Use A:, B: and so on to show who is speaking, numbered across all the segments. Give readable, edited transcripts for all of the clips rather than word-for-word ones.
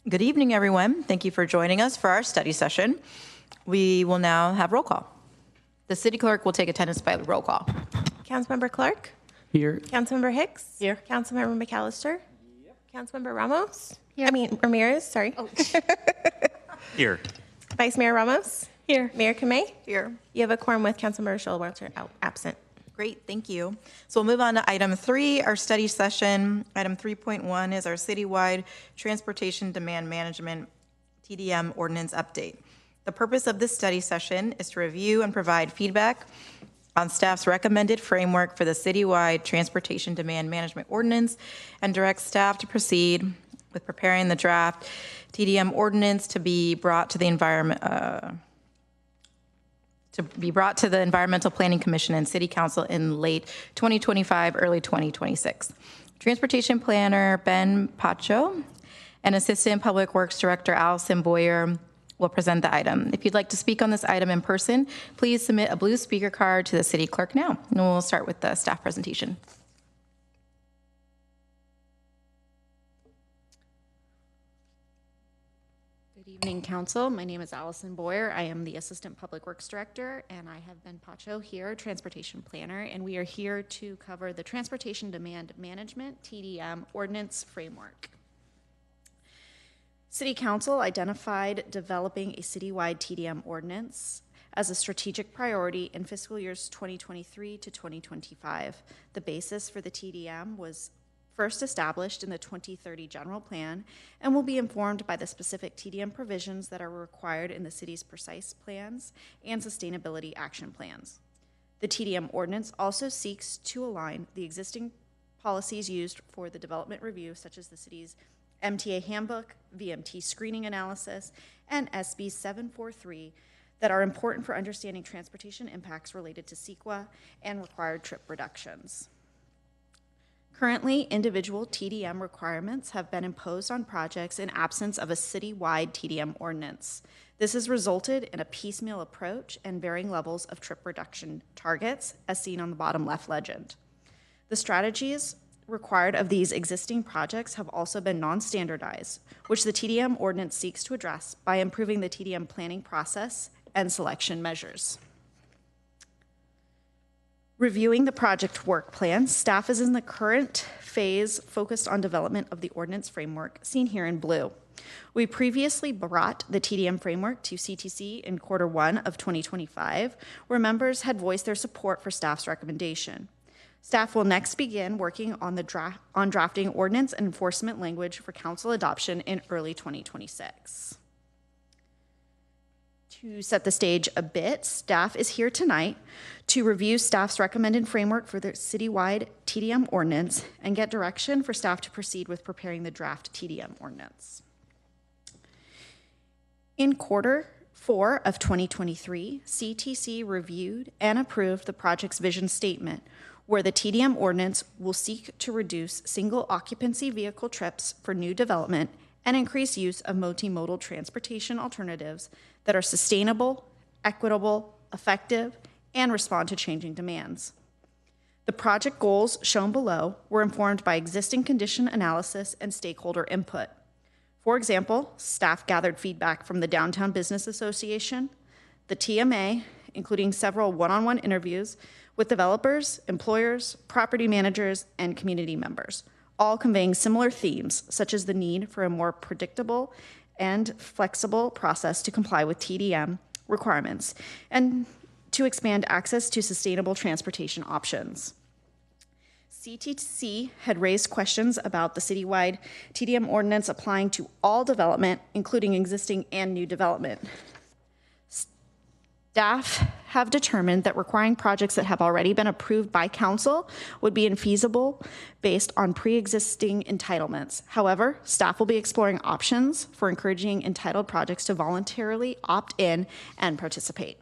A: Good evening, everyone. Thank you for joining us for our study session. We will now have roll call. The city clerk will take attendance by roll call.
B: Councilmember Clark?
C: Here.
B: Councilmember Hicks?
A: Here.
B: Councilmember McAllister? Yep. Councilmember Ramos? Here. Ramirez, sorry. Oh.
C: Here.
B: Vice Mayor Ramos?
A: Here.
B: Mayor Kamei?
A: Here.
B: You have a quorum with Councilmember Showalter absent.
A: Great, thank you. So we'll move on to item 3, our study session. Item 3.1 is our citywide transportation demand management TDM ordinance update. The purpose of this study session is to review and provide feedback on staff's recommended framework for the citywide transportation demand management ordinance and direct staff to proceed with preparing the draft TDM ordinance to be brought to the Environmental Planning Commission and City Council in late 2025, early 2026. Transportation Planner Ben Pacho and Assistant Public Works Director Allison Boyer will present the item. If you'd like to speak on this item in person, please submit a blue speaker card to the city clerk now. And we'll start with the staff presentation.
D: Good evening, Council. My name is Allison Boyer. I am the Assistant Public Works Director, and I have Ben Pacho here, Transportation Planner, and we are here to cover the Transportation Demand Management, TDM, Ordinance Framework. City Council identified developing a citywide TDM ordinance as a strategic priority in fiscal years 2023 to 2025. The basis for the TDM was first established in the 2030 general plan and will be informed by the specific TDM provisions that are required in the city's precise plans and sustainability action plans. The TDM ordinance also seeks to align the existing policies used for the development review, such as the city's MTA handbook, VMT screening analysis, and SB 743 that are important for understanding transportation impacts related to CEQA and required trip reductions. Currently, individual TDM requirements have been imposed on projects in absence of a citywide TDM ordinance. This has resulted in a piecemeal approach and varying levels of trip reduction targets, as seen on the bottom left legend. The strategies required of these existing projects have also been non-standardized, which the TDM ordinance seeks to address by improving the TDM planning process and selection measures. Reviewing the project work plan, staff is in the current phase focused on development of the ordinance framework, seen here in blue. We previously brought the TDM framework to CTC in Q1 of 2025, where members had voiced their support for staff's recommendation. Staff will next begin working on drafting ordinance and enforcement language for council adoption in early 2026. To set the stage a bit, staff is here tonight to review staff's recommended framework for the citywide TDM ordinance and get direction for staff to proceed with preparing the draft TDM ordinance. In Q4 of 2023, CTC reviewed and approved the project's vision statement, where the TDM ordinance will seek to reduce single occupancy vehicle trips for new development and increase use of multimodal transportation alternatives that are sustainable, equitable, effective, and respond to changing demands. The project goals shown below were informed by existing condition analysis and stakeholder input. For example, staff gathered feedback from the Downtown Business Association, the TMA, including several one-on-one interviews with developers, employers, property managers, and community members, all conveying similar themes, such as the need for a more predictable and flexible process to comply with TDM requirements and to expand access to sustainable transportation options. CTC had raised questions about the citywide TDM ordinance applying to all development, including existing and new development. Staff have determined that requiring projects that have already been approved by council would be infeasible based on pre-existing entitlements. However, staff will be exploring options for encouraging entitled projects to voluntarily opt in and participate.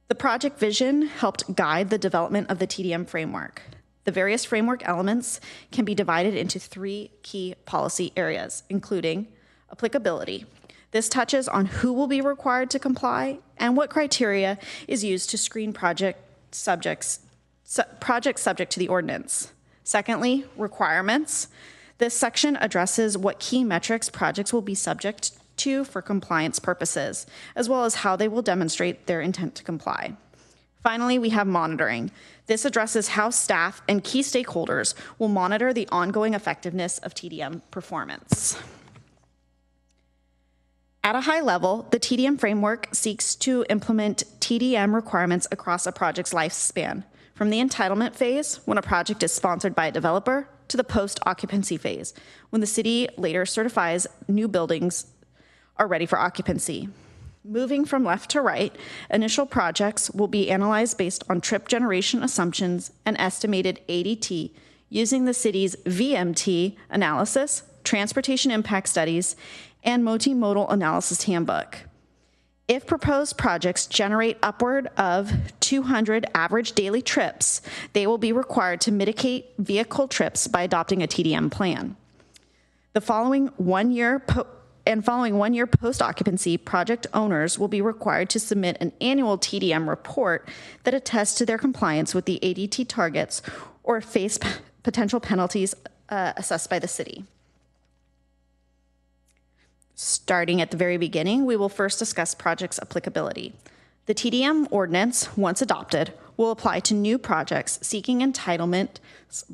D: The project vision helped guide the development of the TDM framework. The various framework elements can be divided into 3 key policy areas, including applicability. This touches on who will be required to comply and what criteria is used to screen projects subject to the ordinance. Secondly, requirements. This section addresses what key metrics projects will be subject to for compliance purposes, as well as how they will demonstrate their intent to comply. Finally, we have monitoring. This addresses how staff and key stakeholders will monitor the ongoing effectiveness of TDM performance. At a high level, the TDM framework seeks to implement TDM requirements across a project's lifespan, from the entitlement phase, when a project is sponsored by a developer, to the post-occupancy phase, when the city later certifies new buildings are ready for occupancy. Moving from left to right, initial projects will be analyzed based on trip generation assumptions and estimated ADT using the city's VMT analysis, transportation impact studies, and multimodal analysis handbook. If proposed projects generate upward of 200 average daily trips, they will be required to mitigate vehicle trips by adopting a TDM plan. Following 1 year post-occupancy, project owners will be required to submit an annual TDM report that attests to their compliance with the ADT targets or face potential penalties assessed by the city. Starting at the very beginning, we will first discuss projects' applicability. The TDM ordinance, once adopted, will apply to new projects seeking entitlement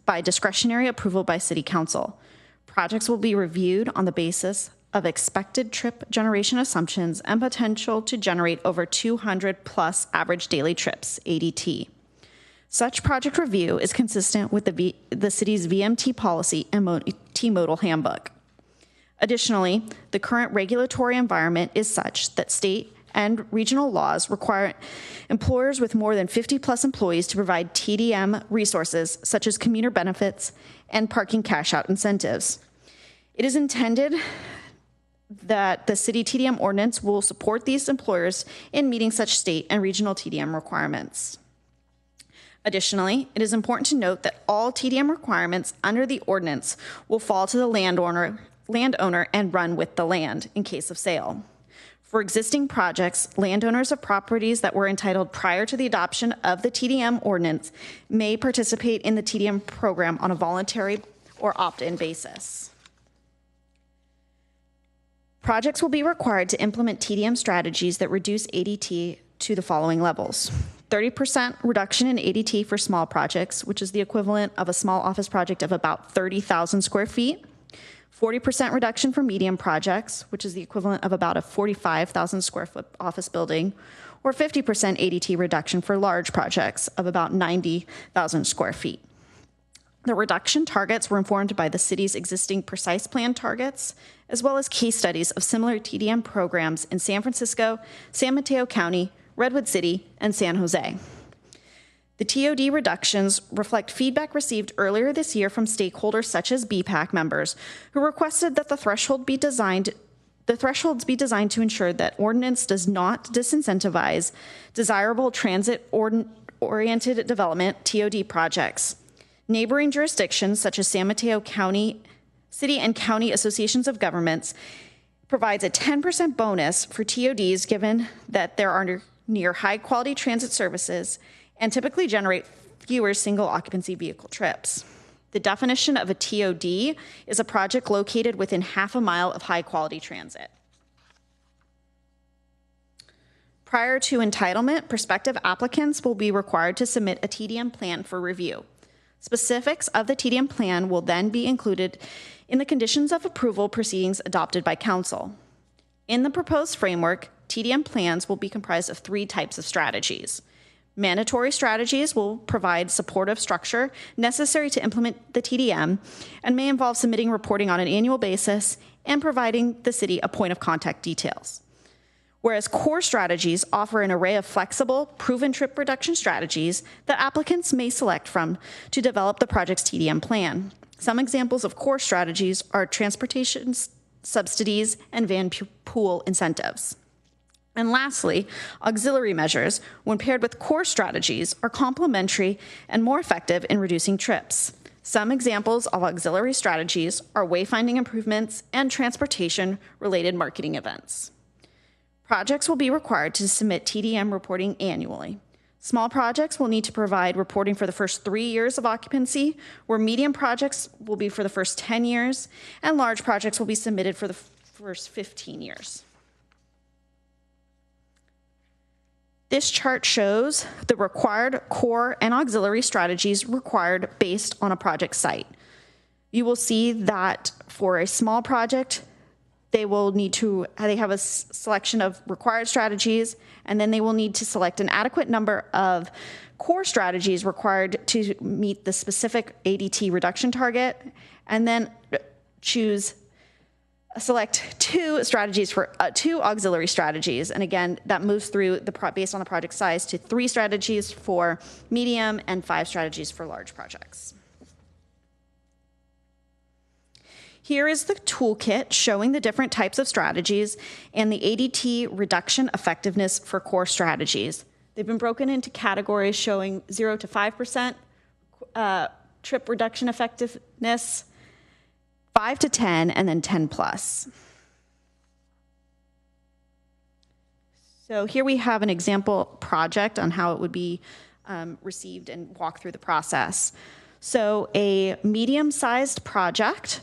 D: by discretionary approval by City Council. Projects will be reviewed on the basis of expected trip generation assumptions and potential to generate over 200 plus average daily trips, ADT. Such project review is consistent with the city's VMT policy and multimodal handbook. Additionally, the current regulatory environment is such that state and regional laws require employers with more than 50 plus employees to provide TDM resources such as commuter benefits and parking cash out incentives. It is intended that the city TDM ordinance will support these employers in meeting such state and regional TDM requirements. Additionally, it is important to note that all TDM requirements under the ordinance will fall to the landowner and run with the land in case of sale. For existing projects, landowners of properties that were entitled prior to the adoption of the TDM ordinance may participate in the TDM program on a voluntary or opt-in basis. Projects will be required to implement TDM strategies that reduce ADT to the following levels: 30% reduction in ADT for small projects, which is the equivalent of a small office project of about 30,000 square feet, 40% reduction for medium projects, which is the equivalent of about a 45,000 square foot office building, or 50% ADT reduction for large projects of about 90,000 square feet. The reduction targets were informed by the city's existing precise plan targets, as well as case studies of similar TDM programs in San Francisco, San Mateo County, Redwood City, and San Jose. The TOD reductions reflect feedback received earlier this year from stakeholders such as BPAC members who requested that the thresholds be designed to ensure that ordinance does not disincentivize desirable transit-oriented development TOD projects. Neighboring jurisdictions such as San Mateo County, City and County Associations of Governments provides a 10% bonus for TODs given that there are near high-quality transit services and typically generate fewer single occupancy vehicle trips. The definition of a TOD is a project located within half a mile of high-quality transit. Prior to entitlement, prospective applicants will be required to submit a TDM plan for review. Specifics of the TDM plan will then be included in the conditions of approval proceedings adopted by council. In the proposed framework, TDM plans will be comprised of 3 types of strategies. Mandatory strategies will provide supportive structure necessary to implement the TDM and may involve submitting reporting on an annual basis and providing the city a point of contact details. Whereas core strategies offer an array of flexible, proven trip reduction strategies that applicants may select from to develop the project's TDM plan. Some examples of core strategies are transportation subsidies and van pool incentives. And lastly, auxiliary measures, when paired with core strategies, are complementary and more effective in reducing trips. Some examples of auxiliary strategies are wayfinding improvements and transportation-related marketing events. Projects will be required to submit TDM reporting annually. Small projects will need to provide reporting for the first 3 years of occupancy, where medium projects will be for the first 10 years, and large projects will be submitted for the first 15 years. This chart shows the required core and auxiliary strategies required based on a project site. You will see that for a small project, they have a selection of required strategies, and then they will need to select an adequate number of core strategies required to meet the specific ADT reduction target, and then select 2 strategies for 2 auxiliary strategies. And again, that moves through based on the project size to 3 strategies for medium and 5 strategies for large projects. Here is the toolkit showing the different types of strategies and the ADT reduction effectiveness for core strategies. They've been broken into categories showing 0 to 5% trip reduction effectiveness, 5 to 10, and then 10 plus. So here we have an example project on how it would be received and walk through the process. So a medium-sized project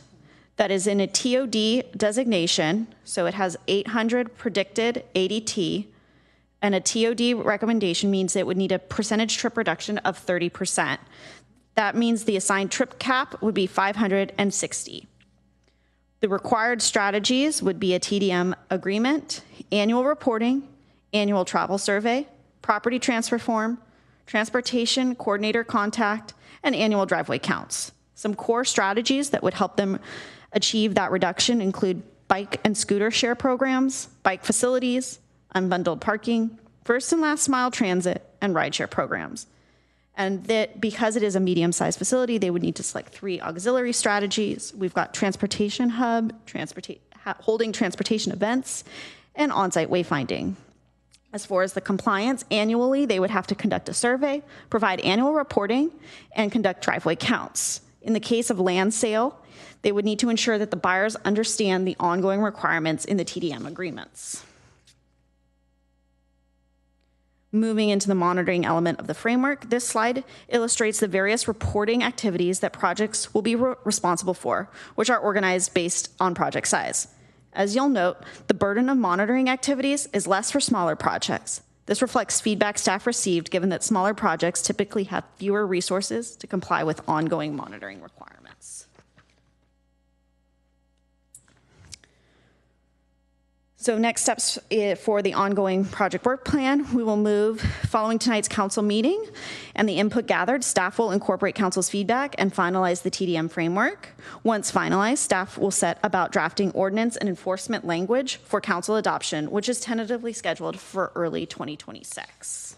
D: that is in a TOD designation, so it has 800 predicted ADT, and a TOD recommendation means it would need a percentage trip reduction of 30%. That means the assigned trip cap would be 560. The required strategies would be a TDM agreement, annual reporting, annual travel survey, property transfer form, transportation coordinator contact, and annual driveway counts. Some core strategies that would help them achieve that reduction include bike and scooter share programs, bike facilities, unbundled parking, first and last mile transit, and rideshare programs. And that because it is a medium-sized facility, they would need to select 3 auxiliary strategies. We've got transportation hub, holding transportation events, and on-site wayfinding. As far as the compliance, annually, they would have to conduct a survey, provide annual reporting, and conduct driveway counts. In the case of land sale, they would need to ensure that the buyers understand the ongoing requirements in the TDM agreements. Moving into the monitoring element of the framework, this slide illustrates the various reporting activities that projects will be responsible for, which are organized based on project size. As you'll note, the burden of monitoring activities is less for smaller projects. This reflects feedback staff received, given that smaller projects typically have fewer resources to comply with ongoing monitoring requirements. So next steps for the ongoing project work plan, we will move following tonight's council meeting and the input gathered, staff will incorporate council's feedback and finalize the TDM framework. Once finalized, staff will set about drafting ordinance and enforcement language for council adoption, which is tentatively scheduled for early 2026.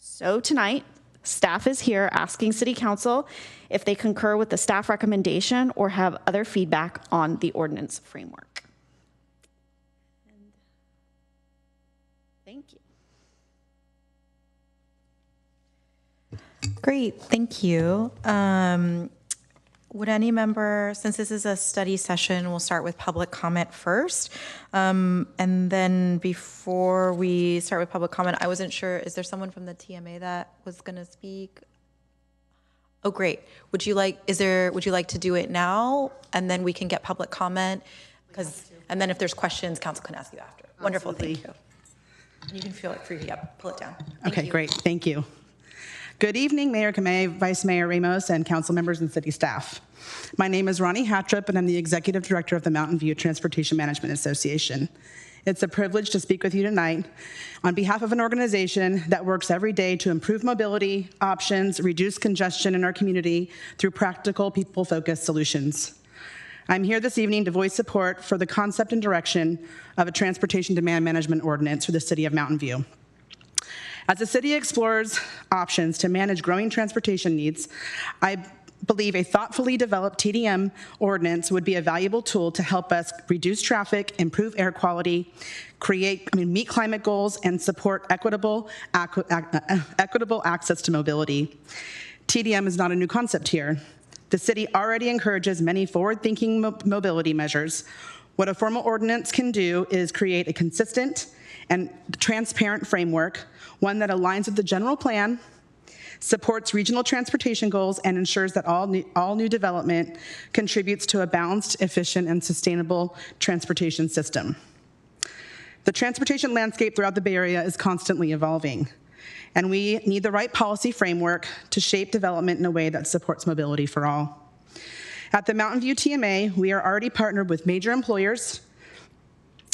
D: So tonight, staff is here asking City Council if they concur with the staff recommendation or have other feedback on the ordinance framework. Thank you.
A: Great, thank you. Would any member, since this is a study session, we'll start with public comment first. And then before we start with public comment, I wasn't sure, is there someone from the TMA that was gonna speak? Oh, great. Would you like to do it now? And then we can get public comment? And then if there's questions, council can ask you after. Wonderful, thank you. You can feel it free. Yep, pull it down. Thank you.
E: Great. Thank you. Good evening, Mayor Kamei, Vice Mayor Ramos, and council members and city staff. My name is Ronnie Hattrip, and I'm the Executive Director of the Mountain View Transportation Management Association. It's a privilege to speak with you tonight on behalf of an organization that works every day to improve mobility options, reduce congestion in our community through practical, people-focused solutions. I'm here this evening to voice support for the concept and direction of a transportation demand management ordinance for the city of Mountain View. As the city explores options to manage growing transportation needs, I believe a thoughtfully developed TDM ordinance would be a valuable tool to help us reduce traffic, improve air quality, meet climate goals, and support equitable access to mobility. TDM is not a new concept here. The city already encourages many forward-thinking mobility measures. What a formal ordinance can do is create a consistent and transparent framework, one that aligns with the general plan, supports regional transportation goals, and ensures that all new development contributes to a balanced, efficient, and sustainable transportation system. The transportation landscape throughout the Bay Area is constantly evolving, and we need the right policy framework to shape development in a way that supports mobility for all. At the Mountain View TMA, we are already partnered with major employers,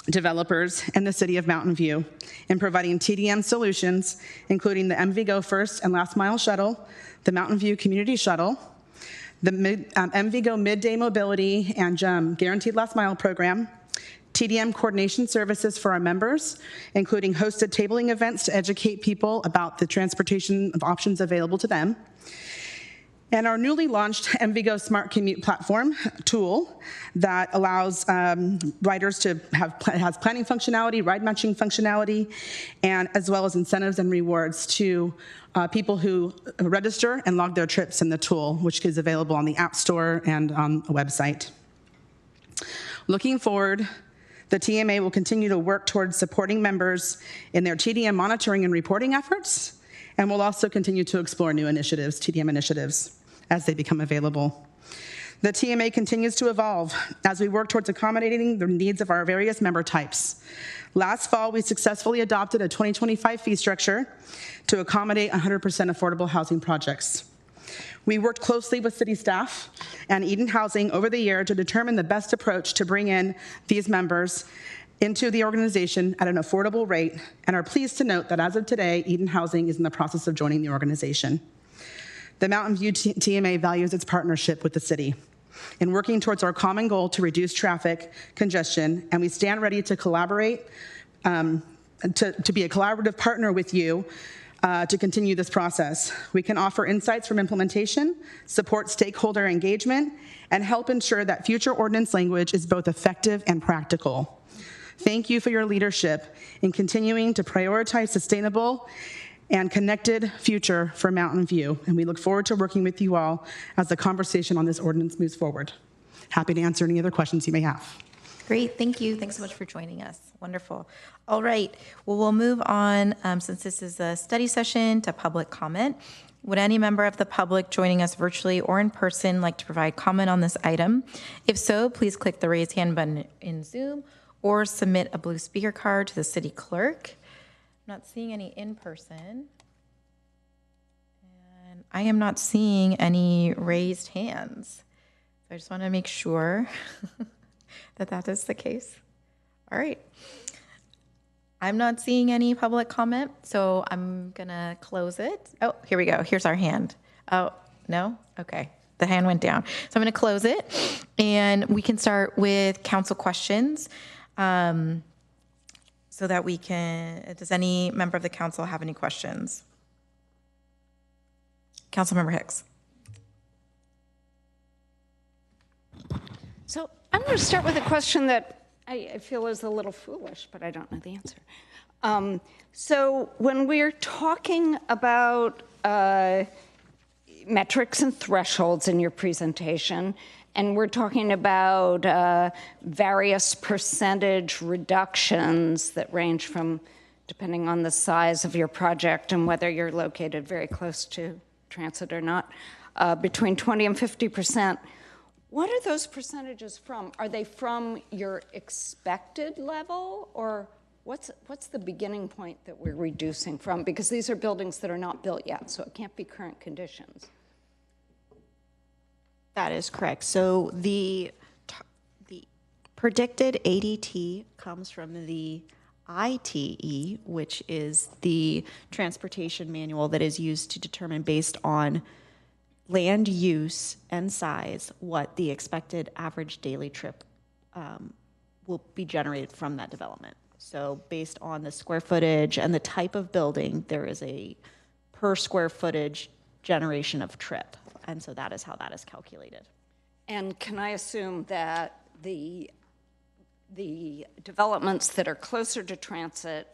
E: developers, and the City of Mountain View in providing TDM solutions, including the MVGO First and Last Mile Shuttle, the Mountain View Community Shuttle, the MVGO Midday Mobility and Guaranteed Last Mile Program, TDM coordination services for our members, including hosted tabling events to educate people about the transportation options available to them, and our newly launched MVGO Smart Commute platform tool that allows riders to has planning functionality, ride matching functionality, and as well as incentives and rewards to people who register and log their trips in the tool, which is available on the App Store and on a website. Looking forward, the TMA will continue to work towards supporting members in their TDM monitoring and reporting efforts, and will also continue to explore new initiatives, TDM initiatives, as they become available. The TMA continues to evolve as we work towards accommodating the needs of our various member types. Last fall, we successfully adopted a 2025 fee structure to accommodate 100% affordable housing projects. We worked closely with city staff and Eden Housing over the year to determine the best approach to bring in these members into the organization at an affordable rate, and are pleased to note that as of today, Eden Housing is in the process of joining the organization. The Mountain View TMA values its partnership with the city in working towards our common goal to reduce traffic congestion, and we stand ready to collaborate, to be a collaborative partner with you to continue this process. We can offer insights from implementation, support stakeholder engagement, and help ensure that future ordinance language is both effective and practical. Thank you for your leadership in continuing to prioritize sustainable and connected future for Mountain View, and we look forward to working with you all as the conversation on this ordinance moves forward. Happy to answer any other questions you may have.
A: Great, thank you. Thanks so much for joining us. Wonderful. All right, well, we'll move on, since this is a study session, to public comment. Would any member of the public joining us virtually or in person like to provide comment on this item? If so, please click the raise hand button in Zoom or submit a blue speaker card to the city clerk. Not seeing any in person, and I am not seeing any raised hands. So I just want to make sure that that is the case. All right. I'm not seeing any public comment, so I'm gonna close it. Oh, here we go. Here's our hand. Oh, no? Okay. The hand went down. So I'm gonna close it, and we can start with council questions. So that we can, does any member of the council have any questions? Councilmember Hicks.
F: So I'm going to start with a question that I feel is a little foolish, but I don't know the answer. So when we're talking about metrics and thresholds in your presentation, and we're talking about various percentage reductions that range from, depending on the size of your project and whether you're located very close to transit or not, between 20 and 50%. What are those percentages from? Are they from your expected level, or what's the beginning point that we're reducing from? Because these are buildings that are not built yet, so it can't be current conditions.
D: That is correct. So the predicted ADT comes from the ITE, which is the transportation manual that is used to determine, based on land use and size, what the expected average daily trip will be generated from that development. So based on the square footage and the type of building, there is a per square footage generation of trip. And so that is how that is calculated.
F: And can I assume that the developments that are closer to transit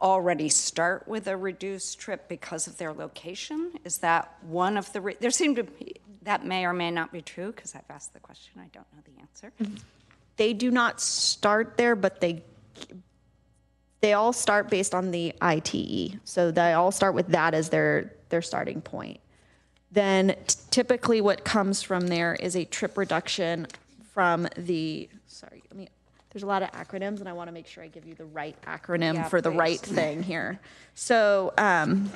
F: already start with a reduced trip because of their location? Is that one of the, there seem to be, that may or may not be true, because I've asked the question, I don't know the answer.
D: They do not start there, but they They all start based on the ITE. So they all start with that as their starting point. Then typically what comes from there is a trip reduction from the, there's a lot of acronyms and I want to make sure I give you the right acronym for the right thing here. So, let's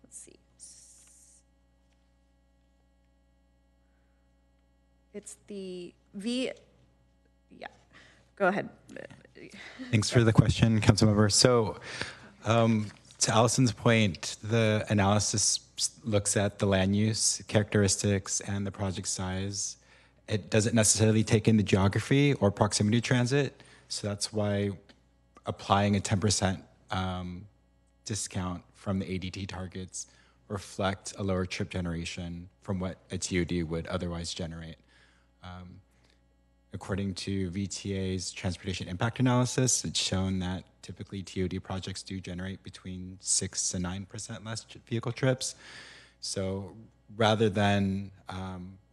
D: see. It's the go ahead.
G: Thanks for the question, Councilmember. So, to Allison's point, the analysis looks at the land use characteristics and the project size. It doesn't necessarily take in the geography or proximity to transit. So that's why applying a 10% discount from the ADT targets reflect a lower trip generation from what a TOD would otherwise generate. According to VTA's transportation impact analysis, it's shown that typically TOD projects do generate between 6 to 9% less vehicle trips. So rather than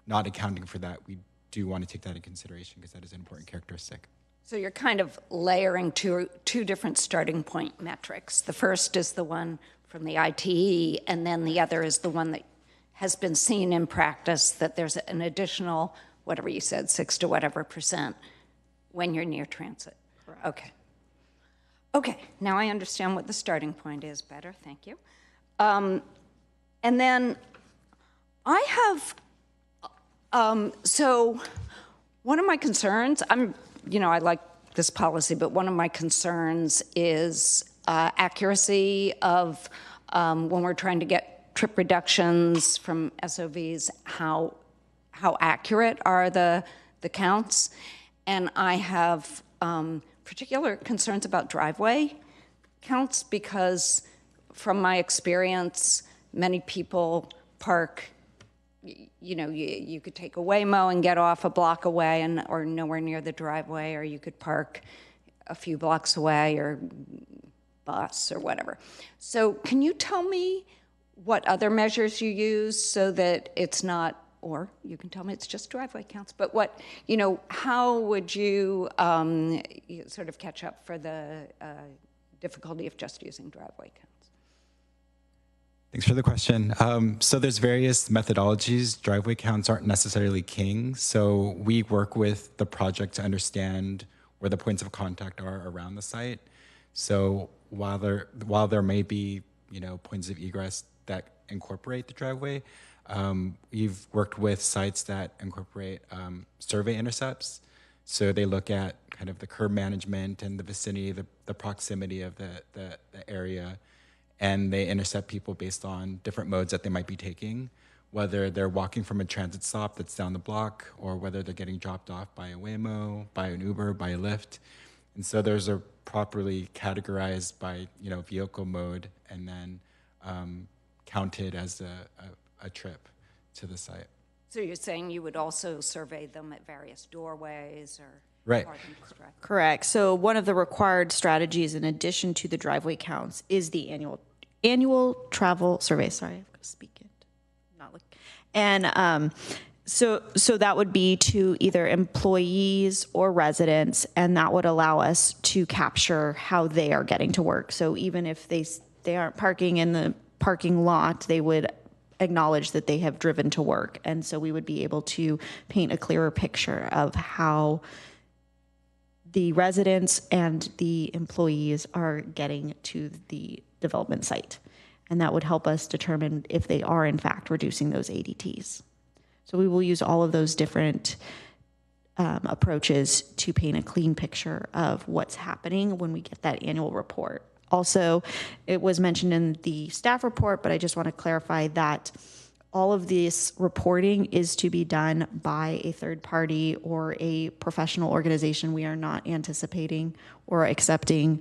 G: not accounting for that, we do want to take that into consideration because that is an important characteristic.
F: So you're kind of layering two different starting point metrics. The first is the one from the ITE, and then the other is the one that has been seen in practice, that there's an additional, whatever you said, 6 to whatever % when you're near transit. Correct. Okay. Okay, now I understand what the starting point is better, thank you. And then I have, so one of my concerns, I like this policy, but one of my concerns is accuracy of when we're trying to get trip reductions from SOVs, how accurate are the counts? And I have particular concerns about driveway counts because from my experience, many people park, you could take a Waymo and get off a block away or nowhere near the driveway, or you could park a few blocks away or bus or whatever. So can you tell me what other measures you use so that it's not, or you can tell me it's just driveway counts, but how would you sort of catch up for the difficulty of just using driveway counts?
G: Thanks for the question. So there's various methodologies. Driveway counts aren't necessarily king. So we work with the project to understand where the points of contact are around the site. So while there may be, points of egress that incorporate the driveway, we've worked with sites that incorporate survey intercepts. So they look at kind of the curb management and the vicinity, the proximity of the area, and they intercept people based on different modes that they might be taking, whether they're walking from a transit stop that's down the block, or whether they're getting dropped off by a Waymo, by an Uber, by a Lyft. And so those are properly categorized by vehicle mode and then counted as a trip to the site.
F: So you're saying you would also survey them at various doorways or
G: right.
F: parking structures?
D: Correct. So one of the required strategies in addition to the driveway counts is the annual travel survey. Sorry, I've got to speak it. Not like, and so that would be to either employees or residents, and that would allow us to capture how they are getting to work. So even if they aren't parking in the parking lot, they would acknowledge that they have driven to work. And so we would be able to paint a clearer picture of how the residents and the employees are getting to the development site. And that would help us determine if they are in fact reducing those ADTs. So we will use all of those different approaches to paint a clean picture of what's happening when we get that annual report. Also, it was mentioned in the staff report, but I just want to clarify that all of this reporting is to be done by a third party or a professional organization. We are not anticipating or accepting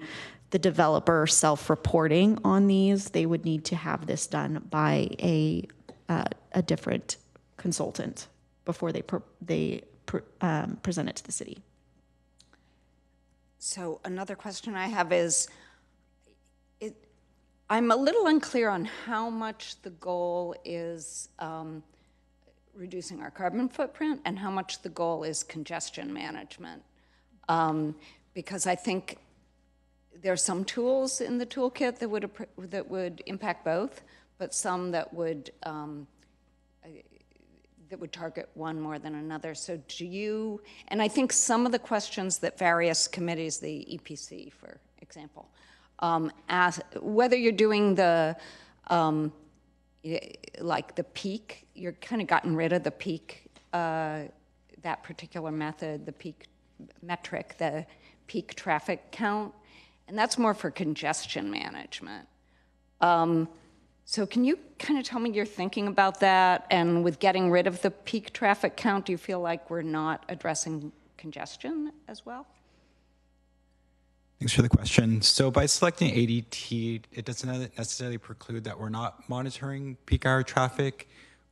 D: the developer self-reporting on these. They would need to have this done by a different consultant before they present it to the city.
F: So another question I have is, I'm a little unclear on how much the goal is reducing our carbon footprint and how much the goal is congestion management. because I think there are some tools in the toolkit that would impact both, but some that would target one more than another. So do you, and I think some of the questions that various committees, the EPC, for example, ask, whether you're doing the, like the peak, you're kind of gotten rid of the peak, that particular method, the peak metric, the peak traffic count, and that's more for congestion management. So can you kind of tell me your thinking about that? And with getting rid of the peak traffic count, do you feel like we're not addressing congestion as well?
G: Thanks for the question. So by selecting ADT, it doesn't necessarily preclude that we're not monitoring peak hour traffic.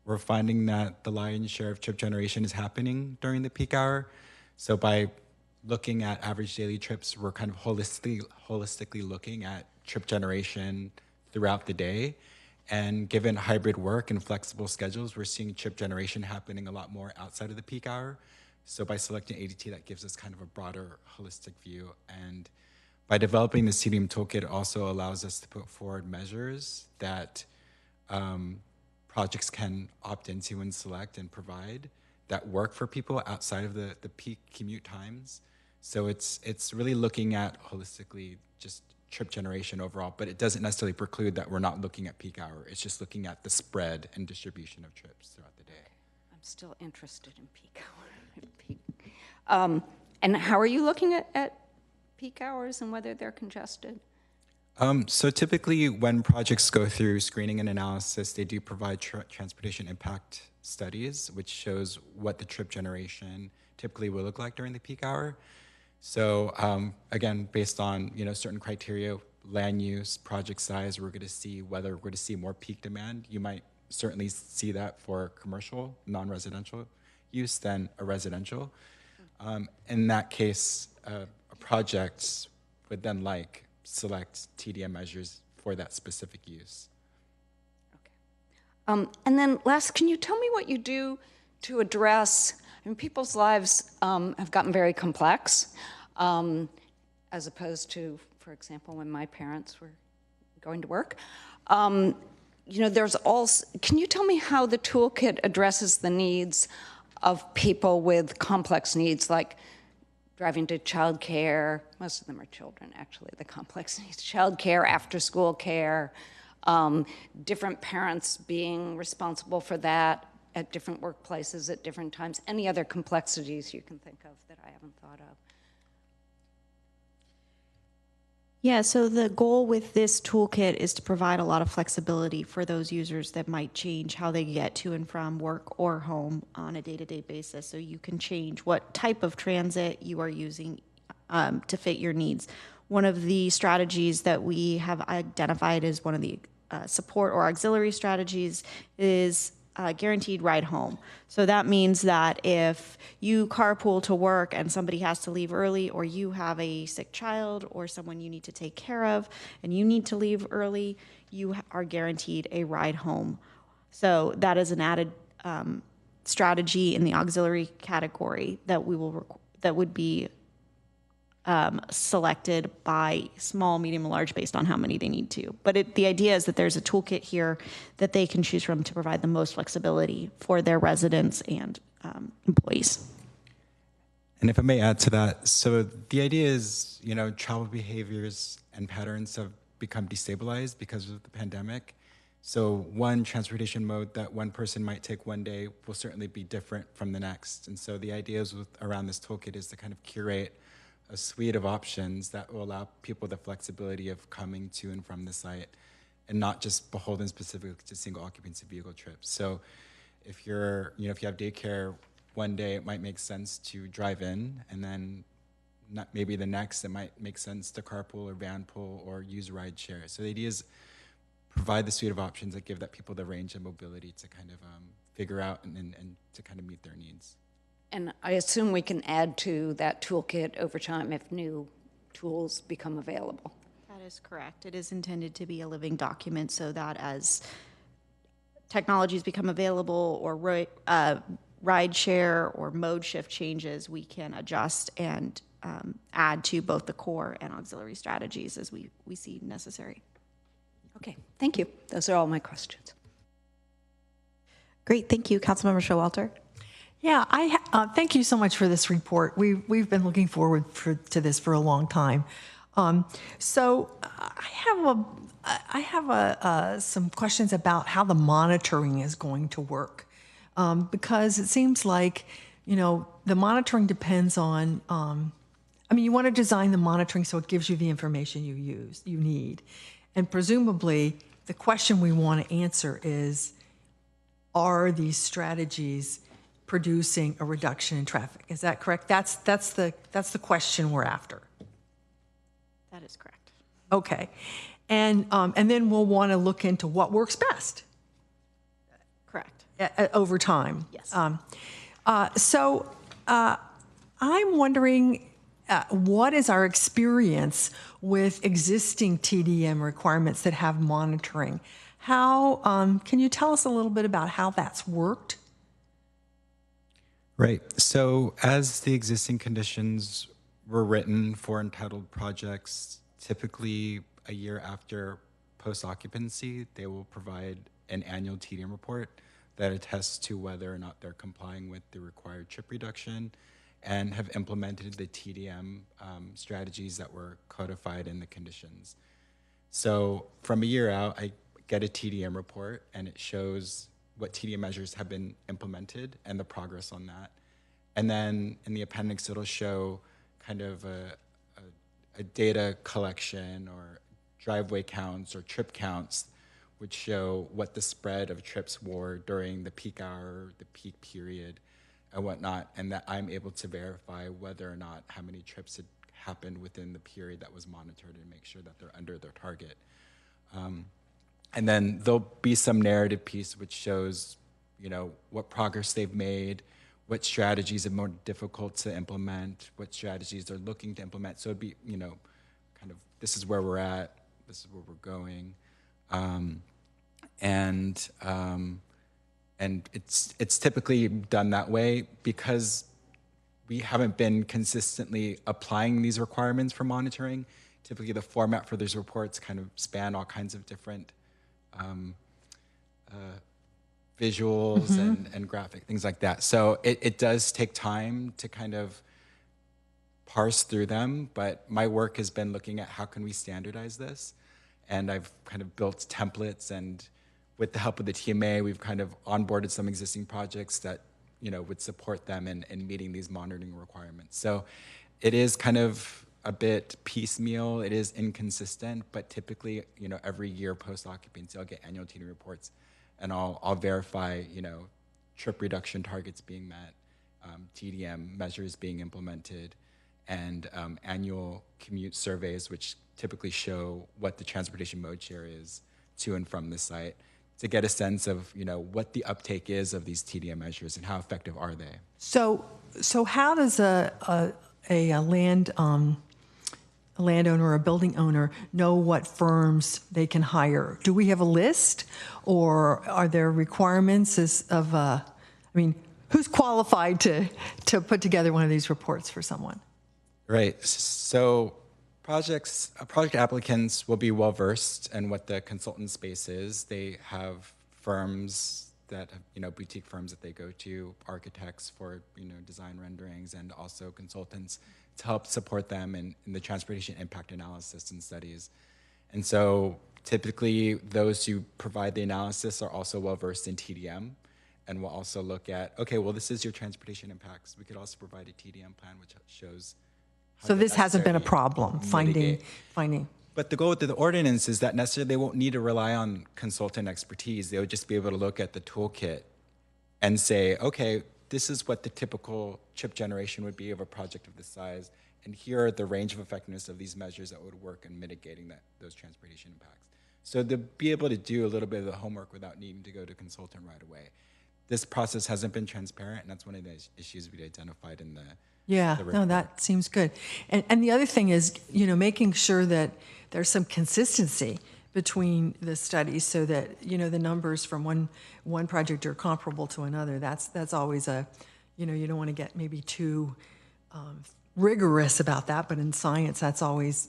G: We're finding that the lion's share of trip generation is happening during the peak hour. So by looking at average daily trips, we're kind of holistically looking at trip generation throughout the day. And given hybrid work and flexible schedules, we're seeing trip generation happening a lot more outside of the peak hour. So by selecting ADT, that gives us kind of a broader, holistic view. And by developing the CDM toolkit, it also allows us to put forward measures that projects can opt into and select and provide that work for people outside of the peak commute times. So it's really looking at holistically just trip generation overall, but it doesn't necessarily preclude that we're not looking at peak hour. It's just looking at the spread and distribution of trips throughout the day.
F: I'm still interested in peak hour. And how are you looking at peak hours and whether they're congested?
G: So typically when projects go through screening and analysis, they do provide transportation impact studies, which shows what the trip generation typically will look like during the peak hour. So again, based on certain criteria, land use, project size, we're going to see whether we're going to see more peak demand. You might certainly see that for commercial, non-residential use than a residential. In that case, a project would then select TDM measures for that specific use.
F: Okay. And then last, can you tell me what you do to address, people's lives have gotten very complex, as opposed to, for example, when my parents were going to work. There's also, can you tell me how the toolkit addresses the needs of people with complex needs, like driving to childcare? Most of them are children, actually, the complex needs. Childcare, after-school care, different parents being responsible for that at different workplaces at different times. Any other complexities you can think of that I haven't thought of?
D: Yeah, so the goal with this toolkit is to provide a lot of flexibility for those users that might change how they get to and from work or home on a day-to-day basis. So you can change what type of transit you are using to fit your needs. One of the strategies that we have identified as one of the support or auxiliary strategies is guaranteed ride home. So that means that if you carpool to work and somebody has to leave early, or you have a sick child or someone you need to take care of and you need to leave early, you are guaranteed a ride home. So that is an added strategy in the auxiliary category that would be selected by small, medium, and large based on how many they need to. But the idea is that there's a toolkit here that they can choose from to provide the most flexibility for their residents and employees.
G: And if I may add to that, so the idea is, travel behaviors and patterns have become destabilized because of the pandemic. So one transportation mode that one person might take one day will certainly be different from the next. And so the idea around this toolkit is to kind of curate a suite of options that will allow people the flexibility of coming to and from the site and not just beholden specifically to single occupancy vehicle trips. So if you're, if you have daycare one day, it might make sense to drive in, and then maybe the next, it might make sense to carpool or van pool or use ride share. So the idea is provide the suite of options that give that people the range and mobility to kind of figure out and to kind of meet their needs.
F: And I assume we can add to that toolkit over time if new tools become available.
D: That is correct. It is intended to be a living document so that as technologies become available or ride share or mode shift changes, we can adjust and add to both the core and auxiliary strategies as we see necessary.
F: Okay, thank you. Those are all my questions.
A: Great, thank you. Councilmember Showalter.
H: Yeah, thank you so much for this report. We've been looking forward to this for a long time. So I have some questions about how the monitoring is going to work, because it seems like the monitoring depends on. You want to design the monitoring so it gives you the information you need, and presumably the question we want to answer is, are these strategies producing a reduction in traffic? Is that correct? That's the question we're after.
D: That is correct.
H: Okay, and then we'll want to look into what works best.
D: Correct.
H: Over time.
D: Yes.
H: So I'm wondering, what is our experience with existing TDM requirements that have monitoring? How can you tell us a little bit about how that's worked?
G: Right. So as the existing conditions were written for entitled projects, typically a year after post-occupancy, they will provide an annual TDM report that attests to whether or not they're complying with the required trip reduction and have implemented the TDM strategies that were codified in the conditions. So from a year out, I get a TDM report, and it shows what TDM measures have been implemented and the progress on that. And then in the appendix, it'll show kind of a data collection or driveway counts or trip counts, which show what the spread of trips were during the peak hour, the peak period, and whatnot, and that I'm able to verify whether or not how many trips had happened within the period that was monitored and make sure that they're under their target. And then there'll be some narrative piece which shows, what progress they've made, what strategies are more difficult to implement, what strategies they're looking to implement. So it'd be, kind of, this is where we're at, this is where we're going. And it's typically done that way because we haven't been consistently applying these requirements for monitoring. Typically the format for these reports kind of span all kinds of different visuals and graphic, things like that. So it does take time to kind of parse through them, but my work has been looking at how can we standardize this. And I've kind of built templates, and with the help of the TMA, we've kind of onboarded some existing projects that, would support them in meeting these monitoring requirements. So it is kind of a bit piecemeal, it is inconsistent, but typically, every year post-occupancy, I'll get annual TDM reports, and I'll verify, trip reduction targets being met, TDM measures being implemented, and annual commute surveys, which typically show what the transportation mode share is to and from the site, to get a sense of, what the uptake is of these TDM measures and how effective are they.
H: So how does a landowner or a building owner know what firms they can hire? Do we have a list, or are there requirements who's qualified to put together one of these reports for someone?
G: Right. So project applicants will be well versed in what the consultant space is. They have firms that have, boutique firms that they go to, architects for, design renderings, and also consultants to help support them in the transportation impact analysis and studies. And so typically those who provide the analysis are also well versed in TDM, and will also look at, okay, well, this is your transportation impacts. We could also provide a TDM plan which shows how
H: So
G: to
H: this hasn't been a
G: necessarily
H: problem, finding.
G: But the goal with the ordinance is that necessarily they won't need to rely on consultant expertise. They would just be able to look at the toolkit and say, okay, this is what the typical chip generation would be of a project of this size, and here are the range of effectiveness of these measures that would work in mitigating those transportation impacts. So to be able to do a little bit of the homework without needing to go to consultant right away. This process hasn't been transparent, and that's one of the issues we identified in the report.
H: That seems good. And the other thing is, making sure that there's some consistency between the studies so that, the numbers from one project are comparable to another. That's always you don't want to get maybe too rigorous about that, but in science, that's always,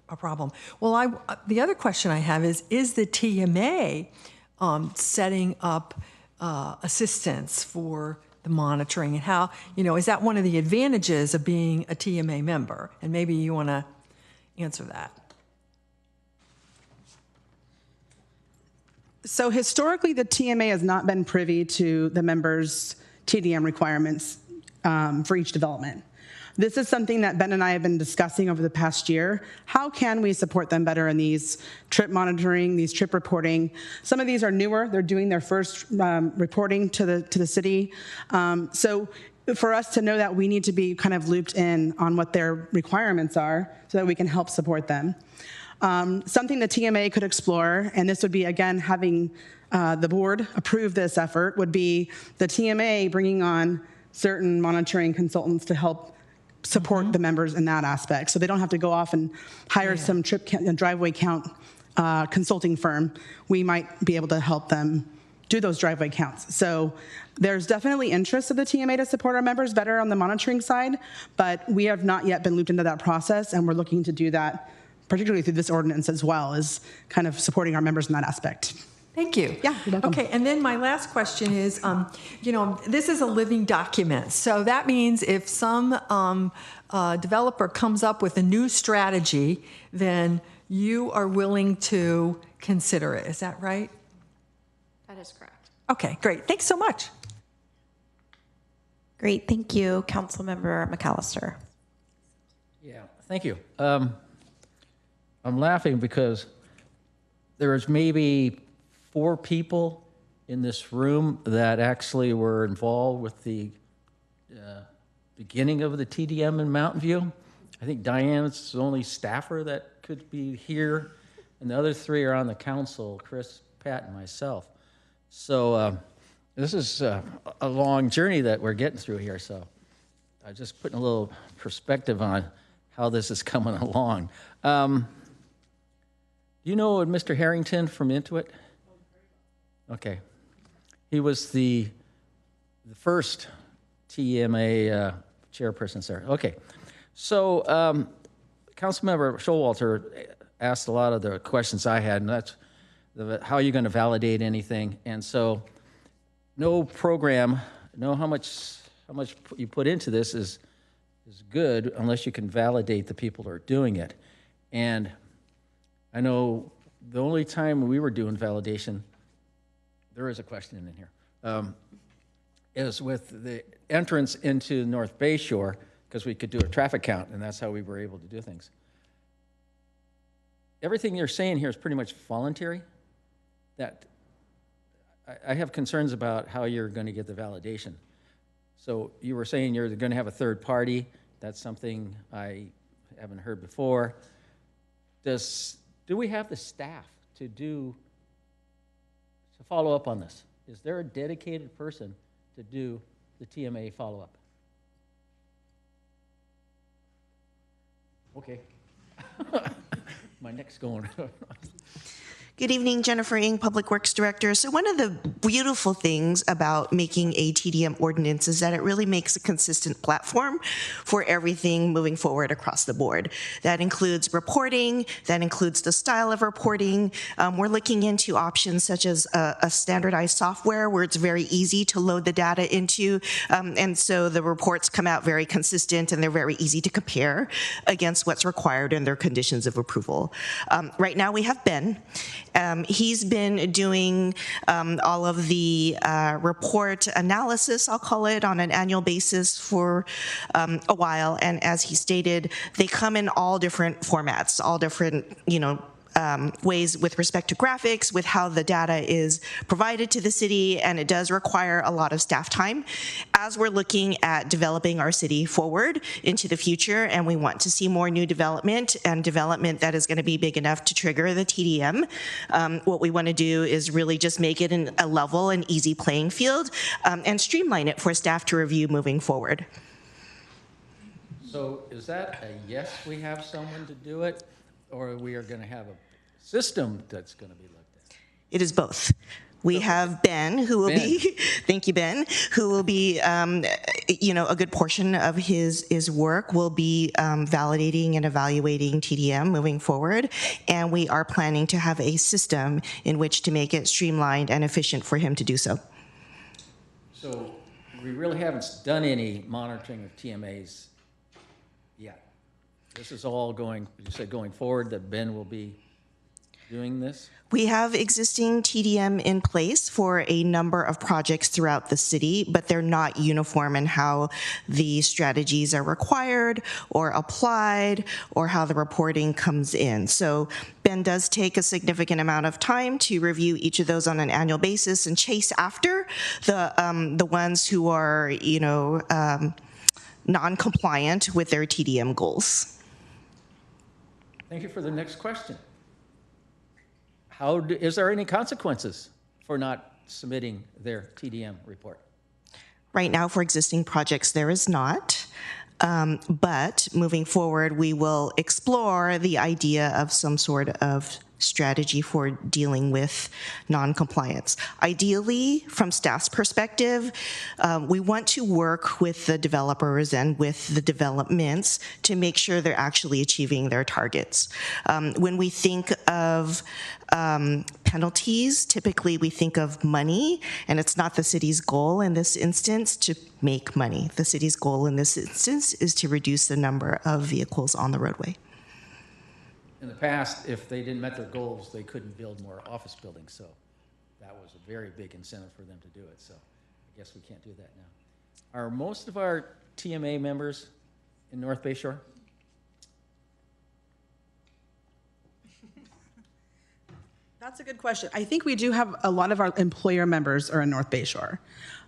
H: a problem. Well, the other question I have is the TMA setting up assistance for the monitoring, and how, is that one of the advantages of being a TMA member? And maybe you want to answer that.
E: So historically, the TMA has not been privy to the members' TDM requirements for each development. This is something that Ben and I have been discussing over the past year. How can we support them better in these trip monitoring, these trip reporting? Some of these are newer. They're doing their first reporting to the city. So for us to know that, we need to be kind of looped in on what their requirements are so that we can help support them. Something the TMA could explore, and this would be, again, having the board approve this effort, would be the TMA bringing on certain monitoring consultants to help support the members in that aspect, so they don't have to go off and hire some trip driveway count consulting firm. We might be able to help them do those driveway counts. So there's definitely interest of the TMA to support our members better on the monitoring side, but we have not yet been looped into that process, and we're looking to do that, particularly through this ordinance as well, as kind of supporting our members in that aspect.
H: Thank you.
E: Yeah, you're welcome.
H: Okay, and then my last question is, this is a living document. So that means if some developer comes up with a new strategy, then you are willing to consider it. Is that right?
D: That is correct.
H: Okay, great. Thanks so much.
B: Great, thank you. Councilmember McAllister.
I: Yeah, thank you. I'm laughing because there's maybe 4 people in this room that actually were involved with the beginning of the TDM in Mountain View. I think Diane's the only staffer that could be here, and the other 3 are on the council, Chris, Pat, and myself. So this is a long journey that we're getting through here, so I'm just putting a little perspective on how this is coming along. You know Mr. Harrington from Intuit? Okay. He was the first TMA chairperson there. Okay. So Councilmember Showalter asked a lot of the questions I had, and that's how are you going to validate anything? And so no program, no how much you put into this is good unless you can validate the people who are doing it. And I know the only time we were doing validation, there is a question in here, is with the entrance into North Bay Shore, because we could do a traffic count, and that's how we were able to do things. Everything you're saying here is pretty much voluntary. That I have concerns about how you're going to get the validation. So you were saying you're going to have a third party. That's something I haven't heard before. Do we have the staff to follow up on this? Is there a dedicated person to do the TMA follow-up? Okay. My neck's going.
J: Good evening, Jennifer Ng, Public Works Director. So one of the beautiful things about making a TDM ordinance is that it really makes a consistent platform for everything moving forward across the board. That includes reporting, that includes the style of reporting. We're looking into options such as a standardized software where it's very easy to load the data into, and so the reports come out very consistent and they're very easy to compare against what's required in their conditions of approval. Right now we have Ben. He's been doing all of the report analysis, I'll call it, on an annual basis for a while. And as he stated, they come in all different formats, all different, ways with respect to graphics, with how the data is provided to the city, and it does require a lot of staff time as we're looking at developing our city forward into the future, and we want to see more new development and development that is going to be big enough to trigger the TDM. What we want to do is really just make it a level and easy playing field and streamline it for staff to review moving forward.
I: So is that a yes, we have someone to do it, or we are going to have a system that's going to be looked at?
J: It is both. We have Ben, who will be, thank you, Ben, who will be, a good portion of his work will be validating and evaluating TDM moving forward. And we are planning to have a system in which to make it streamlined and efficient for him to do so.
I: So we really haven't done any monitoring of TMAs yet. This is all going, you said going forward that Ben will be doing this?
J: We have existing TDM in place for a number of projects throughout the city, but they're not uniform in how the strategies are required or applied or how the reporting comes in. So Ben does take a significant amount of time to review each of those on an annual basis and chase after the ones who are, non-compliant with their TDM goals.
I: Thank you for the next question. Is there any consequences for not submitting their TDM report?
J: Right now, for existing projects, there is not. But moving forward, we will explore the idea of some sort of strategy for dealing with non-compliance. Ideally, from staff's perspective, we want to work with the developers and with the developments to make sure they're actually achieving their targets. When we think of penalties, typically we think of money, and it's not the city's goal in this instance to make money. The city's goal in this instance is to reduce the number of vehicles on the roadway.
I: In the past, if they didn't met their goals, they couldn't build more office buildings, so that was a very big incentive for them to do it, so I guess we can't do that now. Are most of our TMA members in North Bay Shore?
E: That's a good question. I think we do have a lot of our employer members are in North Bay Shore.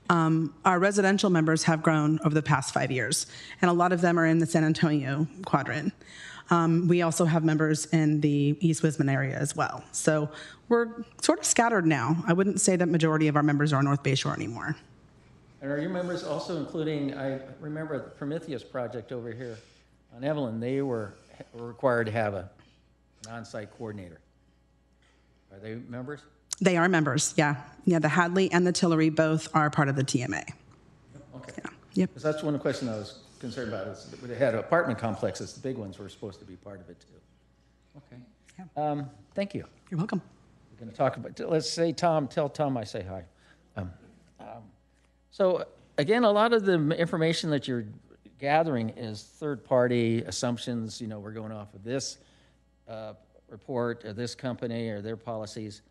E: Our residential members have grown over the past 5 years, and a lot of them are in the San Antonio quadrant. We also have members in the East Wisman area as well. So we're sort of scattered now. I wouldn't say that majority of our members are on North Bay Shore anymore.
I: And are your members also including, I remember the Prometheus project over here on Evelyn, they were required to have an on-site coordinator. Are they members? They
E: are members, yeah. Yeah, the Hadley and the Tillery both are part of the TMA.
I: Okay.
E: Yeah. Yep.
I: Because that's one question I was concerned about. Is that they had apartment complexes, the big ones were supposed to be part of it too. Okay. Yeah. Thank you.
E: You're welcome.
I: We're going to talk about, let's say Tom, tell Tom I say hi. So again, a lot of the information that you're gathering is third-party assumptions. We're going off of this report or this company or their policies.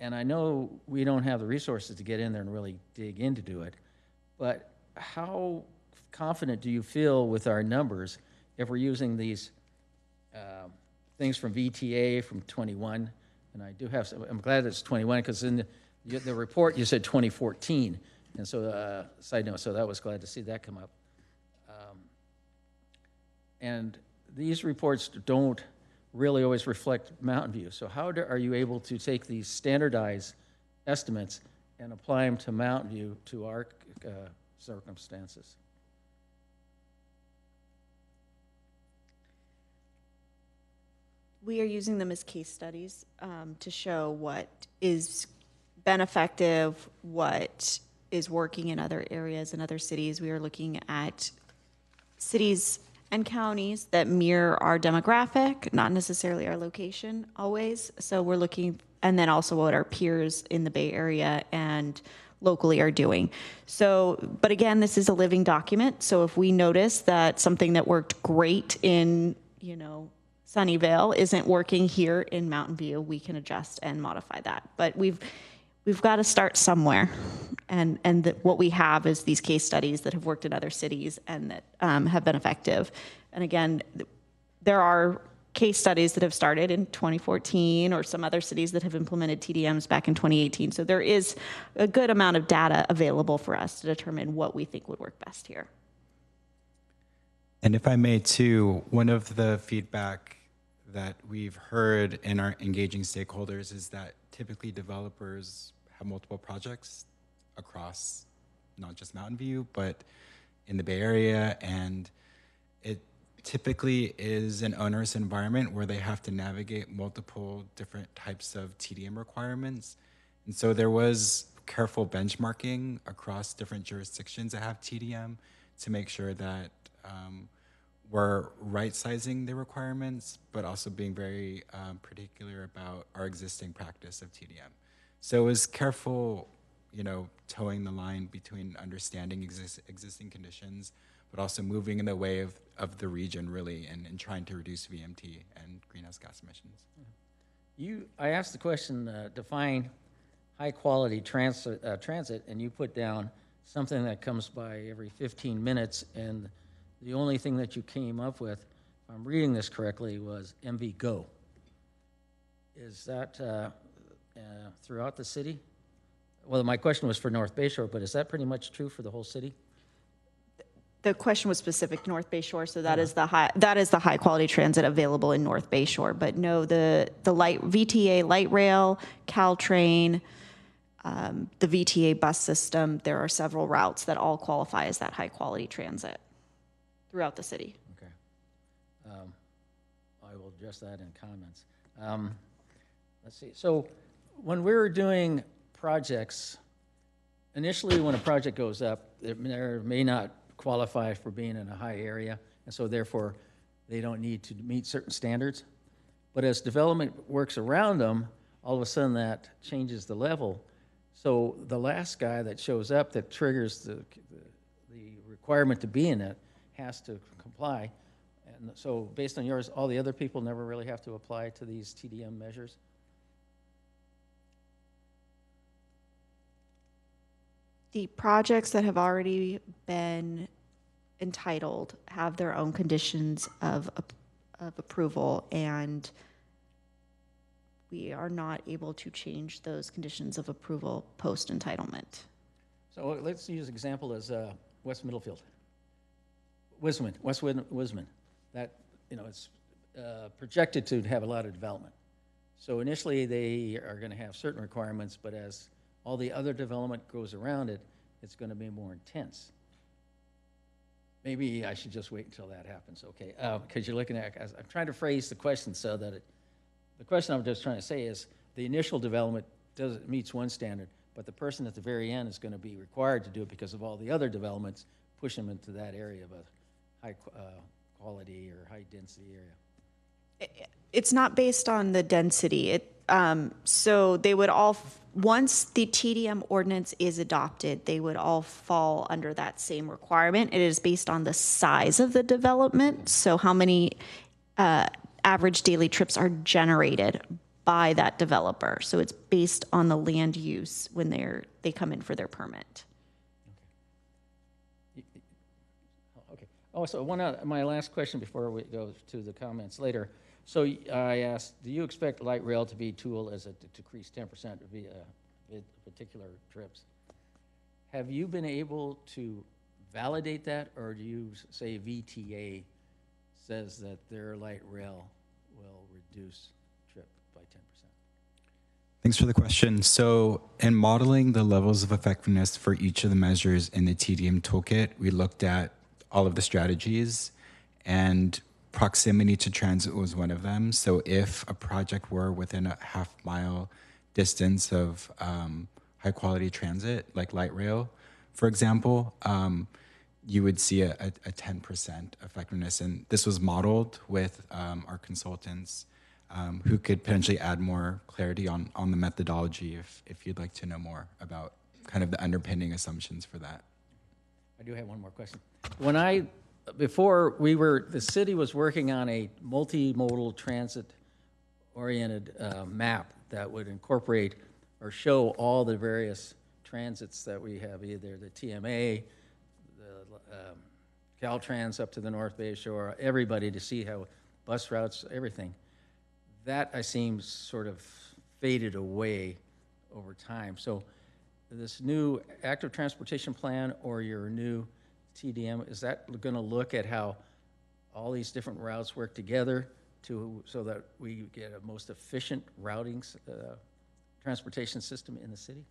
I: And I know we don't have the resources to get in there and really dig in to do it, but how confident do you feel with our numbers if we're using these things from VTA from 21? And I do have some, I'm glad it's 21 because in the report you said 2014. And so, side note, so that was glad to see that come up. And these reports don't really always reflect Mountain View. So how are you able to take these standardized estimates and apply them to Mountain View to our circumstances?
D: We are using them as case studies to show what is been effective, what is working in other areas and other cities. We are looking at cities and counties that mirror our demographic, not necessarily our location always. So we're looking, and then also what our peers in the Bay Area and locally are doing. So, but again, this is a living document. So if we notice that something that worked great in, Sunnyvale isn't working here in Mountain View, we can adjust and modify that. But we've got to start somewhere, and what we have is these case studies that have worked in other cities and that have been effective. And again, there are case studies that have started in 2014 or some other cities that have implemented TDMs back in 2018. So there is a good amount of data available for us to determine what we think would work best here.
G: And if I may too, one of the feedback that we've heard in our engaging stakeholders is that typically developers have multiple projects across not just Mountain View, but in the Bay Area, and it typically is an onerous environment where they have to navigate multiple different types of TDM requirements. And so there was careful benchmarking across different jurisdictions that have TDM to make sure that we're right-sizing the requirements, but also being very particular about our existing practice of TDM. So it was careful, towing the line between understanding existing conditions, but also moving in the way of the region, really, and trying to reduce VMT and greenhouse gas emissions.
I: I asked the question, define high-quality transit, and you put down something that comes by every 15 minutes, and the only thing that you came up with, if I'm reading this correctly, was MVGO. Is that throughout the city? Well, my question was for North Bayshore, but is that pretty much true for the whole city?
D: The question was specific to North Bayshore, so that is the high quality transit available in North Bayshore. But no, the light VTA light rail, Caltrain, the VTA bus system, there are several routes that all qualify as that high quality transit throughout the city.
I: Okay. I will address that in comments. Let's see. So when we're doing projects, initially when a project goes up, it may not qualify for being in a high area, and so therefore they don't need to meet certain standards. But as development works around them, all of a sudden that changes the level. So the last guy that shows up that triggers the requirement to be in it has to comply. And so based on yours, all the other people never really have to apply to these TDM measures?
D: The projects that have already been entitled have their own conditions of approval, and we are not able to change those conditions of approval post-entitlement.
I: So let's use example as West Middlefield. Wisman. That, it's projected to have a lot of development. So initially they are going to have certain requirements, but as all the other development goes around it, it's going to be more intense. Maybe I should just wait until that happens, okay? Because you're looking at, I'm trying to phrase the question so that the question I'm just trying to say is the initial development meets one standard, but the person at the very end is going to be required to do it because of all the other developments push them into that area of a high quality or high density area.
D: It's not based on the density. So they would all, once the TDM ordinance is adopted, they would all fall under that same requirement. It is based on the size of the development, so how many average daily trips are generated by that developer. So it's based on the land use when they come in for their permit.
I: Okay. Oh, so my last question before we go to the comments later. So I asked, do you expect light rail to be a tool as a decrease 10% via particular trips? Have you been able to validate that, or do you say VTA says that their light rail will reduce trip by 10%?
G: Thanks for the question. So in modeling the levels of effectiveness for each of the measures in the TDM toolkit, we looked at all of the strategies, and proximity to transit was one of them. So if a project were within a half-mile distance of high quality transit, like light rail, for example, you would see a 10% effectiveness. And this was modeled with our consultants who could potentially add more clarity on the methodology if you'd like to know more about kind of the underpinning assumptions for that.
I: I do have one more question. The city was working on a multimodal transit-oriented map that would incorporate or show all the various transits that we have, either the TMA, the Caltrans up to the North Bay Shore, everybody to see how bus routes, everything. That, I seem, sort of faded away over time. So this new active transportation plan or your new TDM, is that going to look at how all these different routes work together so that we get a most efficient routing transportation system in the city?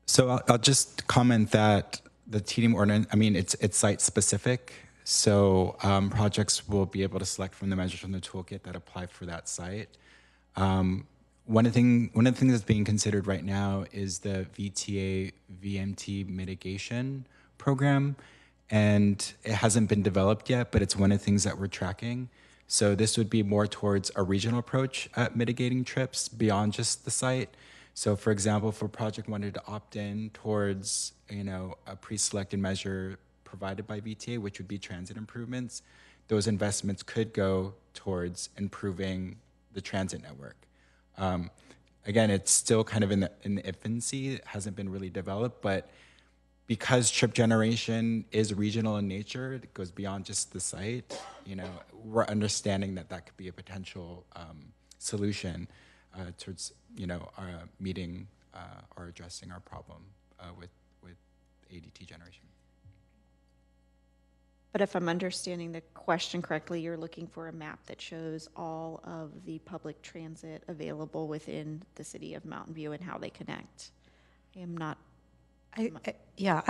G: So I'll just comment that the TDM ordinance, it's site specific. So projects will be able to select from the measures from the toolkit that apply for that site. one of the things that's being considered right now is the VTA VMT mitigation program, and it hasn't been developed yet, but it's one of the things that we're tracking. So this would be more towards a regional approach at mitigating trips beyond just the site. So for example, if a project wanted to opt in towards, a pre-selected measure provided by VTA, which would be transit improvements, those investments could go towards improving the transit network. Again, it's still kind of in the infancy. It hasn't been really developed, but because trip generation is regional in nature, it goes beyond just the site, we're understanding that could be a potential solution towards, meeting or addressing our problem with ADT generation.
D: But if I'm understanding the question correctly, you're looking for a map that shows all of the public transit available within the city of Mountain View and how they connect. I am not.
A: I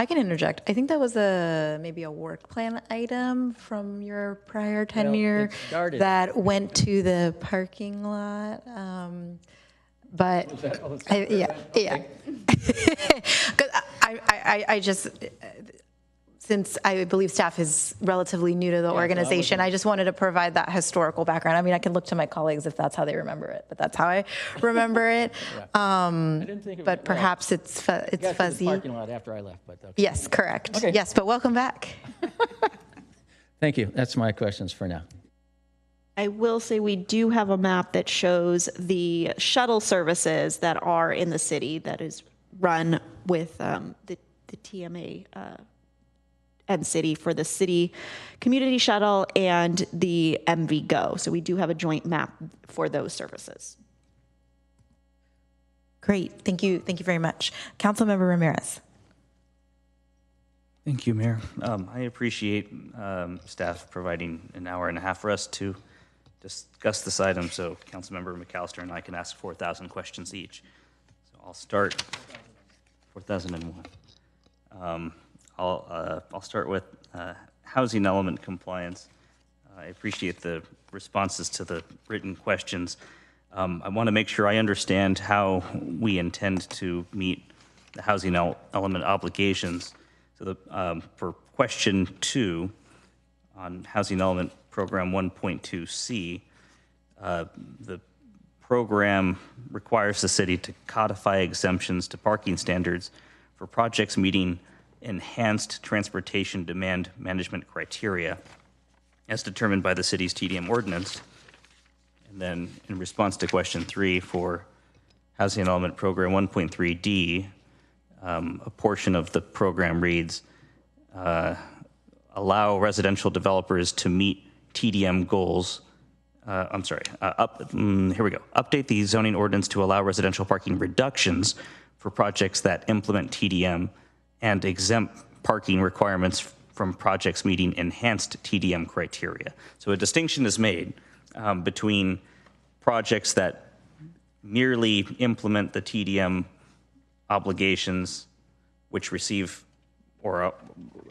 A: can interject. I think that was maybe a work plan item from your prior tenure that went to the parking lot. But I just. Since I believe staff is relatively new to the organization, I just wanted to provide that historical background. I mean, I can look to my colleagues if that's how they remember it, but that's how I remember it.
I: I didn't think
A: but perhaps it's fuzzy.
I: The parking lot after I left, but okay.
A: Yes, correct.
I: Okay.
A: Yes, but welcome back.
I: Thank you. That's my questions for now.
D: I will say we do have a map that shows the shuttle services that are in the city that is run with the TMA and city for the city community shuttle and the MV Go. So we do have a joint map for those services.
A: Great. Thank you. Thank you very much. Councilmember Ramirez.
C: Thank you, Mayor. I appreciate staff providing an hour and a half for us to discuss this item so Councilmember McAllister and I can ask 4,000 questions each. So I'll start 4,001. I'll start with housing element compliance. I appreciate the responses to the written questions. I want to make sure I understand how we intend to meet the housing element obligations. So for question 2 on housing element program 1.2C, the program requires the city to codify exemptions to parking standards for projects meeting enhanced transportation demand management criteria as determined by the city's TDM ordinance. And then in response to question 3 for housing element program 1.3D, a portion of the program reads, allow residential developers to meet TDM goals. Here we go. Update the zoning ordinance to allow residential parking reductions for projects that implement TDM and exempt parking requirements from projects meeting enhanced TDM criteria. So a distinction is made between projects that merely implement the TDM obligations, which receive or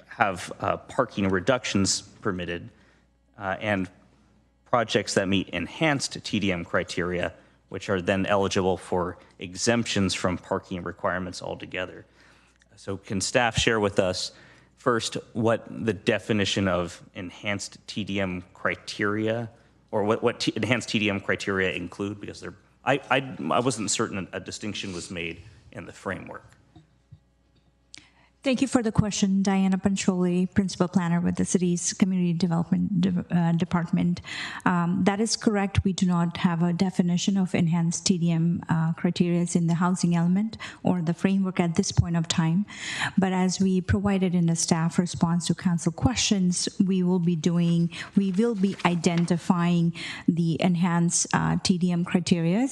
C: have parking reductions permitted, and projects that meet enhanced TDM criteria, which are then eligible for exemptions from parking requirements altogether. So can staff share with us first what the definition of enhanced TDM criteria, or what enhanced TDM criteria include? Because I wasn't certain a distinction was made in the framework.
K: Thank you for the question. Diana Pancholi, Principal Planner with the city's Community Development Department. That is correct. We do not have a definition of enhanced TDM criteria in the housing element or the framework at this point of time. But as we provided in the staff response to council questions, we will be identifying the enhanced TDM criteria.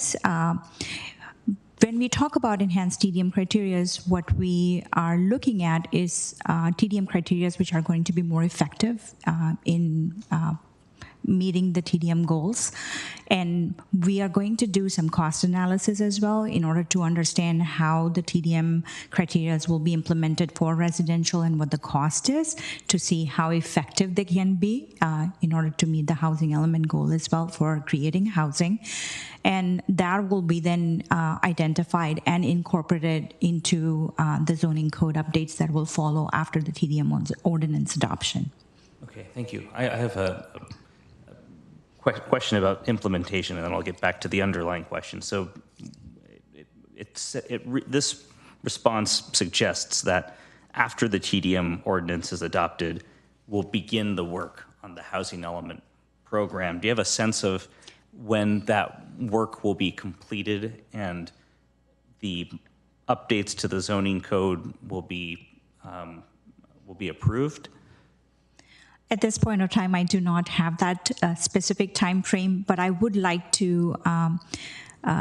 K: When we talk about enhanced TDM criteria, what we are looking at is TDM criteria which are going to be more effective in meeting the TDM goals. And we are going to do some cost analysis as well in order to understand how the TDM criteria will be implemented for residential and what the cost is, to see how effective they can be in order to meet the housing element goal as well for creating housing. And that will be then identified and incorporated into the zoning code updates that will follow after the TDM ordinance adoption.
C: Okay, thank you. I have a question about implementation, and then I'll get back to the underlying question. So this response suggests that after the TDM ordinance is adopted, we'll begin the work on the housing element program. Do you have a sense of when that work will be completed and the updates to the zoning code will be approved?
K: At this point of time, I do not have that specific time frame, but I would like to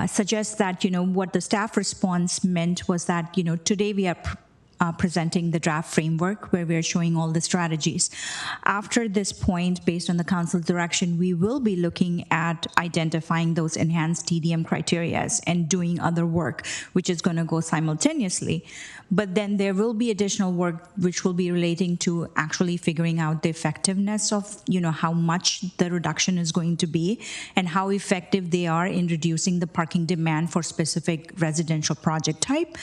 K: suggest that, what the staff response meant was that, today we are presenting the draft framework where we are showing all the strategies. After this point, based on the council's direction, we will be looking at identifying those enhanced TDM criteria and doing other work, which is going to go simultaneously. But then there will be additional work which will be relating to actually figuring out the effectiveness of, how much the reduction is going to be and how effective they are in reducing the parking demand for specific residential project type,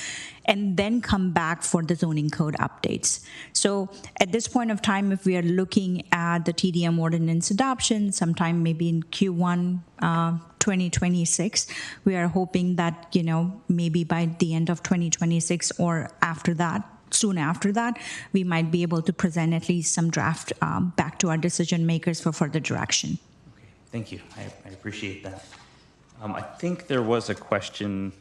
K: and then come back for the zoning code updates. So at this point of time, if we are looking at the TDM ordinance adoption, sometime maybe in Q1 2026, we are hoping that, maybe by the end of 2026 or after that, soon after that, we might be able to present at least some draft back to our decision makers for further direction.
C: Okay, thank you. I appreciate that. I think there was a question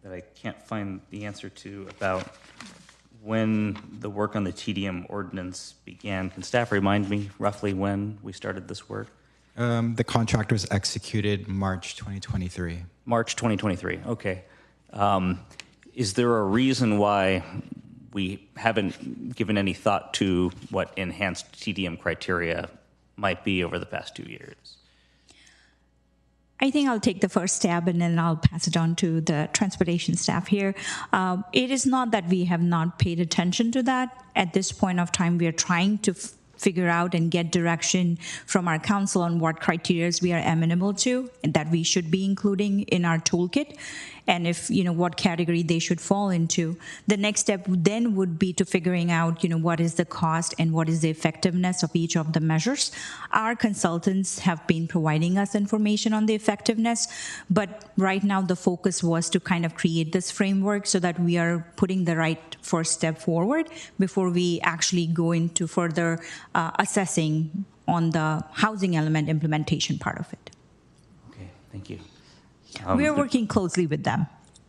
C: that I can't find the answer to about when the work on the TDM ordinance began. Can staff remind me roughly when we started this work?
G: The contract was executed March 2023.
C: March 2023, okay. Is there a reason why we haven't given any thought to what enhanced TDM criteria might be over the past 2 years?
K: I think I'll take the first stab and then I'll pass it on to the transportation staff here. It is not that we have not paid attention to that. At this point of time, we are trying to figure out and get direction from our council on what criteria we are amenable to and that we should be including in our toolkit, and if, what category they should fall into. The next step then would be to figuring out, what is the cost and what is the effectiveness of each of the measures. Our consultants have been providing us information on the effectiveness, but right now the focus was to kind of create this framework so that we are putting the right first step forward before we actually go into further assessing on the housing element implementation part of it.
C: Okay, thank you.
K: We are working closely with them.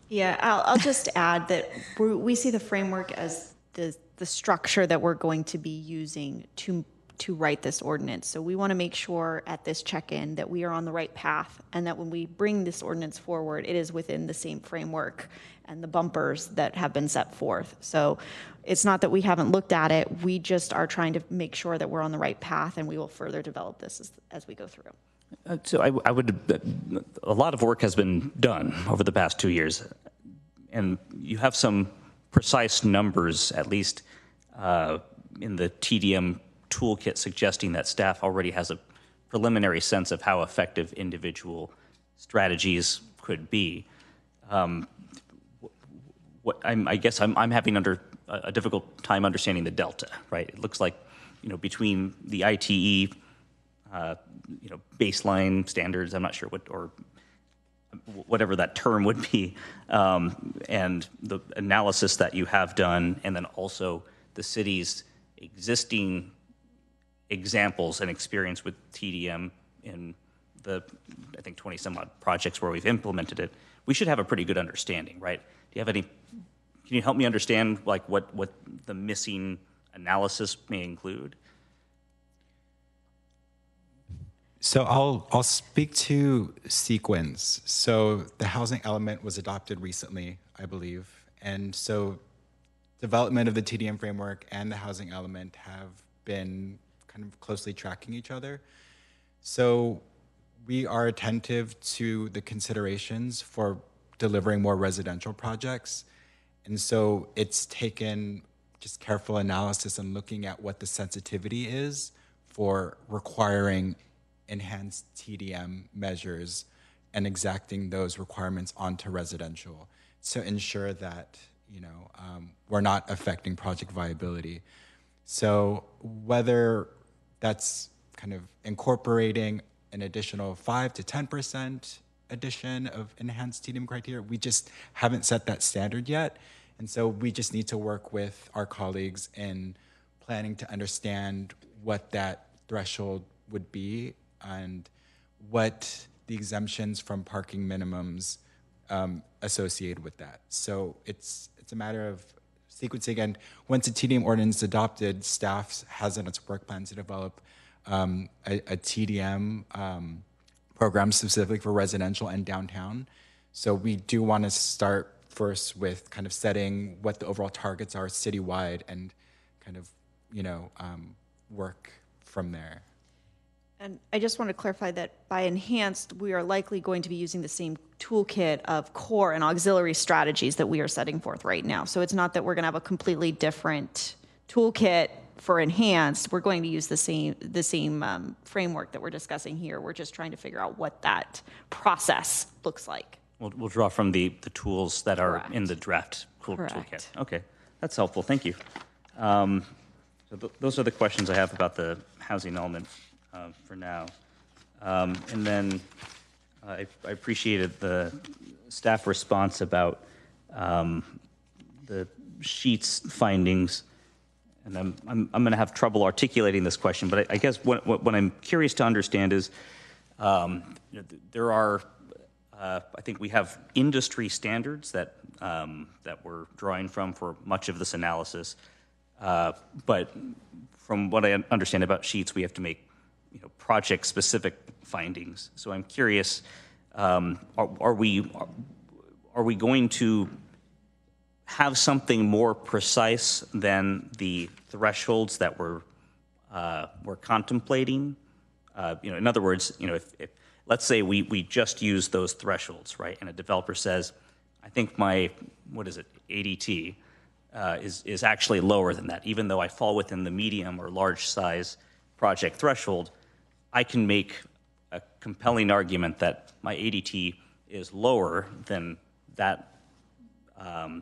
D: Yeah, I'll just add that we see the framework as the structure that we're going to be using to write this ordinance. So we want to make sure at this check-in that we are on the right path and that when we bring this ordinance forward, it is within the same framework and the bumpers that have been set forth. So it's not that we haven't looked at it, we just are trying to make sure that we're on the right path, and we will further develop this as we go through.
C: So I would, a lot of work has been done over the past 2 years, and you have some precise numbers, at least in the TDM toolkit, suggesting that staff already has a preliminary sense of how effective individual strategies could be. I guess I'm having a difficult time understanding the delta, right? It looks like, between the ITE, baseline standards, I'm not sure whatever that term would be, and the analysis that you have done, and then also the city's existing examples and experience with TDM in the, I think, 20 some odd projects where we've implemented it, we should have a pretty good understanding, right? Do you have any, can you help me understand like what the missing analysis may include?
G: So I'll speak to sequence. So the housing element was adopted recently, I believe. And so development of the TDM framework and the housing element have been kind of closely tracking each other. So we are attentive to the considerations for delivering more residential projects. And so it's taken just careful analysis and looking at what the sensitivity is for requiring enhanced TDM measures and exacting those requirements onto residential to ensure that, we're not affecting project viability. So whether that's kind of incorporating an additional 5 to 10% addition of enhanced TDM criteria, we just haven't set that standard yet. And so we just need to work with our colleagues in planning to understand what that threshold would be and what the exemptions from parking minimums associated with that. So it's a matter of sequencing. And once a TDM ordinance is adopted, staff has in its work plan to develop a TDM program specifically for residential and downtown. So we do want to start first with kind of setting what the overall targets are citywide and kind of, work from there.
D: And I just want to clarify that by enhanced, we are likely going to be using the same toolkit of core and auxiliary strategies that we are setting forth right now. So it's not that we're going to have a completely different toolkit for enhanced. We're going to use the same framework that we're discussing here. We're just trying to figure out what that process looks like.
C: We'll draw from the tools that are
D: Correct.
C: in the draft toolkit.
D: Correct.
C: Okay, that's helpful. Thank you. So those are the questions I have about the housing element for now. And then I appreciated the staff response about the sheets findings. And I'm going to have trouble articulating this question, but I guess what I'm curious to understand is there are, I think we have industry standards that we're drawing from for much of this analysis. But from what I understand about sheets, we have to make project-specific findings. So I'm curious, are we going to have something more precise than the thresholds that we're contemplating? In other words, if let's say we just use those thresholds, right? And a developer says, I think my, ADT is actually lower than that. Even though I fall within the medium or large size project threshold, I can make a compelling argument that my ADT is lower than that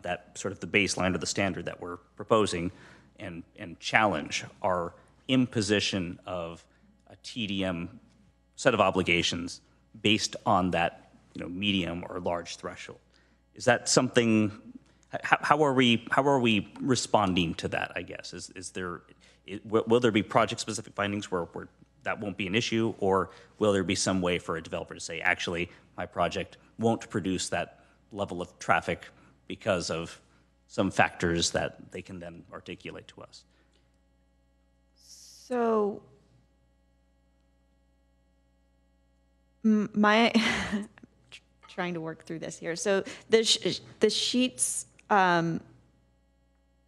C: that sort of the baseline or the standard that we're proposing, and challenge our imposition of a TDM set of obligations based on that medium or large threshold. Is that something? How are we responding to that? I guess will there be project specific findings where that won't be an issue, or will there be some way for a developer to say, actually, my project won't produce that level of traffic because of some factors that they can then articulate to us?
D: So my trying to work through this here. So the sheets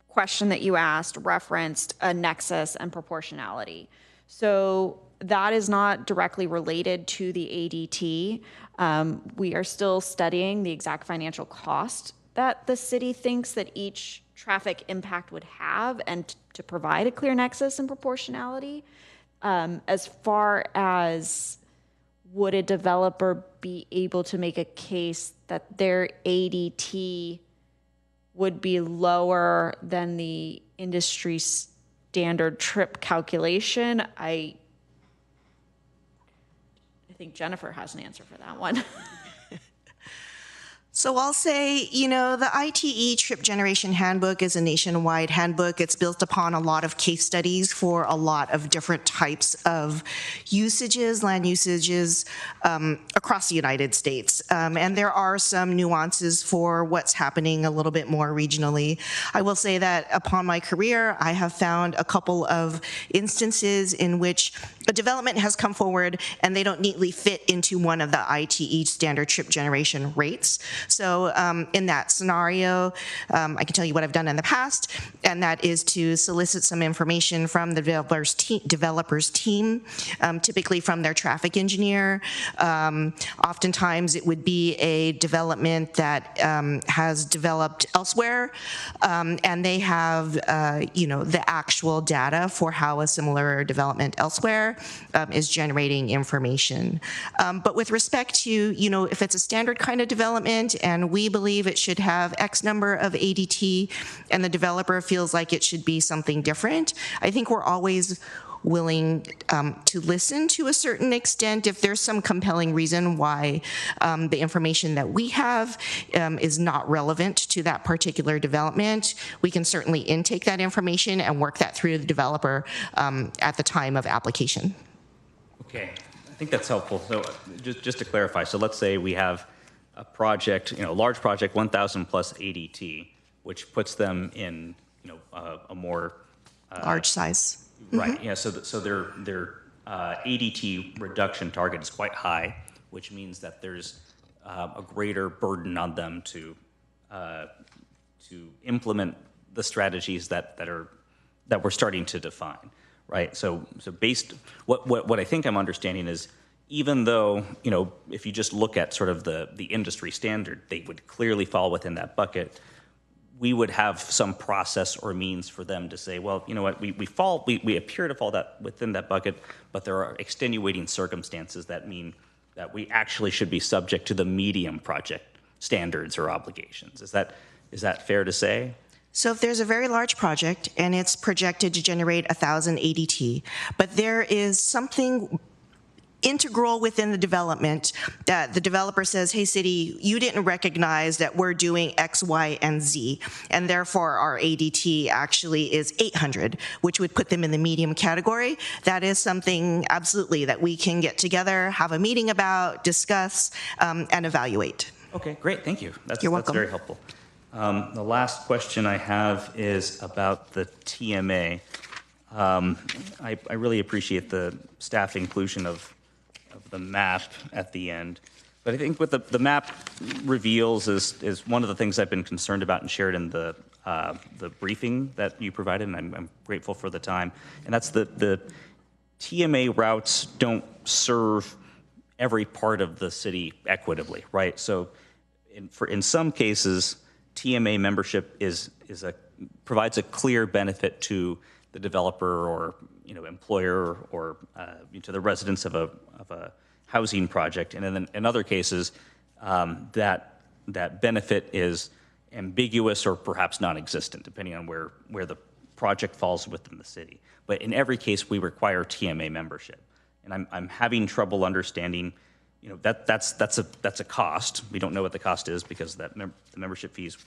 D: question that you asked referenced a nexus and proportionality. So that is not directly related to the ADT. We are still studying the exact financial cost that the city thinks that each traffic impact would have, and to provide a clear nexus and proportionality. As far as would a developer be able to make a case that their ADT would be lower than the industry standard trip calculation, I think Jennifer has an answer for that one.
J: So I'll say, the ITE Trip Generation Handbook is a nationwide handbook. It's built upon a lot of case studies for a lot of different types of land usages across the United States. And there are some nuances for what's happening a little bit more regionally. I will say that upon my career, I have found a couple of instances in which a development has come forward and they don't neatly fit into one of the ITE standard trip generation rates. So in that scenario, I can tell you what I've done in the past, and that is to solicit some information from the developers team, typically from their traffic engineer. Oftentimes it would be a development that has developed elsewhere, and they have the actual data for how a similar development elsewhere is generating information. But with respect to, if it's a standard kind of development and we believe it should have X number of ADT and the developer feels like it should be something different, I think we're always willing to listen to a certain extent if there's some compelling reason why the information that we have is not relevant to that particular development. We can certainly intake that information and work that through the developer at the time of application.
C: Okay, I think that's helpful. So just to clarify, so let's say we have a project, a large project, 1,000 plus ADT, which puts them in, a more
J: large size.
C: Right. Yeah. So their ADT reduction target is quite high, which means that there's a greater burden on them to implement the strategies that we're starting to define. Right. So based what I think I'm understanding is, even though if you just look at sort of the industry standard, they would clearly fall within that bucket. We would have some process or means for them to say, well, you know what, we appear to fall within that bucket, but there are extenuating circumstances that mean that we actually should be subject to the medium project standards or obligations. Is that fair to say?
J: So if there's a very large project and it's projected to generate 1,000 ADT, but there is something integral within the development that the developer says, hey, city, you didn't recognize that we're doing X, Y, and Z, and therefore our ADT actually is 800, which would put them in the medium category. That is something absolutely that we can get together, have a meeting about, discuss, and evaluate.
C: Okay, great, thank you.
J: You're welcome.
C: That's very helpful. The last question I have is about the TMA. I really appreciate the staff inclusion of the map at the end. But I think what the map reveals is one of the things I've been concerned about and shared in the briefing that you provided, and I'm grateful for the time. And that's the TMA routes don't serve every part of the city equitably, right? So in some cases, TMA membership provides a clear benefit to the developer or employer or to the residents of a housing project, and then in other cases, that benefit is ambiguous or perhaps non-existent, depending on where the project falls within the city. But in every case, we require TMA membership, and I'm having trouble understanding. That's a cost. We don't know what the cost is because the membership fees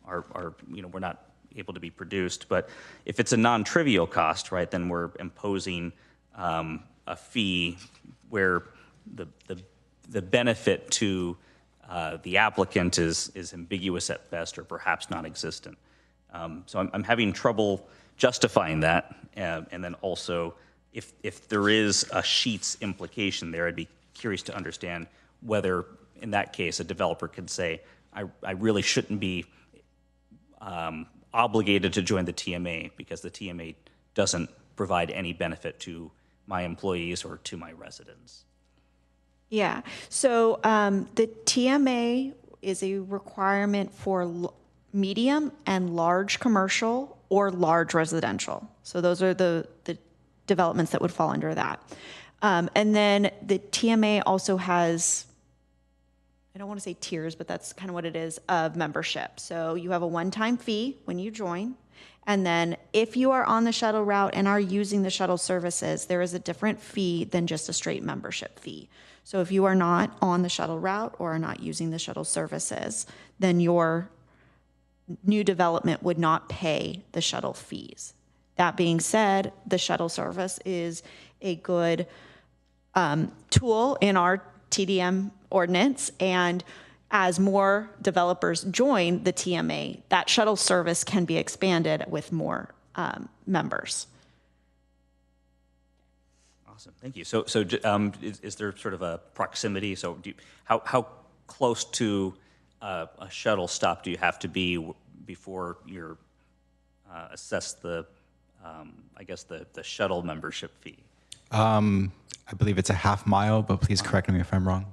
C: are we're not able to be produced. But if it's a non-trivial cost, right, then we're imposing a fee where the benefit to the applicant is ambiguous at best or perhaps non-existent. So I'm having trouble justifying that. And then also, if there is a Sheets implication there, I'd be curious to understand whether, in that case, a developer could say, I really shouldn't be obligated to join the TMA because the TMA doesn't provide any benefit to my employees or to my residents.
D: Yeah, so the TMA is a requirement for medium and large commercial or large residential. So those are the developments that would fall under that. And then the TMA also has, I don't want to say tiers, but that's kind of what it is, of membership. So you have a one-time fee when you join. And then if you are on the shuttle route and are using the shuttle services, there is a different fee than just a straight membership fee. So if you are not on the shuttle route or are not using the shuttle services, then your new development would not pay the shuttle fees. That being said, the shuttle service is a good tool in our TDM ordinance, and as more developers join the TMA, that shuttle service can be expanded with more members.
C: Awesome, thank you. So is there sort of a proximity? So how close to a shuttle stop do you have to be before you're assessed the, I guess, the shuttle membership fee?
G: I believe it's a half mile, but please correct me if I'm wrong.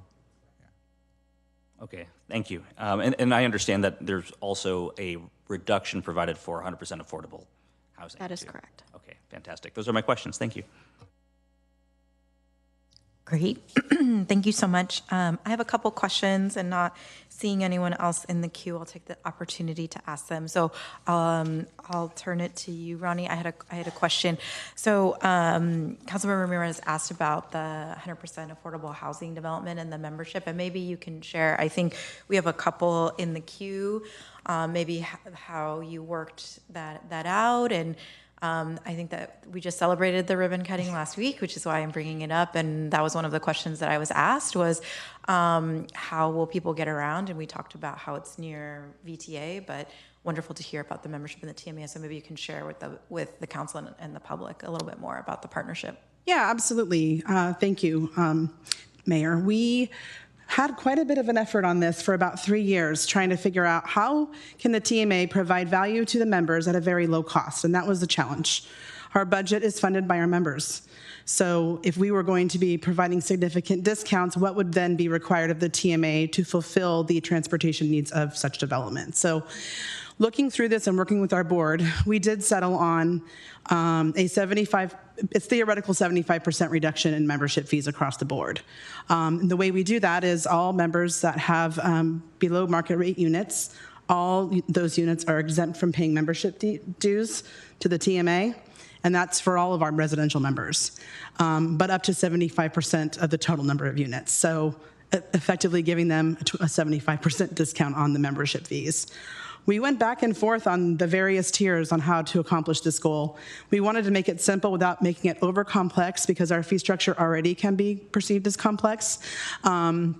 C: Okay, thank you. And I understand that there's also a reduction provided for 100% affordable housing.
D: That is
C: too.
D: correct.
C: Okay, fantastic. Those are my questions. Thank you.
A: Great. Thank you so much. I have a couple questions, and not seeing anyone else in the queue, I'll take the opportunity to ask them. So I'll turn it to you, Ronnie. I had a question. So Councilmember Ramirez asked about the 100% affordable housing development and the membership, and maybe you can share. I think we have a couple in the queue. Maybe how you worked that out, and I think that we just celebrated the ribbon cutting last week, which is why I'm bringing it up. And that was one of the questions that I was asked was, how will people get around? And we talked about how it's near VTA, but wonderful to hear about the membership in the TMA. So maybe you can share with the council and the public a little bit more about the partnership.
E: Yeah, absolutely. Thank you, Mayor. We had quite a bit of an effort on this for about 3 years, trying to figure out how can the TMA provide value to the members at a very low cost, and that was the challenge. Our budget is funded by our members. So if we were going to be providing significant discounts, what would then be required of the TMA to fulfill the transportation needs of such development? So looking through this and working with our board, we did settle on it's theoretical 75% reduction in membership fees across the board. The way we do that is all members that have below market rate units, all those units are exempt from paying membership dues to the TMA, and that's for all of our residential members, but up to 75% of the total number of units. So effectively giving them a 75% discount on the membership fees. We went back and forth on the various tiers on how to accomplish this goal. We wanted to make it simple without making it over complex because our fee structure already can be perceived as complex. And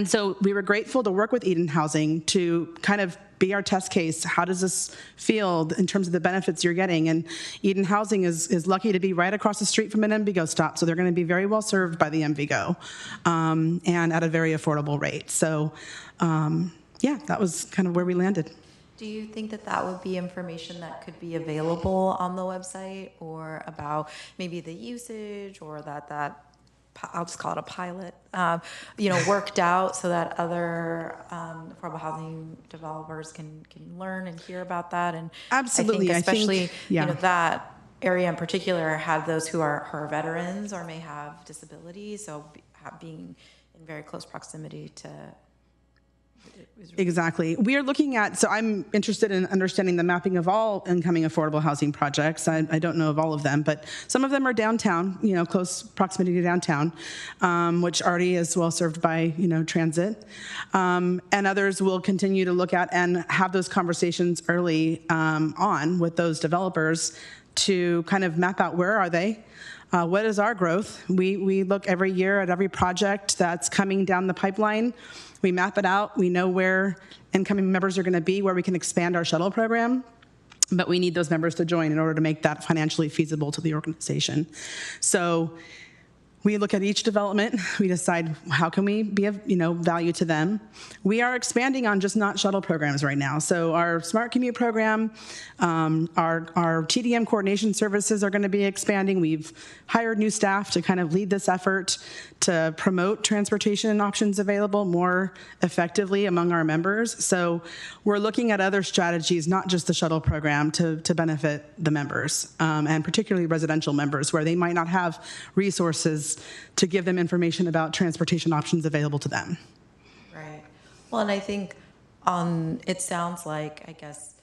E: so we were grateful to work with Eden Housing to kind of be our test case. How does this feel in terms of the benefits you're getting? And Eden Housing is lucky to be right across the street from an MVGO stop, so they're going to be very well served by the MVGO and at a very affordable rate. So yeah, that was kind of where we landed.
A: Do you think that would be information that could be available on the website, or about maybe the usage, or that I'll just call it a pilot, worked out so that other affordable housing developers can learn and hear about that? And
E: absolutely,
A: I think that area in particular have those who are veterans or may have disabilities, so being in very close proximity to.
E: Exactly. We are looking at, so I'm interested in understanding the mapping of all incoming affordable housing projects. I don't know of all of them, but some of them are downtown, close proximity to downtown, which already is well served by, transit. And others will continue to look at and have those conversations early on with those developers to kind of map out where are they. What is our growth? We look every year at every project that's coming down the pipeline. We map it out. We know where incoming members are going to be, where we can expand our shuttle program. But we need those members to join in order to make that financially feasible to the organization. So we look at each development. We decide how can we be of value to them. We are expanding on just not shuttle programs right now. So our Smart Commute program, our TDM coordination services are going to be expanding. We've hired new staff to kind of lead this effort to promote transportation options available more effectively among our members. So we're looking at other strategies, not just the shuttle program, to benefit the members, and particularly residential members where they might not have resources to give them information about transportation options available to them.
A: Right. Well, and I think it sounds like, I guess,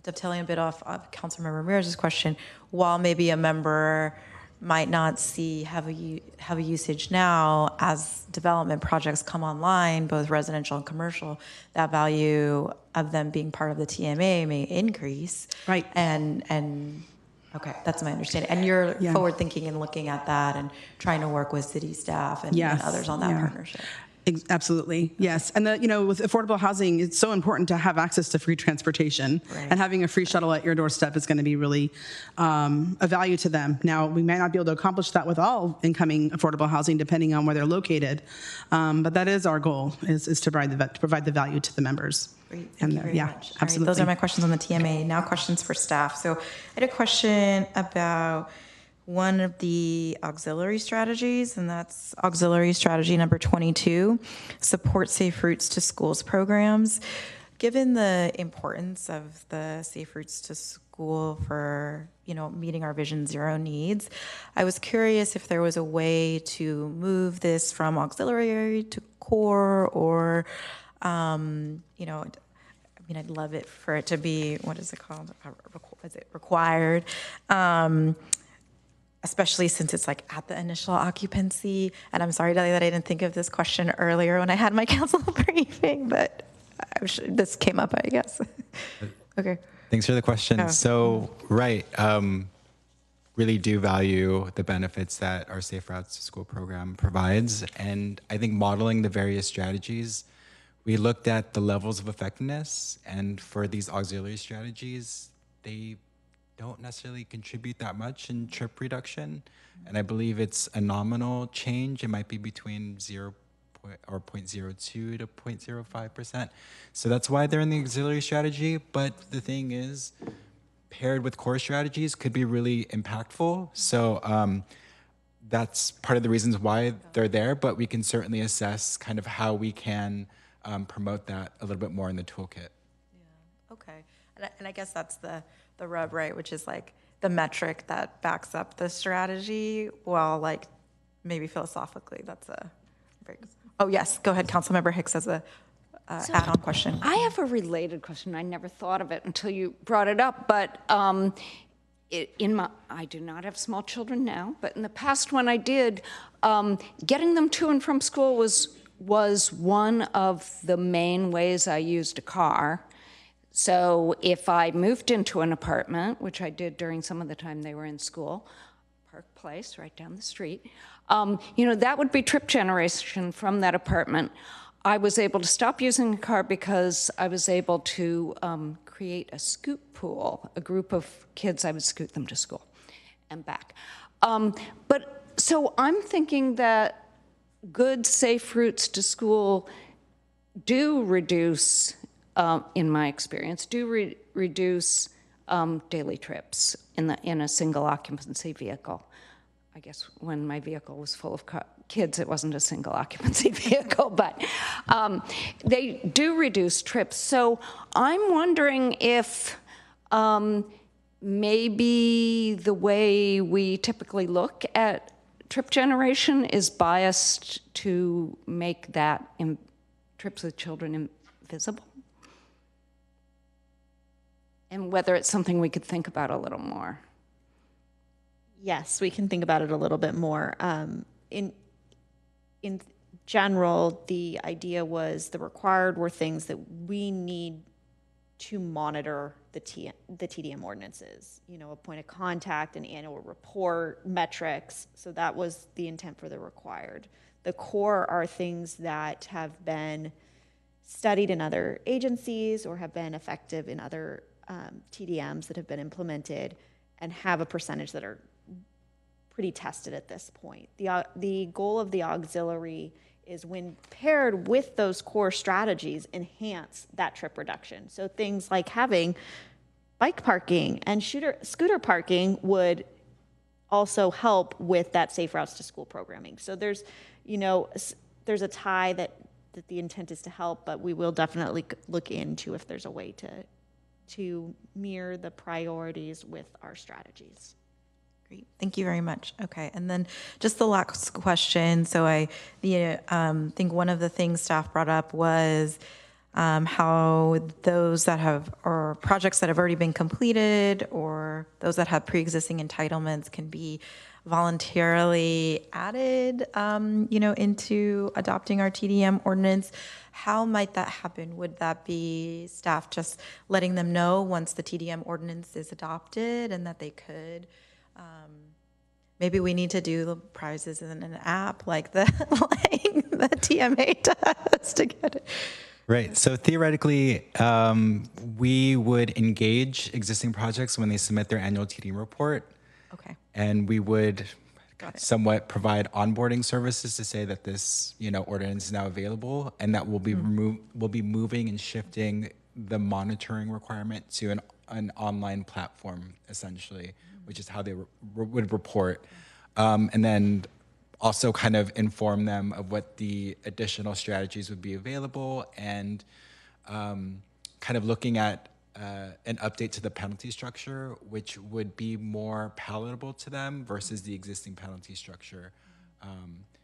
A: dovetailing a bit off of Councilmember Ramirez's question, while maybe a member might not see heavy usage now, as development projects come online, both residential and commercial, that value of them being part of the TMA may increase.
E: Right.
A: And okay, that's my understanding. And you're forward thinking and looking at that and trying to work with city staff and others on that partnership.
E: Absolutely, yes. And with affordable housing, it's so important to have access to free transportation, and having a free shuttle at your doorstep is going to be really a value to them. Now, we might not be able to accomplish that with all incoming affordable housing, depending on where they're located, but that is our goal: is to provide the value to the members.
A: Great, thank you very much. All right,
E: Absolutely.
A: those are my questions on the TMA. Now, questions for staff. So, I had a question about one of the auxiliary strategies, and that's auxiliary strategy number 22, support safe routes to schools programs. Given the importance of the safe routes to school for, meeting our Vision Zero needs, I was curious if there was a way to move this from auxiliary to core, or, I'd love it for it to be, what is it called? Is it required? Especially since it's like at the initial occupancy. And I'm sorry, Delia, that I didn't think of this question earlier when I had my council briefing, but this came up, I guess. Okay.
G: Thanks for the question.
A: Oh.
G: So, right, really do value the benefits that our Safe Routes to School program provides. And I think modeling the various strategies, we looked at the levels of effectiveness, and for these auxiliary strategies, they don't necessarily contribute that much in trip reduction. And I believe it's a nominal change. It might be between 0.02 to 0.05%. So that's why they're in the auxiliary strategy. But the thing is, paired with core strategies could be really impactful. So that's part of the reasons why they're there, but we can certainly assess kind of how we can promote that a little bit more in the toolkit.
A: Yeah, okay. And I guess that's the rub, right, which is like the metric that backs up the strategy, while like maybe philosophically that's a very good. Oh, yes, go ahead. Councilmember Hicks has a add-on question.
F: I have a related question. I never thought of it until you brought it up, but I do not have small children now, but in the past when I did, getting them to and from school was one of the main ways I used a car. So if I moved into an apartment, which I did during some of the time they were in school, Park Place, right down the street, that would be trip generation from that apartment. I was able to stop using the car because I was able to create a scoot pool, a group of kids. I would scoot them to school and back. But so I'm thinking that good, safe routes to school do reduce, in my experience, reduce daily trips in a single occupancy vehicle. I guess when my vehicle was full of kids, it wasn't a single occupancy vehicle, but they do reduce trips. So I'm wondering if maybe the way we typically look at trip generation is biased to make that trips with children invisible. And whether it's something we could think about a little more.
D: Yes, we can think about it a little bit more. In general, the idea was the required were things that we need to monitor the TDM ordinances. A point of contact, an annual report, metrics. So that was the intent for the required. The core are things that have been studied in other agencies or have been effective in other TDMs that have been implemented and have a percentage that are pretty tested at this point. The goal of the auxiliary is, when paired with those core strategies, enhance that trip reduction. So things like having bike parking and scooter parking would also help with that safe routes to school programming. So there's a tie that the intent is to help, but we will definitely look into if there's a way to mirror the priorities with our strategies.
A: Great, thank you very much. Okay, and then just the last question. So I think one of the things staff brought up was how those that have, or projects that have already been completed, or those that have pre-existing entitlements can be voluntarily added, into adopting our TDM ordinance. How might that happen? Would that be staff just letting them know once the TDM ordinance is adopted and that they could? Maybe we need to do the prizes in an app like the
B: that TMA does to get it.
G: Right. So theoretically, we would engage existing projects when they submit their annual TDM report,
B: Okay.
G: and we would somewhat provide onboarding services to say that this, ordinance is now available, and that we'll be moving and shifting the monitoring requirement to an online platform, essentially, which is how they would report, and then also kind of inform them of what the additional strategies would be available, and kind of looking at an update to the penalty structure, which would be more palatable to them versus the existing penalty structure.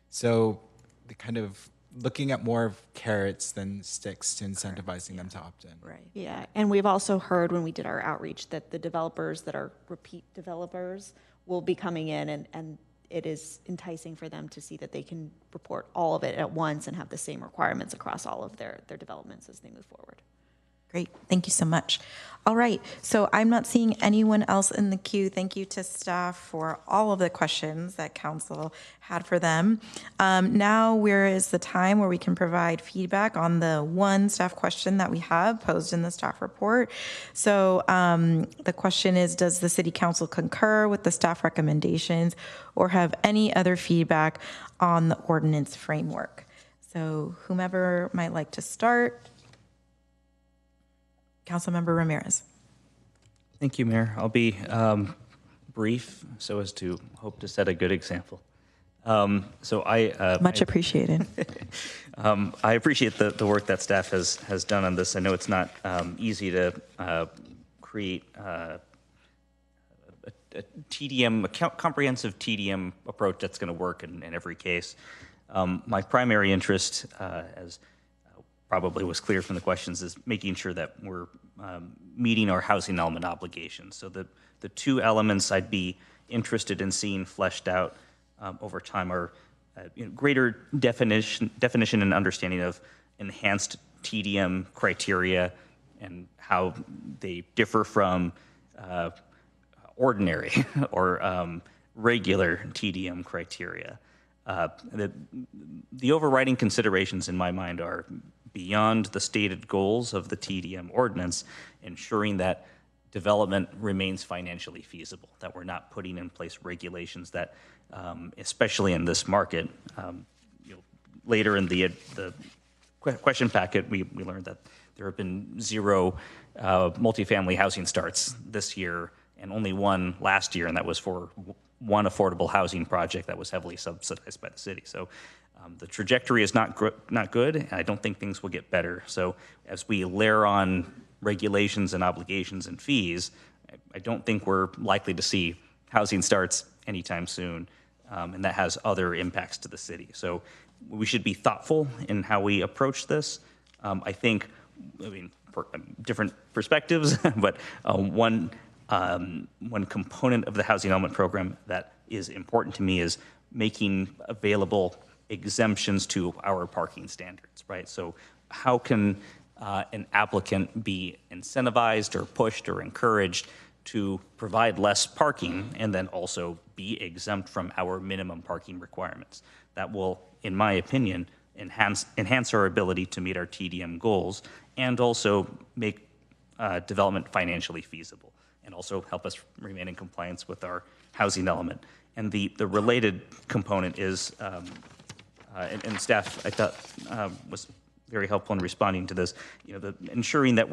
G: So the kind of looking at more of carrots than sticks to incentivizing them to opt in.
D: Right. Yeah, and we've also heard when we did our outreach that the developers that are repeat developers will be coming in, and it is enticing for them to see that they can report all of it at once and have the same requirements across all of their developments as they move forward.
A: Great, thank you so much. All right, so I'm not seeing anyone else in the queue. Thank you to staff for all of the questions that council had for them. Now, where is the time where we can provide feedback on the one staff question that we have posed in the staff report? So the question is, does the city council concur with the staff recommendations or have any other feedback on the ordinance framework? So whomever might like to start. Councilmember Ramirez.
C: Thank you, Mayor. I'll be brief so as to hope to set a good example.
A: Much appreciated.
C: I appreciate the work that staff has done on this. I know it's not easy to create a TDM, a comprehensive TDM approach that's going to work in every case. My primary interest, as probably was clear from the questions, is making sure that we're meeting our housing element obligations. So the two elements I'd be interested in seeing fleshed out over time are greater definition and understanding of enhanced TDM criteria and how they differ from ordinary or regular TDM criteria. The overriding considerations in my mind are beyond the stated goals of the TDM ordinance, ensuring that development remains financially feasible, that we're not putting in place regulations that, especially in this market, later in the question packet, we learned that there have been 0 multifamily housing starts this year and only 1 last year, and that was for one affordable housing project that was heavily subsidized by the city. So the trajectory is not good, and I don't think things will get better. So as we layer on regulations and obligations and fees, I don't think we're likely to see housing starts anytime soon, and that has other impacts to the city. So we should be thoughtful in how we approach this. I think, different perspectives, but one component of the housing element program that is important to me is making available exemptions to our parking standards, right? So how can an applicant be incentivized or pushed or encouraged to provide less parking and then also be exempt from our minimum parking requirements? That will, in my opinion, enhance our ability to meet our TDM goals and also make development financially feasible and also help us remain in compliance with our housing element. And the related component is, and staff I thought was very helpful in responding to this, ensuring that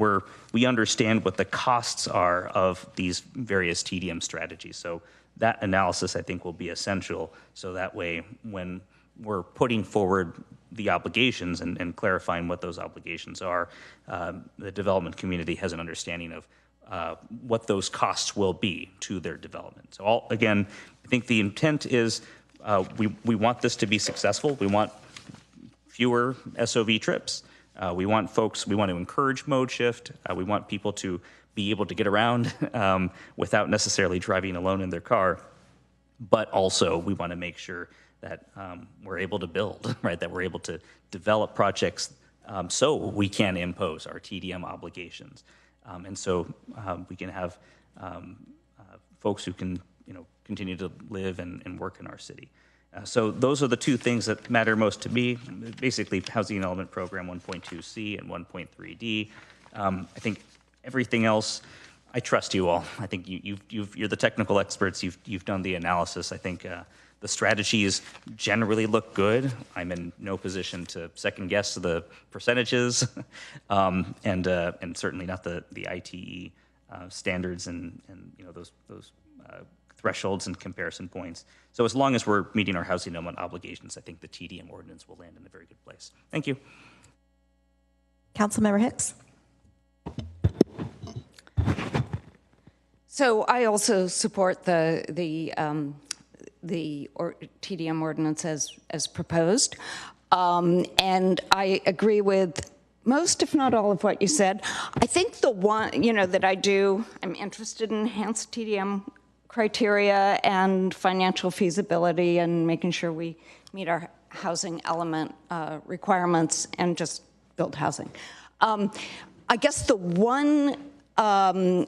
C: we understand what the costs are of these various TDM strategies. So that analysis I think will be essential, so that way when we're putting forward the obligations and clarifying what those obligations are, the development community has an understanding of what those costs will be to their development. So again, I think the intent is we want this to be successful. We want fewer SOV trips. We want to encourage mode shift. We want people to be able to get around without necessarily driving alone in their car. But also we want to make sure that we're able to build, right? That we're able to develop projects so we can impose our TDM obligations. And so we can have folks who can, continue to live and work in our city. So those are the two things that matter most to me, basically Housing Element Program 1.2C and 1.3D. I think everything else, I trust you all. I think you're the technical experts. You've done the analysis. I think the strategies generally look good. I'm in no position to second guess the percentages, and certainly not the ITE standards and those thresholds and comparison points. So as long as we're meeting our housing element obligations, I think the TDM ordinance will land in a very good place. Thank you.
A: Councilmember Hicks.
F: So I also support the TDM ordinance as proposed, and I agree with most, if not all, of what you said. I think the one that I'm interested in enhanced TDM criteria and financial feasibility and making sure we meet our housing element requirements and just build housing. I guess the one, I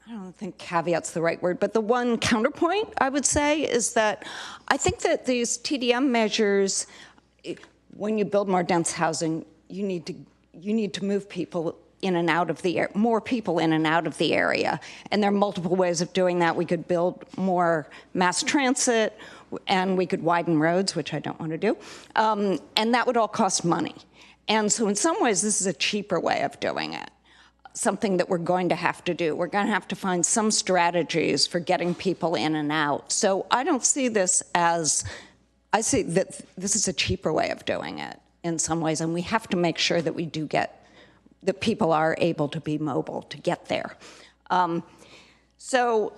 F: don't think caveat's the right word, but the one counterpoint I would say is that I think that these TDM measures, when you build more dense housing, you need to move people in and out of the more people in and out of the area. And there are multiple ways of doing that. We could build more mass transit, and we could widen roads, which I don't want to do. And that would all cost money. And so in some ways, this is a cheaper way of doing it, something that we're going to have to do. We're going to have to find some strategies for getting people in and out. So I don't see this as, I see that this is a cheaper way of doing it in some ways, and we have to make sure that we do that people are able to be mobile to get there. So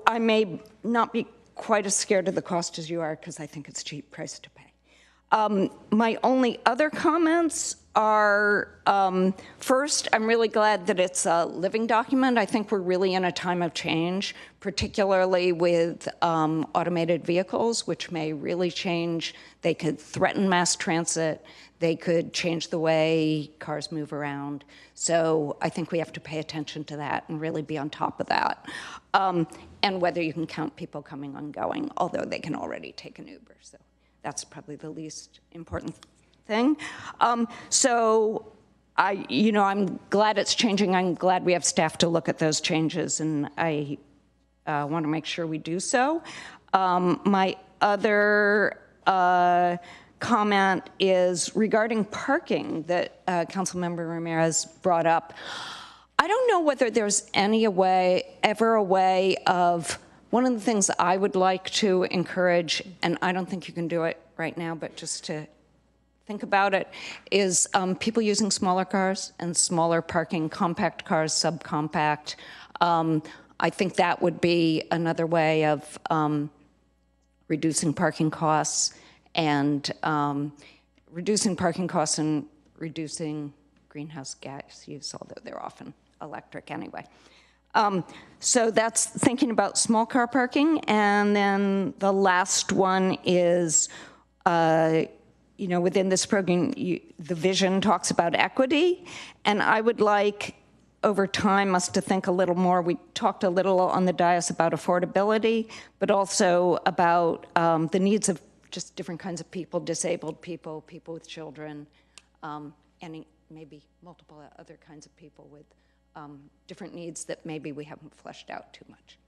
F: I may not be quite as scared of the cost as you are, because I think it's a cheap price to pay. My only other comments are, first, I'm really glad that it's a living document. I think we're really in a time of change, particularly with automated vehicles, which may really change. They could threaten mass transit. They could change the way cars move around. So I think we have to pay attention to that and really be on top of that. And whether you can count people coming and going, although they can already take an Uber. So that's probably the least important thing. So I'm glad it's changing. I'm glad we have staff to look at those changes, and I want to make sure we do so. My other comment is regarding parking that Councilmember Ramirez brought up. I don't know whether there's ever a way of, one of the things I would like to encourage, and I don't think you can do it right now, but just to think about it, is people using smaller cars and smaller parking, compact cars, subcompact. I think that would be another way of reducing parking costs and reducing greenhouse gas use, although they're often electric anyway. So that's thinking about small car parking. And then the last one is, within this program, the vision talks about equity. And I would like, over time, us to think a little more. We talked a little on the dais about affordability, but also about the needs of just different kinds of people, disabled people, people with children, and maybe multiple other kinds of people with different needs that maybe we haven't fleshed out too much.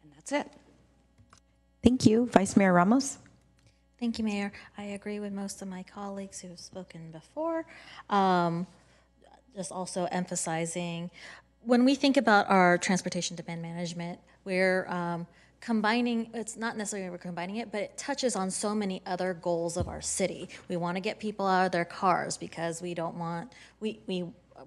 F: And that's it.
A: Thank you. Vice Mayor Ramos.
L: Thank you, Mayor. I agree with most of my colleagues who have spoken before. Just also emphasizing, when we think about our transportation demand management, we're combining, it's not necessarily we're combining it, but it touches on so many other goals of our city. We want to get people out of their cars because we don't want,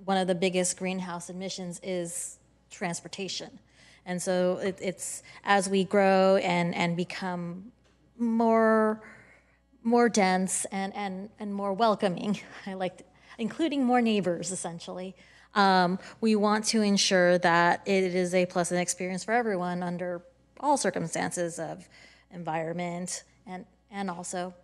L: one of the biggest greenhouse emissions is transportation. And so it's as we grow and become more dense and more welcoming, including more neighbors, essentially. We want to ensure that it is a pleasant experience for everyone under all circumstances of environment and also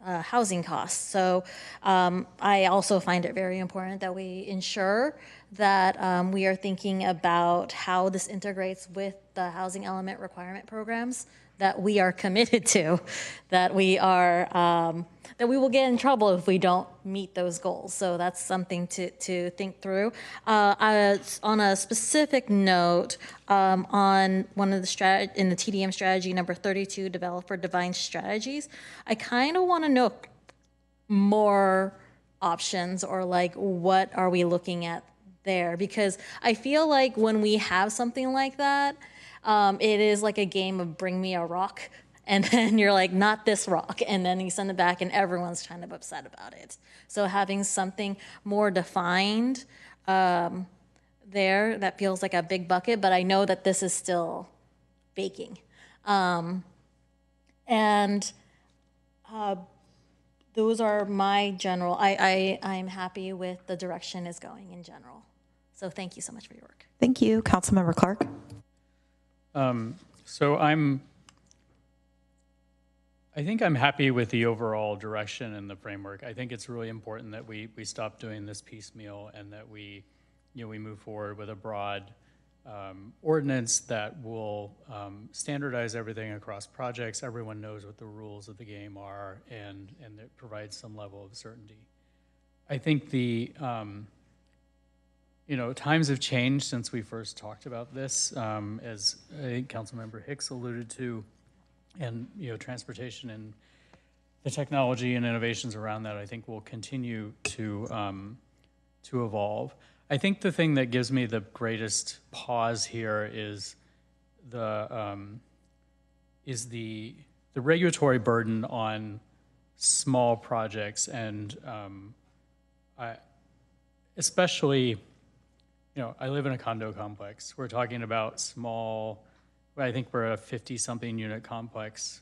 L: housing costs. So I also find it very important that we ensure that we are thinking about how this integrates with the housing element requirement programs that we are committed to, that we will get in trouble if we don't meet those goals. So that's something to think through. On a specific note, on one of the in the TDM strategy number 32, developer defined strategies, I kind of want to know more options, or like what are we looking at there, because I feel like when we have something like that, it is like a game of bring me a rock, and then you're like, not this rock, and then you send it back and everyone's kind of upset about it. So having something more defined there, that feels like a big bucket, but I know that this is still baking. Those are my general, I'm happy with the direction it's going in general. So thank you so much for your work.
A: Thank you. Councilmember Clark.
M: So I think I'm happy with the overall direction and the framework. I think it's really important that we stop doing this piecemeal, and that we move forward with a broad ordinance that will standardize everything across projects. Everyone knows what the rules of the game are, and it provides some level of certainty. I think times have changed since we first talked about this, as I think Councilmember Hicks alluded to, and transportation and the technology and innovations around that, I think, will continue to evolve. I think the thing that gives me the greatest pause here is the regulatory burden on small projects, and especially, I live in a condo complex. We're talking about small, I think we're a 50-something unit complex.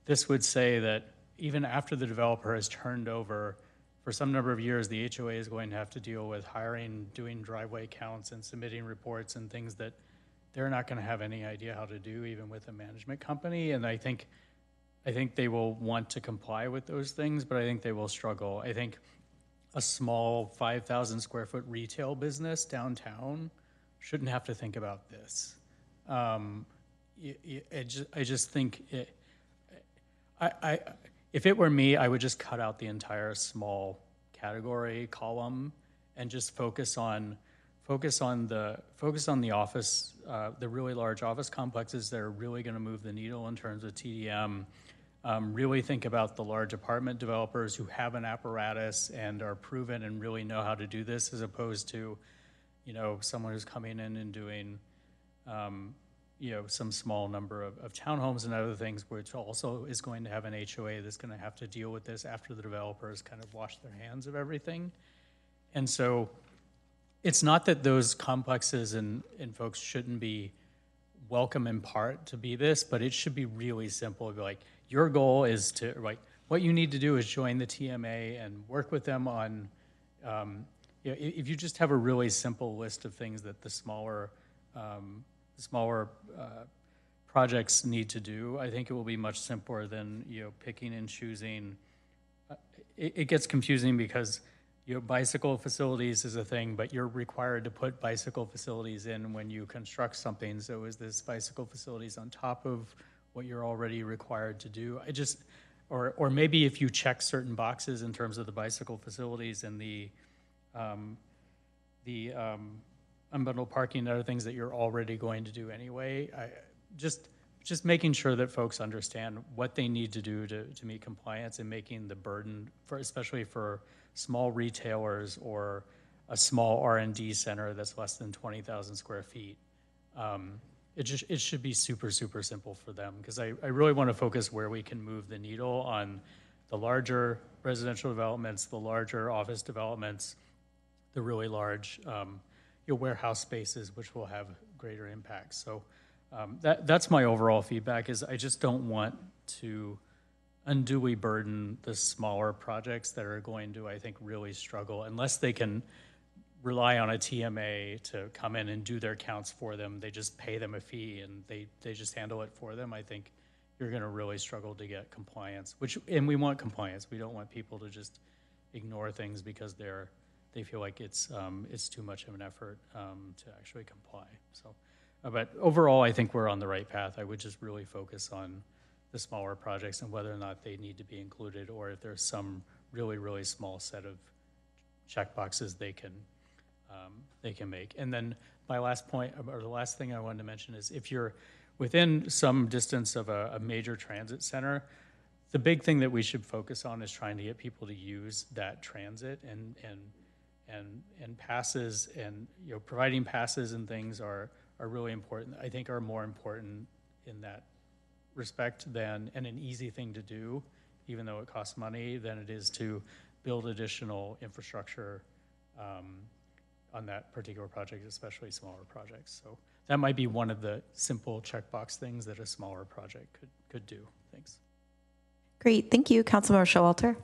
M: This would say that even after the developer has turned over, for some number of years, the HOA is going to have to deal with hiring, doing driveway counts, and submitting reports and things that they're not going to have any idea how to do, even with a management company. And I think they will want to comply with those things, but I think they will struggle. I think a small 5,000 square foot retail business downtown shouldn't have to think about this. I just think if it were me, I would just cut out the entire small category column and just focus on the office, the really large office complexes that are really going to move the needle in terms of TDM. Really think about the large apartment developers who have an apparatus and are proven and really know how to do this, as opposed to, someone who's coming in and doing, some small number of townhomes and other things, which also is going to have an HOA that's going to have to deal with this after the developers kind of wash their hands of everything. And so it's not that those complexes and folks shouldn't be welcome in part to be this, but it should be really simple. It'd be like, your goal is to, what you need to do is join the TMA and work with them on, if you just have a really simple list of things that the smaller projects need to do, I think it will be much simpler than picking and choosing. It gets confusing because bicycle facilities is a thing, but you're required to put bicycle facilities in when you construct something. So is this bicycle facilities on top of what you're already required to do? Or maybe if you check certain boxes in terms of the bicycle facilities and the unbundled parking and other things that you're already going to do anyway, just making sure that folks understand what they need to do to meet compliance, and making the burden, especially for small retailers or a small R&D center that's less than 20,000 square feet. It should be super, super simple for them, because I really want to focus where we can move the needle on the larger residential developments, the larger office developments, the really large warehouse spaces, which will have greater impact. So that's my overall feedback, is I just don't want to unduly burden the smaller projects that are going to, I think, really struggle unless they can rely on a TMA to come in and do their counts for them. They just pay them a fee and they just handle it for them. I think you're going to really struggle to get compliance, and we want compliance. We don't want people to just ignore things because they feel like it's too much of an effort to actually comply. So, but overall, I think we're on the right path. I would just really focus on the smaller projects and whether or not they need to be included, or if there's some really, really small set of checkboxes they can make. And then my last point, or the last thing I wanted to mention is if you're within some distance of a major transit center, the big thing that we should focus on is trying to get people to use that transit, and passes, and providing passes and things are really important. I think are more important in that respect than, and an easy thing to do, even though it costs money, than it is to build additional infrastructure on that particular project, especially smaller projects. So that might be one of the simple checkbox things that a smaller project could do. Thanks.
A: Great, thank you, Councilmember Showalter.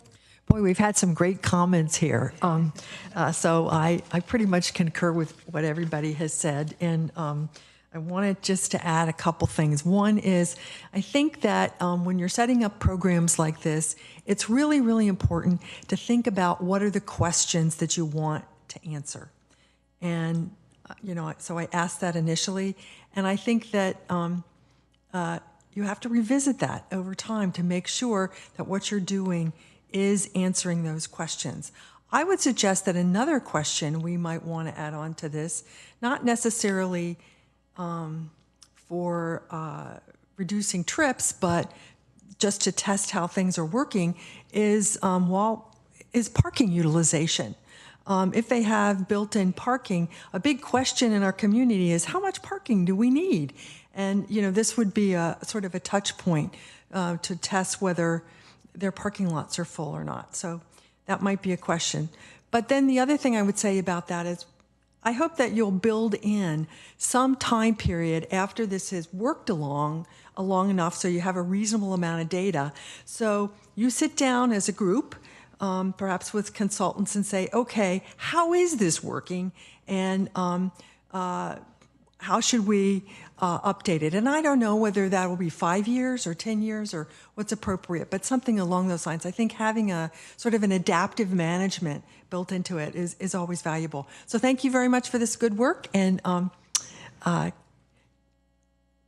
H: Boy, we've had some great comments here. So I pretty much concur with what everybody has said. And I wanted just to add a couple things. One is, I think that when you're setting up programs like this, it's really, really important to think about what are the questions that you want to answer. And, so I asked that initially. And I think that you have to revisit that over time to make sure that what you're doing is answering those questions. I would suggest that another question we might want to add on to this, not necessarily for reducing trips, but just to test how things are working, is parking utilization. If they have built-in parking, a big question in our community is how much parking do we need? And this would be a sort of a touch point to test whether their parking lots are full or not. So that might be a question. But then the other thing I would say about that is I hope that you'll build in some time period after this has worked along enough so you have a reasonable amount of data. So you sit down as a group, perhaps with consultants, and say, okay, how is this working? And how should we update it? And I don't know whether that will be 5 years or 10 years or what's appropriate, but something along those lines. I think having a sort of an adaptive management built into it is always valuable. So thank you very much for this good work, and it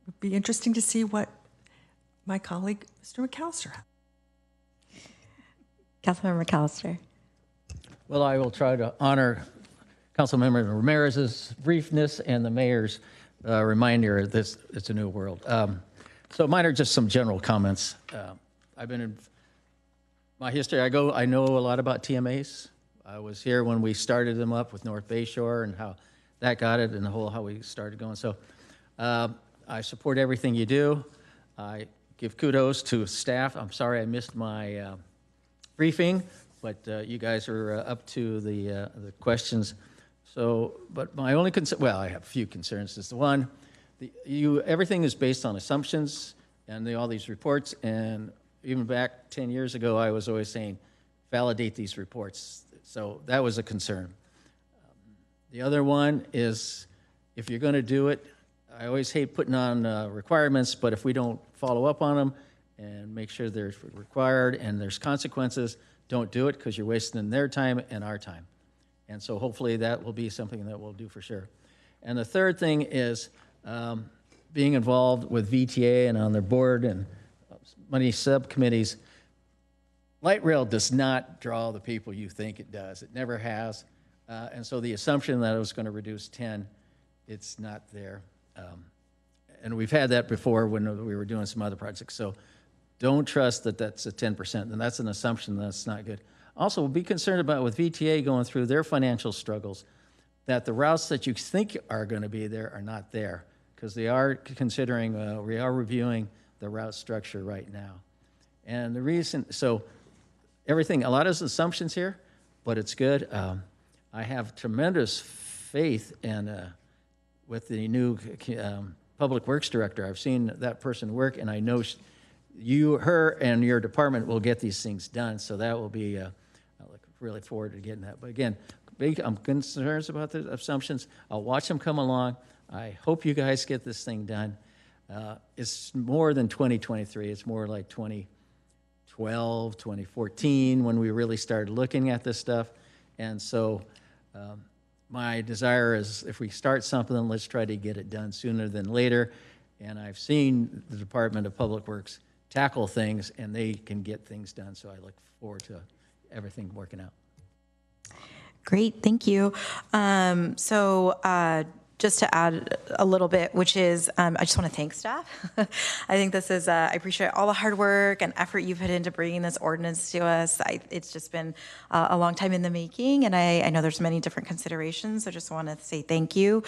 H: would be interesting to see what my colleague, Mr. McAllister, has.
A: Councilmember McAllister.
I: Well, I will try to honor Councilmember Ramirez's briefness and the mayor's reminder that it's a new world. So mine are just some general comments. I've been in my history. I know a lot about TMAs. I was here when we started them up with North Bay Shore and how that got it and how we started going. So I support everything you do. I give kudos to staff. I'm sorry I missed my briefing, but you guys are up to the questions. So, but my only concern, well, I have a few concerns. Is the one, everything is based on assumptions and all these reports. And even back 10 years ago, I was always saying, validate these reports. So that was a concern. The other one is, if you're going to do it, I always hate putting on requirements, but if we don't follow up on them and make sure they're required and there's consequences, don't do it, because you're wasting their time and our time. And so hopefully that will be something that we'll do for sure. And the third thing is being involved with VTA and on their board and many subcommittees. Light rail does not draw the people you think it does. It never has. And so the assumption that it was going to reduce 10, it's not there. And we've had that before when we were doing some other projects. So don't trust that that's a 10%. And that's an assumption that's not good. Also, be concerned about with VTA going through their financial struggles, that the routes that you think are going to be there are not there, because they are considering, we are reviewing the route structure right now. And the reason, so everything, a lot of assumptions here, but it's good. I have tremendous faith in, with the new Public Works Director. I've seen that person work, and I know her and your department will get these things done, so that will be, I look really forward to getting that. But again, I'm concerned about the assumptions. I'll watch them come along. I hope you guys get this thing done. It's more than 2023. It's more like 2012, 2014 when we really started looking at this stuff. And so my desire is if we start something, let's try to get it done sooner than later. And I've seen the Department of Public Works tackle things, and they can get things done. So I look forward to everything working out.
A: Great, thank you. Just to add a little bit, which is, I just want to thank staff. I think this is, I appreciate all the hard work and effort you've put into bringing this ordinance to us. It's just been a long time in the making, and I know there's many different considerations, so just want to say thank you.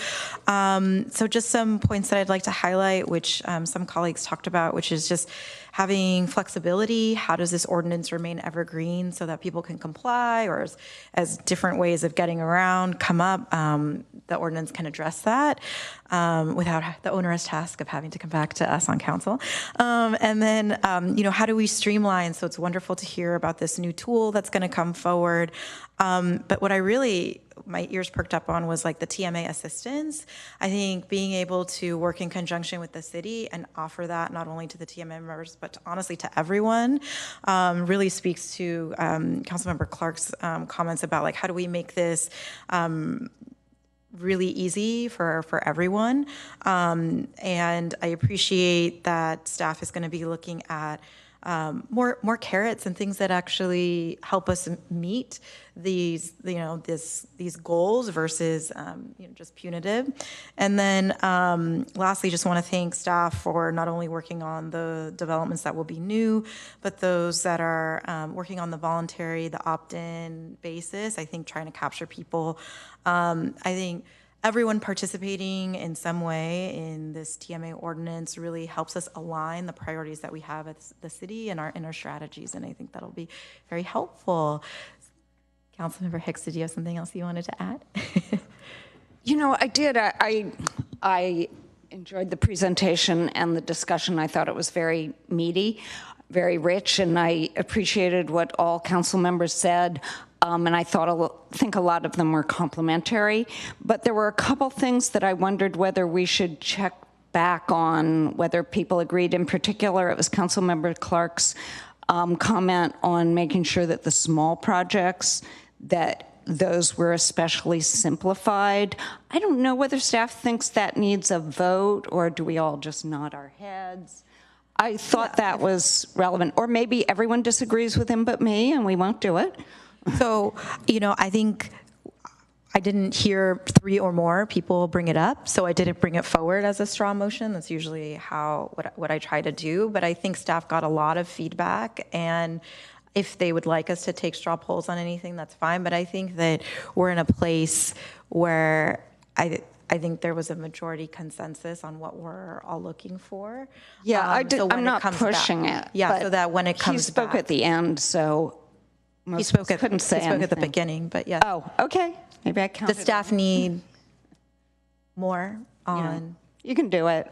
A: So just some points that I'd like to highlight, which some colleagues talked about, which is just having flexibility. How does this ordinance remain evergreen so that people can comply, or as different ways of getting around come up, the ordinance can address that without the onerous task of having to come back to us on council. And then, how do we streamline? So it's wonderful to hear about this new tool that's going to come forward. But what my ears perked up on was like the TMA assistance. I think being able to work in conjunction with the city and offer that not only to the TMA members, but honestly to everyone, really speaks to Councilmember Clark's comments about like, how do we make this really easy for everyone. And I appreciate that staff is going to be looking at more carrots and things that actually help us meet these goals versus just punitive. And then lastly, just want to thank staff for not only working on the developments that will be new, but those that are working on the voluntary, the opt-in basis. I think trying to capture people. I think everyone participating in some way in this TMA ordinance really helps us align the priorities that we have at the city and our strategies, and I think that'll be very helpful. Councilmember Hicks, did you have something else you wanted to add?
F: I did. I enjoyed the presentation and the discussion. I thought it was very meaty, very rich, and I appreciated what all council members said. And I think a lot of them were complimentary, but there were a couple things that I wondered whether we should check back on, whether people agreed. In particular, it was Councilmember Clark's comment on making sure that the small projects, that those were especially simplified. I don't know whether staff thinks that needs a vote, or do we all just nod our heads? I thought that was relevant, or maybe everyone disagrees with him but me, and we won't do it.
A: So, I think I didn't hear 3 or more people bring it up, so I didn't bring it forward as a straw motion. That's usually what I try to do, but I think staff got a lot of feedback, and if they would like us to take straw polls on anything, that's fine, but I think that we're in a place where I think there was a majority consensus on what we're all looking for.
F: Yeah,
A: I'm
F: not pushing it.
A: Yeah, so that when it comes back.
F: He spoke at the end, so
A: He spoke at the beginning, but yes.
F: Oh, okay. Maybe I counted.
A: Does staff need more on?
F: You can do it.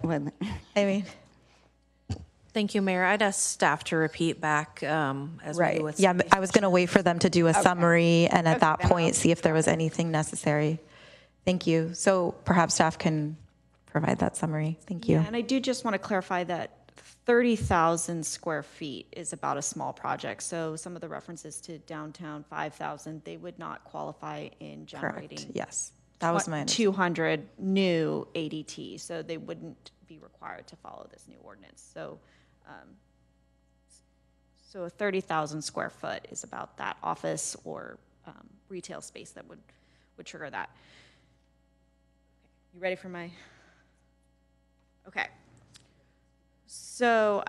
B: Thank you, Mayor. I'd ask staff to repeat back as we do with.
A: Yeah, I was going to wait for them to do a summary, and at that point, see if there was anything necessary. Thank you. So perhaps staff can provide that summary. Thank you.
D: Yeah, and I do just want to clarify that 30,000 square feet is about a small project. So some of the references to downtown 5,000, they would not qualify in generating.
A: Correct. Yes, that was my
D: 200 new ADT. So they wouldn't be required to follow this new ordinance. So, so a 30,000 square foot is about that office or retail space that would trigger that. You ready for my? Okay. So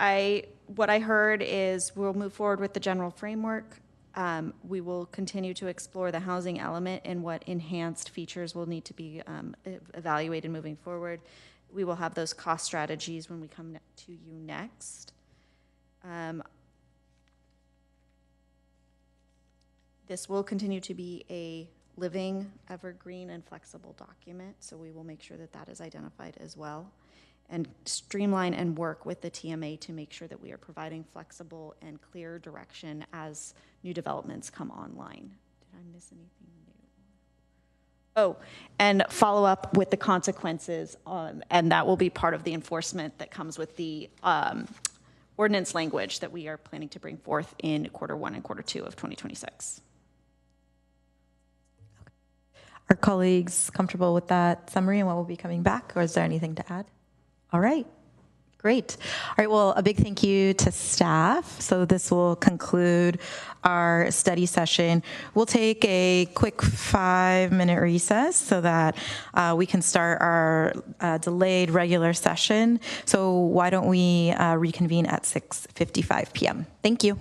D: what I heard is we'll move forward with the general framework. We will continue to explore the housing element and what enhanced features will need to be evaluated moving forward. We will have those cost strategies when we come to you next. This will continue to be a living, evergreen, and flexible document, so we will make sure that that is identified as well, and streamline and work with the TMA to make sure that we are providing flexible and clear direction as new developments come online. Did I miss anything new? Oh, and follow up with the consequences, and that will be part of the enforcement that comes with the ordinance language that we are planning to bring forth in Q1 and Q2 of 2026.
A: Are colleagues comfortable with that summary and what will be coming back, or is there anything to add? All right, Great. All right, well, a big thank you to staff. So this will conclude our study session. We'll take a quick 5-minute recess so that we can start our delayed regular session. So why don't we reconvene at 6:55 p.m. Thank you.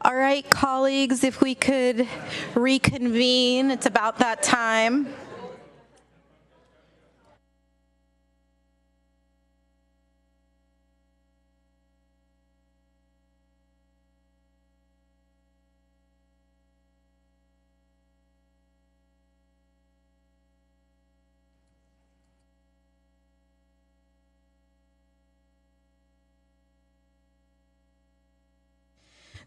A: All right, colleagues, if we could reconvene, it's about that time.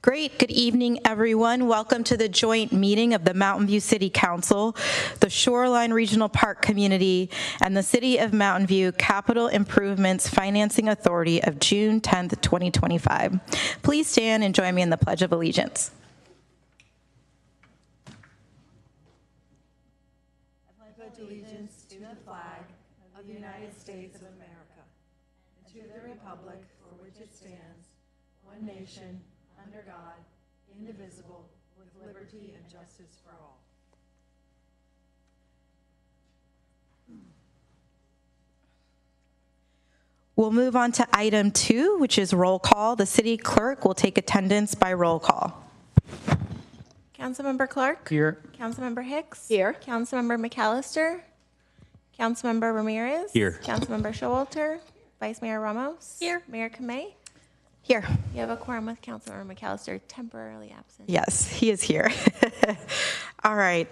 A: Great. Good evening, everyone. Welcome to the joint meeting of the Mountain View City Council, the Shoreline Regional Park Community, and the City of Mountain View Capital Improvements Financing Authority of June 10th, 2025. Please stand and join me in the Pledge of Allegiance.
H: I pledge allegiance to the flag of the United States of America and to the republic for which it stands, one nation, under God, indivisible, with liberty and justice for all.
A: We'll move on to item 2, which is roll call. The city clerk will take attendance by roll call.
B: Councilmember Clark?
I: Here.
B: Councilmember Hicks?
F: Here.
B: Councilmember McAllister? Councilmember Ramirez?
C: Here.
B: Councilmember Showalter? Vice Mayor Ramos?
L: Here.
B: Mayor Kamei?
A: Here.
B: You have a quorum with Councilmember McAllister temporarily absent.
A: Yes, he is here. All right.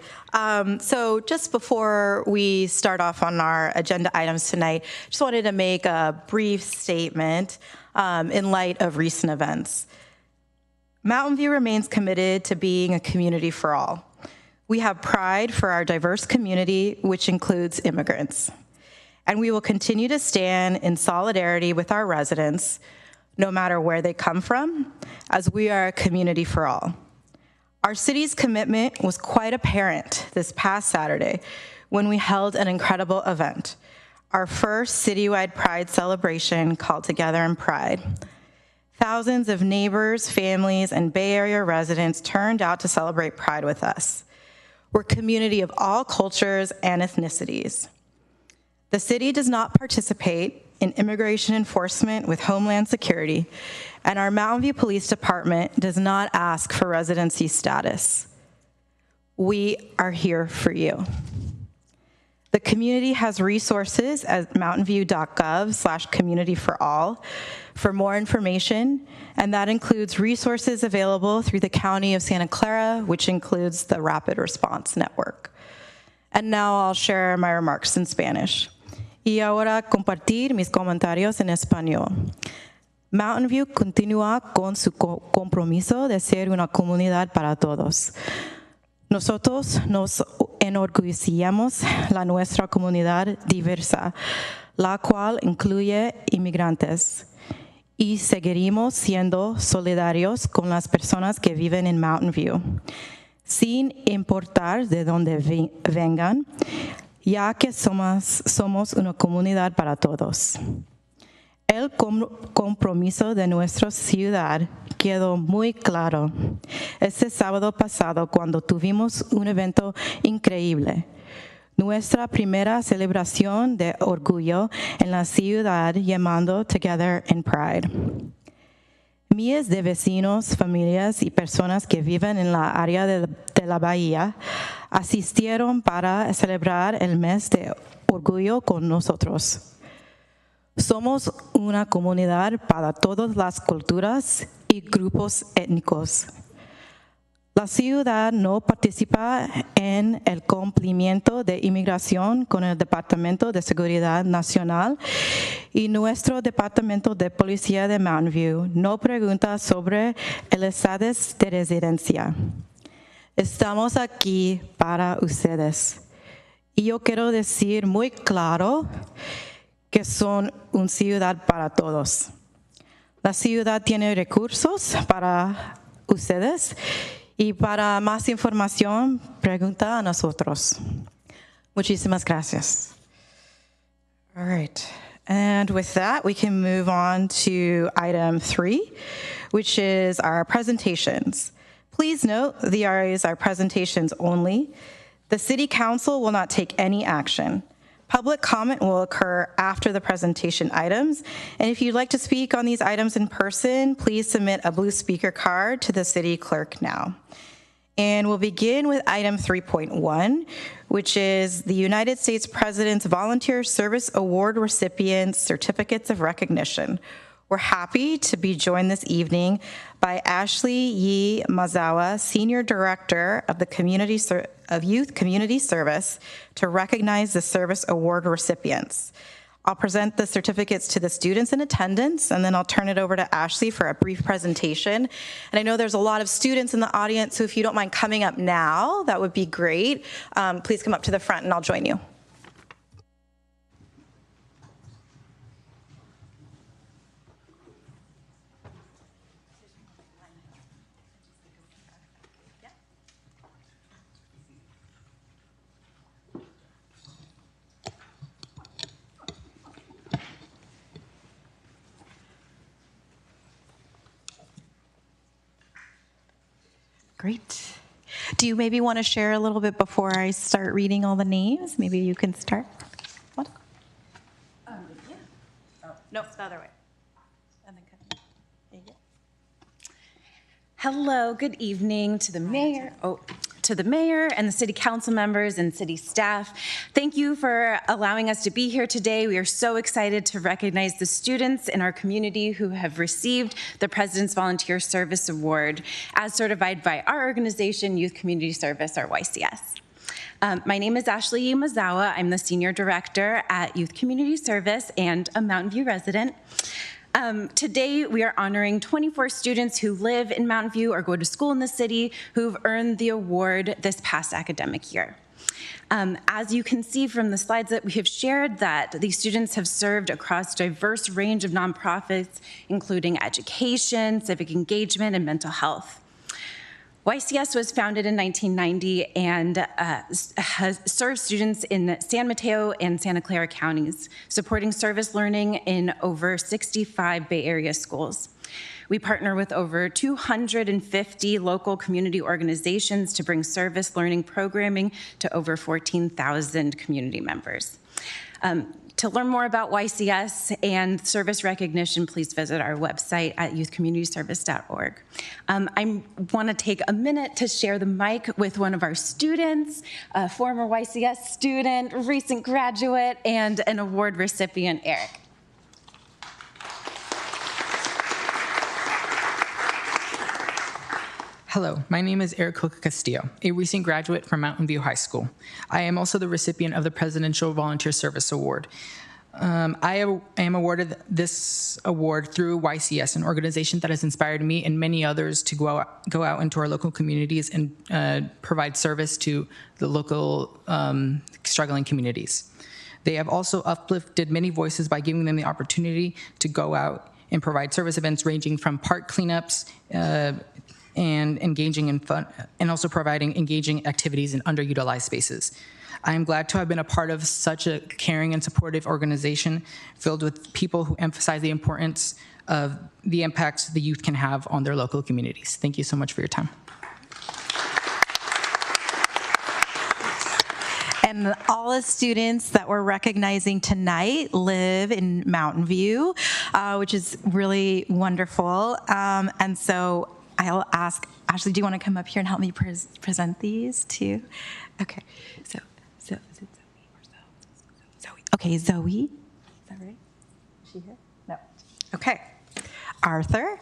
A: So just before we start off on our agenda items tonight, just wanted to make a brief statement in light of recent events. Mountain View remains committed to being a community for all. We have pride for our diverse community, which includes immigrants. And we will continue to stand in solidarity with our residents, no matter where they come from, as we are a community for all. Our city's commitment was quite apparent this past Saturday when we held an incredible event, our first citywide Pride celebration called Together in Pride. Thousands of neighbors, families, and Bay Area residents turned out to celebrate Pride with us. We're a community of all cultures and ethnicities. The city does not participate in immigration enforcement with Homeland Security, and our Mountain View Police Department does not ask for residency status. We are here for you. The community has resources at mountainview.gov/community-for-all for more information, and that includes resources available through the County of Santa Clara, which includes the Rapid Response Network. And now I'll share my remarks in Spanish. Y ahora compartir mis comentarios en español. Mountain View continúa con su compromiso de ser una comunidad para todos. Nosotros nos enorgullecemos de nuestra comunidad diversa, la cual incluye inmigrantes, y seguiremos siendo solidarios con las personas que viven en Mountain View, sin importar de dónde vengan, ya que somos una comunidad para todos. El compromiso de nuestra ciudad quedó muy claro este sábado pasado cuando tuvimos un evento increíble. Nuestra primera celebración de orgullo en la ciudad llamando Together in Pride. Miles de vecinos, familias y personas que viven en la área de la bahía asistieron para celebrar el mes de orgullo con nosotros. Somos una comunidad para todas las culturas y grupos étnicos. La ciudad no participa en el cumplimiento de inmigración con el Departamento de Seguridad Nacional y nuestro Departamento de Policía de Mountain View no pregunta sobre el estatus de residencia. Estamos aquí para ustedes. Y yo quiero decir muy claro que son una ciudad para todos. La ciudad tiene recursos para ustedes y para más información, pregunta a nosotros. Muchísimas gracias. All right. And with that, we can move on to item 3, which is our presentations. Please note, these are presentations only. The City Council will not take any action. Public comment will occur after the presentation items. And if you'd like to speak on these items in person, please submit a blue speaker card to the city clerk now. And we'll begin with item 3.1, which is the United States President's Volunteer Service Award recipients' certificates of recognition. We're happy to be joined this evening by Ashley Yi Mazawa, Senior Director of the Youth Community Service, to recognize the service award recipients. I'll present the certificates to the students in attendance, and then I'll turn it over to Ashley for a brief presentation. And I know there's a lot of students in the audience, so if you don't mind coming up now, that would be great. Please come up to the front and I'll join you. Great. Do you maybe want to share a little bit before I start reading all the names? Maybe you can start. What? Yeah. Oh, no, it's the other way. And then come. There you go.
N: Hello, good evening to the mayor. To the mayor and the city council members and city staff. Thank you for allowing us to be here today. We are so excited to recognize the students in our community who have received the President's Volunteer Service Award as certified by our organization, Youth Community Service, or YCS. My name is Ashley Mazawa. I'm the Senior Director at Youth Community Service and a Mountain View resident. Today, we are honoring 24 students who live in Mountain View or go to school in the city who've earned the award this past academic year. As you can see from the slides that we have shared, that these students have served across a diverse range of nonprofits, including education, civic engagement, and mental health. YCS was founded in 1990 and has served students in San Mateo and Santa Clara counties, supporting service learning in over 65 Bay Area schools. We partner with over 250 local community organizations to bring service learning programming to over 14,000 community members. To learn more about YCS and service recognition, please visit our website at youthcommunityservice.org. I want to take a minute to share the mic with one of our students, a former YCS student, recent graduate, and an award recipient, Eric.
O: Hello, my name is Eric Castillo, a recent graduate from Mountain View High School. I am also the recipient of the Presidential Volunteer Service Award. I am awarded this award through YCS, an organization that has inspired me and many others to go out into our local communities and provide service to the local struggling communities. They have also uplifted many voices by giving them the opportunity to go out and provide service events ranging from park cleanups, and engaging in fun, and also providing engaging activities in underutilized spaces. I am glad to have been a part of such a caring and supportive organization filled with people who emphasize the importance of the impacts the youth can have on their local communities. Thank you so much for your time.
A: And all the students that we're recognizing tonight live in Mountain View, which is really wonderful. And so I'll ask, Ashley, do you want to come up here and help me present these too? Okay, so is it Zoe or Zoe? Okay, Zoe. Is that right? Is she here? No. Okay. Arthur.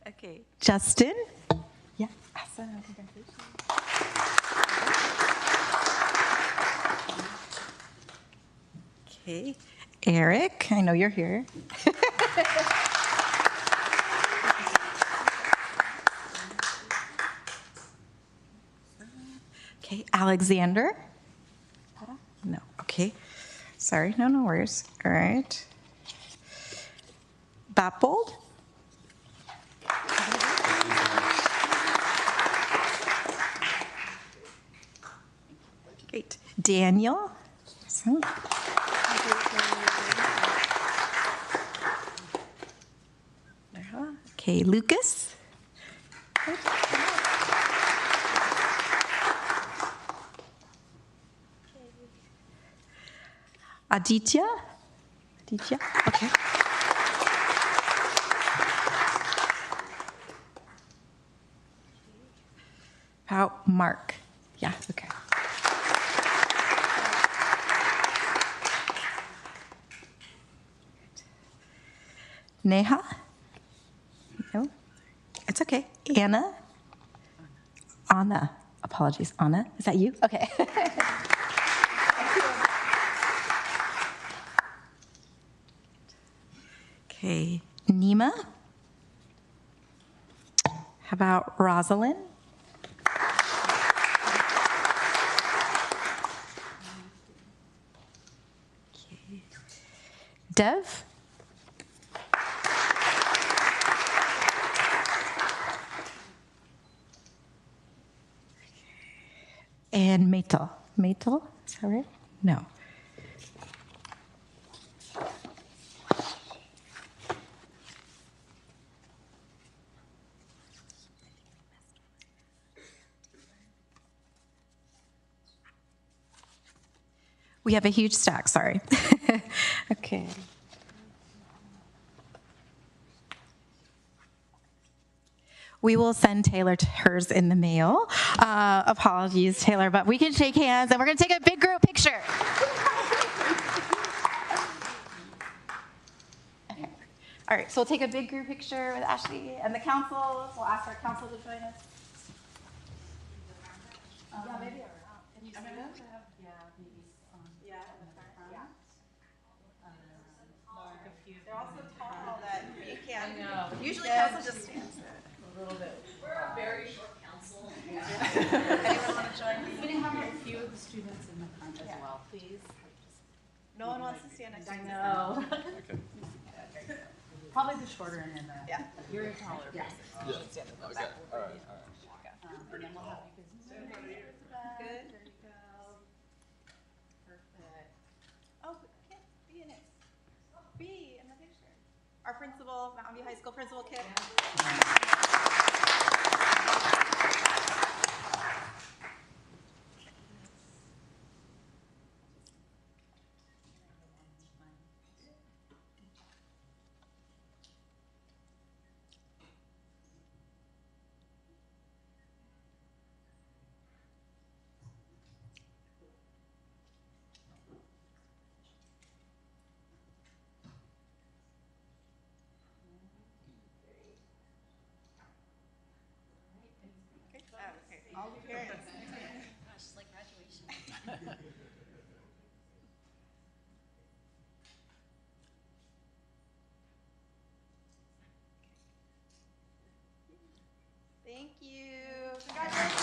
A: Okay, Justin. Yeah. Okay, Eric, I know you're here. Okay, Alexander. No, okay. Sorry, no worries. All right. Bappold. Great. Daniel. Awesome. Okay, Lucas. Aditya. Okay. How about Mark? Yeah, okay. Neha? No? It's okay. Anna? Anna. Apologies. Anna, is that you? Okay. Okay. Nima? How about Rosalind? Okay. Dev? And Metal. Metal? Is that right? No. We have a huge stack, sorry. Okay. We will send Taylor hers in the mail. Apologies, Taylor, but we can shake hands and we're gonna take a big group picture. Okay. All right, so we'll take a big group picture with Ashley and the council. We'll ask our council to join us. Yeah, maybe around. Can you see them? Yeah, maybe. Yeah, in the front. Yeah. They're all so tall that you can't. I know. Usually council just stands there. A little bit. We're a very short council. Anyone want to join me?
P: We're going to have a few of the students in the front as well, please.
A: No one wants to stand next to me.
P: I know. Probably the shorter end in the.
A: Yeah.
P: You're a taller person.
A: Yeah.
P: You should stand in the back.
G: All right.
P: And then we'll have you guys.
A: Good. There you go. Perfect. Oh, Kip, be in it. Be in the picture. Our principal, Mountain View High School principal, Kip. All the parents.
P: Gosh, it's like graduation.
A: Thank you. Congratulations.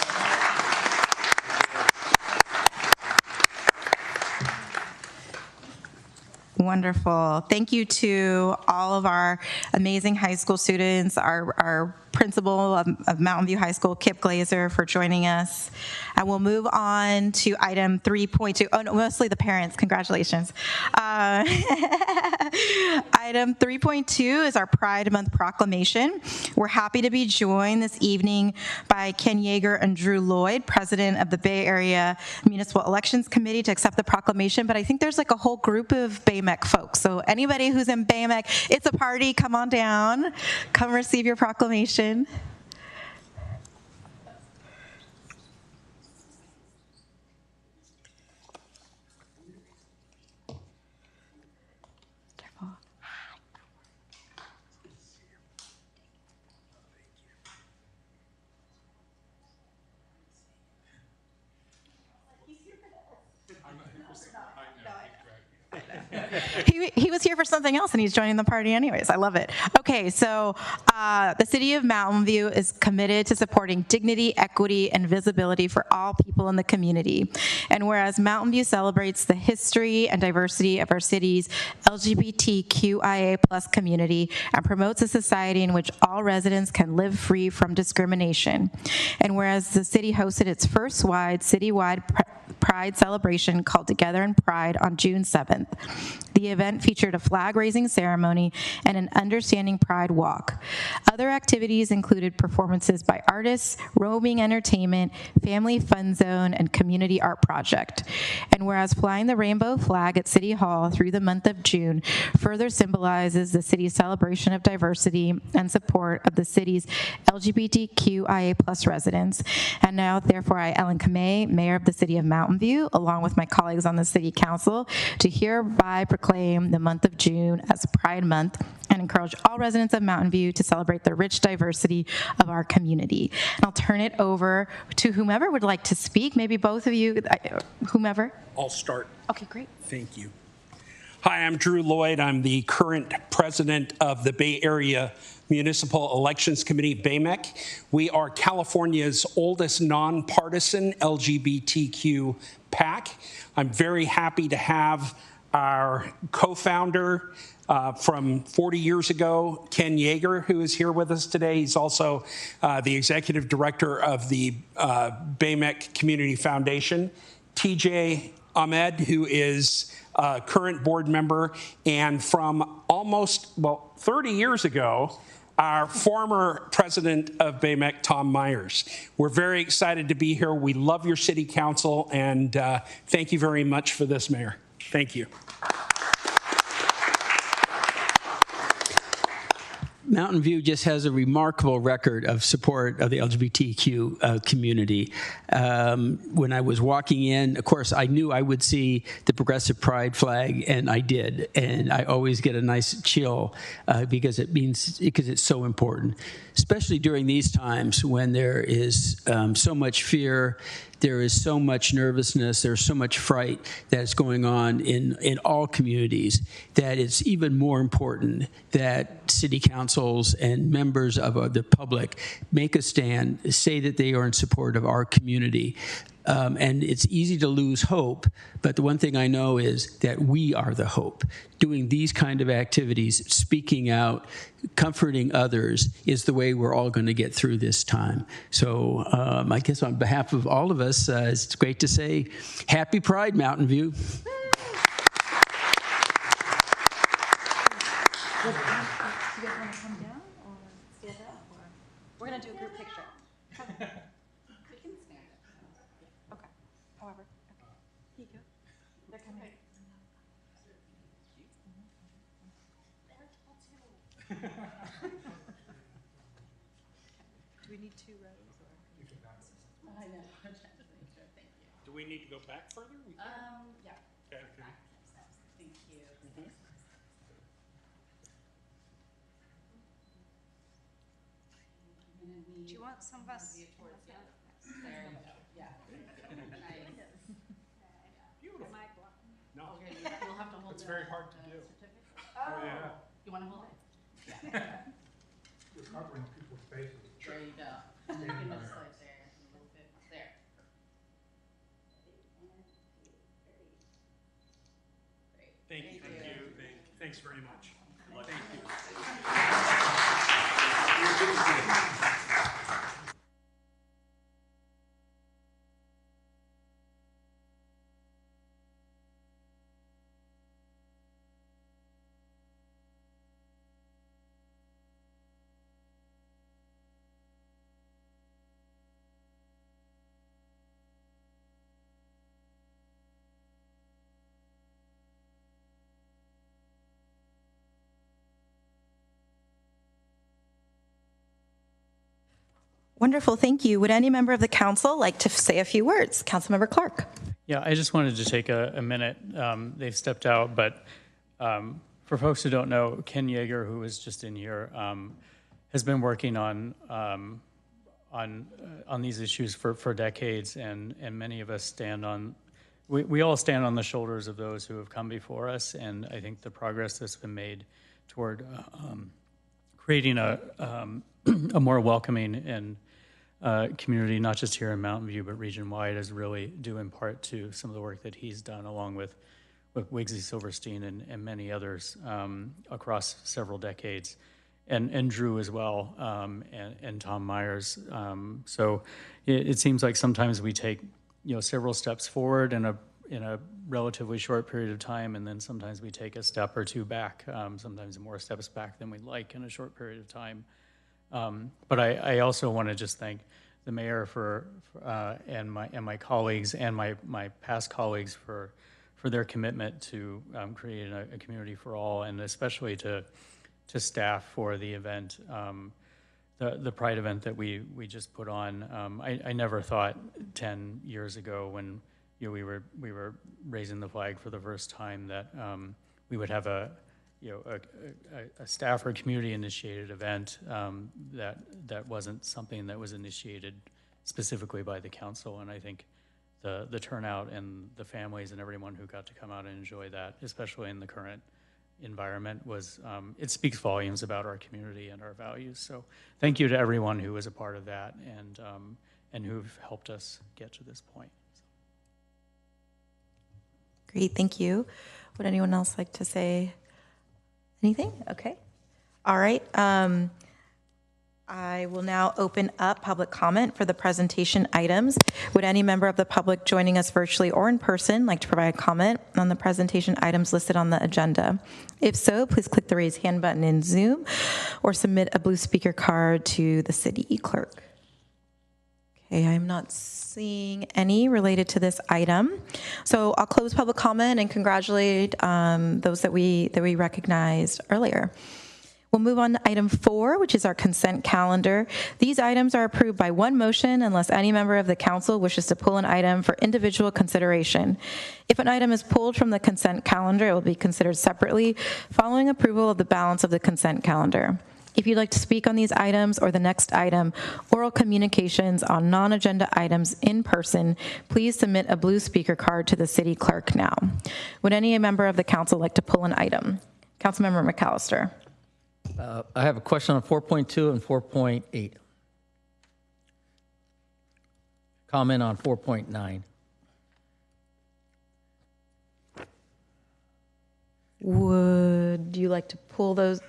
A: Wonderful. Thank you to all of our amazing high school students, our principal of Mountain View High School, Kip Glazer, for joining us. And we'll move on to item 3.2. Oh, no, mostly the parents. Congratulations. Item 3.2 is our Pride Month proclamation. We're happy to be joined this evening by Ken Yeager and Drew Lloyd, president of the Bay Area Municipal Elections Committee, to accept the proclamation. But I think there's like a whole group of Baymac folks. So anybody who's in Baymac, it's a party. Come on down. Come receive your proclamation. He was here for something else, and he's joining the party anyways. I love it. Okay, so the City of Mountain View is committed to supporting dignity, equity, and visibility for all people in the community. And whereas Mountain View celebrates the history and diversity of our city's LGBTQIA+ community and promotes a society in which all residents can live free from discrimination. And whereas the city hosted its first citywide Pride celebration called Together in Pride on June 7th. The event featured a flag-raising ceremony and an Understanding Pride walk. Other activities included performances by artists, roving entertainment, family fun zone, and community art project. And whereas flying the rainbow flag at City Hall through the month of June further symbolizes the city's celebration of diversity and support of the city's LGBTQIA+ residents. And now, therefore, I, Ellen Kamei, Mayor of the City of Mountain View, along with my colleagues on the City Council, to hereby proclaim the month of June as Pride Month and encourage all residents of Mountain View to celebrate the rich diversity of our community. And I'll turn it over to whomever would like to speak, maybe both of you, whomever.
Q: I'll start.
A: Okay, great.
Q: Thank you. Hi, I'm Drew Lloyd. I'm the current president of the Bay Area Municipal Elections Committee, BAMEC. We are California's oldest nonpartisan LGBTQ PAC. I'm very happy to have our co-founder from 40 years ago, Ken Yeager, who is here with us today. He's also the executive director of the BAMEC Community Foundation. TJ Ahmed, who is a current board member, and from almost, 30 years ago, our former president of BAMEC, Tom Myers. We're very excited to be here. We love your city council, and thank you very much for this, Mayor. Thank you.
R: Mountain View just has a remarkable record of support of the LGBTQ community. When I was walking in, of course, I knew I would see the progressive pride flag, and I did. And I always get a nice chill because it's so important, especially during these times when there is so much fear. There is so much nervousness, there's so much fright that's going on in all communities that it's even more important that city councils and members of the public make a stand, say that they are in support of our community. And it's easy to lose hope, but the one thing I know is that we are the hope. Doing these kind of activities, speaking out, comforting others is the way we're all going to get through this time. So I guess on behalf of all of us, it's great to say Happy Pride, Mountain View.
P: We're going to do a group picture. We can stand it. Okay. However. Okay. Here you go. They're coming.
A: Do we need 2 rows? Or?
P: I know.
Q: Do we need to go back further?
P: Yeah.
Q: Okay.
P: Thank you.
F: Do you want some of us?
P: There you go. Yeah.
Q: Beautiful. No.
P: You'll have to hold
Q: It's very hard to do.
P: Oh,
Q: yeah.
P: You want to hold it?
Q: You're covering people's faces.
P: There you go. And then you can just like there, a little bit there.
Q: Thank you. Thanks very much. Thank you.
A: Wonderful, thank you. Would any member of the council like to say a few words? Councilmember Clark.
M: Yeah, I just wanted to take a minute. They've stepped out, but for folks who don't know, Ken Yeager, who was just in here, has been working on these issues for decades, and many of us stand on. We all stand on the shoulders of those who have come before us, and I think the progress that's been made toward creating a more welcoming and community, not just here in Mountain View, but region-wide, is really due in part to some of the work that he's done along with Wiggsy Silverstein and many others across several decades, and Drew as well, and Tom Myers. So it seems like sometimes we take several steps forward in a relatively short period of time, and then sometimes we take a step or two back, sometimes more steps back than we'd like in a short period of time. But I also want to just thank the mayor and my colleagues and my past colleagues for their commitment to creating a community for all, and especially to staff for the event, the Pride event that we just put on. I never thought 10 years ago when we were raising the flag for the first time that we would have a staff or community initiated event that wasn't something that was initiated specifically by the council. And I think the turnout and the families and everyone who got to come out and enjoy that, especially in the current environment, was it speaks volumes about our community and our values. So thank you to everyone who was a part of that and who've helped us get to this point.
A: Great, thank you. Would anyone else like to say anything? Okay. All right. I will now open up public comment for the presentation items. Would any member of the public joining us virtually or in person like to provide a comment on the presentation items listed on the agenda? If so, please click the raise hand button in Zoom or submit a blue speaker card to the city clerk. Okay, I'm not seeing any related to this item. So I'll close public comment and congratulate those that we recognized earlier. We'll move on to item 4, which is our consent calendar. These items are approved by one motion unless any member of the council wishes to pull an item for individual consideration. If an item is pulled from the consent calendar, it will be considered separately following approval of the balance of the consent calendar. If you'd like to speak on these items or the next item, oral communications on non-agenda items in person, please submit a blue speaker card to the city clerk now. Would any member of the council like to pull an item? Councilmember McAllister.
I: I have a question on 4.2 and 4.8. Comment on 4.9.
A: Would you like to pull those?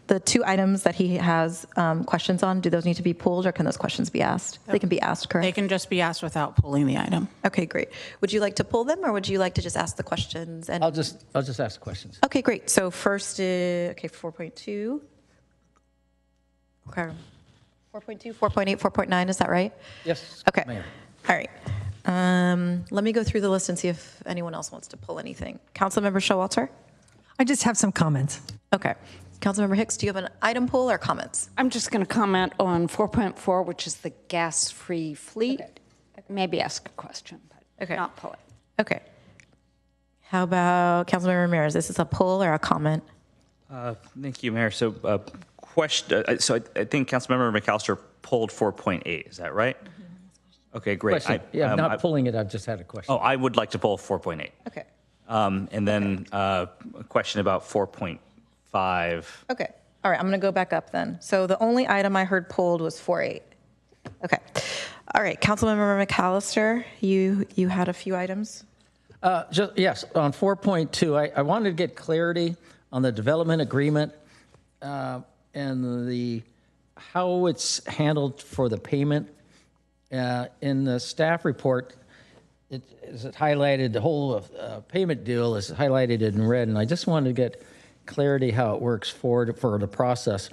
A: The two items that he has questions on, do those need to be pulled, or can those questions be asked? They can be asked, correct?
P: They can just be asked without pulling the item.
A: Okay, great. Would you like to pull them, or would you like to just ask the questions? And
I: I'll just ask questions.
A: Okay, great. So first is 4.2. Okay. 4.2, 4.8, 4.9. Is that right?
I: Yes.
A: Okay.
I: Mayor.
A: All right. Let me go through the list and see if anyone else wants to pull anything. Councilmember Showalter?
H: I just have some comments.
A: Okay. Councilmember Hicks, do you have an item pull or comments?
F: I'm just going to comment on 4.4, which is the gas-free fleet. Okay. Maybe ask a question, but not pull it.
A: Okay. How about Councilmember Ramirez? This is a pull or a comment?
C: Thank you, Mayor. So, so I think Councilmember McAllister pulled 4.8. Is that right? Okay, great.
I: I'm not pulling it. I've just had a question.
C: Oh, I would like to pull 4.8.
A: Okay.
C: And then a question about 4.5.
A: Okay. All right. I'm going to go back up then. So the only item I heard pulled was 4.8. Okay. All right. Councilmember McAllister, you had a few items?
I: Yes. On 4.2, I wanted to get clarity on the development agreement and how it's handled for the payment. In the staff report, it highlighted, the whole payment deal is highlighted in red, and I just wanted to get clarity how it works for the process,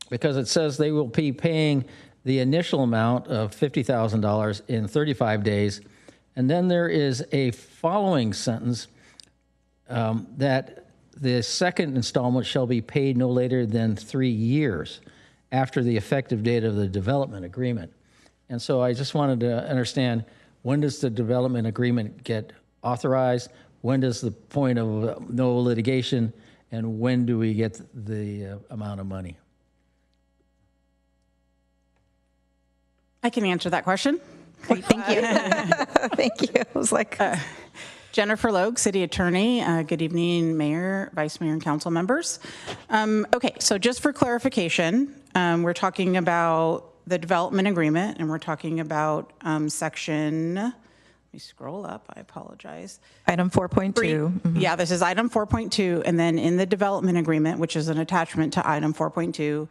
I: because it says they will be paying the initial amount of $50,000 in 35 days, and then there is a following sentence that the second installment shall be paid no later than 3 years after the effective date of the development agreement. And so I just wanted to understand, when does the development agreement get authorized? When does the point of no litigation? And when do we get the amount of money?
P: I can answer that question.
A: Great, thank you. Thank you. I was like...
P: Jennifer Logue, City Attorney. Good evening, Mayor, Vice Mayor, and Council members. Okay, so just for clarification, we're talking about the development agreement, and we're talking about section... Let me scroll up. I apologize.
A: Item 4.2. Mm-hmm.
P: Yeah, this is item 4.2. And then in the development agreement, which is an attachment to item 4.2,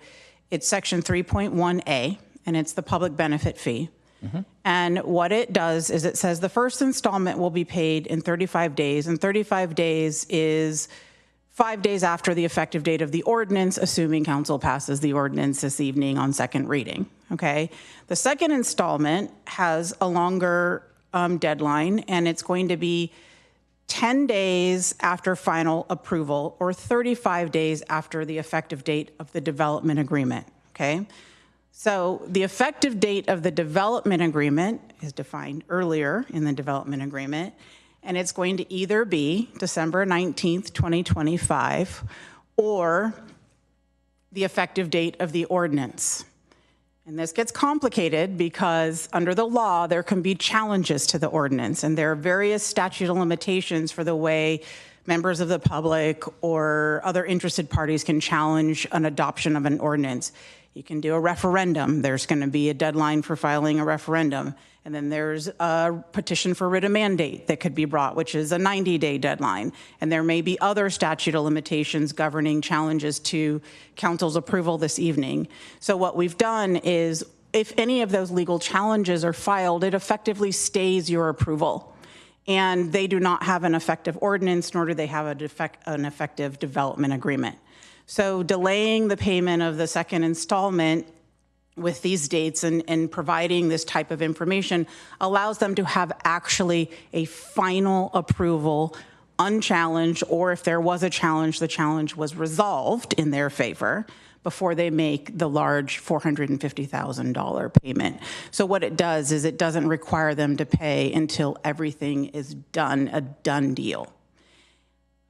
P: it's section 3.1A, and it's the public benefit fee. And what it does is it says the first installment will be paid in 35 days, and 35 days is 5 days after the effective date of the ordinance, assuming council passes the ordinance this evening on second reading, okay? The second installment has a longer deadline, and it's going to be 10 days after final approval or 35 days after the effective date of the development agreement, okay? So the effective date of the development agreement is defined earlier in the development agreement, and it's going to either be December 19th, 2025, or the effective date of the ordinance. And this gets complicated because under the law, there can be challenges to the ordinance, and there are various statute of limitations for the way members of the public or other interested parties can challenge an adoption of an ordinance. You can do a referendum. There's going to be a deadline for filing a referendum. And then there's a petition for writ of mandate that could be brought, which is a 90-day deadline. And there may be other statute of limitations governing challenges to council's approval this evening. So what we've done is, if any of those legal challenges are filed, it effectively stays your approval. And they do not have an effective ordinance, nor do they have an effective development agreement. So delaying the payment of the second installment with these dates and providing this type of information allows them to have actually a final approval, unchallenged, or if there was a challenge, the challenge was resolved in their favor before they make the large $450,000 payment. So what it does is it doesn't require them to pay until everything is done, a done deal.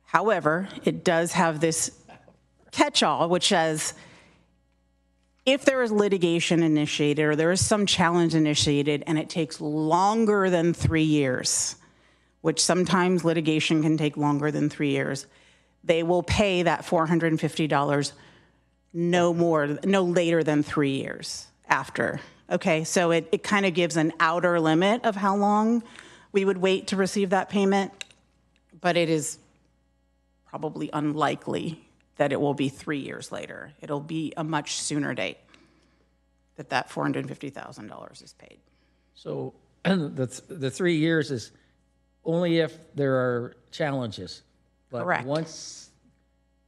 P: However, it does have this catch-all, which says if there is litigation initiated or there is some challenge initiated and it takes longer than 3 years, which sometimes litigation can take longer than 3 years, they will pay that $450 no later than 3 years after. Okay, so it kind of gives an outer limit of how long we would wait to receive that payment, but it is probably unlikely that it will be 3 years later. It'll be a much sooner date that $450,000 is paid.
I: So the 3 years is only if there are challenges. But
P: correct.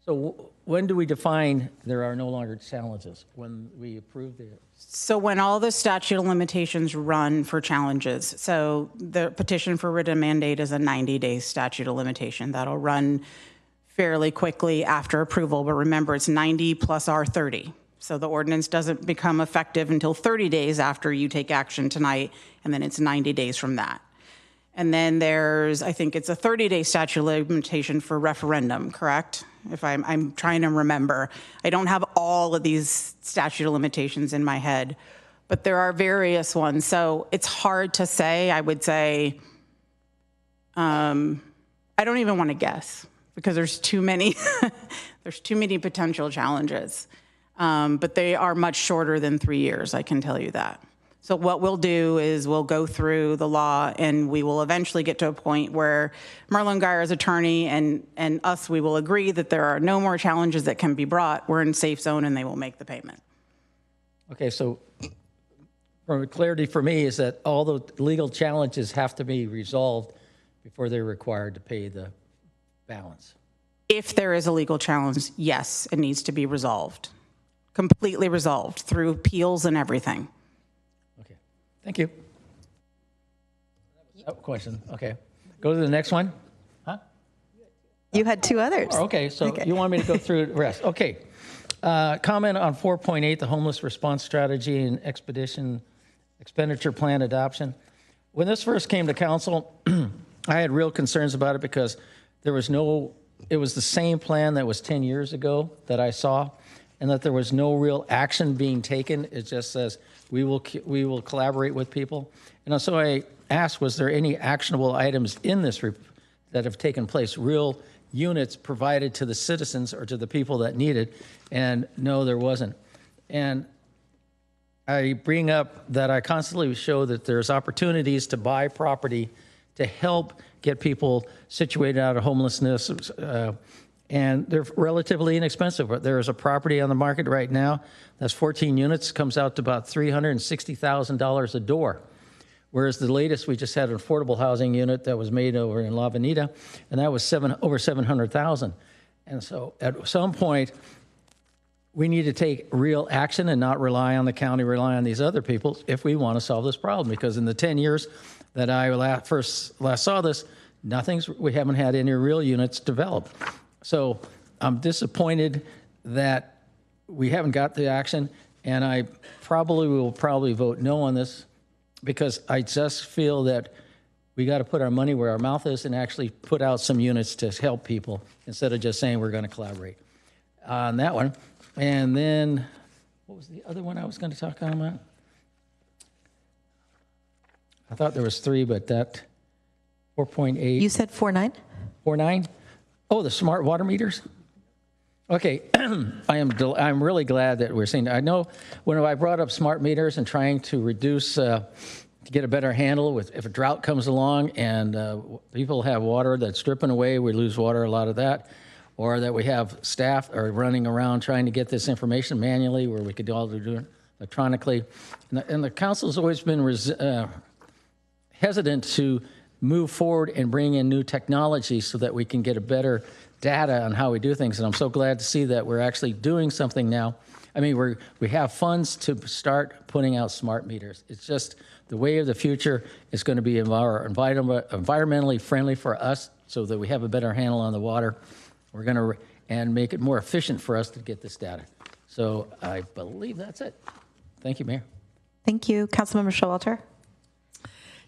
I: So when do we define there are no longer challenges? When we approve the...
P: So when all the statute of limitations run for challenges. So the petition for writ of mandate is a 90-day statute of limitation. That'll run fairly quickly after approval, but remember it's 90 plus R30. So the ordinance doesn't become effective until 30 days after you take action tonight, and then it's 90 days from that. And then there's, I think it's a 30-day statute of limitation for referendum, correct? If I'm trying to remember. I don't have all of these statute of limitations in my head, but there are various ones. So it's hard to say. I would say, I don't even want to guess because there's too many, there's too many potential challenges. But they are much shorter than 3 years, I can tell you that. So what we'll do is we'll go through the law and we will eventually get to a point where Marlon Geyer's attorney and us, we will agree that there are no more challenges that can be brought. We're in safe zone and they will make the payment.
I: Okay, so for clarity for me is that all the legal challenges have to be resolved before they're required to pay the balance.
P: If there is a legal challenge, yes, it needs to be resolved. Completely resolved through appeals and everything.
I: Okay, thank you. Oh, question, okay. Go to the next one. Huh?
A: You had two others.
I: Oh, okay, so you want me to go through the rest. Okay. Comment on 4.8, the homeless response strategy and expenditure plan adoption. When this first came to council, I had real concerns about it because there was it was the same plan that was 10 years ago that I saw, and that there was no real action being taken. It just says, we will collaborate with people. And so I asked, was there any actionable items in this that have taken place, real units provided to the citizens or to the people that need it? And no, there wasn't. And I bring up that I constantly show that there's opportunities to buy property to help get people situated out of homelessness and they're relatively inexpensive. But there is a property on the market right now that's 14 units, comes out to about $360,000 a door. Whereas the latest, we just had an affordable housing unit that was made over in La Bonita, and that was over $700,000. And so at some point, we need to take real action and not rely on the county, rely on these other people if we want to solve this problem. Because in the 10 years that I last saw this, we haven't had any real units developed. So I'm disappointed that we haven't got the action, and I will probably vote no on this, because I just feel that we got to put our money where our mouth is and actually put out some units to help people instead of just saying we're going to collaborate on that one. And then, what was the other one I was going to talk about? I thought there was 3, but that 4.8.
A: You said 4.9?
I: 4.9? Oh, the smart water meters? Okay, I'm really glad that we're seeing. I know when I brought up smart meters and trying to reduce, to get a better handle with if a drought comes along and people have water that's dripping away, we lose water, a lot of that, or that we have staff are running around trying to get this information manually where we could all do it electronically. And the council's always been hesitant to move forward and bring in new technology so that we can get a better data on how we do things. And I'm so glad to see that we're actually doing something now. I mean, we have funds to start putting out smart meters. It's just the way of the future is going to be environmentally friendly for us so that we have a better handle on the water. We're going to and make it more efficient for us to get this data. So I believe that's it. Thank you, Mayor.
A: Thank you. Councilmember Showalter.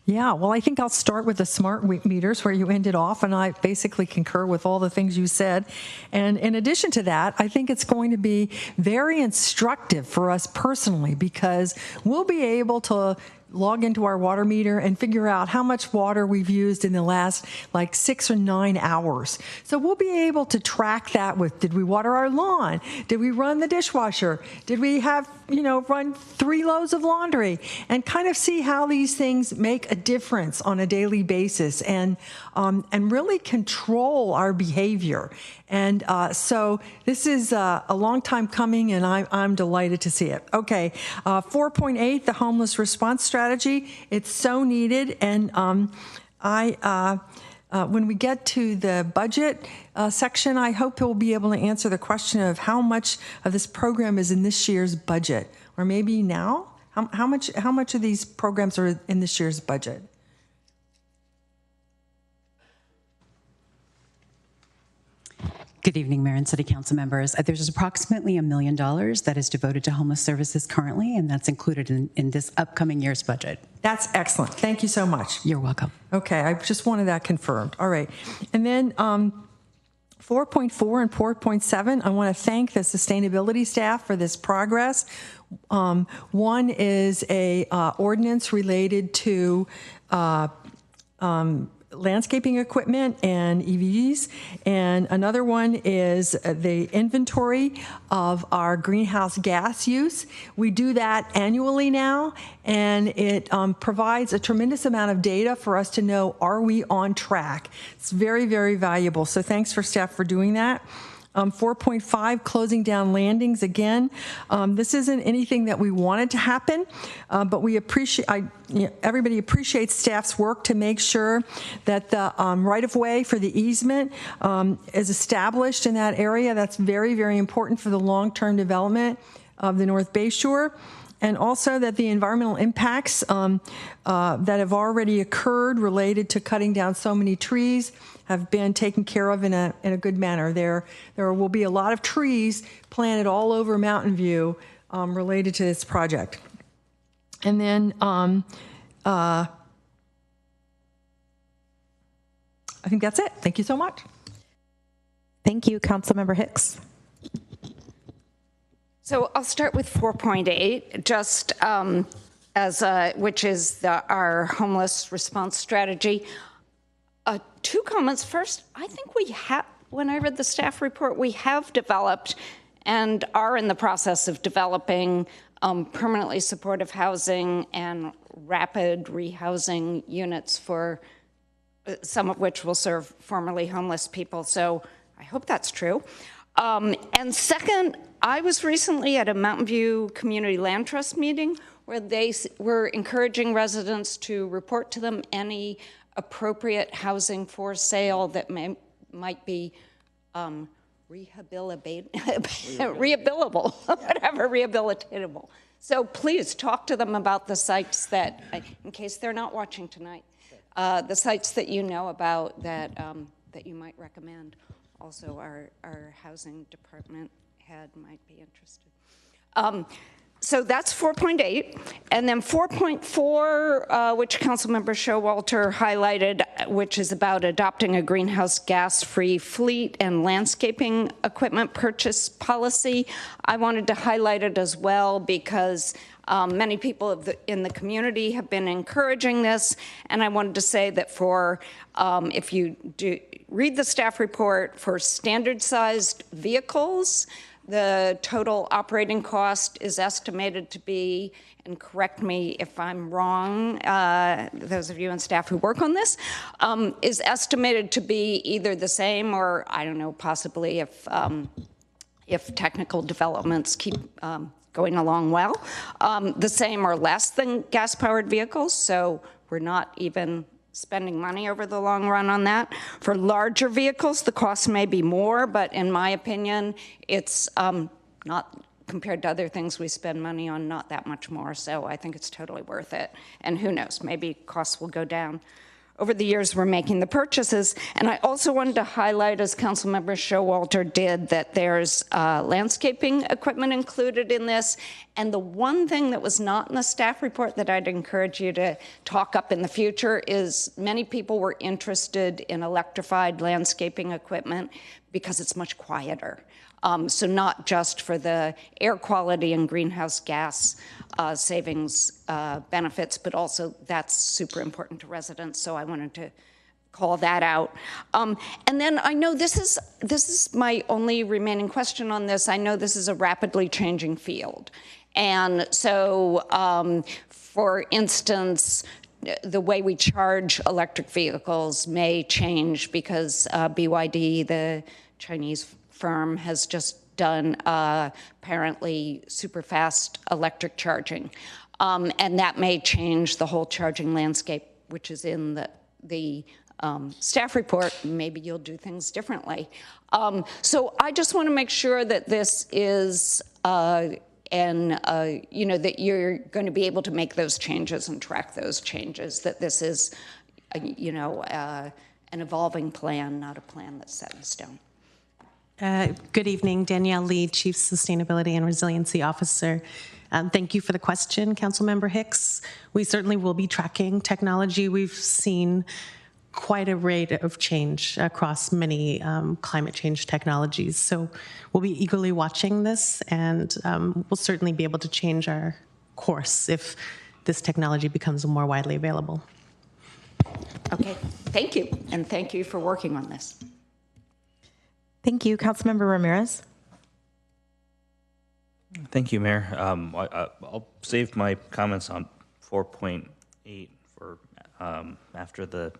H: Yeah, well, I think I'll start with the smart meters where you ended off, and I basically concur with all the things you said. And in addition to that, I think it's going to be very instructive for us personally, because we'll be able to log into our water meter and figure out how much water we've used in the last like 6 or 9 hours. So we'll be able to track that with, did we water our lawn? Did we run the dishwasher? Did we have, run 3 loads of laundry? And kind of see how these things make a difference on a daily basis and really control our behavior. And so this is a long time coming, and I'm delighted to see it. Okay, 4.8, the homeless response strategy. It's so needed, and when we get to the budget section, I hope we'll be able to answer the question of how much of this program is in this year's budget, or maybe now. How much of these programs are in this year's budget?
S: Good evening, Mayor and City Council members. There's approximately $1 million that is devoted to homeless services currently, and that's included in this upcoming year's budget.
H: That's excellent. Thank you so much.
S: You're welcome.
H: Okay, I just wanted that confirmed. All right. And then 4.4 and 4.7, I want to thank the sustainability staff for this progress. One is a ordinance related to landscaping equipment and EVs, and another one is the inventory of our greenhouse gas use. We do that annually now, and it provides a tremendous amount of data for us to know, are we on track? It's very, very valuable. So thanks for staff for doing that. 4.5, closing down landings. Again, this isn't anything that we wanted to happen, but we appreciate, everybody appreciates staff's work to make sure that the right-of-way for the easement is established in that area. That's very, very important for the long-term development of the North Bay Shore. And also that the environmental impacts that have already occurred related to cutting down so many trees have been taken care of in a good manner. There will be a lot of trees planted all over Mountain View related to this project. And then I think that's it. Thank you so much.
A: Thank you, Councilmember Hicks.
F: So I'll start with 4.8, just which is our homeless response strategy. 2 comments. First, I think we have, when I read the staff report, we have developed and are in the process of developing permanently supportive housing and rapid rehousing units for some of which will serve formerly homeless people. So I hope that's true. And second, I was recently at a Mountain View Community Land Trust meeting where they were encouraging residents to report to them any appropriate housing for sale that might be rehabilitatable. So please talk to them about the sites that, in case they're not watching tonight, the sites that you know about that that you might recommend. Also, our housing department head might be interested. So that's 4.8. And then 4.4, which Councilmember Showalter highlighted, which is about adopting a greenhouse gas-free fleet and landscaping equipment purchase policy. I wanted to highlight it as well because many people in the community have been encouraging this, and I wanted to say that for, if you do read the staff report, for standard-sized vehicles, the total operating cost is estimated to be, and correct me if I'm wrong, those of you on staff who work on this, is estimated to be either the same or, I don't know, possibly if technical developments keep going along well, the same or less than gas-powered vehicles, so we're not even spending money over the long run on that. For larger vehicles, the cost may be more, but in my opinion, it's not, compared to other things we spend money on, not that much more, so I think it's totally worth it. And who knows, maybe costs will go down. Over the years, we're making the purchases. And I also wanted to highlight, as Councilmember Showalter did, that there's landscaping equipment included in this. And the one thing that was not in the staff report that I'd encourage you to talk up in the future is many people were interested in electrified landscaping equipment because it's much quieter. So not just for the air quality and greenhouse gas savings benefits, but also that's super important to residents. So I wanted to call that out. And then I know this is my only remaining question on this. I know this is a rapidly changing field. And so, for instance, the way we charge electric vehicles may change because BYD, the Chinese firm, has just done apparently super fast electric charging. And that may change the whole charging landscape, which is in the staff report. Maybe you'll do things differently. So I just want to make sure that this is, that you're going to be able to make those changes and track those changes, that this is, an evolving plan, not a plan that's set in stone.
T: Good evening, Danielle Lee, Chief Sustainability and Resiliency Officer. Thank you for the question, Councilmember Hicks. We certainly will be tracking technology. We've seen quite a rate of change across many climate change technologies. So we'll be eagerly watching this, and we'll certainly be able to change our course if this technology becomes more widely available.
F: Okay, thank you, and thank you for working on this.
A: Thank you. Councilmember Ramirez.
C: Thank you, Mayor. I'll save my comments on 4.8 for after the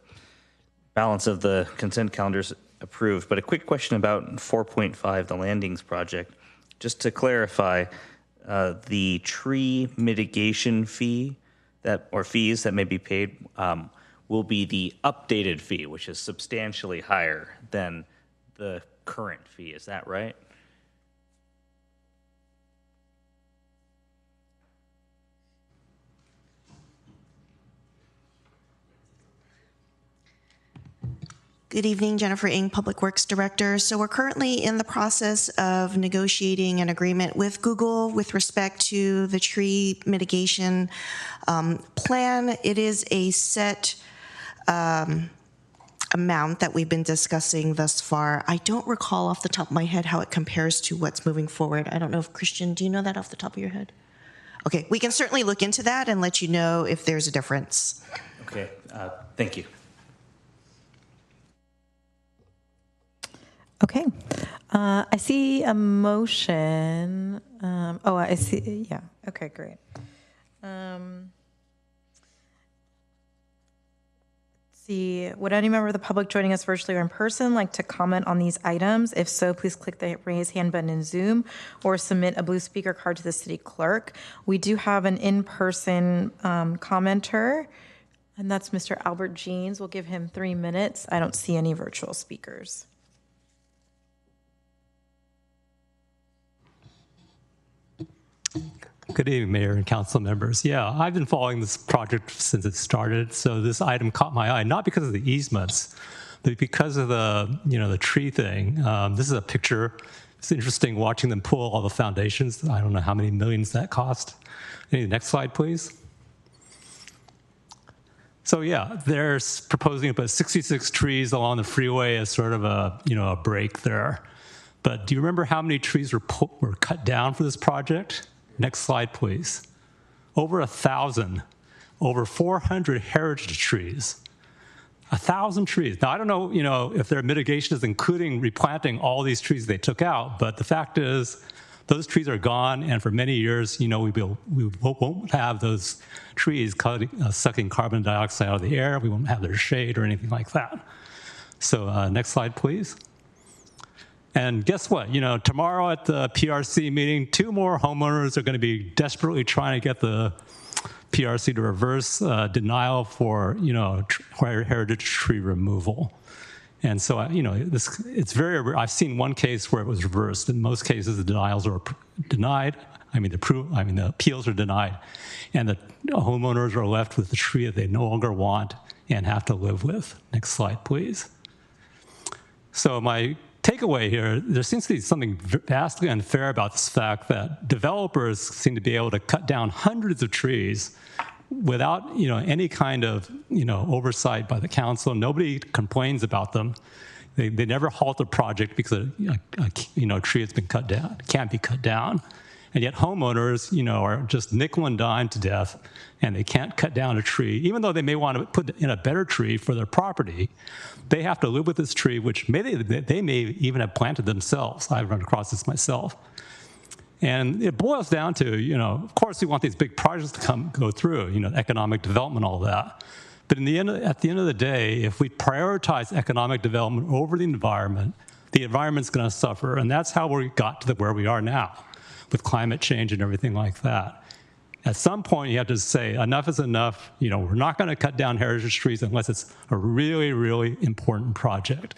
C: balance of the consent calendar's approved. But a quick question about 4.5, the landings project. Just to clarify, the tree mitigation fee or fees that may be paid will be the updated fee, which is substantially higher than the current fee. Is that right?
J: Good evening, Jennifer Ng, Public Works Director. So we're currently in the process of negotiating an agreement with Google with respect to the tree mitigation plan. It is a set amount that we've been discussing thus far. I don't recall off the top of my head how it compares to what's moving forward. I don't know if Christian, do you know that off the top of your head? Okay, we can certainly look into that and let you know if there's a difference.
C: Okay, thank you.
A: Okay. I see a motion. I see. Yeah. Okay, great. Let's See, would any member of the public joining us virtually or in person like to comment on these items? If so, please click the raise hand button in Zoom or submit a blue speaker card to the city clerk. We do have an in-person commenter, and that's Mr. Albert Jeans. We'll give him 3 minutes. I don't see any virtual speakers.
U: Good evening, Mayor and council members. Yeah, I've been following this project since it started, so this item caught my eye, not because of the easements, but because of the, the tree thing. This is a picture. It's interesting watching them pull all the foundations. I don't know how many millions that cost. Next slide, please. So yeah, they're proposing to put 66 trees along the freeway as sort of a, a break there. But do you remember how many trees were cut down for this project? Next slide, please. Over 1,000, over 400 heritage trees, 1,000 trees. Now, I don't know, if their mitigation is including replanting all these trees they took out, but the fact is those trees are gone, and for many years, we won't have those trees sucking carbon dioxide out of the air. We won't have their shade or anything like that. So next slide, please. And guess what? Tomorrow at the PRC meeting, 2 more homeowners are going to be desperately trying to get the PRC to reverse denial for, heritage tree removal. And so, it's very rare. I've seen one case where it was reversed. In most cases, the denials are denied. The appeals are denied, and the homeowners are left with the tree that they no longer want and have to live with. Next slide, please. So my takeaway here, there seems to be something vastly unfair about this fact that developers seem to be able to cut down hundreds of trees without, any kind of, oversight by the council. Nobody complains about them. They never halt a project because a tree has been cut down, can't be cut down. And yet homeowners, are just nickel and dime to death, and they can't cut down a tree. Even though they may want to put in a better tree for their property, they have to live with this tree, which they may even have planted themselves. I've run across this myself. And it boils down to, of course we want these big projects to go through, economic development, all that. But at the end of the day, if we prioritize economic development over the environment's going to suffer. And that's how we got to where we are now with climate change and everything like that. At some point, you have to say, enough is enough. We're not going to cut down heritage trees unless it's a really, really important project.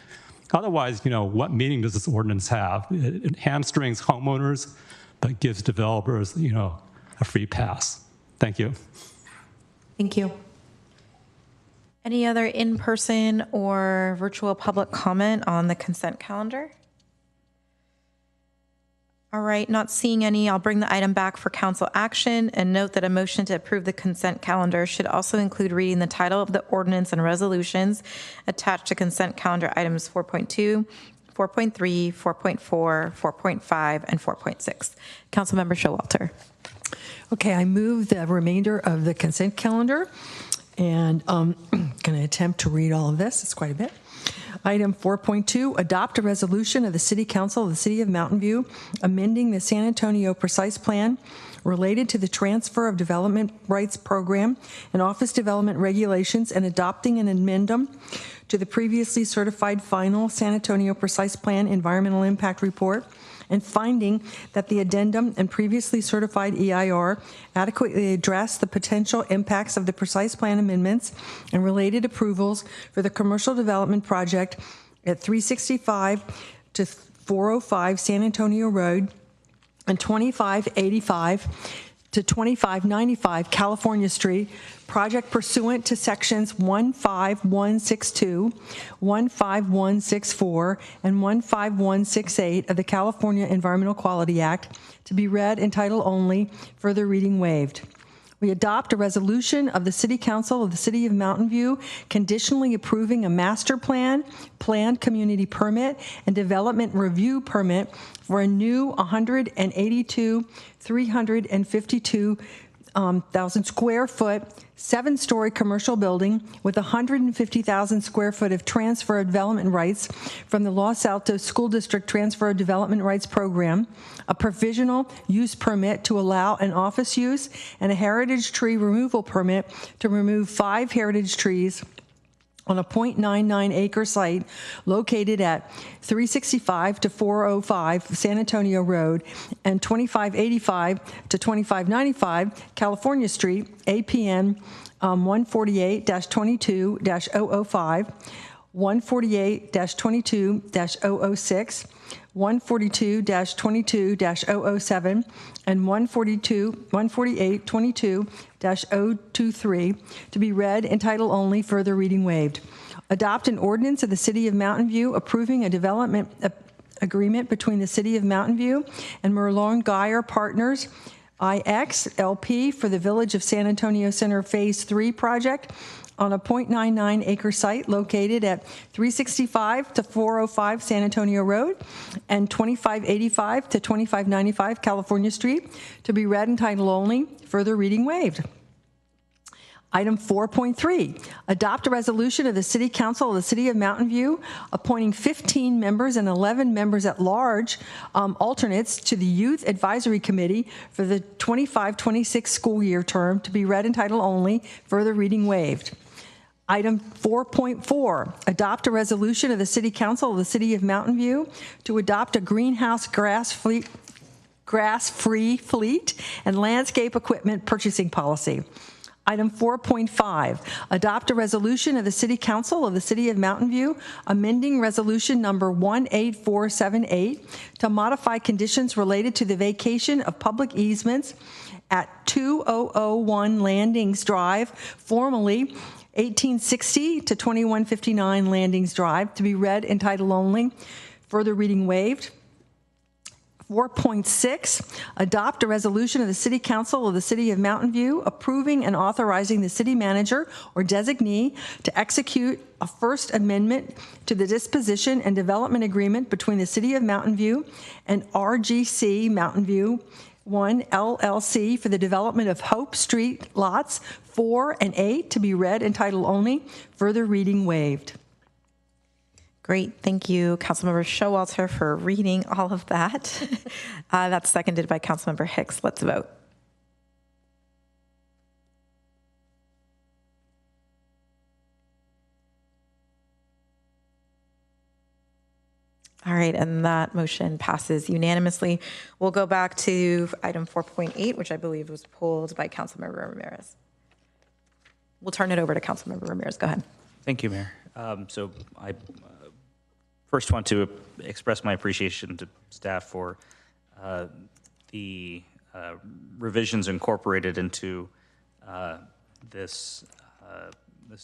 U: Otherwise, what meaning does this ordinance have? It hamstrings homeowners, but gives developers, a free pass. Thank you.
A: Thank you. Any other in-person or virtual public comment on the consent calendar? All right, not seeing any, I'll bring the item back for council action and note that a motion to approve the consent calendar should also include reading the title of the ordinance and resolutions attached to consent calendar items 4.2, 4.3, 4.4, 4.5, and 4.6. Councilmember Showalter.
H: Okay, I move the remainder of the consent calendar, and I'm going to attempt to read all of this. It's quite a bit. Item 4.2, adopt a resolution of the City Council of the City of Mountain View amending the San Antonio Precise Plan related to the transfer of development rights program and office development regulations and adopting an addendum to the previously certified final San Antonio Precise Plan environmental impact report, and finding that the addendum and previously certified EIR adequately address the potential impacts of the precise plan amendments and related approvals for the commercial development project at 365 to 405 San Antonio Road and 2585 to 2595 California Street, project pursuant to sections 15162, 15164, and 15168 of the California Environmental Quality Act, to be read in title only, further reading waived. We adopt a resolution of the City Council of the City of Mountain View conditionally approving a master plan, planned community permit, and development review permit for a new 352,000 square foot, 7-story commercial building with 150,000 square foot of transfer of development rights from the Los Altos School District Transfer of Development Rights Program, a provisional use permit to allow an office use, and a heritage tree removal permit to remove 5 heritage trees on a 0.99 acre site located at 365 to 405 San Antonio Road and 2585 to 2595 California Street, APN 148-22-005, 148-22-006, 142-22-007, and 148-22-023 to be read in title only, further reading waived. Adopt an ordinance of the City of Mountain View approving a development agreement between the City of Mountain View and Merlone Geyer Partners, IX LP, for the Village of San Antonio Center Phase 3 project on a 0.99 acre site located at 365 to 405 San Antonio Road and 2585 to 2595 California Street to be read in title only, further reading waived. Item 4.3, adopt a resolution of the City Council of the City of Mountain View appointing 15 members and 11 members at large alternates to the Youth Advisory Committee for the 25-26 school year term to be read in title only, further reading waived. Item 4.4, adopt a resolution of the City Council of the City of Mountain View to adopt a greenhouse grass-free fleet and landscape equipment purchasing policy. Item 4.5, adopt a resolution of the City Council of the City of Mountain View amending resolution number 18478 to modify conditions related to the vacation of public easements at 2001 Landings Drive, formerly 1860 to 2159 Landings Drive, to be read in title only, further reading waived. 4.6, adopt a resolution of the City Council of the City of Mountain View approving and authorizing the city manager or designee to execute a first amendment to the disposition and development agreement between the City of Mountain View and RGC Mountain View 1 LLC for the development of Hope Street lots 4 and 8 to be read in title only, further reading waived.
A: Great. Thank you, Councilmember Showalter, for reading all of that. That's seconded by Councilmember Hicks. Let's vote. All right, and that motion passes unanimously. We'll go back to item 4.8, which I believe was pulled by Councilmember Ramirez. We'll turn it over to Councilmember Ramirez. Go ahead.
C: Thank you, Mayor. So I first want to express my appreciation to staff for the revisions incorporated into this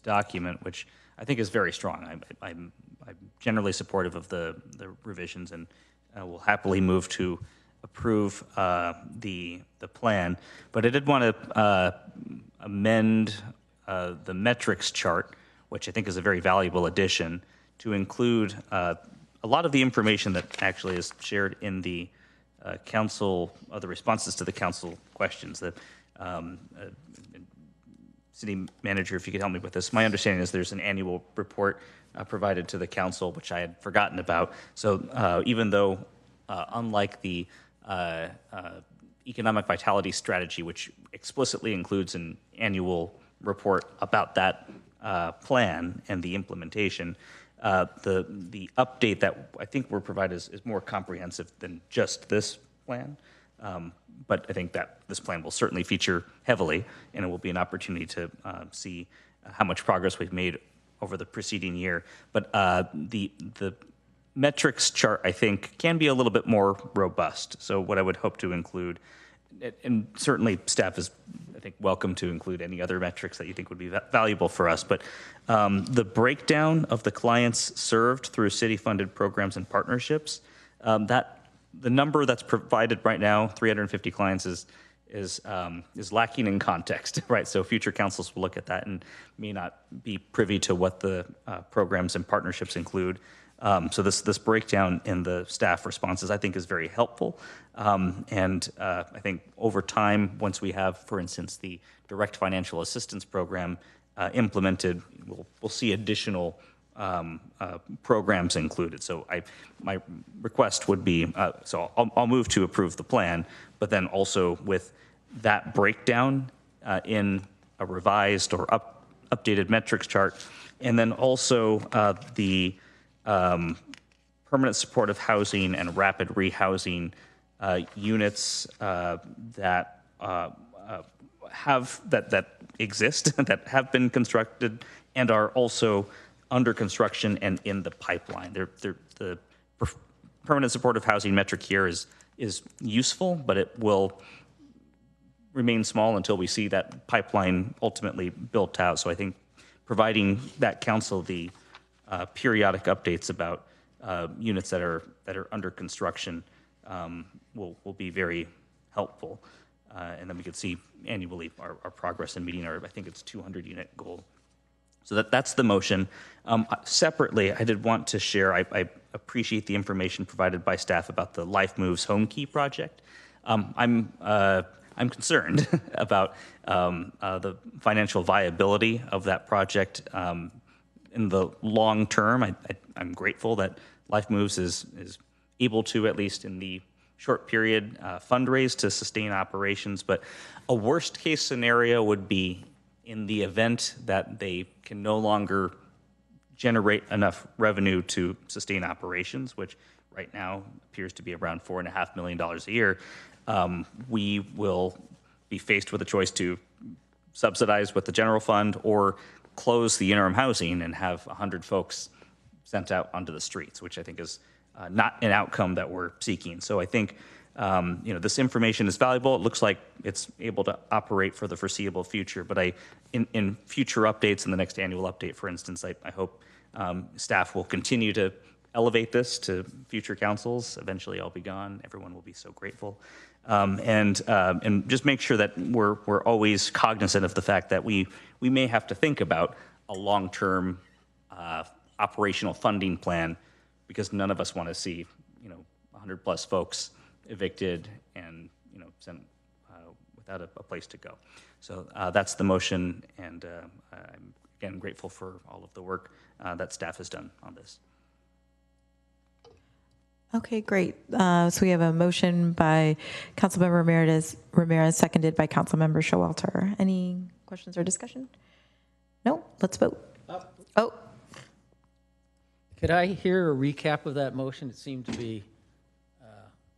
C: document, which I think is very strong. I'm generally supportive of the revisions, and will happily move to approve the plan. But I did want to amend the metrics chart, which I think is a very valuable addition, to include a lot of the information that actually is shared in the council, the responses to the council questions. The city manager, if you could help me with this. My understanding is there's an annual report provided to the council, which I had forgotten about. So even though, unlike the economic vitality strategy, which explicitly includes an annual report about that plan and the implementation, the update that I think we're provided is more comprehensive than just this plan. But I think that this plan will certainly feature heavily, and it will be an opportunity to see how much progress we've made over the preceding year. But the metrics chart, I think, can be a little bit more robust. So what I would hope to include, and certainly staff is, I think, welcome to include any other metrics that you think would be valuable for us, but the breakdown of the clients served through city-funded programs and partnerships, that the number that's provided right now, 350 clients, is lacking in context, right? So future councils will look at that and may not be privy to what the programs and partnerships include. So this breakdown in the staff responses, I think, is very helpful. And I think over time, once we have, for instance, the direct financial assistance program implemented, we'll see additional programs included. So my request would be, so I'll move to approve the plan, but then also with that breakdown in a revised or updated metrics chart And then also the permanent supportive housing and rapid rehousing units that exist, that have been constructed and are also under construction and in the pipeline. The permanent supportive housing metric here is useful, but it will remain small until we see that pipeline ultimately built out. So I think providing that council the periodic updates about units that are under construction will be very helpful. And then we could see annually our progress in meeting our, I think it's 200 unit goal. So that's the motion. Separately, I did want to share, I appreciate the information provided by staff about the Life Moves Home Key project. I'm concerned about the financial viability of that project in the long term. I'm grateful that Life Moves is able to, at least in the short period, fundraise to sustain operations. But a worst case scenario would be in the event that they can no longer generate enough revenue to sustain operations, which right now appears to be around $4.5 million a year, we will be faced with a choice to subsidize with the general fund or close the interim housing and have 100 folks sent out onto the streets, which I think is not an outcome that we're seeking. So I think this information is valuable. It looks like it's able to operate for the foreseeable future, but in future updates, in the next annual update, for instance, I hope staff will continue to elevate this to future councils. Eventually I'll be gone. Everyone will be so grateful. And just make sure that we're always cognizant of the fact that we may have to think about a long-term operational funding plan, because none of us want to see 100 plus folks evicted and sent without a place to go. So that's the motion, and I'm again grateful for all of the work that staff has done on this.
A: Okay, great. So we have a motion by Councilmember Ramirez, seconded by Councilmember Showalter. Any questions or discussion? No? Let's vote. Oh.
I: Could I hear a recap of that motion? It seemed to be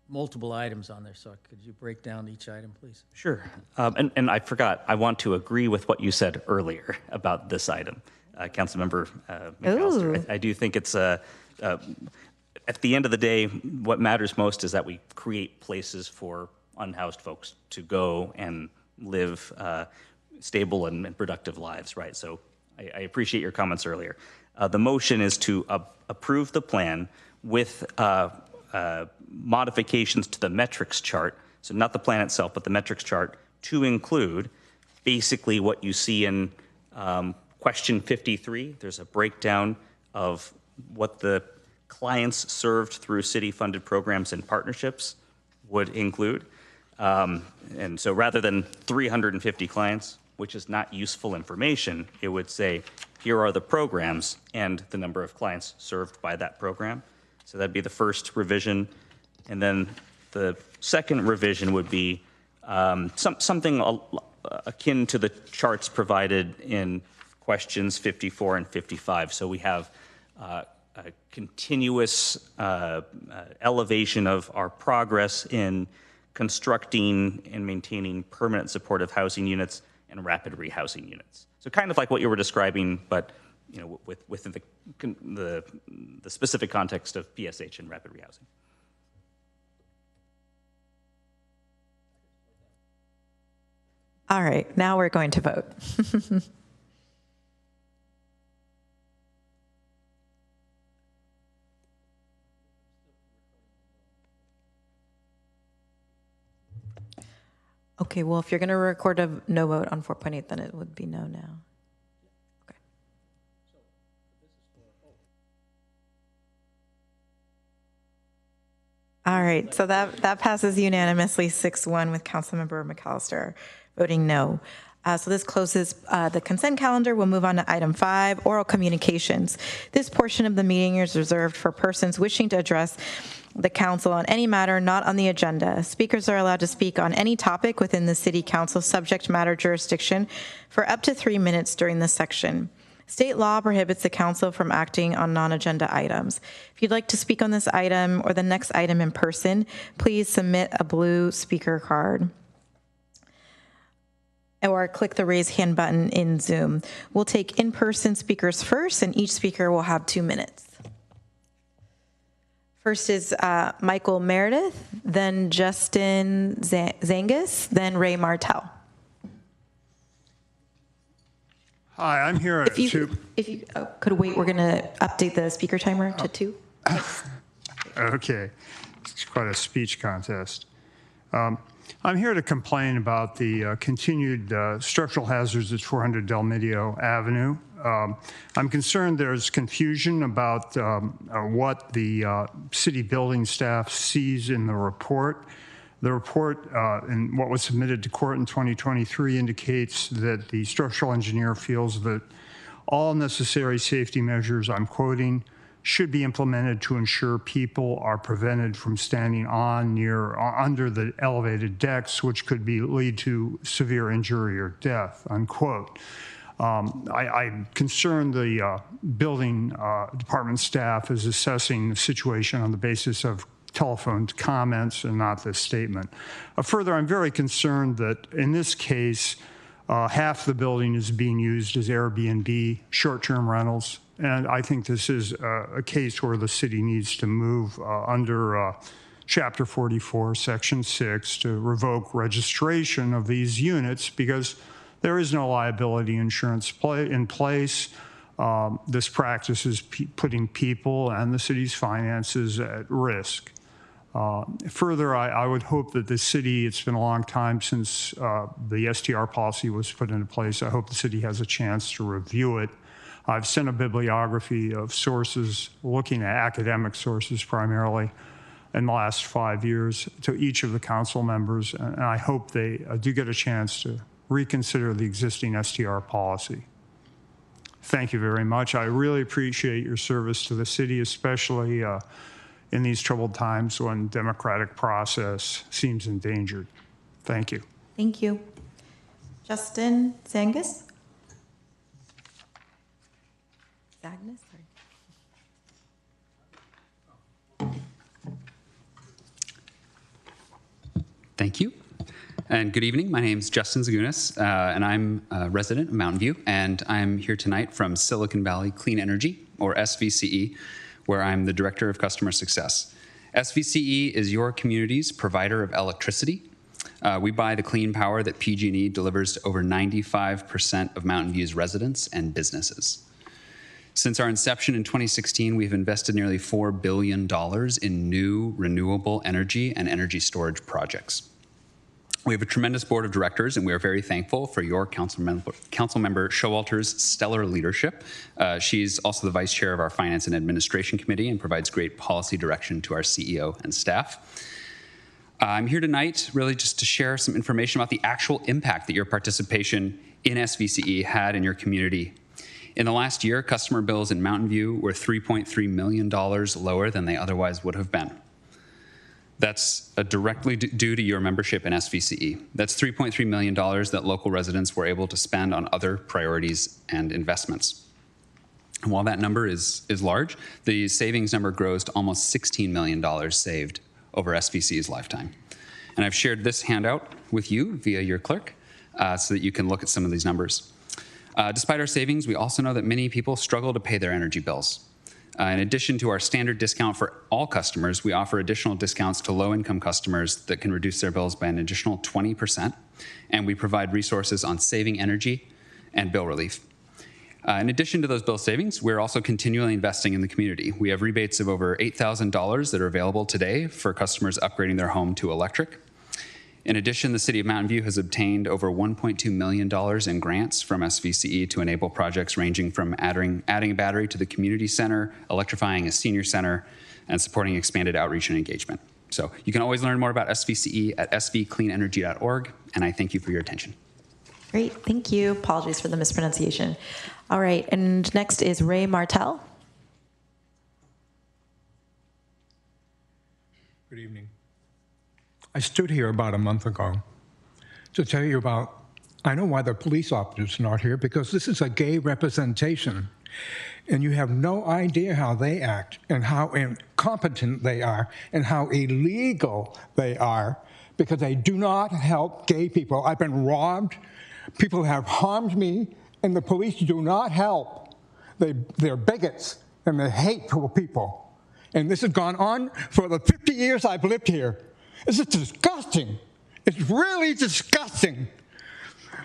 I: multiple items on there, so could you break down each item, please?
C: Sure. And I forgot, I want to agree with what you said earlier about this item. Councilmember McAllister, I do think it's at the end of the day, what matters most is that we create places for unhoused folks to go and live stable and productive lives, right? So I appreciate your comments earlier. The motion is to approve the plan with modifications to the metrics chart, so not the plan itself, but the metrics chart, to include basically what you see in question 53. There's a breakdown of what the clients served through city-funded programs and partnerships would include. And so rather than 350 clients, which is not useful information, it would say, here are the programs and the number of clients served by that program. So that'd be the first revision. And then the second revision would be something akin to the charts provided in questions 54 and 55. So we have a continuous elevation of our progress in constructing and maintaining permanent supportive housing units and rapid rehousing units. So kind of like what you were describing, but within the specific context of PSH and rapid rehousing.
A: All right, now we're going to vote. Okay, well, if you're going to record a no vote on 4.8, then it would be no now. Okay. All right, so that passes unanimously 6-1 with Councilmember McAllister voting no. So this closes the consent calendar. We'll move on to item 5, oral communications. This portion of the meeting is reserved for persons wishing to address the council on any matter not on the agenda. Speakers are allowed to speak on any topic within the city council subject matter jurisdiction for up to 3 minutes during this section. State law prohibits the council from acting on non-agenda items. If you'd like to speak on this item or the next item in person, please submit a blue speaker card or click the raise hand button in Zoom. We'll take in-person speakers first, and each speaker will have 2 minutes. First is Michael Meredith, then Justin Zangus, then Ray Martell.
K: Hi, I'm here
A: If you could wait, we're going to update the speaker timer to 2.
K: Okay, it's quite a speech contest. I'm here to complain about the continued structural hazards at 400 Del Medio Avenue. I'm concerned there's confusion about what the city building staff sees in the report. The report and what was submitted to court in 2023 indicates that the structural engineer feels that all necessary safety measures, I'm quoting, should be implemented to ensure people are prevented from standing on, near, or under the elevated decks, which could lead to severe injury or death, unquote. I'm concerned the building department staff is assessing the situation on the basis of telephoned comments and not this statement. Further, I'm very concerned that in this case, half the building is being used as Airbnb, short-term rentals, and I think this is a case where the city needs to move under Chapter 44, Section 6, to revoke registration of these units because there is no liability insurance in place. This practice is putting people and the city's finances at risk. Further, I would hope that the city, it's been a long time since the STR policy was put into place. I hope the city has a chance to review it. I've sent a bibliography of sources, looking at academic sources primarily, in the last 5 years to each of the council members, and I hope they do get a chance to reconsider the existing STR policy. Thank you very much. I really appreciate your service to the city, especially in these troubled times when democratic process seems endangered. Thank you.
A: Thank you. Justin Zangus? Agnes, sorry.
V: Thank you. And good evening. My name is Justin Zagunis, and I'm a resident of Mountain View, and I'm here tonight from Silicon Valley Clean Energy, or SVCE, where I'm the Director of Customer Success. SVCE is your community's provider of electricity. We buy the clean power that PG&E delivers to over 95% of Mountain View's residents and businesses. Since our inception in 2016, we've invested nearly $4 billion in new renewable energy and energy storage projects. We have a tremendous board of directors, and we are very thankful for your Councilmember Showalter's stellar leadership. She's also the vice chair of our Finance and Administration Committee and provides great policy direction to our CEO and staff. I'm here tonight really just to share some information about the actual impact that your participation in SVCE had in your community. In the last year, customer bills in Mountain View were $3.3 million lower than they otherwise would have been. That's directly due to your membership in SVCE. That's $3.3 million that local residents were able to spend on other priorities and investments. And while that number is large, the savings number grows to almost $16 million saved over SVCE's lifetime. And I've shared this handout with you via your clerk so that you can look at some of these numbers. Despite our savings, we also know that many people struggle to pay their energy bills. In addition to our standard discount for all customers, we offer additional discounts to low-income customers that can reduce their bills by an additional 20%, and we provide resources on saving energy and bill relief. In addition to those bill savings, we're also continually investing in the community. We have rebates of over $8,000 that are available today for customers upgrading their home to electric. In addition, the City of Mountain View has obtained over $1.2 million in grants from SVCE to enable projects ranging from adding a battery to the community center, electrifying a senior center, and supporting expanded outreach and engagement. So you can always learn more about SVCE at svcleanenergy.org, and I thank you for your attention.
A: Great, thank you. Apologies for the mispronunciation. All right, and next is Ray Martell.
W: Good evening. I stood here about a month ago to tell you about
D: I know why the police officers are not here, because this is a gay representation. And you have no idea how they act and how incompetent they are and how illegal they are, because they do not help gay people. I've been robbed. People have harmed me, and the police do not help. They're bigots, and they're hateful people. And this has gone on for the 50 years I've lived here. This is disgusting. It's really disgusting.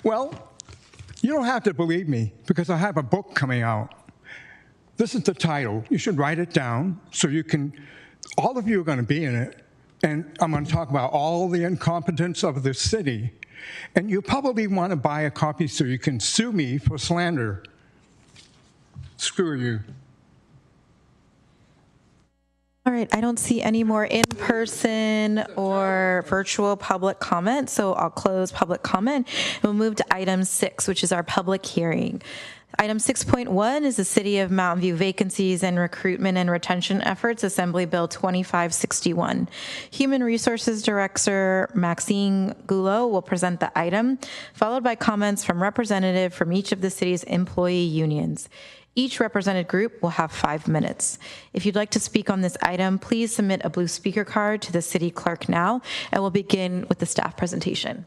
D: Well, you don't have to believe me, because I have a book coming out. This is the title. You should write it down so you can, all of you are going to be in it, and I'm going to talk about all the incompetence of the city. And you probably want to buy a copy so you can sue me for slander. Screw you.
A: All right, I don't see any more in-person or virtual public comment, so I'll close public comment. And we'll move to item 6, which is our public hearing. Item 6.1 is the City of Mountain View Vacancies and Recruitment and Retention Efforts, Assembly Bill 2561. Human Resources Director Maxine Goulot will present the item, followed by comments from representative from each of the city's employee unions. Each represented group will have 5 minutes. If you'd like to speak on this item, please submit a blue speaker card to the city clerk now, and we'll begin with the staff presentation.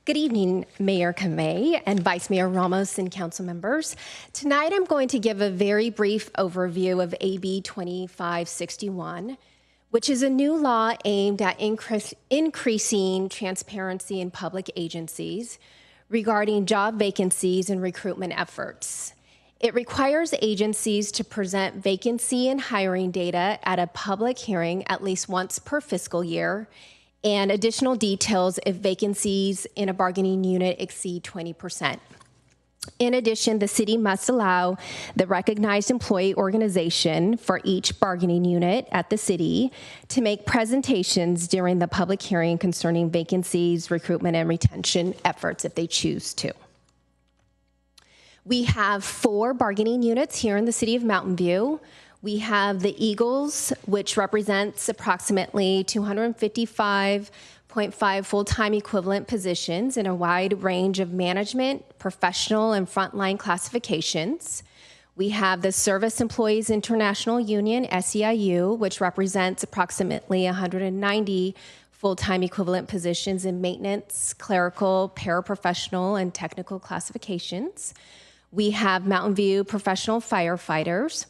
E: Good evening, Mayor Kamei and Vice Mayor Ramos and council members. Tonight I'm going to give a very brief overview of AB 2561, which is a new law aimed at increasing transparency in public agencies regarding job vacancies and recruitment efforts. It requires agencies to present vacancy and hiring data at a public hearing at least once per fiscal year, and additional details if vacancies in a bargaining unit exceed 20%. In addition, the city must allow the recognized employee organization for each bargaining unit at the city to make presentations during the public hearing concerning vacancies, recruitment, and retention efforts if they choose to. We have 4 bargaining units here in the city of Mountain View. We have the Eagles, which represents approximately 255.5 full-time equivalent positions in a wide range of management, professional, and frontline classifications. We have the Service Employees International Union, SEIU, which represents approximately 190 full-time equivalent positions in maintenance, clerical, paraprofessional, and technical classifications. We have Mountain View Professional Firefighters,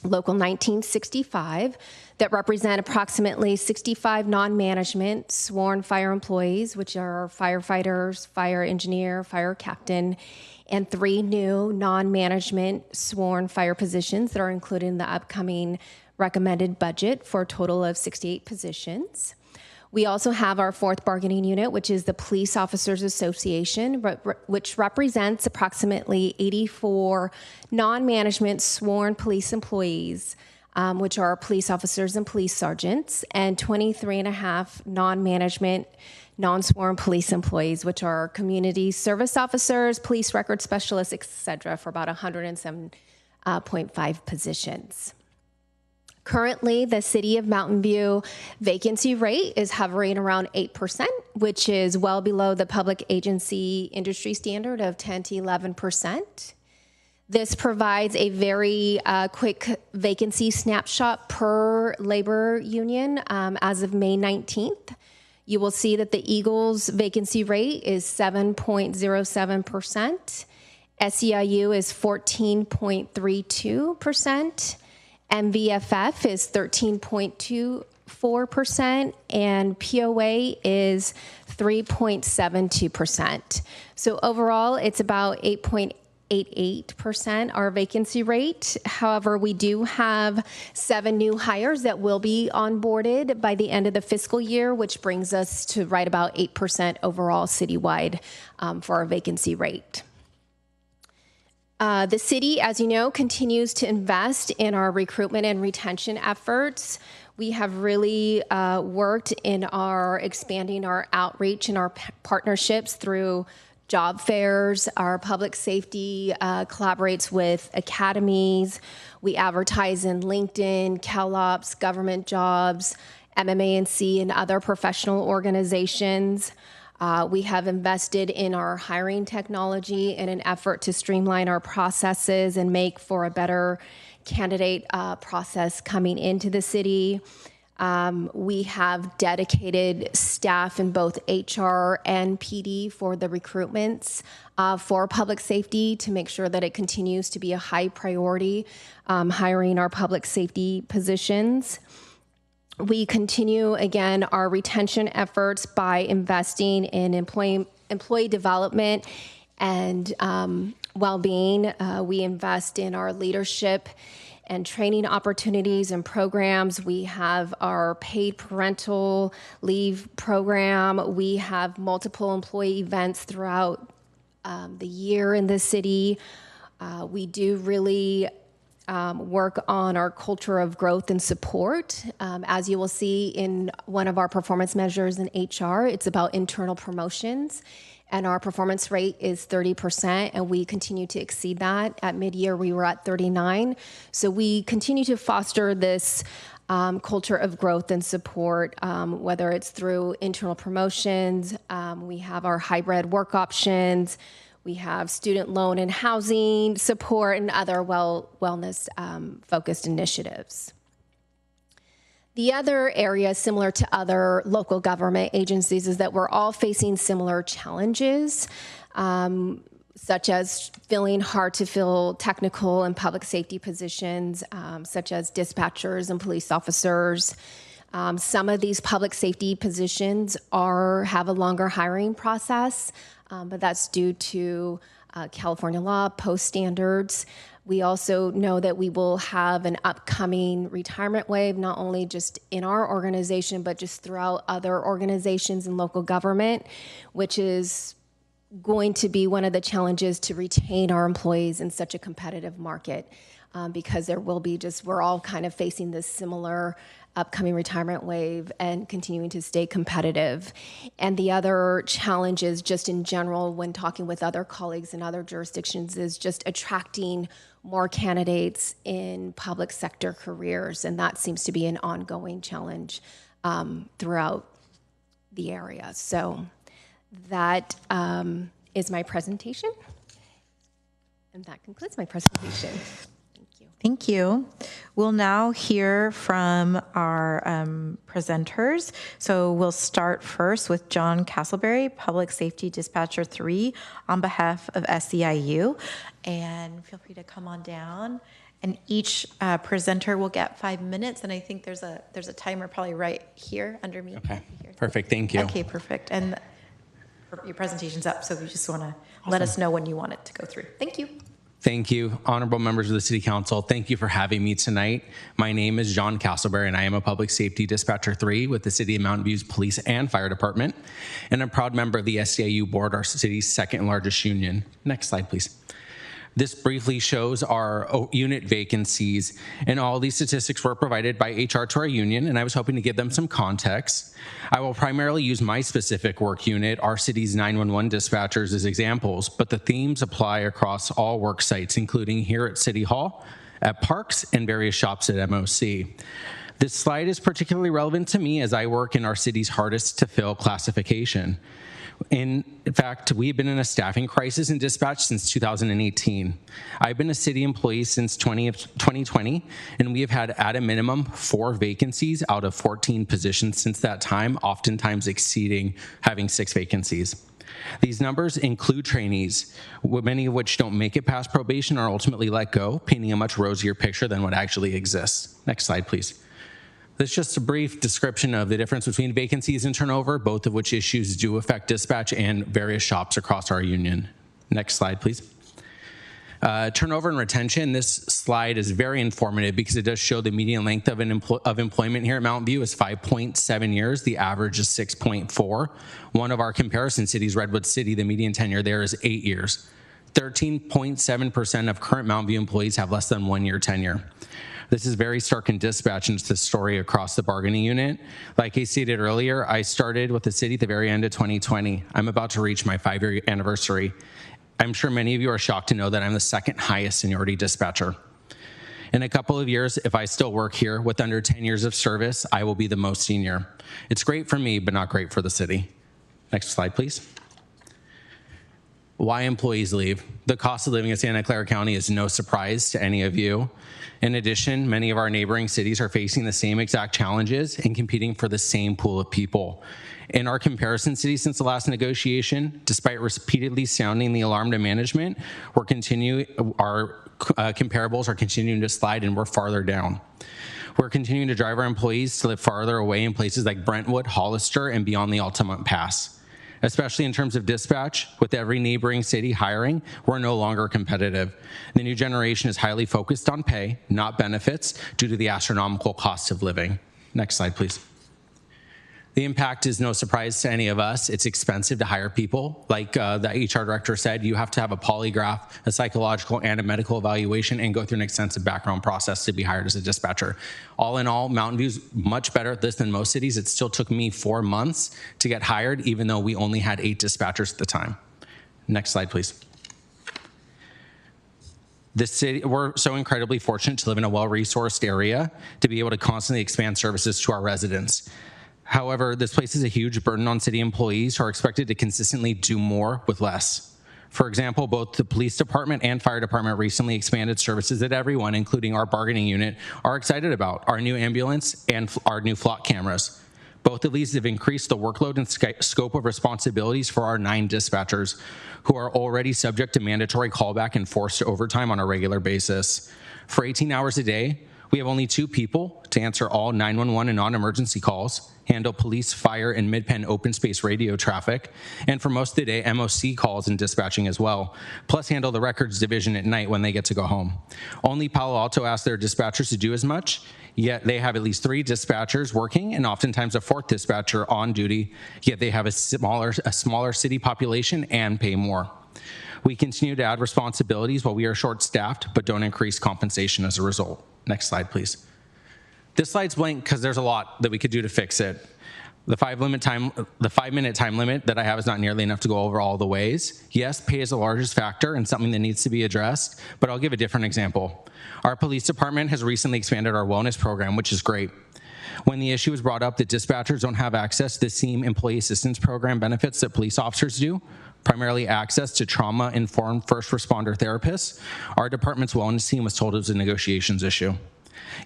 E: Local 1965, that represent approximately 65 non-management sworn fire employees, which are firefighters, fire engineer, fire captain, and 3 new non-management sworn fire positions that are included in the upcoming recommended budget for a total of 68 positions. We also have our 4th bargaining unit, which is the Police Officers Association, which represents approximately 84 non-management sworn police employees, which are police officers and police sergeants, and 23.5 non-management, non-sworn police employees, which are community service officers, police record specialists, et cetera, for about 107.5 positions. Currently, the City of Mountain View vacancy rate is hovering around 8%, which is well below the public agency industry standard of 10 to 11%. This provides a very quick vacancy snapshot per labor union as of May 19th. You will see that the Eagles vacancy rate is 7.07%. SEIU is 14.32%. MVCIFA is 13.24%, and POA is 3.72%. So overall, it's about 8.8 0.88%, our vacancy rate. However, we do have 7 new hires that will be onboarded by the end of the fiscal year, which brings us to right about 8% overall citywide for our vacancy rate. The city, as you know, continues to invest in our recruitment and retention efforts. We have really worked in our expanding our outreach and our partnerships through job fairs. Our public safety collaborates with academies. We advertise in LinkedIn, CalOps, government jobs, MMA&C, and other professional organizations. We have invested in our hiring technology in an effort to streamline our processes and make for a better candidate process coming into the city. We have dedicated staff in both HR and PD for the recruitments for public safety to make sure that it continues to be a high priority, hiring our public safety positions. We continue, again, our retention efforts by investing in employee development and well-being. We invest in our leadership and training opportunities and programs. We have our paid parental leave program. We have multiple employee events throughout the year in the city. We do really work on our culture of growth and support. As you will see in one of our performance measures in HR, it's about internal promotions. And our performance rate is 30%, and we continue to exceed that. At mid-year, we were at 39. So we continue to foster this culture of growth and support, whether it's through internal promotions. We have our hybrid work options. We have student loan and housing support and other wellness-focused initiatives. The other area, similar to other local government agencies, is that we're all facing similar challenges, such as filling hard-to-fill technical and public safety positions, such as dispatchers and police officers. Some of these public safety positions have a longer hiring process, but that's due to California law, post standards. We also know that we will have an upcoming retirement wave, not only just in our organization, but just throughout other organizations and local government, which is going to be one of the challenges to retain our employees in such a competitive market, because there will be we're all kind of facing this similar upcoming retirement wave and continuing to stay competitive. And the other challenges just in general when talking with other colleagues in other jurisdictions is just attracting more candidates in public sector careers. And that seems to be an ongoing challenge throughout the area. So that is my presentation. And that concludes my presentation.
A: Thank you. We'll now hear from our presenters. So we'll start first with John Castleberry, Public Safety Dispatcher 3, on behalf of SEIU. And feel free to come on down. And each presenter will get 5 minutes. And I think there's a timer probably right here under me.
B: Okay, perfect. Thank you.
A: Okay, perfect. And your presentation's up, so we just want to let us know when you want it to go through. Thank you.
B: Thank you, honorable members of the City Council. Thank you for having me tonight. My name is John Castleberry, and I am a Public Safety Dispatcher 3 with the City of Mountain View's Police and Fire Department, and a proud member of the SEIU Board, our city's second largest union. Next slide, please. This briefly shows our unit vacancies, and all these statistics were provided by HR to our union, and I was hoping to give them some context. I will primarily use my specific work unit, our city's 911 dispatchers, as examples, but the themes apply across all work sites, including here at City Hall, at parks, and various shops at MOC. This slide is particularly relevant to me as I work in our city's hardest to fill classification. In fact, we've been in a staffing crisis in dispatch since 2018. I've been a city employee since 2020, and we have had at a minimum 4 vacancies out of 14 positions since that time, oftentimes exceeding having 6 vacancies. These numbers include trainees, many of which don't make it past probation or ultimately let go, painting a much rosier picture than what actually exists. Next slide, please. This is just a brief description of the difference between vacancies and turnover, both of which issues do affect dispatch and various shops across our union. Next slide, please. Turnover and retention, this slide is very informative because it does show the median length of employment here at Mountain View is 5.7 years. The average is 6.4. One of our comparison cities, Redwood City, the median tenure there is 8 years. 13.7% of current Mountain View employees have less than 1 year tenure. This is very stark in dispatch, and it's the story across the bargaining unit. Like I stated earlier, I started with the city at the very end of 2020. I'm about to reach my 5-year anniversary. I'm sure many of you are shocked to know that I'm the second highest seniority dispatcher. In a couple of years, if I still work here with under 10 years of service, I will be the most senior. It's great for me, but not great for the city. Next slide, please. Why employees leave. The cost of living in Santa Clara County is no surprise to any of you. In addition, many of our neighboring cities are facing the same exact challenges and competing for the same pool of people. In our comparison cities since the last negotiation, despite repeatedly sounding the alarm to management, our comparables are continuing to slide and we're farther down. We're continuing to drive our employees to live farther away in places like Brentwood, Hollister, and beyond the Altamont Pass. Especially in terms of dispatch, with every neighboring city hiring, we're no longer competitive. The new generation is highly focused on pay, not benefits, due to the astronomical cost of living. Next slide, please. The impact is no surprise to any of us. It's expensive to hire people. Like the HR director said, you have to have a polygraph, a psychological, and a medical evaluation, and go through an extensive background process to be hired as a dispatcher. All in all, Mountain View's much better at this than most cities. It still took me 4 months to get hired, even though we only had 8 dispatchers at the time. Next slide, please. This city, we're so incredibly fortunate to live in a well-resourced area to be able to constantly expand services to our residents. However, this places a huge burden on city employees who are expected to consistently do more with less. For example, both the police department and fire department recently expanded services that everyone, including our bargaining unit, are excited about: our new ambulance and our new flock cameras. Both of these have increased the workload and scope of responsibilities for our 9 dispatchers, who are already subject to mandatory callback and forced overtime on a regular basis. For 18 hours a day, we have only 2 people to answer all 911 and non-emergency calls, handle police, fire, and mid-pen open space radio traffic, and for most of the day, MOC calls and dispatching as well, plus handle the records division at night when they get to go home. Only Palo Alto asks their dispatchers to do as much, yet they have at least 3 dispatchers working and oftentimes a 4th dispatcher on duty, yet they have a smaller city population and pay more. We continue to add responsibilities while we are short-staffed, but don't increase compensation as a result. Next slide, please. This slide's blank because there's a lot that we could do to fix it. The 5-minute time limit that I have is not nearly enough to go over all the ways. Yes, pay is the largest factor and something that needs to be addressed, but I'll give a different example. Our police department has recently expanded our wellness program, which is great. When the issue was brought up that dispatchers don't have access to the same employee assistance program benefits that police officers do, primarily access to trauma-informed first responder therapists, our department's wellness team was told it was a negotiations issue.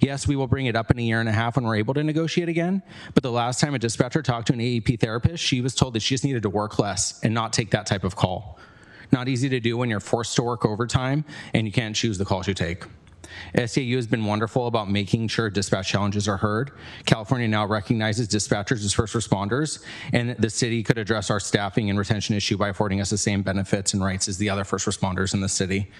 B: Yes, we will bring it up in a year and a half when we're able to negotiate again, but the last time a dispatcher talked to an AEP therapist, she was told that she just needed to work less and not take that type of call. Not easy to do when you're forced to work overtime and you can't choose the calls you take. SEIU has been wonderful about making sure dispatch challenges are heard. California now recognizes dispatchers as first responders, and the city could address our staffing and retention issue by affording us the same benefits and rights as the other first responders in the city.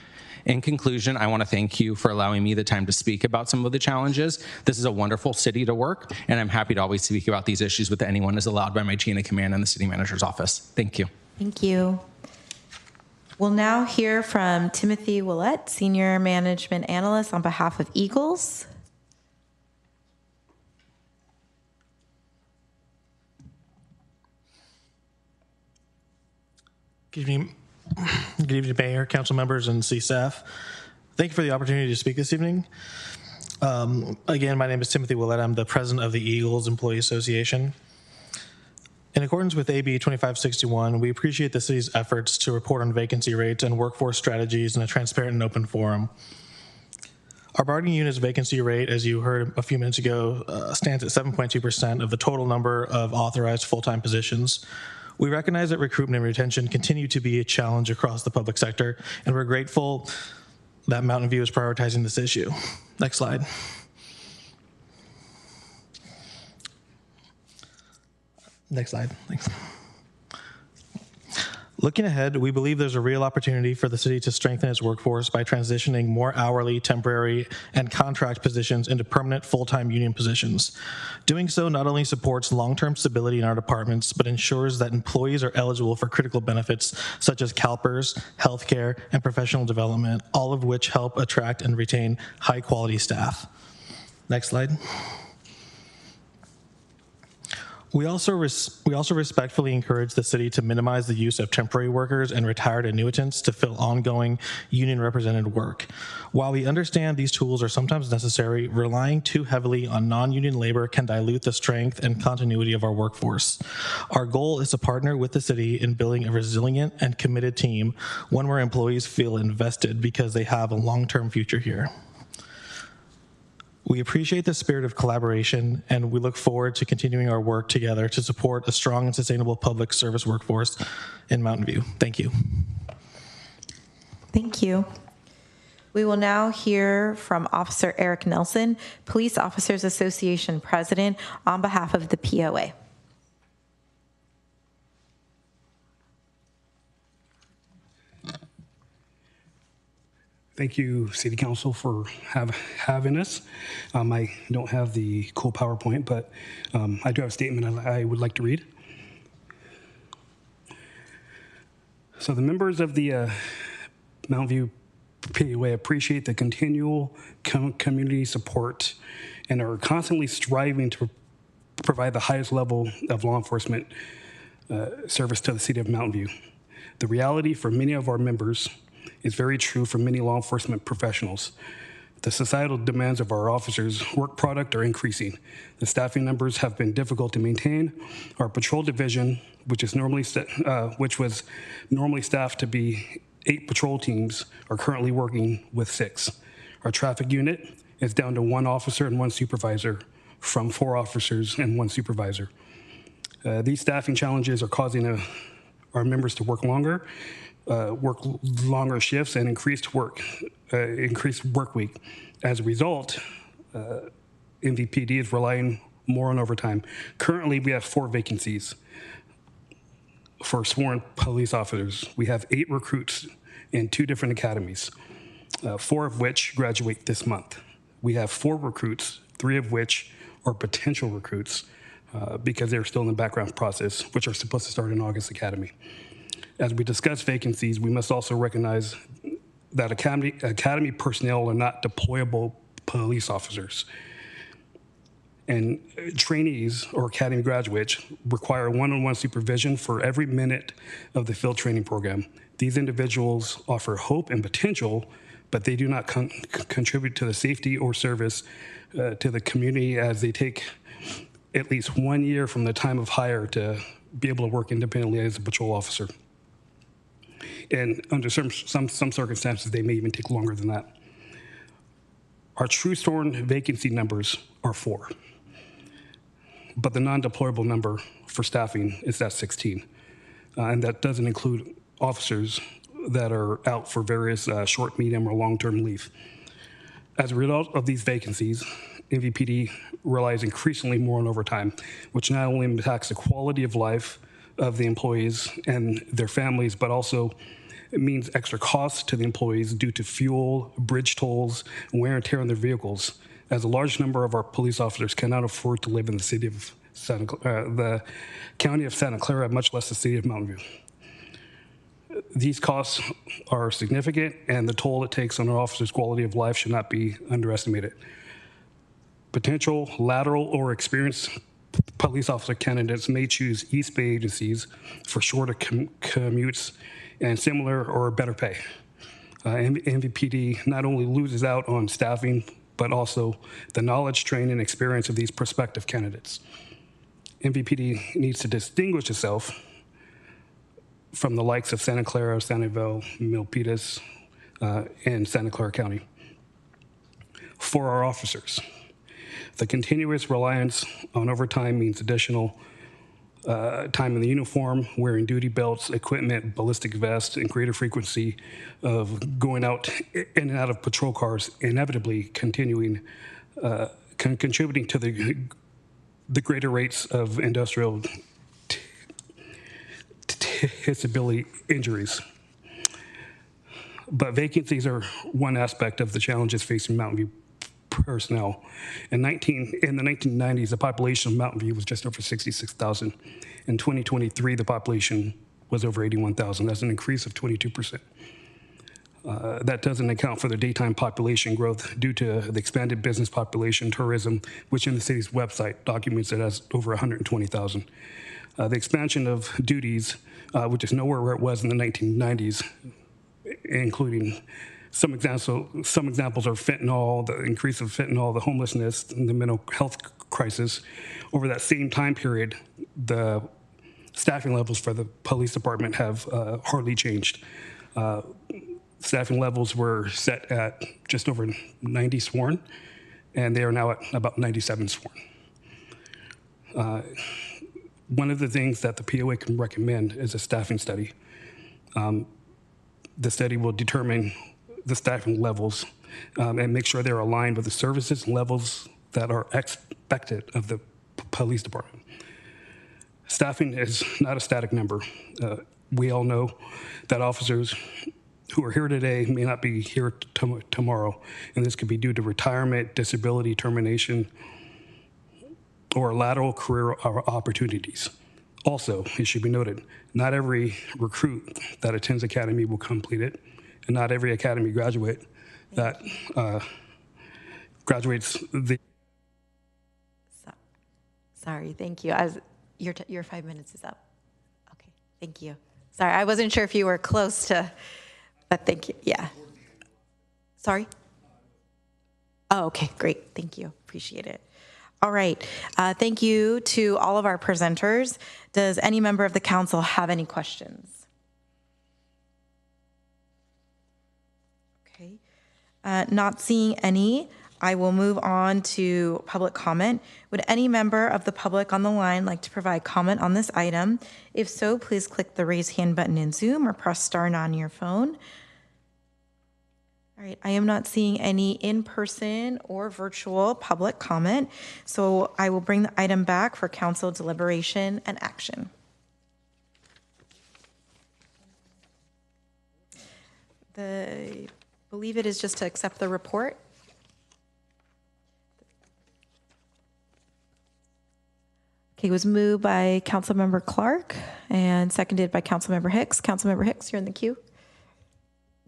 B: In conclusion, I want to thank you for allowing me the time to speak about some of the challenges. This is a wonderful city to work, and I'm happy to always speak about these issues with anyone as allowed by my chain of command in the city manager's office. Thank you.
A: Thank you. We'll now hear from Timothy Willett, Senior Management Analyst on behalf of Eagles.
L: Good evening, Mayor, council members, and city staff. Thank you for the opportunity to speak this evening. Again, my name is Timothy Willett. I'm the president of the Eagles Employee Association. In accordance with AB 2561, we appreciate the city's efforts to report on vacancy rates and workforce strategies in a transparent and open forum. Our bargaining unit's vacancy rate, as you heard a few minutes ago, stands at 7.2% of the total number of authorized full-time positions. We recognize that recruitment and retention continue to be a challenge across the public sector, and we're grateful that Mountain View is prioritizing this issue. Next slide. Next slide, thanks. Looking ahead, we believe there's a real opportunity for the city to strengthen its workforce by transitioning more hourly, temporary, and contract positions into permanent full-time union positions. Doing so not only supports long-term stability in our departments, but ensures that employees are eligible for critical benefits such as CalPERS, healthcare, and professional development, all of which help attract and retain high-quality staff. Next slide. We also respectfully encourage the city to minimize the use of temporary workers and retired annuitants to fill ongoing union-represented work. While we understand these tools are sometimes necessary, relying too heavily on non-union labor can dilute the strength and continuity of our workforce. Our goal is to partner with the city in building a resilient and committed team, one where employees feel invested because they have a long-term future here. We appreciate the spirit of collaboration, and we look forward to continuing our work together to support a strong and sustainable public service workforce in Mountain View. Thank you.
A: Thank you. We will now hear from Officer Eric Nelson, Police Officers Association President, on behalf of the POA.
N: Thank you, City Council, for having us. I don't have the cool PowerPoint, but I do have a statement I would like to read. So the members of the Mountain View POA appreciate the continual community support and are constantly striving to provide the highest level of law enforcement service to the city of Mountain View. The reality for many of our members is very true for many law enforcement professionals. The societal demands of our officers' work product are increasing. The staffing numbers have been difficult to maintain. Our patrol division, which was normally staffed to be 8 patrol teams, are currently working with 6. Our traffic unit is down to 1 officer and 1 supervisor from 4 officers and 1 supervisor. These staffing challenges are causing our members to work longer shifts and increased work week. As a result, MVPD is relying more on overtime. Currently, we have 4 vacancies for sworn police officers. We have 8 recruits in 2 different academies, 4 of which graduate this month. We have 4 recruits, 3 of which are potential recruits because they're still in the background process, which are supposed to start in August Academy. As we discuss vacancies, we must also recognize that academy personnel are not deployable police officers. And trainees or academy graduates require one-on-one supervision for every minute of the field training program. These individuals offer hope and potential, but they do not contribute to the safety or service to the community, as they take at least 1 year from the time of hire to be able to work independently as a patrol officer. And under some circumstances, they may even take longer than that. Our true sworn vacancy numbers are 4, but the non-deployable number for staffing is at 16, and that doesn't include officers that are out for various short, medium, or long-term leave. As a result of these vacancies, MVPD relies increasingly more on overtime, which not only impacts the quality of life of the employees and their families, but also it means extra costs to the employees due to fuel, bridge tolls, wear and tear on their vehicles, as a large number of our police officers cannot afford to live in the city of the county of Santa Clara, much less the city of Mountain View. These costs are significant, and the toll it takes on our officers' quality of life should not be underestimated. Potential lateral or experienced police officer candidates may choose East Bay agencies for shorter commutes and similar or better pay. MVPD not only loses out on staffing, but also the knowledge, training, and experience of these prospective candidates. MVPD needs to distinguish itself from the likes of Santa Clara, Sanibel, Milpitas, and Santa Clara County. For our officers, the continuous reliance on overtime means additional time in the uniform, wearing duty belts, equipment, ballistic vests, and greater frequency of going out in and out of patrol cars, inevitably contributing to the greater rates of industrial disability injuries. But vacancies are one aspect of the challenges facing Mountain View personnel. In the 1990s, the population of Mountain View was just over 66,000. In 2023, the population was over 81,000. That's an increase of 22%. That doesn't account for the daytime population growth due to the expanded business population, tourism, which in the city's website documents it as over 120,000. The expansion of duties, which is nowhere where it was in the 1990s, including some examples are fentanyl, the increase of fentanyl, the homelessness, and the mental health crisis. Over that same time period, the staffing levels for the police department have hardly changed. Staffing levels were set at just over 90 sworn, and they are now at about 97 sworn. One of the things that the POA can recommend is a staffing study. The study will determine the staffing levels and make sure they're aligned with the services and levels that are expected of the police department. Staffing is not a static number. We all know that officers who are here today may not be here tomorrow, and this could be due to retirement, disability, termination, or lateral career opportunities. Also, it should be noted, not every recruit that attends academy will complete it, and not every academy graduate that graduates the.
A: Sorry, thank you. Your 5 minutes is up. Okay, thank you. Sorry, I wasn't sure if you were close to, but thank you. Yeah. Sorry? Oh, okay, great. Thank you. Appreciate it. All right. Thank you to all of our presenters. Does any member of the council have any questions? Okay. Not seeing any, I will move on to public comment. Would any member of the public on the line like to provide comment on this item? If so, please click the raise hand button in Zoom or press star 9 on your phone. All right, I am not seeing any in-person or virtual public comment, so I will bring the item back for council deliberation and action. I believe it is just to accept the report. Okay, it was moved by Councilmember Clark and seconded by Councilmember Hicks. Councilmember Hicks, you're in the queue.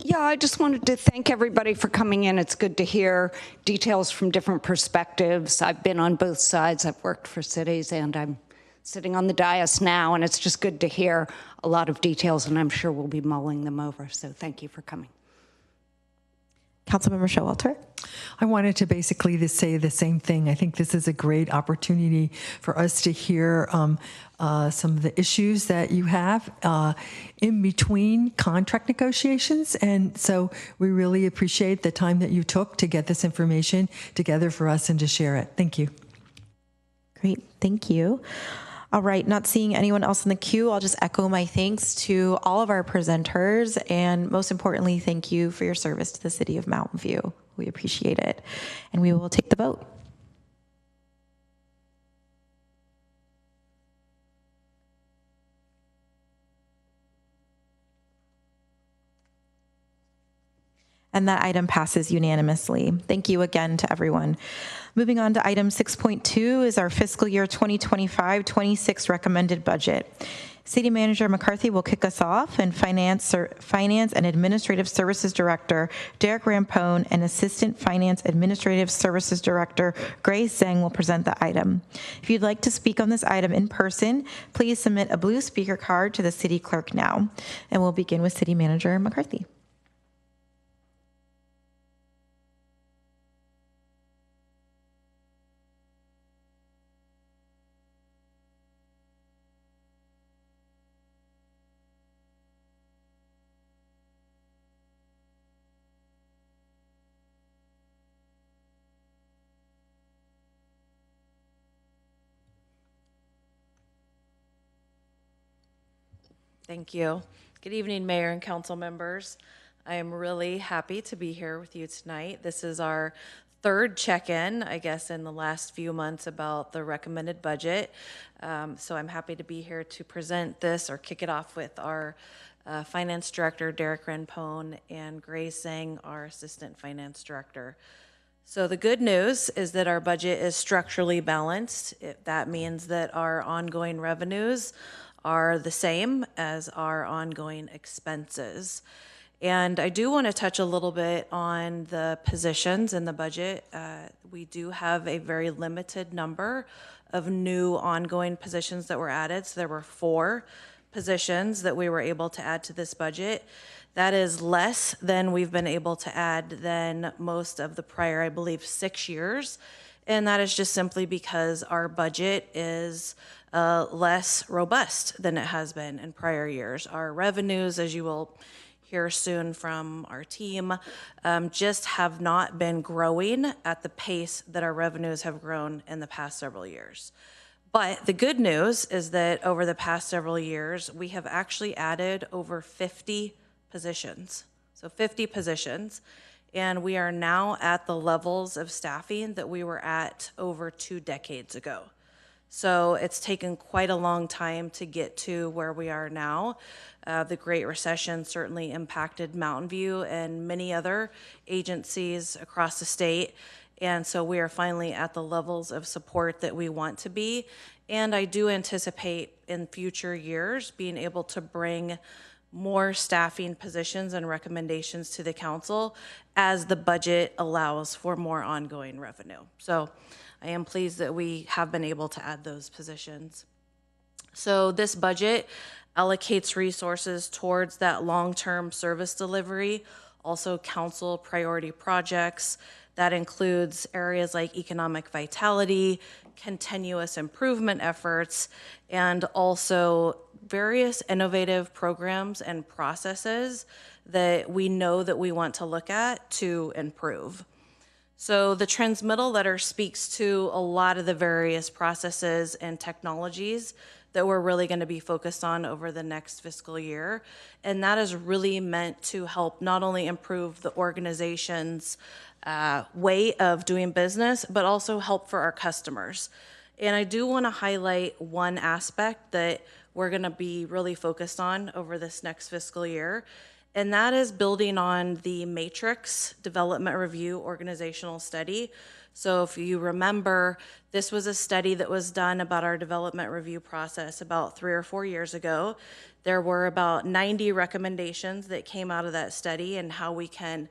F: Yeah, I just wanted to thank everybody for coming in. It's good to hear details from different perspectives. I've been on both sides. I've worked for cities, and I'm sitting on the dais now, and it's just good to hear a lot of details, and I'm sure we'll be mulling them over. So thank you for coming.
A: Councilmember Showalter.
H: I wanted to basically say the same thing. I think this is a great opportunity for us to hear some of the issues that you have in between contract negotiations. And so we really appreciate the time that you took to get this information together for us and to share it. Thank you.
A: Great, thank you. All right, not seeing anyone else in the queue, I'll just echo my thanks to all of our presenters, and most importantly, thank you for your service to the city of Mountain View. We appreciate it, and we will take the vote. And that item passes unanimously. Thank you again to everyone. Moving on to item 6.2 is our fiscal year 2025-26 recommended budget. City Manager McCarthy will kick us off, and Finance and Administrative Services Director Derek Rampone and Assistant Finance Administrative Services Director Grace Zhang will present the item. If you'd like to speak on this item in person, please submit a blue speaker card to the City Clerk now. And we'll begin with City Manager McCarthy.
G: Thank you. Good evening, Mayor and Council members. I am really happy to be here with you tonight. This is our third check-in, I guess, in the last few months about the recommended budget. So I'm happy to be here to present this or kick it off with our Finance Director, Derek Renpone, and Grace Zhang, our Assistant Finance Director. So the good news is that our budget is structurally balanced. That means that our ongoing revenues are the same as our ongoing expenses. And I do want to touch a little bit on the positions in the budget. We do have a very limited number of new ongoing positions that were added. So there were 4 positions that we were able to add to this budget. That is less than we've been able to add than most of the prior, I believe, 6 years. And that is just simply because our budget is less robust than it has been in prior years. Our revenues, as you will hear soon from our team, just have not been growing at the pace that our revenues have grown in the past several years. But the good news is that over the past several years, we have actually added over 50 positions. So 50 positions, and we are now at the levels of staffing that we were at over 2 decades ago. So it's taken quite a long time to get to where we are now. The Great Recession certainly impacted Mountain View and many other agencies across the state. And so we are finally at the levels of support that we want to be. And I do anticipate in future years being able to bring more staffing positions and recommendations to the council as the budget allows for more ongoing revenue. So I am pleased that we have been able to add those positions. So this budget allocates resources towards that long-term service delivery, also council priority projects. That includes areas like economic vitality, continuous improvement efforts, and also various innovative programs and processes that we know that we want to look at to improve. So the transmittal letter speaks to a lot of the various processes and technologies that we're really going to be focused on over the next fiscal year. And that is really meant to help not only improve the organization's way of doing business, but also help for our customers. And I do want to highlight one aspect that we're going to be really focused on over this next fiscal year, and that is building on the Matrix Development Review organizational study. So if you remember, this was a study that was done about our development review process about 3 or 4 years ago. There were about 90 recommendations that came out of that study and how we can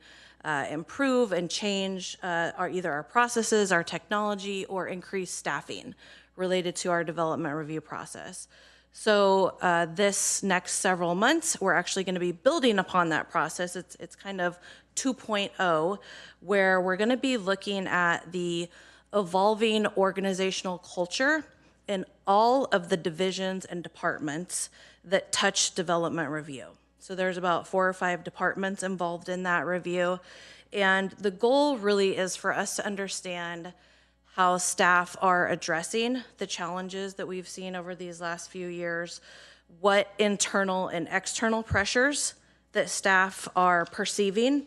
G: improve and change either our processes, our technology, or increase staffing related to our development review process. So this next several months, we're actually going to be building upon that process. It's kind of 2.0, where we're going to be looking at the evolving organizational culture in all of the divisions and departments that touch development review. So there's about 4 or 5 departments involved in that review. And the goal really is for us to understand how staff are addressing the challenges that we've seen over these last few years, what internal and external pressures that staff are perceiving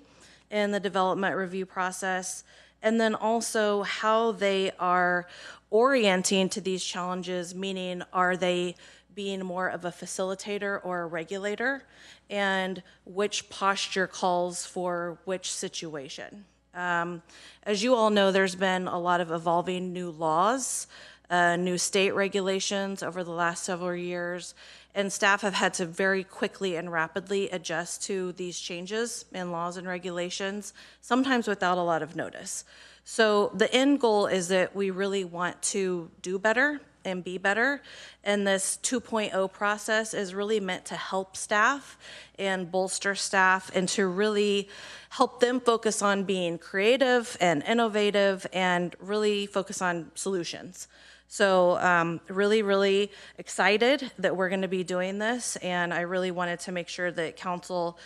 G: in the development review process, and then also how they are orienting to these challenges, meaning are they being more of a facilitator or a regulator, and which posture calls for which situation. As you all know, there's been a lot of evolving new laws, new state regulations over the last several years, and staff have had to very quickly and rapidly adjust to these changes in laws and regulations, sometimes without a lot of notice. So the end goal is that we really want to do better and be better, and this 2.0 process is really meant to help staff and bolster staff and to really help them focus on being creative and innovative and really focus on solutions. So really, really excited that we're going to be doing this, and I really wanted to make sure that council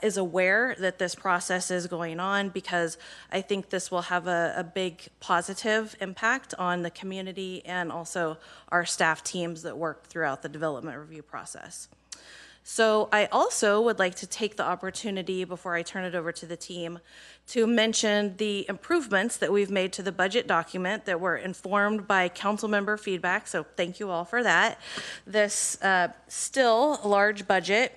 G: is aware that this process is going on, because I think this will have a big positive impact on the community and also our staff teams that work throughout the development review process. So I also would like to take the opportunity before I turn it over to the team to mention the improvements that we've made to the budget document that were informed by council member feedback. So thank you all for that. This still large budget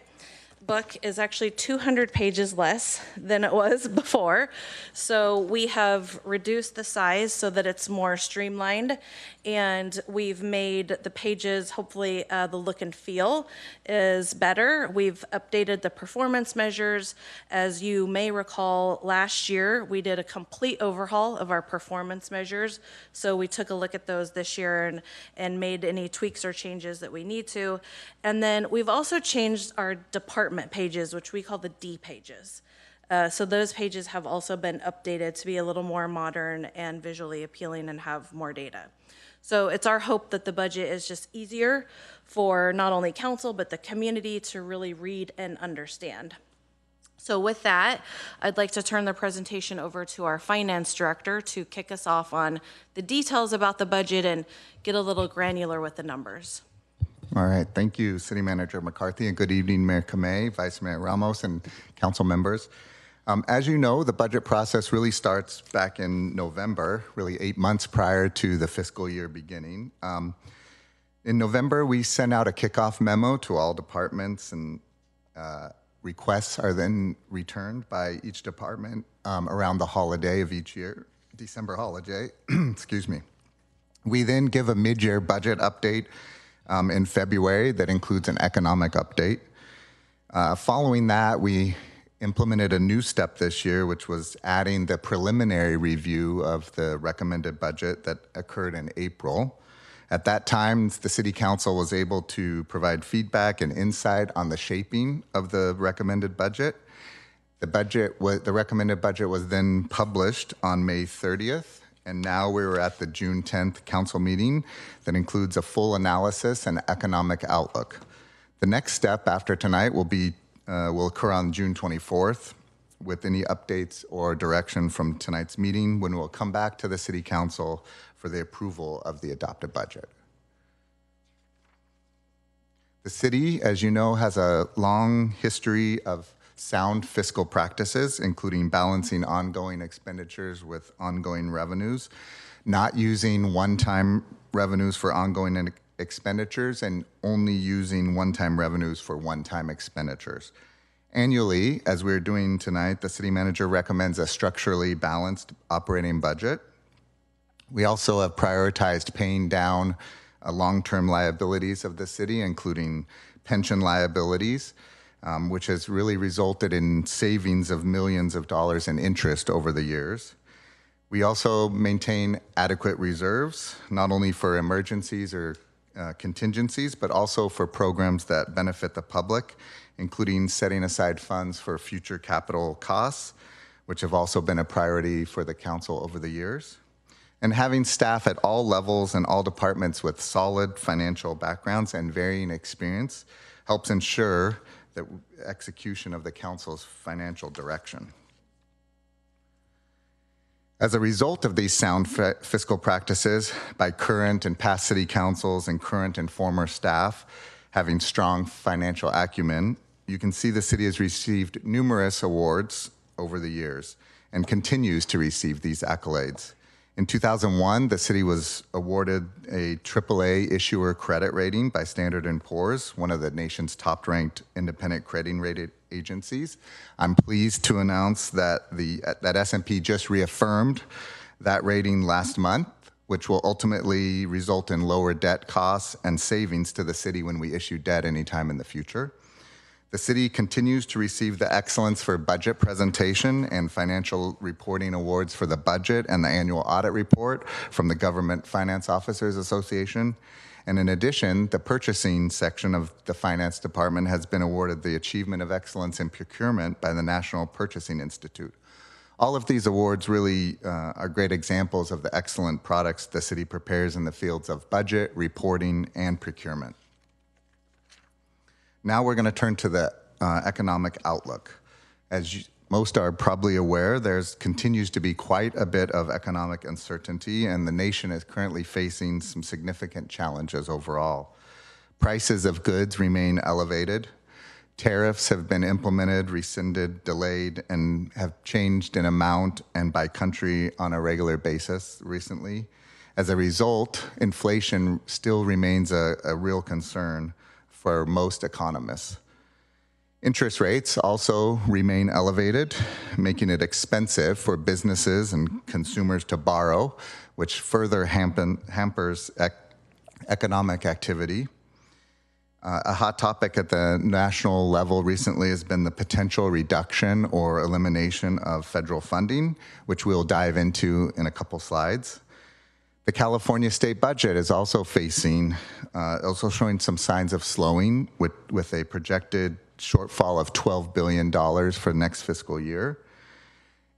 G: book is actually 200 pages less than it was before. So we have reduced the size so that it's more streamlined, and we've made the pages, hopefully the look and feel is better. We've updated the performance measures. As you may recall, last year we did a complete overhaul of our performance measures. So we took a look at those this year and made any tweaks or changes that we need to. And then we've also changed our department pages, which we call the D pages. So those pages have also been updated to be a little more modern and visually appealing and have more data. So it's our hope that the budget is just easier for not only council, but the community to really read and understand. So with that, I'd like to turn the presentation over to our finance director to kick us off on the details about the budget and get a little granular with the numbers.
O: All right, thank you, City Manager McCarthy, and good evening, Mayor Kamei, Vice Mayor Ramos, and council members. As you know, the budget process really starts back in November, really 8 months prior to the fiscal year beginning. In November, we send out a kickoff memo to all departments, and requests are then returned by each department around the holiday of each year, December holiday, excuse me. We then give a mid-year budget update in February that includes an economic update. Following that, we implemented a new step this year, which was adding the preliminary review of the recommended budget that occurred in April. At that time, the City Council was able to provide feedback and insight on the shaping of the recommended budget. The recommended budget was then published on May 30th, and now we're at the June 10th council meeting that includes a full analysis and economic outlook. The next step after tonight will occur on June 24th with any updates or direction from tonight's meeting, when we'll come back to the City Council for the approval of the adopted budget. The city, as you know, has a long history of sound fiscal practices, including balancing ongoing expenditures with ongoing revenues, not using one-time revenues for ongoing expenditures, and only using one-time revenues for one-time expenditures. Annually, as we're doing tonight, the city manager recommends a structurally balanced operating budget. We also have prioritized paying down long-term liabilities of the city, including pension liabilities, which has really resulted in savings of millions of dollars in interest over the years. We also maintain adequate reserves, not only for emergencies or contingencies, but also for programs that benefit the public, including setting aside funds for future capital costs, which have also been a priority for the council over the years. And having staff at all levels and all departments with solid financial backgrounds and varying experience helps ensure the execution of the council's financial direction. As a result of these sound fiscal practices by current and past city councils and current and former staff having strong financial acumen, you can see the city has received numerous awards over the years and continues to receive these accolades. In 2001, the city was awarded a AAA issuer credit rating by Standard & Poor's, one of the nation's top-ranked independent credit rating agencies. I'm pleased to announce that that S&P just reaffirmed that rating last month, which will ultimately result in lower debt costs and savings to the city when we issue debt anytime in the future. The city continues to receive the Excellence for Budget Presentation and Financial Reporting Awards for the budget and the annual audit report from the Government Finance Officers Association. And in addition, the purchasing section of the Finance Department has been awarded the Achievement of Excellence in Procurement by the National Purchasing Institute. All of these awards really are great examples of the excellent products the city prepares in the fields of budget, reporting, and procurement. Now we're going to turn to the economic outlook. As most are probably aware, there continues to be quite a bit of economic uncertainty, and the nation is currently facing some significant challenges overall. Prices of goods remain elevated. Tariffs have been implemented, rescinded, delayed, and have changed in amount and by country on a regular basis recently. As a result, inflation still remains a real concern for most economists. Interest rates also remain elevated, making it expensive for businesses and consumers to borrow, which further hampers economic activity. A hot topic at the national level recently has been the potential reduction or elimination of federal funding, which we'll dive into in a couple slides. The California state budget is also showing some signs of slowing with a projected shortfall of $12 billion for next fiscal year.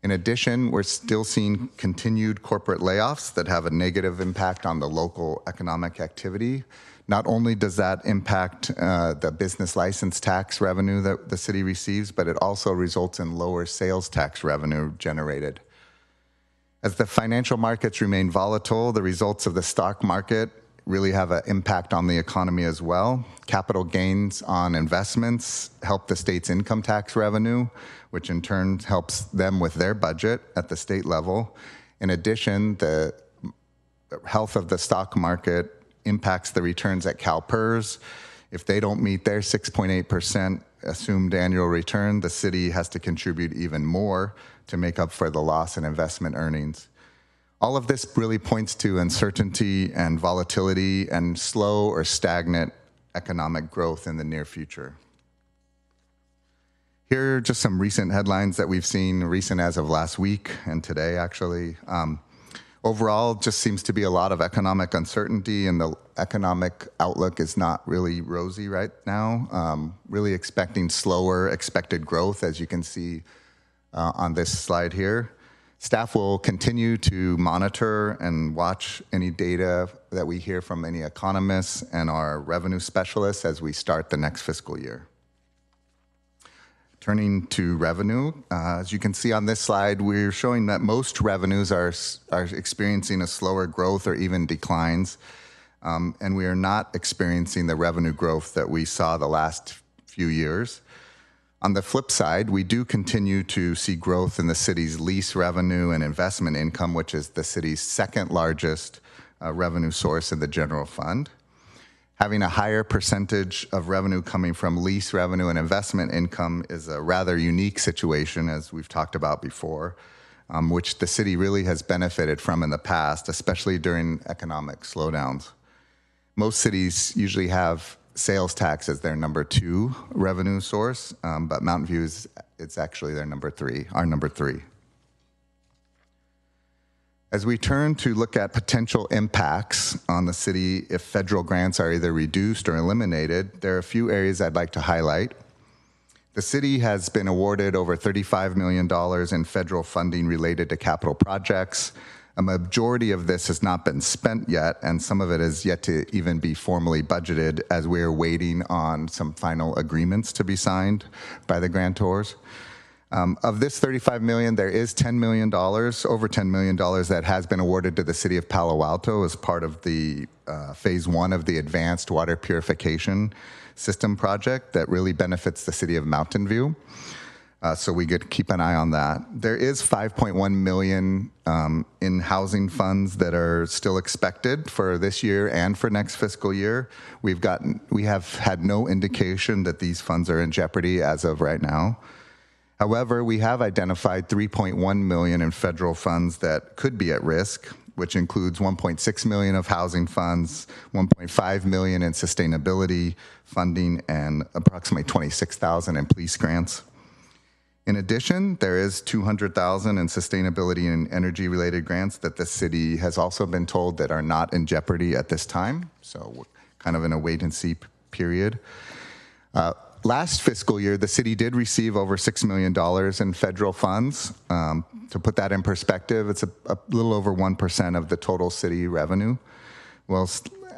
O: In addition, we're still seeing continued corporate layoffs that have a negative impact on the local economic activity. Not only does that impact the business license tax revenue that the city receives, but it also results in lower sales tax revenue generated. As the financial markets remain volatile, the results of the stock market really have an impact on the economy as well. Capital gains on investments help the state's income tax revenue, which in turn helps them with their budget at the state level. In addition, the health of the stock market impacts the returns at CalPERS. If they don't meet their 6.8% assumed annual return, the city has to contribute even more to make up for the loss in investment earnings. All of this really points to uncertainty and volatility and slow or stagnant economic growth in the near future. Here are just some recent headlines that we've seen, recent as of last week and today, actually. Overall, just seems to be a lot of economic uncertainty, and the economic outlook is not really rosy right now. Really expecting slower expected growth, as you can see on this slide here. Staff will continue to monitor and watch any data that we hear from any economists and our revenue specialists as we start the next fiscal year. Turning to revenue, as you can see on this slide, we're showing that most revenues are experiencing a slower growth or even declines, and we are not experiencing the revenue growth that we saw the last few years. On the flip side, we do continue to see growth in the city's lease revenue and investment income, which is the city's second largest revenue source in the general fund. Having a higher percentage of revenue coming from lease revenue and investment income is a rather unique situation, as we've talked about before, which the city really has benefited from in the past, especially during economic slowdowns. Most cities usually have sales tax as their number 2 revenue source, but Mountain View it's actually their number 3, our number 3. As we turn to look at potential impacts on the city if federal grants are either reduced or eliminated, there are a few areas I'd like to highlight. The city has been awarded over $35 million in federal funding related to capital projects. A majority of this has not been spent yet, and some of it is yet to even be formally budgeted as we are waiting on some final agreements to be signed by the grantors. Of this $35 million, there is $10 million, over $10 million that has been awarded to the city of Palo Alto as part of the phase 1 of the advanced water purification system project that really benefits the city of Mountain View. So we could keep an eye on that. There is $5.1 million in housing funds that are still expected for this year and for next fiscal year. We have had no indication that these funds are in jeopardy as of right now. However, we have identified $3.1 million in federal funds that could be at risk, which includes $1.6 million of housing funds, $1.5 million in sustainability funding, and approximately $26,000 in police grants. In addition, there is $200,000 in sustainability and energy-related grants that the city has also been told that are not in jeopardy at this time, so we're kind of in a wait-and-see period. Last fiscal year, the city did receive over $6 million in federal funds. To put that in perspective, it's a little over 1% of the total city revenue. Well,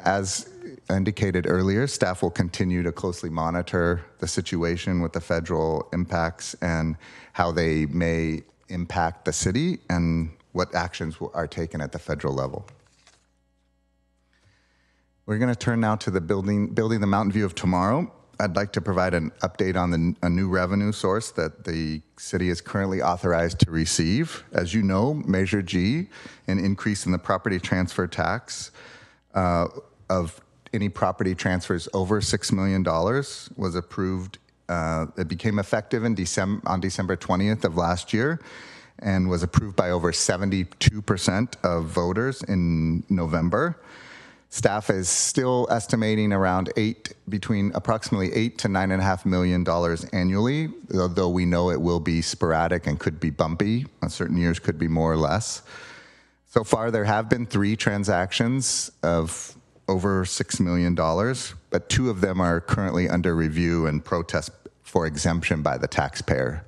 O: as indicated earlier, staff will continue to closely monitor the situation with the federal impacts and how they may impact the city and what actions are taken at the federal level. We're going to turn now to the building the Mountain View of tomorrow. I'd like to provide an update on a new revenue source that the city is currently authorized to receive. As you know, Measure G, an increase in the property transfer tax of any property transfers over $6 million was approved. It became effective on December 20th of last year and was approved by over 72% of voters in November. Staff is still estimating around between approximately $8 to $9.5 million annually, though we know it will be sporadic and could be bumpy. On certain years could be more or less. So far, there have been 3 transactions of over $6 million, but 2 of them are currently under review and protest for exemption by the taxpayer.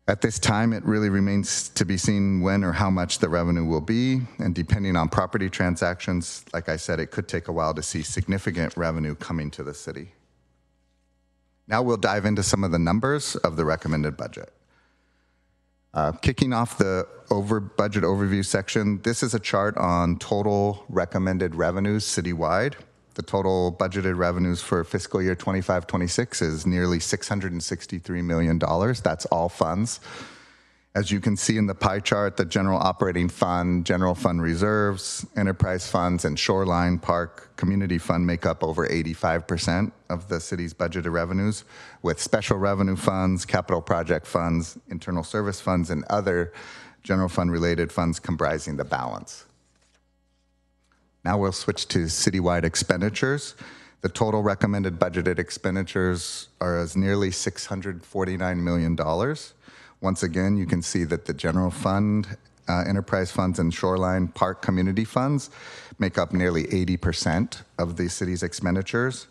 O: At this time, it really remains to be seen when or how much the revenue will be, and depending on property transactions, like I said, it could take a while to see significant revenue coming to the city. Now we'll dive into some of the numbers of the recommended budget. Kicking off the budget overview section, this is a chart on total recommended revenues citywide. The total budgeted revenues for fiscal year 25-26 is nearly $663 million. That's all funds. As you can see in the pie chart, the general operating fund, general fund reserves, enterprise funds, and Shoreline Park Community Fund make up over 85% of the city's budgeted revenues, with special revenue funds, capital project funds, internal service funds, and other general fund related funds comprising the balance. Now we'll switch to citywide expenditures. The total recommended budgeted expenditures are as nearly $649 million. Once again, you can see that the general fund, enterprise funds, and Shoreline Park community funds make up nearly 80% of the city's expenditures.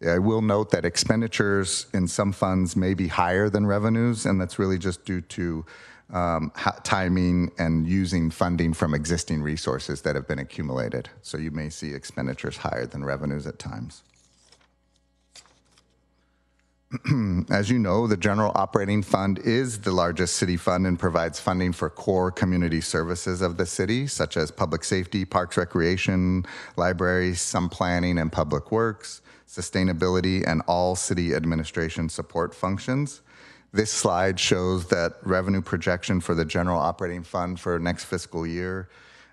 O: I will note that expenditures in some funds may be higher than revenues, and that's really just due to timing and using funding from existing resources that have been accumulated. So you may see expenditures higher than revenues at times. As you know, the general operating fund is the largest city fund and provides funding for core community services of the city, such as public safety, parks, recreation, libraries, some planning and public works, sustainability, and all city administration support functions. This slide shows that revenue projection for the general operating fund for next fiscal year.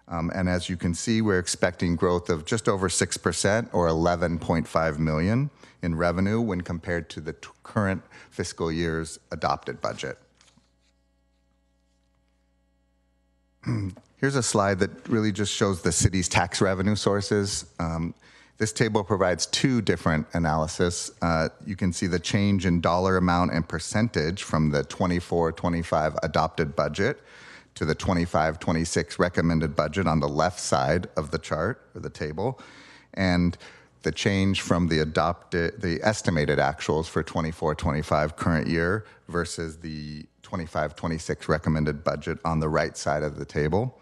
O: And as you can see, we're expecting growth of just over 6% or $11.5 million in revenue when compared to the current fiscal year's adopted budget. Here's a slide that really just shows the city's tax revenue sources. This table provides 2 different analysis. You can see the change in dollar amount and percentage from the 24-25 adopted budget to the 25-26 recommended budget on the left side of the chart or the table, and the change from the estimated actuals for 24-25 current year versus the 25-26 recommended budget on the right side of the table.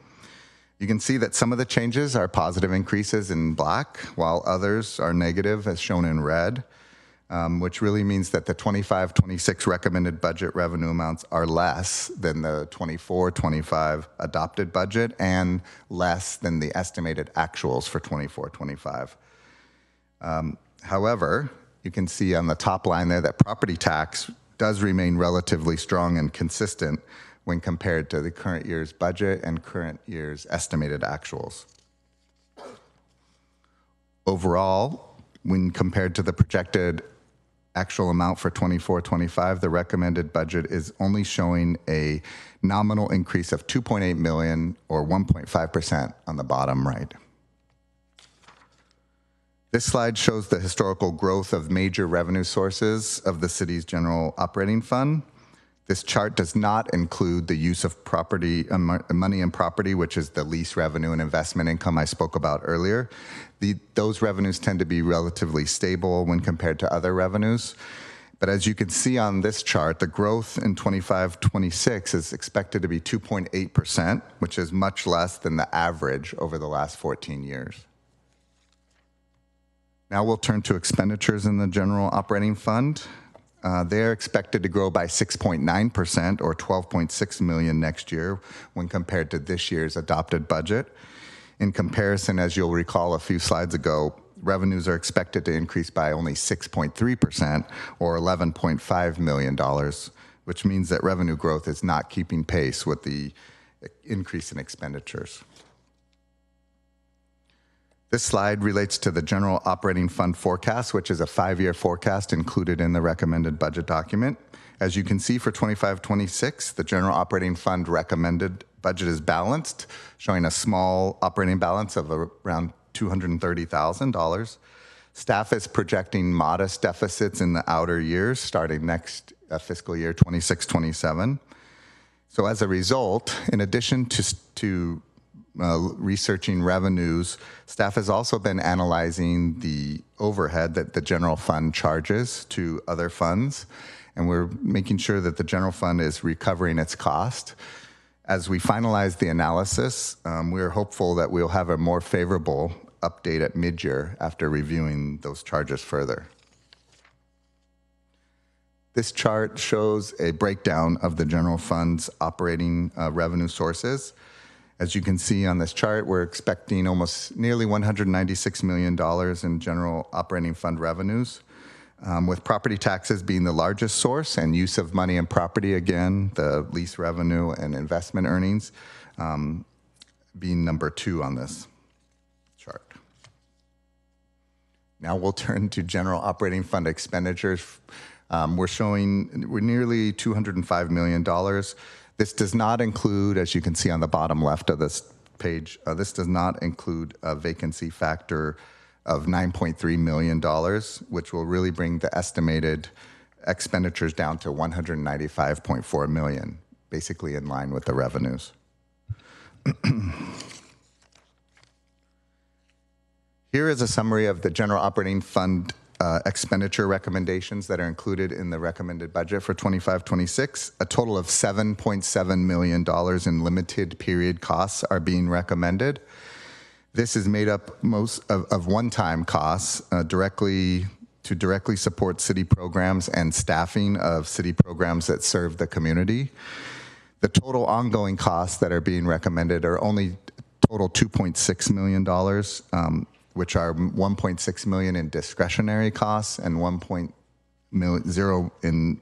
O: You can see that some of the changes are positive increases in black, while others are negative as shown in red, which really means that the 25-26 recommended budget revenue amounts are less than the 24-25 adopted budget and less than the estimated actuals for 24-25. However, you can see on the top line there that property tax does remain relatively strong and consistent when compared to the current year's budget and current year's estimated actuals. Overall, when compared to the projected actual amount for 24-25, the recommended budget is only showing a nominal increase of $2.8 million or 1.5% on the bottom right. This slide shows the historical growth of major revenue sources of the city's general operating fund. This chart does not include the use of money and property, which is the lease revenue and investment income I spoke about earlier. Those revenues tend to be relatively stable when compared to other revenues. But as you can see on this chart, the growth in 25-26 is expected to be 2.8%, which is much less than the average over the last 14 years. Now we'll turn to expenditures in the general operating fund. They're expected to grow by 6.9% or $12.6 million next year when compared to this year's adopted budget. In comparison, as you'll recall a few slides ago, revenues are expected to increase by only 6.3% or $11.5 million, which means that revenue growth is not keeping pace with the increase in expenditures. This slide relates to the general operating fund forecast, which is a 5-year forecast included in the recommended budget document. As you can see for 25-26, the general operating fund recommended budget is balanced, showing a small operating balance of around $230,000. Staff is projecting modest deficits in the outer years, starting next fiscal year 26-27. So as a result, in addition to researching revenues, staff has also been analyzing the overhead that the general fund charges to other funds, and we're making sure that the general fund is recovering its cost. As we finalize the analysis, we're hopeful that we'll have a more favorable update at mid-year after reviewing those charges further. This chart shows a breakdown of the general fund's operating revenue sources. As you can see on this chart, we're expecting almost nearly $196 million in general operating fund revenues, with property taxes being the largest source and use of money and property, again, the lease revenue and investment earnings, being number 2 on this chart. Now we'll turn to general operating fund expenditures. We're nearly $205 million. This does not include, as you can see on the bottom left of this page, this does not include a vacancy factor of $9.3 million, which will really bring the estimated expenditures down to $195.4 million, basically in line with the revenues. Here is a summary of the general operating fund expenditure recommendations that are included in the recommended budget for 25-26. A total of $7.7 million in limited period costs are being recommended. This is made up most of one-time costs directly support city programs and staffing of city programs that serve the community. The total ongoing costs that are being recommended are only total $2.6 million, which are $1.6 million in discretionary costs and $1.0 in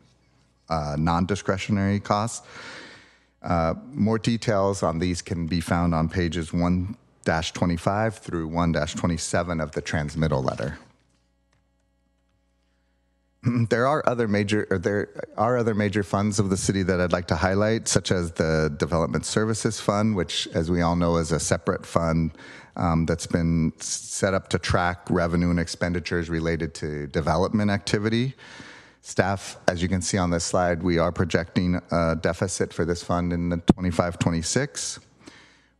O: non-discretionary costs. More details on these can be found on pages 1-25 through 1-27 of the transmittal letter. There are other major funds of the city that I'd like to highlight, such as the Development Services Fund, which, as we all know, is a separate fund that's been set up to track revenue and expenditures related to development activity. Staff, as you can see on this slide, we are projecting a deficit for this fund in the 25-26.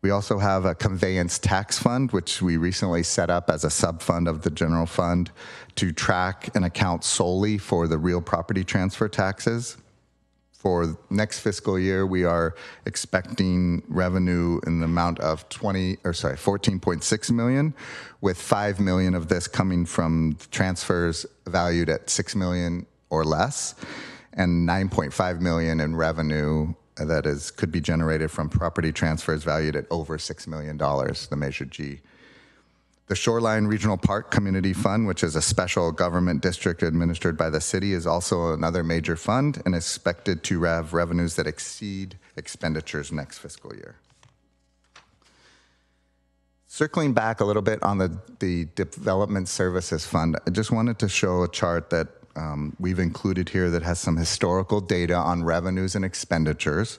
O: We also have a conveyance tax fund, which we recently set up as a sub-fund of the general fund to track and account solely for the real property transfer taxes. For next fiscal year, we are expecting revenue in the amount of $14.6 million, with $5 million of this coming from transfers valued at $6 million or less, and $9.5 million in revenue that could be generated from property transfers valued at over $6 million, the Measure G. The Shoreline Regional Park Community Fund, which is a special government district administered by the city, is also another major fund and is expected to have revenues that exceed expenditures next fiscal year. Circling back a little bit on the Development Services Fund, I just wanted to show a chart that we've included here that has some historical data on revenues and expenditures.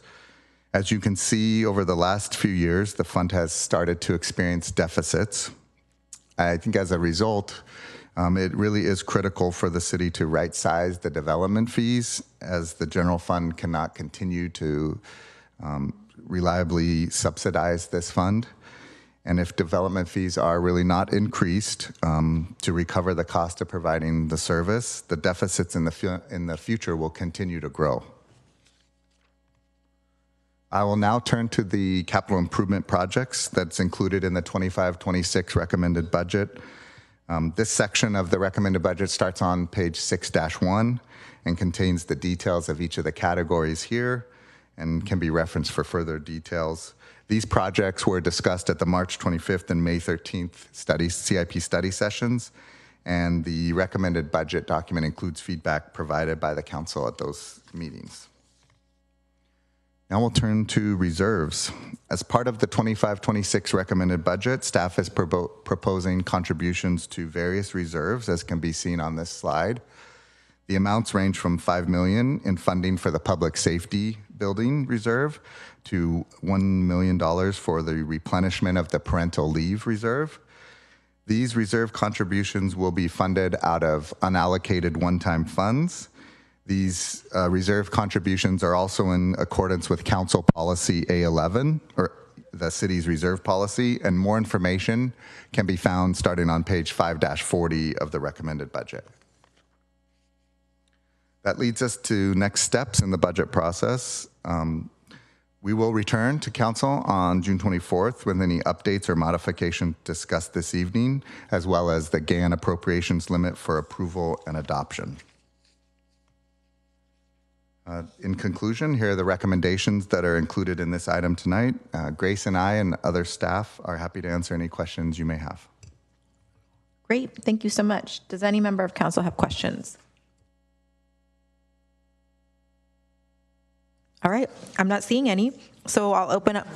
O: As you can see, over the last few years, the fund has started to experience deficits. I think as a result, it really is critical for the city to right-size the development fees, as the general fund cannot continue to reliably subsidize this fund. And if development fees are really not increased to recover the cost of providing the service, the deficits in the future will continue to grow. I will now turn to the capital improvement projects that's included in the 25-26 recommended budget. This section of the recommended budget starts on page 6-1 and contains the details of each of the categories here and can be referenced for further details. These projects were discussed at the March 25th and May 13th CIP study sessions, and the recommended budget document includes feedback provided by the council at those meetings. Now we'll turn to reserves. As part of the 25-26 recommended budget, staff is proposing contributions to various reserves, as can be seen on this slide. The amounts range from $5 million in funding for the public safety building reserve to $1 million for the replenishment of the parental leave reserve. These reserve contributions will be funded out of unallocated one-time funds. These reserve contributions are also in accordance with Council Policy A11, or the city's reserve policy, and more information can be found starting on page 5-40 of the recommended budget. That leads us to next steps in the budget process. We will return to Council on June 24th with any updates or modifications discussed this evening, as well as the GAN appropriations limit for approval and adoption. In conclusion, here are the recommendations that are included in this item tonight. Grace and I and other staff are happy to answer any questions you may have.
A: Great, thank you so much. Does any member of council have questions? All right, I'm not seeing any, so I'll open up.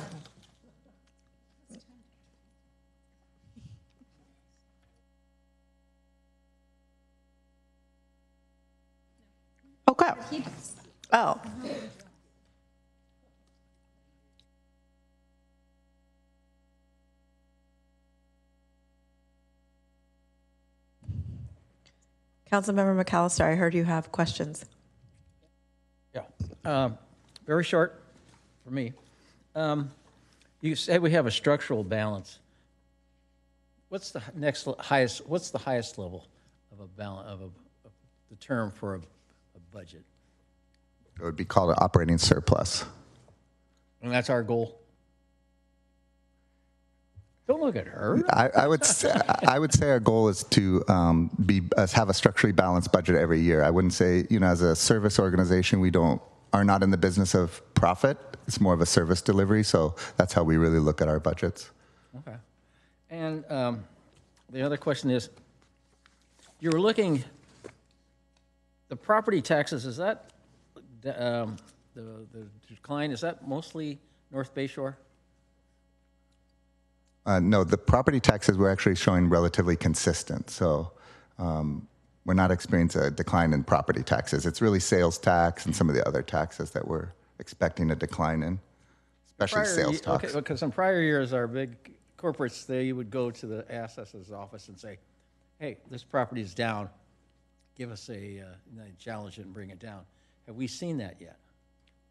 A: Okay. Oh. Councilmember McAllister, I heard you have questions.
I: Yeah, very short for me. You say we have a structural balance. What's the highest? What's the highest level of a balance of the term for a budget?
O: It would be called an operating surplus.
I: And that's our goal. Don't look at her.
O: I would say our goal is to have a structurally balanced budget every year. I wouldn't say, as a service organization, we are not in the business of profit. It's more of a service delivery. So that's how we really look at our budgets.
I: Okay. And the other question is, you were looking, the property taxes, is that the decline, is that mostly North Bay Shore?
O: No, the property taxes were actually showing relatively consistent. So we're not experiencing a decline in property taxes. It's really sales tax and some of the other taxes that we're expecting a decline in, especially sales tax.
I: Okay, because in prior years, our big corporates, they would go to the assessor's office and say, hey, this property is down. Give us a challenge it and bring it down. Have we seen that yet?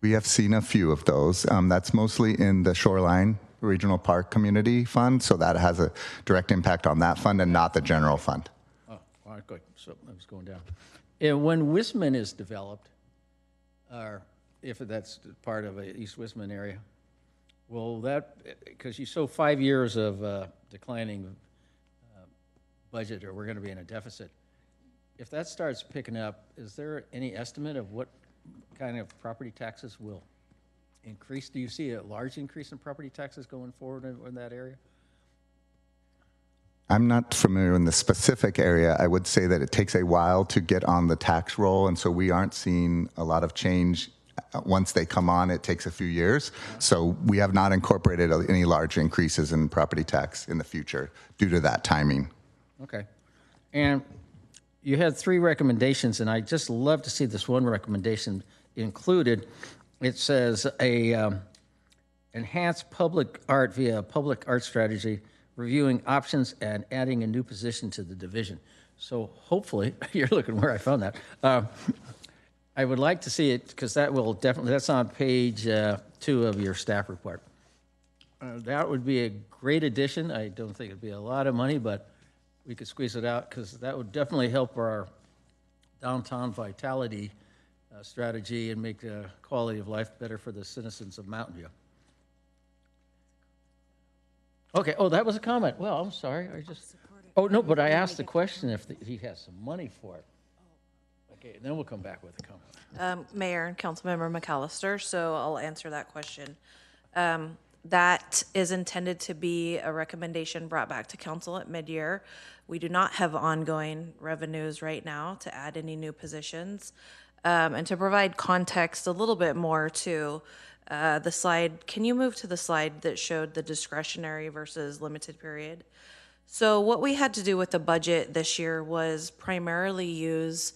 O: We have seen a few of those. That's mostly in the Shoreline Regional Park Community Fund, so that has a direct impact on that fund and not the general fund.
I: Oh, all right, good. So I was going down. And when Wisman is developed, or if that's part of a East Wisman area, will that, because you show 5 years of declining budget, or we're going to be in a deficit. If that starts picking up, is there any estimate of what kind of property taxes will increase? Do you see a large increase in property taxes going forward in that area?
O: I'm not familiar in the specific area. I would say that it takes a while to get on the tax roll, and so we aren't seeing a lot of change. Once they come on, it takes a few years. So we have not incorporated any large increases in property tax in the future due to that timing.
I: Okay. And you had 3 recommendations, and I just love to see this one recommendation included. It says enhance public art via public art strategy, reviewing options and adding a new position to the division. So hopefully, you're looking where I found that. I would like to see it, because that will definitely, that's on page 2 of your staff report. That would be a great addition. I don't think it'd be a lot of money, but we could squeeze it out, because that would definitely help our downtown vitality strategy and make the quality of life better for the citizens of Mountain View. Okay, oh, that was a comment. Well, I'm sorry, no, but I asked the question if he has some money for it. Okay, then we'll come back with a comment.
G: Mayor and Councilmember McAllister, so I'll answer that question. That is intended to be a recommendation brought back to council at mid-year. We do not have ongoing revenues right now to add any new positions. And to provide context a little bit more to the slide, can you move to the slide that showed the discretionary versus limited period? So what we had to do with the budget this year was primarily use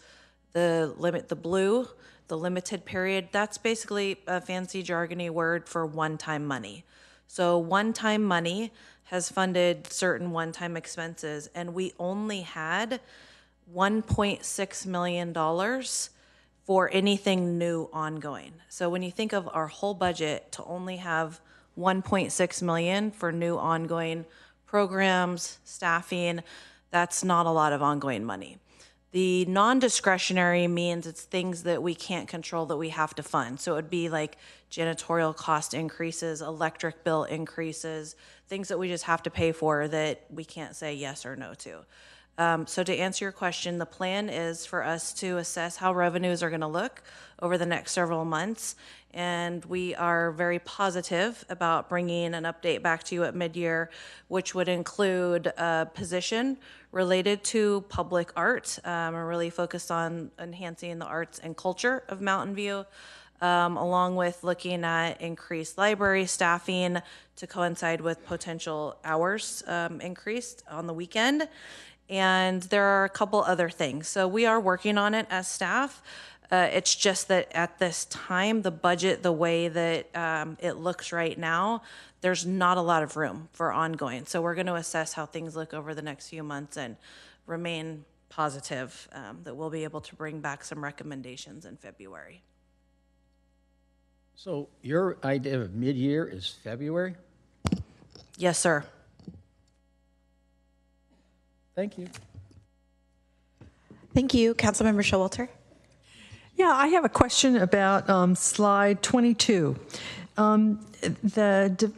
G: the limited period. That's basically a fancy jargony word for one-time money. So one-time money has funded certain one-time expenses, and we only had $1.6 million for anything new ongoing. So when you think of our whole budget, to only have $1.6 million for new ongoing programs, staffing, that's not a lot of ongoing money. The non-discretionary means it's things that we can't control that we have to fund. So it would be like janitorial cost increases, electric bill increases, things that we just have to pay for that we can't say yes or no to. So to answer your question, the plan is for us to assess how revenues are going to look over the next several months. And we are very positive about bringing an update back to you at mid-year, which would include a position related to public art. We're really focused on enhancing the arts and culture of Mountain View, along with looking at increased library staffing to coincide with potential hours increased on the weekend. And there are a couple other things. So we are working on it as staff. It's just that at this time, the budget, the way that it looks right now, there's not a lot of room for ongoing. So we're going to assess how things look over the next few months and remain positive that we'll be able to bring back some recommendations in February.
I: So your idea of mid-year is February?
G: Yes, sir.
I: Thank you.
A: Thank you. Councilmember Showalter.
H: Yeah, I have a question about slide 22. The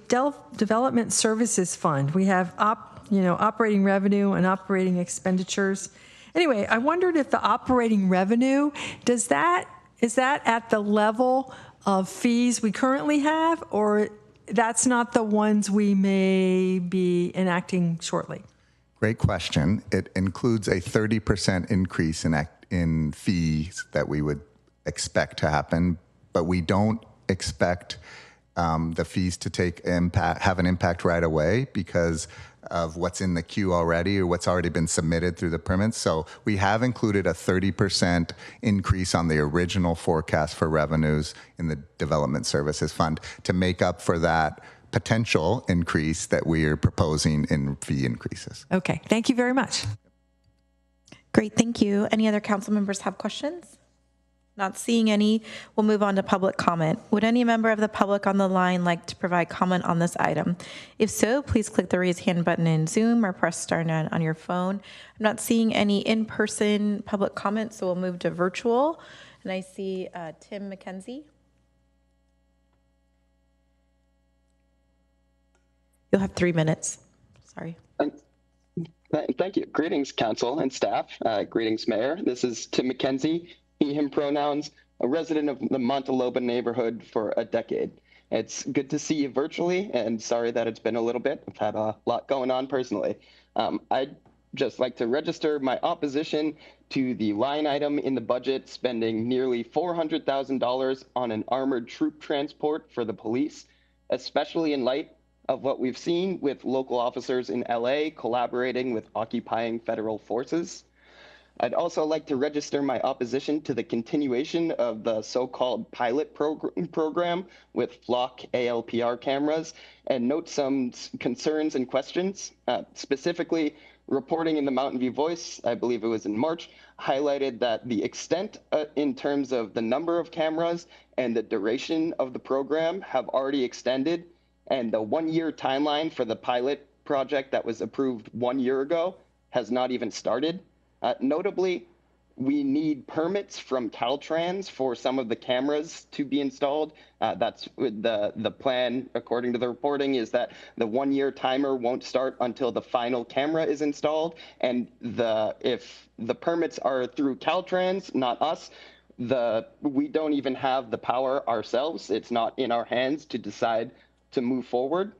H: Development Services Fund. We have operating revenue and operating expenditures. Anyway, I wondered if the operating revenue is that at the level of fees we currently have, or that's not the ones we may be enacting shortly?
O: Great question. It includes a 30% increase in fees that we would expect to happen, but we don't expect the fees to have an impact right away because of what's in the queue already or what's already been submitted through the permits. So we have included a 30% increase on the original forecast for revenues in the Development Services Fund to make up for that potential increase that we are proposing in fee increases.
H: Okay, thank you very much.
A: Great, thank you. Any other council members have questions? Not seeing any, we'll move on to public comment. Would any member of the public on the line like to provide comment on this item? If so, please click the raise hand button in Zoom or press *9 on your phone. I'm not seeing any in-person public comments, so we'll move to virtual. And I see Tim McKenzie. You'll have 3 minutes. Sorry.
Q: Thank you. Greetings, council and staff. Greetings, Mayor. This is Tim McKenzie, he, him pronouns, a resident of the Montaloba neighborhood for a decade. It's good to see you virtually, and sorry that it's been a little bit. I've had a lot going on personally. I'd just like to register my opposition to the line item in the budget spending nearly $400,000 on an armored troop transport for the police, especially in light of what we've seen with local officers in LA collaborating with occupying federal forces. I'd also like to register my opposition to the continuation of the so-called pilot program with flock ALPR cameras and note some concerns and questions. Specifically, reporting in the Mountain View Voice, I believe it was in March, highlighted that the extent in terms of the number of cameras and the duration of the program have already extended, and the 1-year timeline for the pilot project that was approved 1 year ago has not even started. Notably, we need permits from Caltrans for some of the cameras to be installed. That's the plan, according to the reporting, is that the 1-year timer won't start until the final camera is installed. And if the permits are through Caltrans, not us, we don't even have the power ourselves. It's not in our hands to decide to move forward.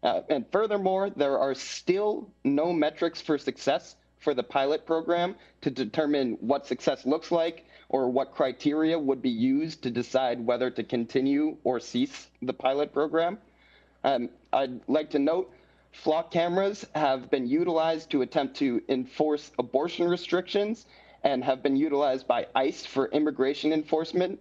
Q: And furthermore, there are still no metrics for success for the pilot program to determine what success looks like or what criteria would be used to decide whether to continue or cease the pilot program. I'd like to note flock cameras have been utilized to attempt to enforce abortion restrictions and have been utilized by ICE for immigration enforcement.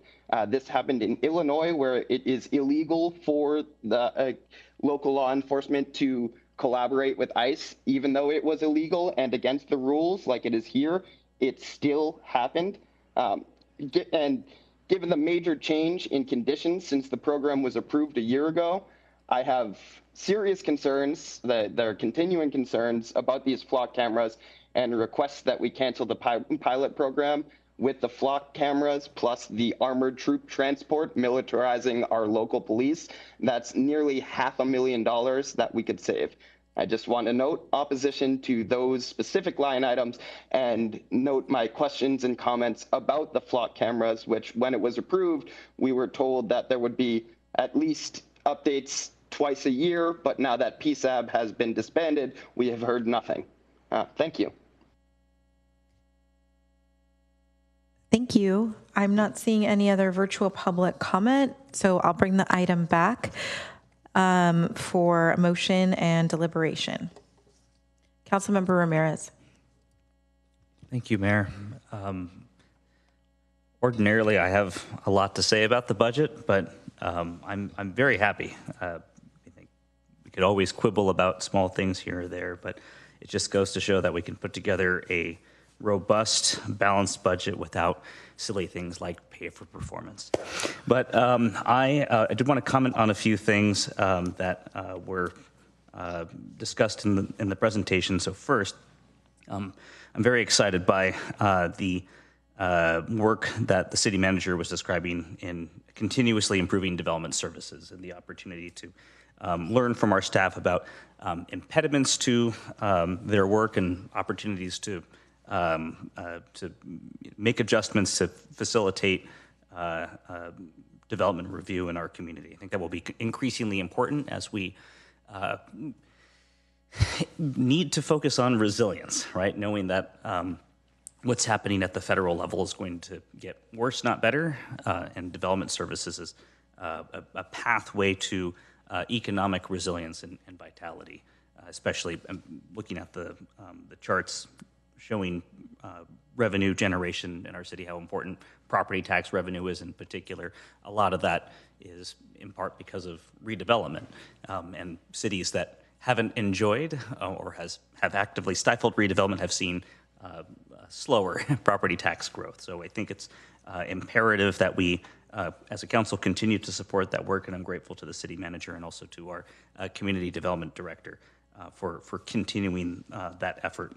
Q: This happened in Illinois, where it is illegal for the local law enforcement to collaborate with ICE, even though it was illegal and against the rules like it is here. It still happened. And given the major change in conditions since the program was approved a year ago, I have serious concerns, that there are continuing concerns about these flock cameras, and requests that we cancel the pilot program with the flock cameras plus the armored troop transport militarizing our local police. That's nearly $500,000 that we could save. I just want to note opposition to those specific line items and note my questions and comments about the flock cameras, which when it was approved, we were told that there would be at least updates twice a year, but now that PSAB has been disbanded, we have heard nothing. Thank you.
A: Thank you. I'm not seeing any other virtual public comment, so I'll bring the item back for motion and deliberation. Councilmember Ramirez.
C: Thank you, Mayor. Ordinarily, I have a lot to say about the budget, but I'm very happy. I think we could always quibble about small things here or there, but it just goes to show that we can put together a robust, balanced budget without silly things like pay for performance. But I did want to comment on a few things that were discussed in the presentation. So first, I'm very excited by the work that the city manager was describing in continuously improving development services and the opportunity to learn from our staff about impediments to their work and opportunities to make adjustments to facilitate development review in our community. I think that will be increasingly important as we need to focus on resilience, right? Knowing that what's happening at the federal level is going to get worse, not better, and development services is a pathway to economic resilience and vitality, especially looking at the charts showing revenue generation in our city, how important property tax revenue is in particular. A lot of that is in part because of redevelopment, and cities that haven't enjoyed or have actively stifled redevelopment have seen slower property tax growth. So I think it's imperative that we, as a council, continue to support that work, and I'm grateful to the city manager and also to our community development director for continuing that effort.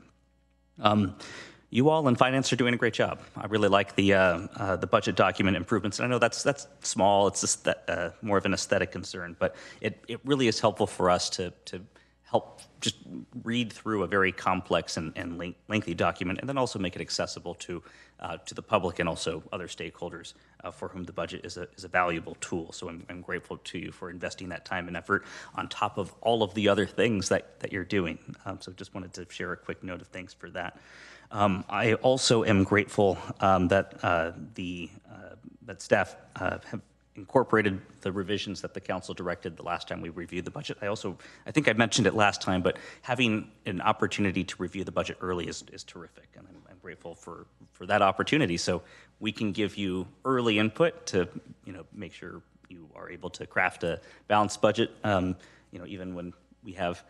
C: You all in finance are doing a great job. I really like the budget document improvements, and I know that's small. It's just more of an aesthetic concern, but it really is helpful for us to help just read through a very complex and lengthy document, and then also make it accessible to the public and also other stakeholders for whom the budget is a valuable tool. So I'm grateful to you for investing that time and effort on top of all of the other things that you're doing. So just wanted to share a quick note of thanks for that. I also am grateful that that staff have incorporated the revisions that the council directed the last time we reviewed the budget. I think I mentioned it last time, but having an opportunity to review the budget early is terrific, and I'm grateful for that opportunity. So we can give you early input to make sure you are able to craft a balanced budget. Even when we have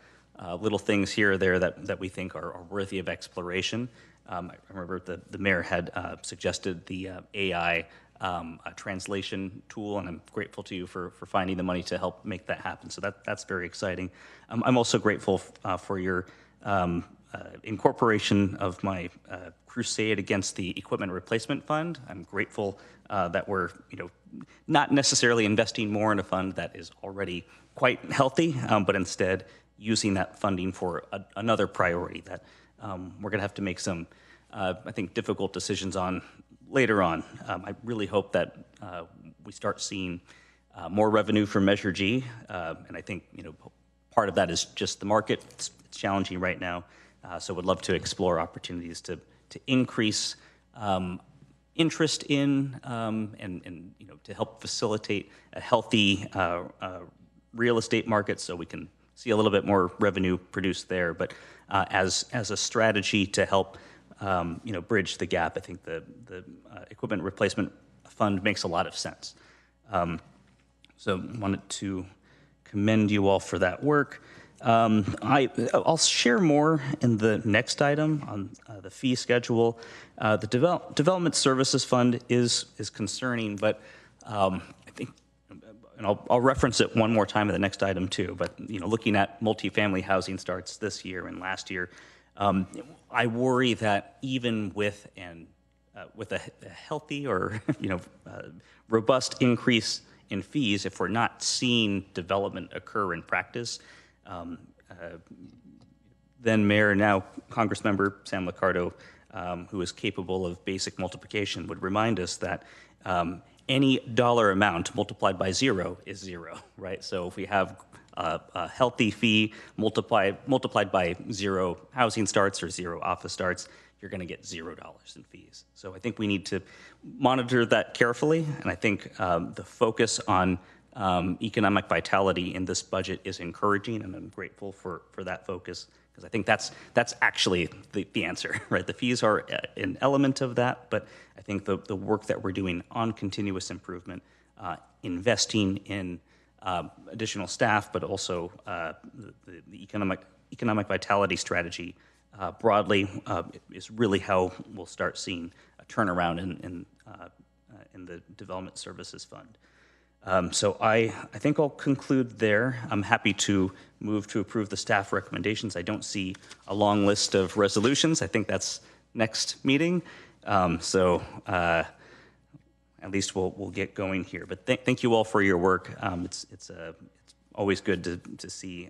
C: little things here or there that we think are worthy of exploration. I remember the mayor had suggested the AI a translation tool, and I'm grateful to you for finding the money to help make that happen. So that's very exciting. I'm also grateful for your incorporation of my crusade against the equipment replacement fund. I'm grateful that we're not necessarily investing more in a fund that is already quite healthy, but instead using that funding for another priority that we're going to have to make some, I think, difficult decisions on later on. I really hope that we start seeing more revenue for Measure G, and I think part of that is just the market. It's challenging right now, so would love to explore opportunities to increase interest in and to help facilitate a healthy real estate market, so we can see a little bit more revenue produced there. But as a strategy to help bridge the gap, I think the equipment replacement fund makes a lot of sense. So wanted to commend you all for that work. I'll share more in the next item on the fee schedule. The development services fund is concerning, but I think, and I'll reference it one more time in the next item too. But looking at multifamily housing starts this year and last year, I worry that even with a healthy or robust increase in fees, if we're not seeing development occur in practice, then Mayor, now Congressmember Sam Liccardo, who is capable of basic multiplication, would remind us that any dollar amount multiplied by zero is zero, right? So if we have a healthy fee multiplied by zero housing starts or zero office starts, you're going to get $0 in fees. So I think we need to monitor that carefully, and I think the focus on economic vitality in this budget is encouraging, and I'm grateful for that focus, because I think that's actually the answer, right? The fees are an element of that, but I think the work that we're doing on continuous improvement, investing in additional staff, but also the economic vitality strategy broadly is really how we'll start seeing a turnaround in the Development Services Fund. So I think I'll conclude there. I'm happy to move to approve the staff recommendations. I don't see a long list of resolutions. I think that's next meeting. So at least we'll get going here. But thank you all for your work. It's always good to see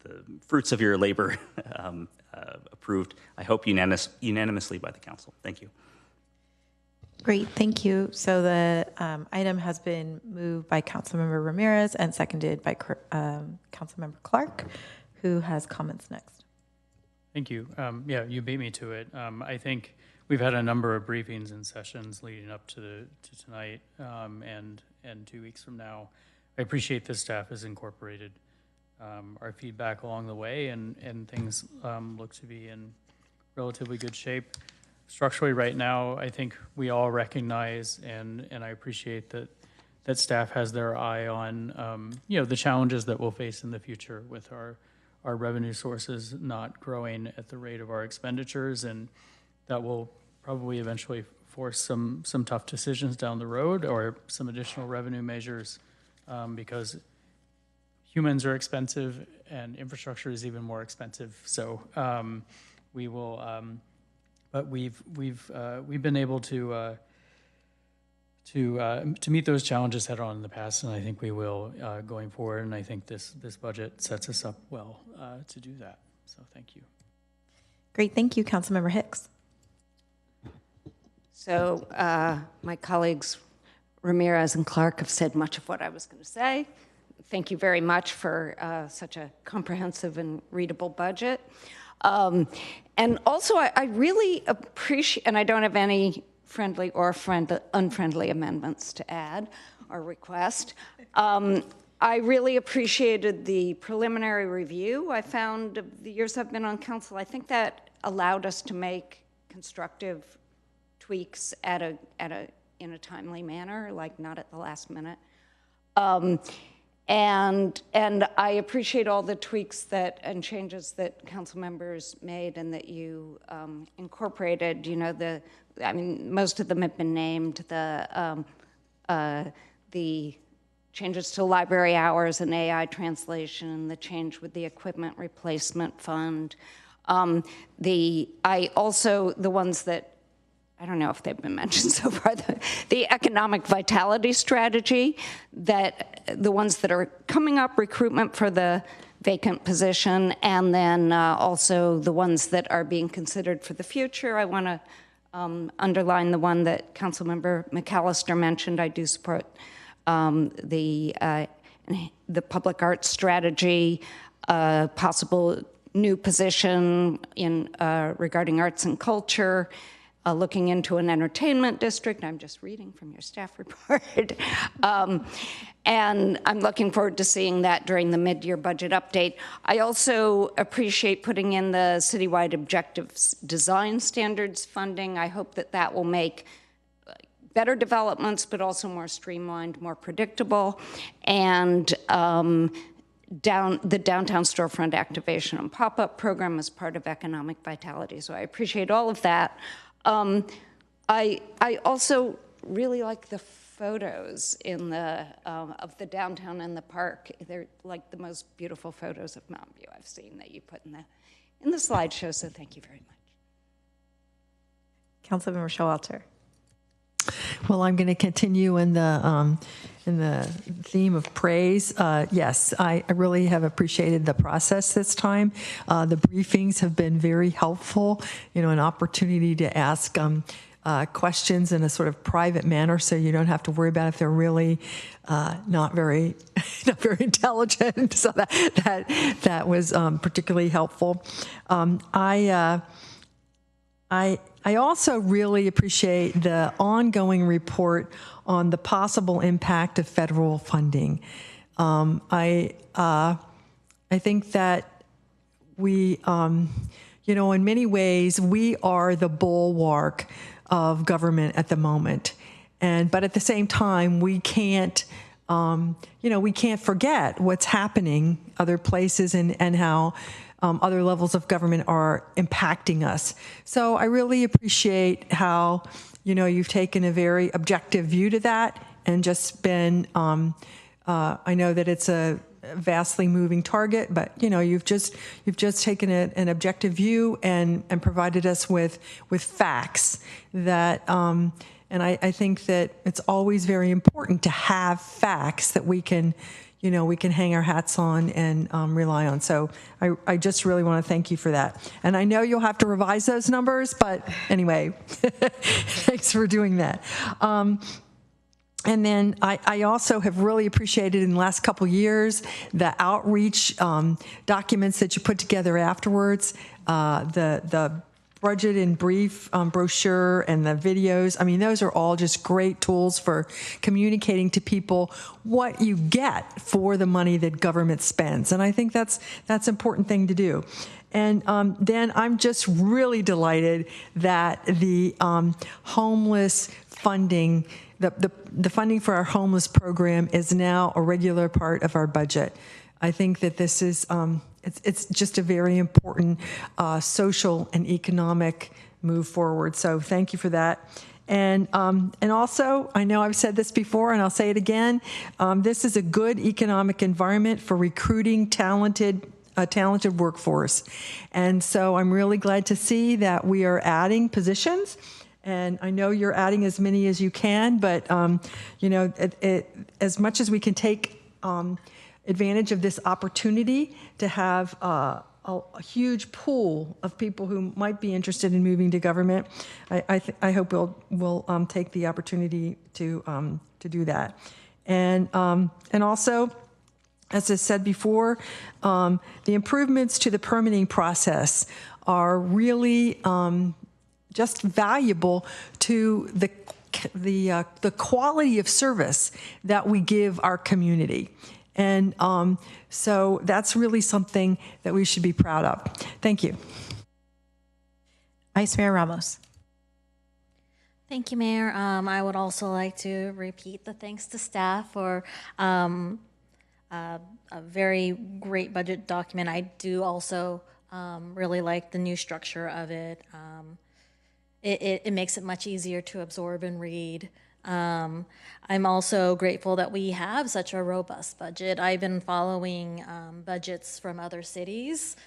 C: the fruits of your labor approved, I hope unanimously by the council. Thank you.
A: Great, thank you. So the item has been moved by Councilmember Ramirez and seconded by Councilmember Clark, who has comments next.
M: Thank you. Yeah, you beat me to it. I think we've had a number of briefings and sessions leading up to tonight and 2 weeks from now. I appreciate the staff has incorporated our feedback along the way, and things look to be in relatively good shape. Structurally right now, I think we all recognize, and I appreciate that staff has their eye on the challenges that we'll face in the future with our revenue sources not growing at the rate of our expenditures, and that will probably eventually force some tough decisions down the road, or some additional revenue measures, because humans are expensive and infrastructure is even more expensive. So we will. But we've been able to meet those challenges head on in the past, and I think we will going forward. And I think this budget sets us up well to do that. So thank you.
A: Great, thank you, Councilmember Hicks.
F: So my colleagues Ramirez and Clark have said much of what I was going to say. Thank you very much for such a comprehensive and readable budget. And also, I really appreciate, and I don't have any friendly or unfriendly amendments to add or request. I really appreciated the preliminary review I found of the years I've been on council. I think that allowed us to make constructive tweaks in a timely manner, like not at the last minute. And I appreciate all the tweaks and changes that council members made and that you incorporated. Most of them have been named. The changes to library hours and AI translation, the change with the equipment replacement fund. The ones that, I don't know if they've been mentioned so far, the economic vitality strategy, that the ones that are coming up, recruitment for the vacant position, and then also the ones that are being considered for the future. I want to underline the one that Councilmember McAllister mentioned. I do support the public arts strategy, possible new position in regarding arts and culture, looking into an entertainment district. I'm just reading from your staff report. And I'm looking forward to seeing that during the mid-year budget update. I also appreciate putting in the citywide objectives design standards funding. I hope that that will make better developments, but also more streamlined, more predictable. And the downtown storefront activation and pop-up program as part of economic vitality. So I appreciate all of that. I also really like the photos in the of the downtown and the park. They're like the most beautiful photos of Mountain View I've seen that you put in the slideshow. So thank you very much.
A: Councilmember Showalter.
H: Well, I'm going to continue in the theme of praise. Yes, I really have appreciated the process this time. The briefings have been very helpful. An opportunity to ask questions in a sort of private manner, so you don't have to worry about if they're really not very intelligent. So that was particularly helpful. I also really appreciate the ongoing report on the possible impact of federal funding. I think that we, in many ways, we are the bulwark of government at the moment, but at the same time, we can't, we can't forget what's happening other places and how other levels of government are impacting us. So I really appreciate how, you've taken a very objective view to that and just been, I know that it's a vastly moving target, but you've just taken an objective view and provided us with facts that, and I think that it's always very important to have facts that we can hang our hats on and rely on. So I just really want to thank you for that. And I know you'll have to revise those numbers, but anyway, thanks for doing that. And then I also have really appreciated in the last couple years the outreach documents that you put together afterwards, the budget in brief brochure and the videos. I mean, those are all just great tools for communicating to people what you get for the money that government spends. And I think that's an important thing to do. And then I'm just really delighted that the homeless funding, the funding for our homeless program is now a regular part of our budget. I think that this is, it's just a very important social and economic move forward. So thank you for that. And also, I know I've said this before and I'll say it again, this is a good economic environment for recruiting a talented workforce. And so I'm really glad to see that we are adding positions. And I know you're adding as many as you can, but as much as we can take advantage of this opportunity to have a huge pool of people who might be interested in moving to government, I hope we'll take the opportunity to do that. And also, as I said before, the improvements to the permitting process are really just valuable to the quality of service that we give our community. And so that's really something that we should be proud of. Thank you.
A: Vice Mayor Ramos.
P: Thank you, Mayor. I would also like to repeat the thanks to staff for a very great budget document. I do also really like the new structure of it. It makes it much easier to absorb and read. I'm also grateful that we have such a robust budget. I've been following budgets from other cities.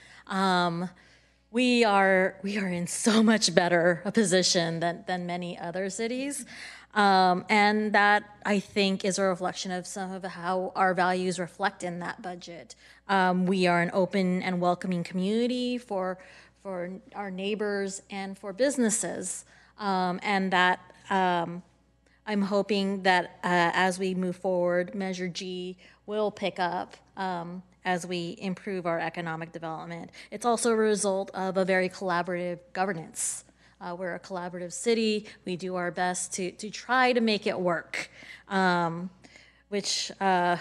P: We are in so much better a position than many other cities. And that, I think, is a reflection of some of how our values reflect in that budget. We are an open and welcoming community for our neighbors and for businesses. And that I'm hoping that as we move forward, Measure G will pick up as we improve our economic development. It's also a result of a very collaborative governance. We're a collaborative city. We do our best to try to make it work, which we're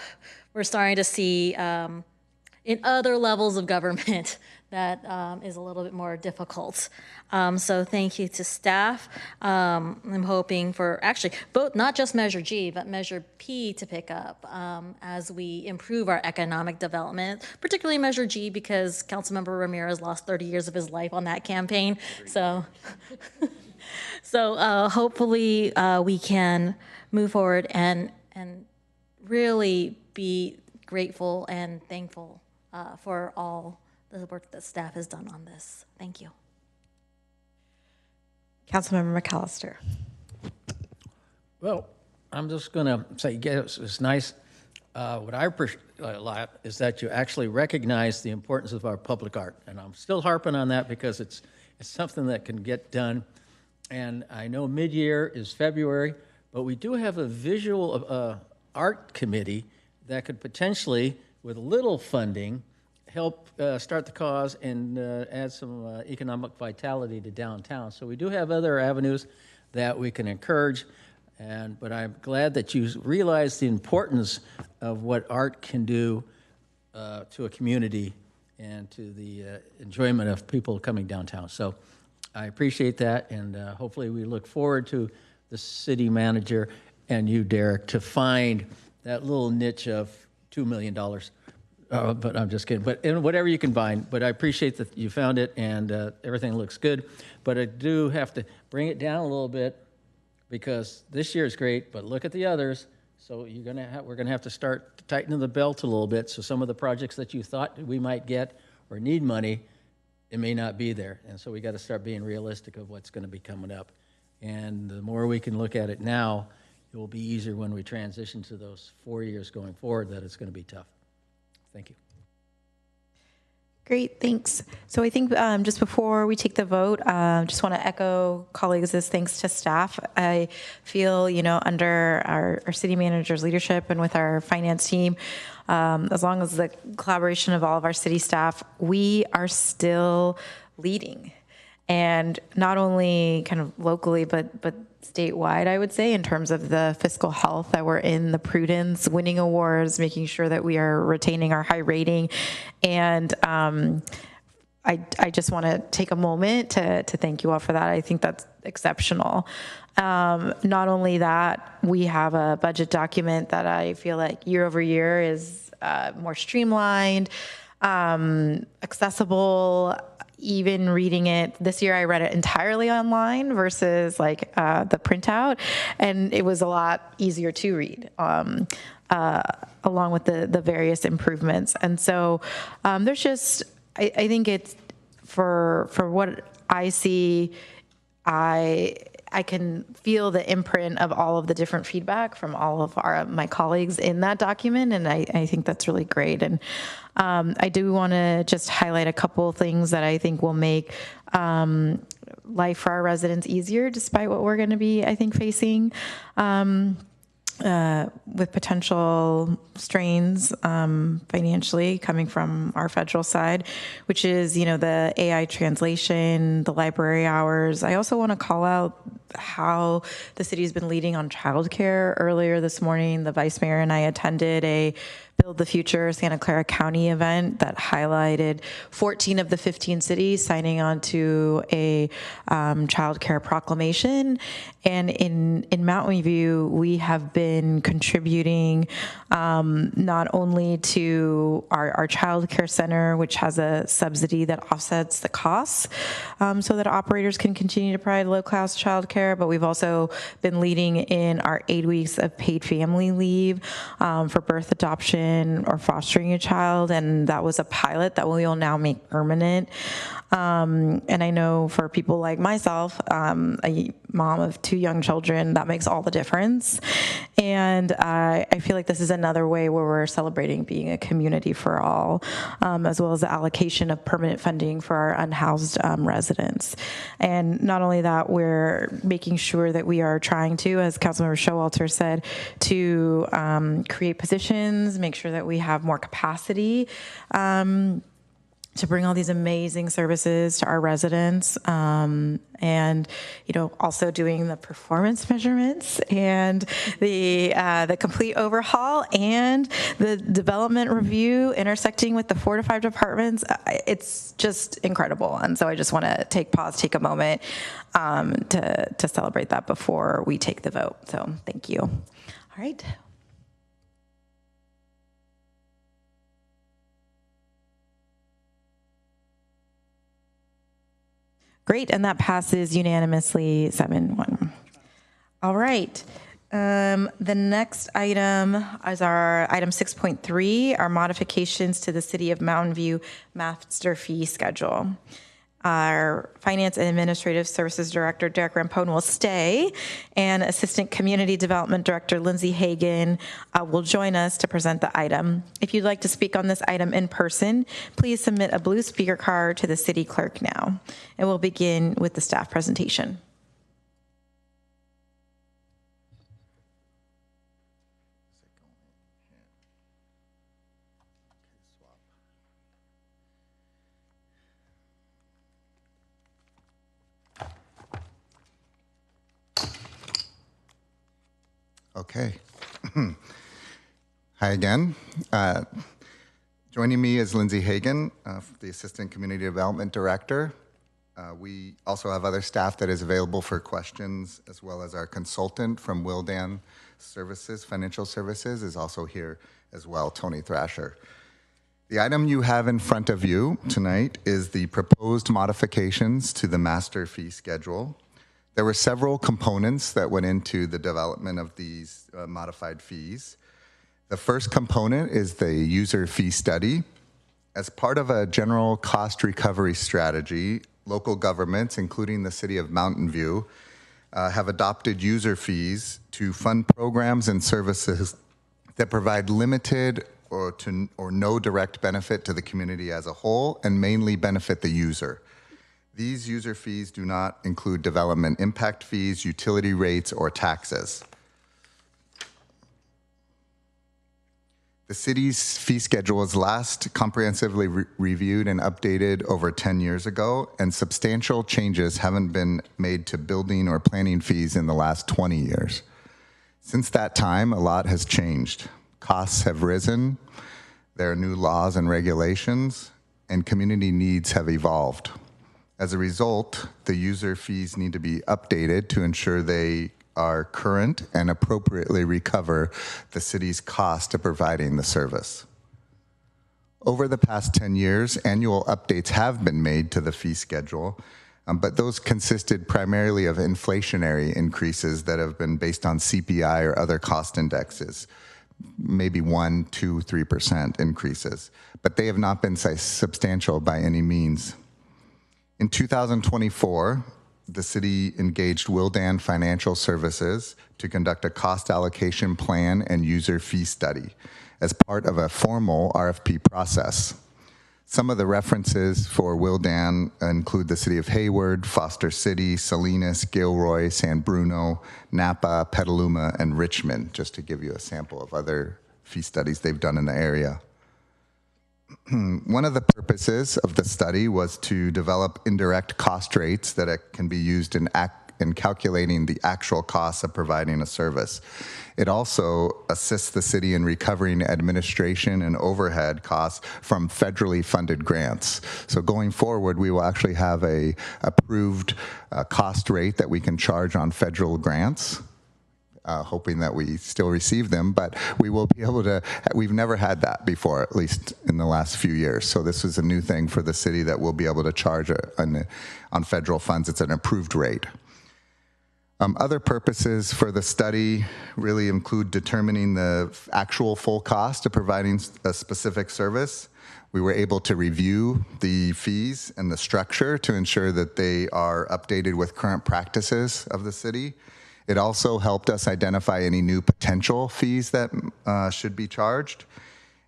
P: starting to see in other levels of government that is a little bit more difficult. So thank you to staff. I'm hoping for actually both, not just Measure G, but Measure P to pick up as we improve our economic development, particularly Measure G because Councilmember Ramirez lost 30 years of his life on that campaign. So, hopefully we can move forward and really be grateful and thankful for all the work that staff has done on this. Thank you.
A: Councilmember McAllister.
I: Well, I'm just going to say, yes, it's nice. What I appreciate a lot is that you actually recognize the importance of our public art. And I'm still harping on that because it's something that can get done. And I know mid-year is February, but we do have a visual art committee that could potentially, with little funding, help start the cause and add some economic vitality to downtown. So we do have other avenues that we can encourage, but I'm glad that you realize the importance of what art can do to a community and to the enjoyment of people coming downtown. So I appreciate that, and hopefully we look forward to the city manager and you, Derek, to find that little niche of $2 million. But I'm just kidding. But whatever you can find. But I appreciate that you found it, and everything looks good. But I do have to bring it down a little bit because this year is great. But look at the others. So we're gonna have to start tightening the belt a little bit. So some of the projects that you thought we might get or need money, it may not be there. And so we got to start being realistic of what's going to be coming up. And the more we can look at it now, it will be easier when we transition to those 4 years going forward. That it's going to be tough. Thank you.
A: Great, thanks. So I think just before we take the vote, just want to echo colleagues' thanks to staff. I feel, under our city manager's leadership and with our finance team, as long as the collaboration of all of our city staff, we are still leading. And not only kind of locally, but statewide, I would say, in terms of the fiscal health that we're in, the prudence, winning awards, making sure that we are retaining our high rating. And I just want to take a moment to thank you all for that. I think that's exceptional. Not only that, we have a budget document that I feel like year over year is more streamlined, accessible. Even reading it this year, I read it entirely online versus like the printout, and it was a lot easier to read, along with the various improvements. And so there's just, I think it's for what I see, I can feel the imprint of all of the different feedback from all of my colleagues in that document, and I think that's really great. And I do want to just highlight a couple of things that I think will make life for our residents easier, despite what we're going to be, I think, facing with potential strains financially coming from our federal side, which is, the AI translation, the library hours. I also want to call out how the city's been leading on childcare. Earlier this morning, the vice mayor and I attended a Build the Future Santa Clara County event that highlighted 14 of the 15 cities signing on to a child care proclamation. And in Mountain View, we have been contributing not only to our child care center, which has a subsidy that offsets the costs so that operators can continue to provide low-cost child care, but we've also been leading in our 8 weeks of paid family leave for birth, adoption, or fostering a child, and that was a pilot that we will now make permanent. And I know for people like myself, a mom of 2 young children, that makes all the difference. And I feel like this is another way where we're celebrating being a community for all, as well as the allocation of permanent funding for our unhoused residents. And not only that, we're making sure that we are trying to, as Councilmember Showalter said, to create positions, make sure that we have more capacity to bring all these amazing services to our residents, and also doing the performance measurements and the complete overhaul and the development review intersecting with the 4 to 5 departments. It's just incredible, and so I just want to take a moment to celebrate that before we take the vote. So thank you. All right. Great, and that passes unanimously 7-1. All right. The next item is our item 6.3, our modifications to the City of Mountain View master fee schedule. Our Finance and Administrative Services Director, Derek Rampone, will stay, and Assistant Community Development Director, Lindsay Hagan, will join us to present the item. If you'd like to speak on this item in person, please submit a blue speaker card to the city clerk now. And we'll begin with the staff presentation.
O: Okay. Hi again. Joining me is Lindsay Hagan, the Assistant Community Development Director. We also have other staff that is available for questions, as well as our consultant from Wildan Services, Financial Services, is also here as well, Tony Thrasher. The item you have in front of you tonight is the proposed modifications to the master fee schedule. There were several components that went into the development of these modified fees. The first component is the user fee study. As part of a general cost recovery strategy, local governments, including the City of Mountain View, have adopted user fees to fund programs and services that provide limited or no direct benefit to the community as a whole and mainly benefit the user. These user fees do not include development impact fees, utility rates, or taxes. The city's fee schedule was last comprehensively reviewed and updated over 10 years ago, and substantial changes haven't been made to building or planning fees in the last 20 years. Since that time, a lot has changed. Costs have risen, there are new laws and regulations, and community needs have evolved. As a result, the user fees need to be updated to ensure they are current and appropriately recover the city's cost of providing the service. Over the past 10 years, annual updates have been made to the fee schedule, but those consisted primarily of inflationary increases that have been based on CPI or other cost indexes, maybe 1%, 2%, 3% increases, but they have not been substantial by any means. In 2024, the city engaged Wildan Financial Services to conduct a cost allocation plan and user fee study as part of a formal RFP process. Some of the references for Wildan include the City of Hayward, Foster City, Salinas, Gilroy, San Bruno, Napa, Petaluma, and Richmond, just to give you a sample of other fee studies they've done in the area. One of the purposes of the study was to develop indirect cost rates that can be used in calculating the actual costs of providing a service. It also assists the city in recovering administration and overhead costs from federally funded grants. So going forward, we will actually have a approved cost rate that we can charge on federal grants. Hoping that we still receive them, but we will be able to, we've never had that before, at least in the last few years. So this is a new thing for the city that we'll be able to charge on federal funds. It's an approved rate. Other purposes for the study really include determining the actual full cost of providing a specific service, We were able to review the fees and the structure to ensure that they are updated with current practices of the city. It also helped us identify any new potential fees that should be charged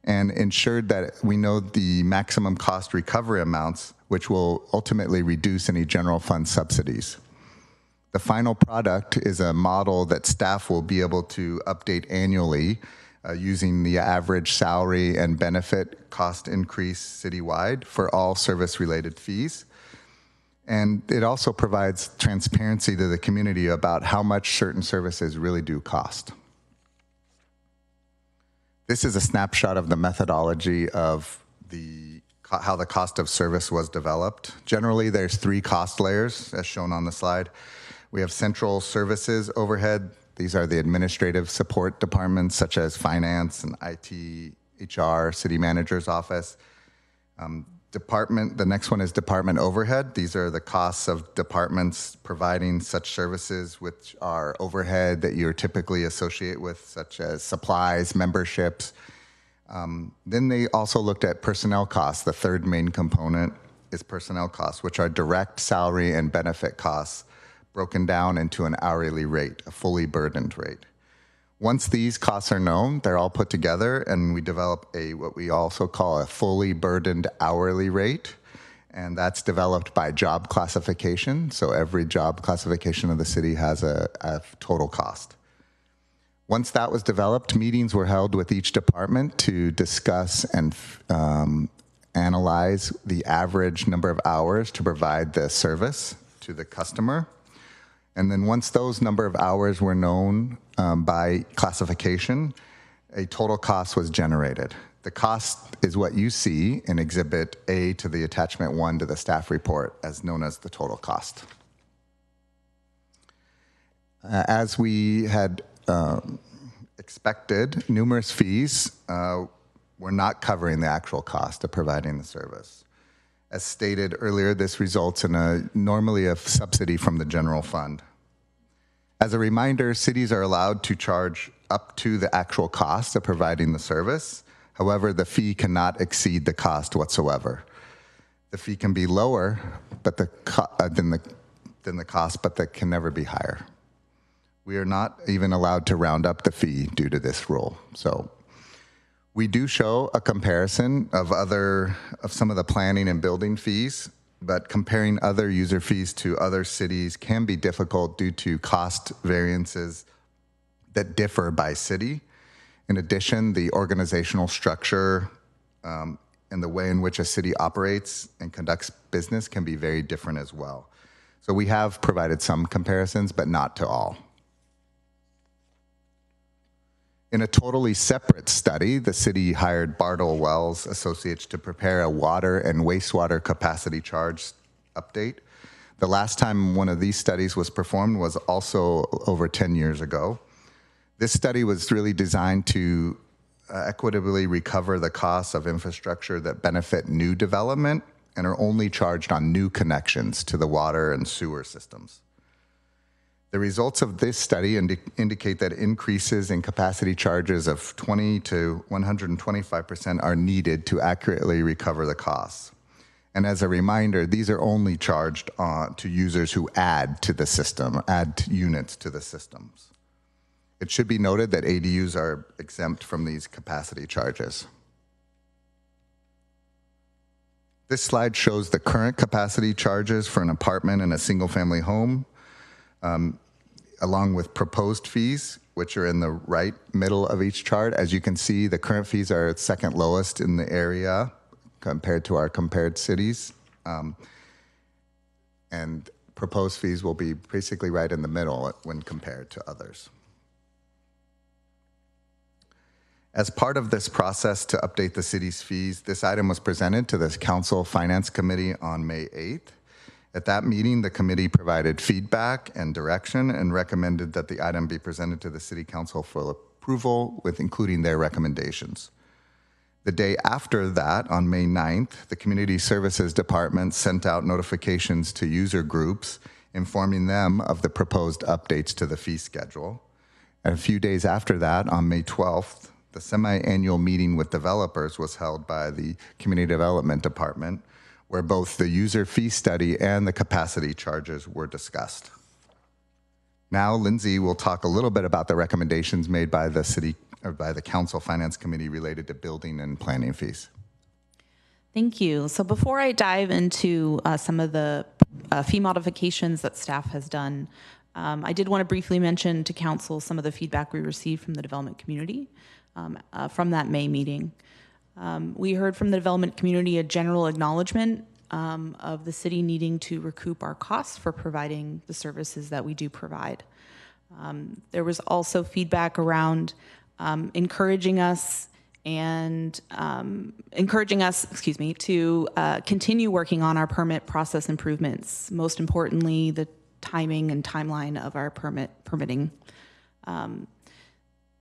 O: and ensured that we know the maximum cost recovery amounts, which will ultimately reduce any general fund subsidies. The final product is a model that staff will be able to update annually using the average salary and benefit cost increase citywide for all service-related fees. And it also provides transparency to the community about how much certain services really do cost. This is a snapshot of the methodology of how the cost of service was developed. Generally, there's 3 cost layers, as shown on the slide. We have central services overhead. These are the administrative support departments, such as finance and IT, HR, city manager's office. The next one is department overhead. These are the costs of departments providing such services, which are overhead that you're typically associate with, such as supplies, memberships. Then they also looked at personnel costs. The third main component is personnel costs, which are direct salary and benefit costs broken down into an hourly rate, a fully burdened rate. Once these costs are known, they're all put together, and we develop what we also call a fully burdened hourly rate, and that's developed by job classification. So every job classification of the city has a total cost. Once that was developed, meetings were held with each department to discuss and analyze the average number of hours to provide the service to the customer. And then once those number of hours were known by classification, a total cost was generated. The cost is what you see in Exhibit A to the Attachment 1 to the staff report, as known as the total cost. As we had expected, numerous fees were not covering the actual cost of providing the service. As stated earlier, this results in normally a subsidy from the general fund. As a reminder, cities are allowed to charge up to the actual cost of providing the service. However, the fee cannot exceed the cost whatsoever. The fee can be lower than the cost, but that can never be higher. We are not even allowed to round up the fee due to this rule. So we do show a comparison of some of the planning and building fees, but comparing other user fees to other cities can be difficult due to cost variances that differ by city. In addition, the organizational structure and the way in which a city operates and conducts business can be very different as well. So we have provided some comparisons, but not to all. In a totally separate study, the city hired Bartle Wells Associates to prepare a water and wastewater capacity charge update. The last time one of these studies was performed was also over 10 years ago. This study was really designed to equitably recover the costs of infrastructure that benefit new development and are only charged on new connections to the water and sewer systems. The results of this study indicate that increases in capacity charges of 20 to 125% are needed to accurately recover the costs. And as a reminder, these are only charged to users who add to the system, add units to the systems. It should be noted that ADUs are exempt from these capacity charges. This slide shows the current capacity charges for an apartment in a single-family home, along with proposed fees, which are in the right middle of each chart. As you can see, the current fees are second lowest in the area compared to our compared cities. And proposed fees will be basically right in the middle when compared to others. As part of this process to update the city's fees, this item was presented to the Council Finance Committee on May 8th. At that meeting, the committee provided feedback and direction and recommended that the item be presented to the City Council for approval, with including their recommendations. The day after that, on May 9th, the Community Services Department sent out notifications to user groups informing them of the proposed updates to the fee schedule. And a few days after that, on May 12th, The semi-annual meeting with developers was held by the Community Development Department, where both the user fee study and the capacity charges were discussed. Now, Lindsay will talk a little bit about the recommendations made by the City or by the Council Finance Committee related to building and planning fees.
R: Thank you. So before I dive into some of the fee modifications that staff has done, I did want to briefly mention to Council some of the feedback we received from the development community from that May meeting. We heard from the development community a general acknowledgement of the city needing to recoup our costs for providing the services that we do provide. There was also feedback around encouraging us to continue working on our permit process improvements. Most importantly, the timing and timeline of our permitting.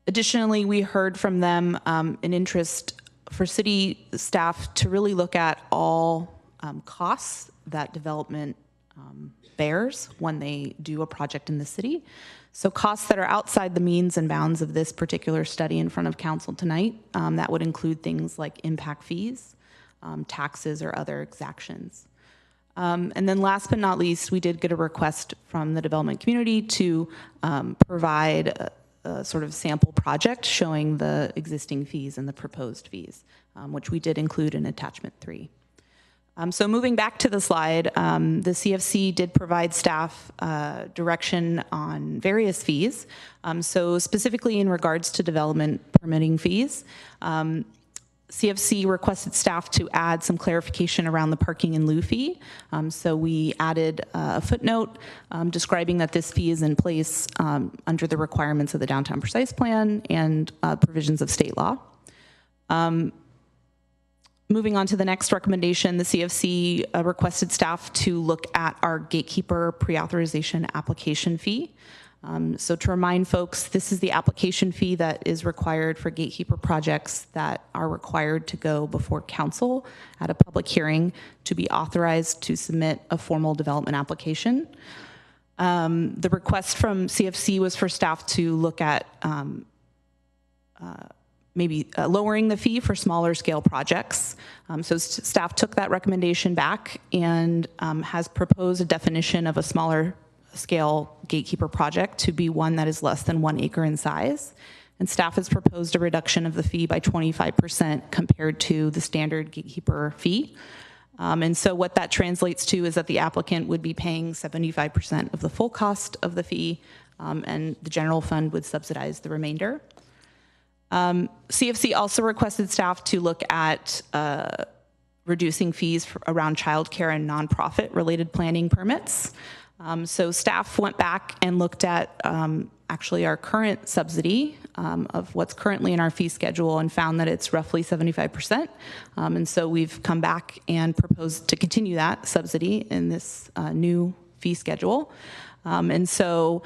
R: Additionally, we heard from them an interest for city staff to really look at all costs that development bears when they do a project in the city. So costs that are outside the means and bounds of this particular study in front of council tonight, that would include things like impact fees, taxes, or other exactions. And then last but not least, we did get a request from the development community to provide a sort of sample project showing the existing fees and the proposed fees, which we did include in attachment 3. So moving back to the slide, the CFC did provide staff direction on various fees. So specifically in regards to development permitting fees, CFC requested staff to add some clarification around the parking in lieu fee. So we added a footnote describing that this fee is in place under the requirements of the Downtown Precise Plan and provisions of state law. Moving on to the next recommendation, the CFC requested staff to look at our gatekeeper pre-authorization application fee. So to remind folks, this is the application fee that is required for gatekeeper projects that are required to go before council at a public hearing to be authorized to submit a formal development application. The request from CFC was for staff to look at maybe lowering the fee for smaller scale projects. So staff took that recommendation back and has proposed a definition of a smaller scale gatekeeper project to be one that is less than 1 acre in size. And staff has proposed a reduction of the fee by 25% compared to the standard gatekeeper fee. And so what that translates to is that the applicant would be paying 75% of the full cost of the fee, and the general fund would subsidize the remainder. CFC also requested staff to look at reducing fees around childcare and nonprofit related planning permits. So staff went back and looked at actually our current subsidy of what's currently in our fee schedule and found that it's roughly 75%. And so we've come back and proposed to continue that subsidy in this new fee schedule. And so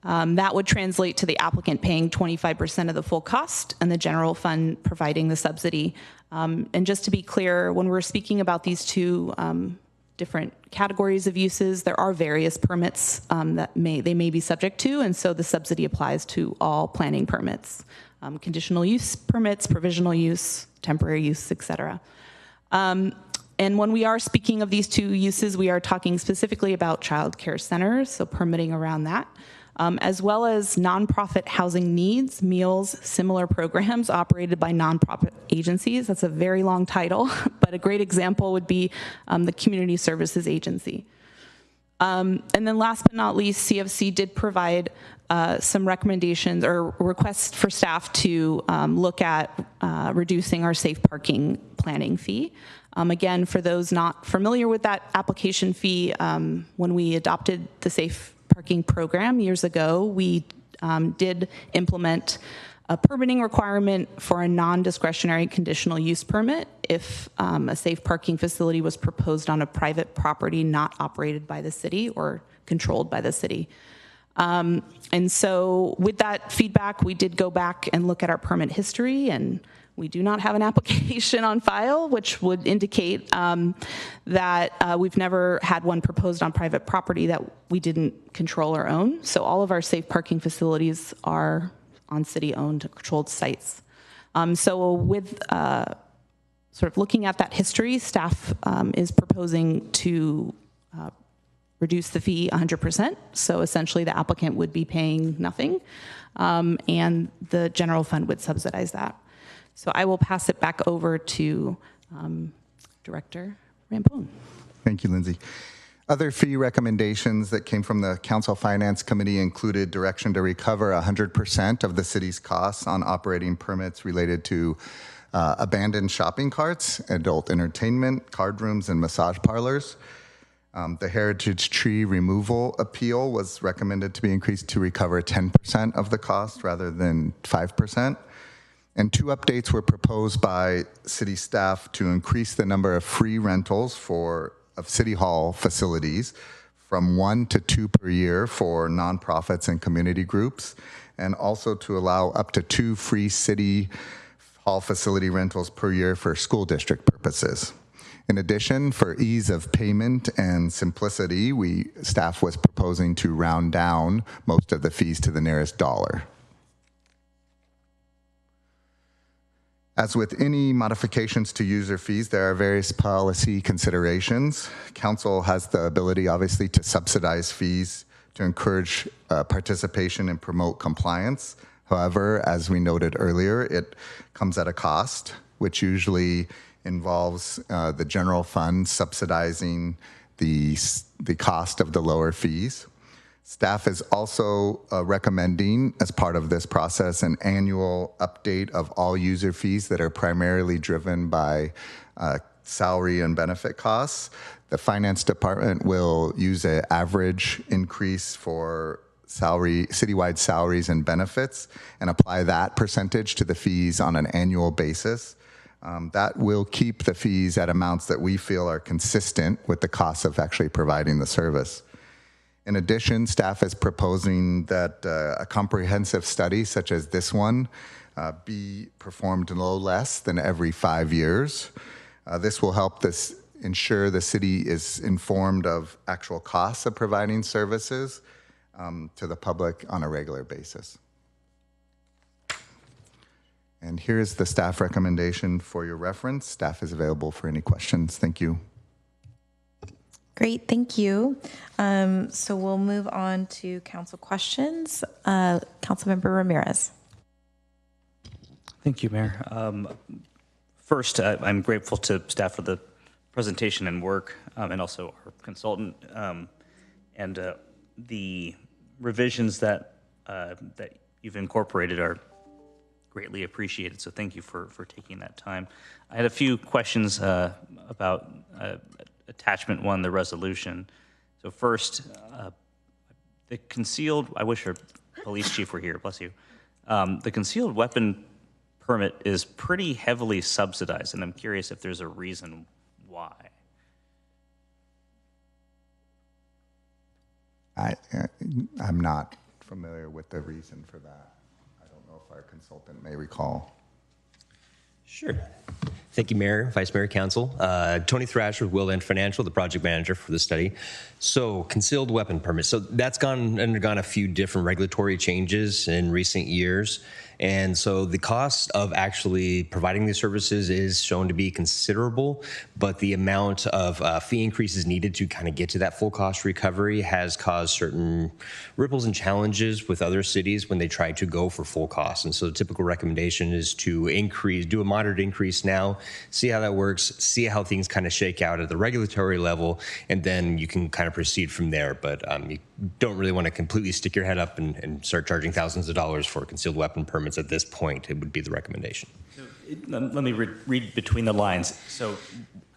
R: that would translate to the applicant paying 25% of the full cost and the general fund providing the subsidy. And just to be clear, when we're speaking about these two different categories of uses, there are various permits that they may be subject to, and so the subsidy applies to all planning permits, conditional use permits, provisional use, temporary use, et cetera. And when we are speaking of these two uses, we are talking specifically about child care centers, so permitting around that, as well as nonprofit housing needs, meals, similar programs operated by nonprofit agencies. That's a very long title, but a great example would be the Community Services Agency. And then last but not least, CFC did provide some recommendations or requests for staff to look at reducing our safe parking planning fee. Again, for those not familiar with that application fee, when we adopted the safe parking program years ago, we did implement a permitting requirement for a non-discretionary conditional use permit if a safe parking facility was proposed on a private property not operated by the city or controlled by the city. And so with that feedback, we did go back and look at our permit history, and we do not have an application on file, which would indicate that we've never had one proposed on private property that we didn't control or own. So all of our safe parking facilities are on city-owned, controlled sites. So with sort of looking at that history, staff is proposing to reduce the fee 100%. So essentially the applicant would be paying nothing, and the general fund would subsidize that. So I will pass it back over to Director Rampone.
O: Thank you, Lindsay. Other fee recommendations that came from the Council Finance Committee included direction to recover 100% of the city's costs on operating permits related to abandoned shopping carts, adult entertainment, card rooms, and massage parlors. The heritage tree removal appeal was recommended to be increased to recover 10% of the cost rather than 5%. And 2 updates were proposed by city staff to increase the number of free rentals of City Hall facilities from 1 to 2 per year for nonprofits and community groups, and also to allow up to 2 free City Hall facility rentals per year for school district purposes. In addition, for ease of payment and simplicity, staff was proposing to round down most of the fees to the nearest dollar. As with any modifications to user fees, there are various policy considerations. Council has the ability, obviously, to subsidize fees to encourage participation and promote compliance. However, as we noted earlier, it comes at a cost, which usually involves the general fund subsidizing the cost of the lower fees. Staff is also recommending, as part of this process, an annual update of all user fees that are primarily driven by salary and benefit costs. The Finance Department will use an average increase for citywide salaries and benefits and apply that percentage to the fees on an annual basis. That will keep the fees at amounts that we feel are consistent with the cost of actually providing the service. In addition, staff is proposing that a comprehensive study such as this one be performed no less than every 5 years. This will help ensure the city is informed of actual costs of providing services to the public on a regular basis. And here's the staff recommendation for your reference. Staff is available for any questions. Thank you.
A: Great, thank you. So we'll move on to council questions. Councilmember Ramirez.
C: Thank you, Mayor. First, I'm grateful to staff for the presentation and work, and also our consultant, and the revisions that you've incorporated are greatly appreciated. So thank you for taking that time. I had a few questions about attachment 1, the resolution. So first, the concealed, I wish our police chief were here, bless you. The concealed weapon permit is pretty heavily subsidized, and I'm curious if there's a reason why.
O: I'm not familiar with the reason for that. I don't know if our consultant may recall.
S: Sure. Thank you, Mayor, Vice Mayor, Council. Tony Thrasher with Will End Financial, the project manager for the study. So concealed weapon permit. So that's undergone a few different regulatory changes in recent years. And so the cost of actually providing these services is shown to be considerable, but the amount of fee increases needed to kind of get to that full cost recovery has caused certain ripples and challenges with other cities when they try to go for full cost. And so the typical recommendation is to do a moderate increase now, see how that works, see how things kind of shake out at the regulatory level, and then you can kind of proceed from there. But you don't really want to completely stick your head up and start charging thousands of dollars for concealed weapon permits at this point. It would be the recommendation.
C: Let me read between the lines. So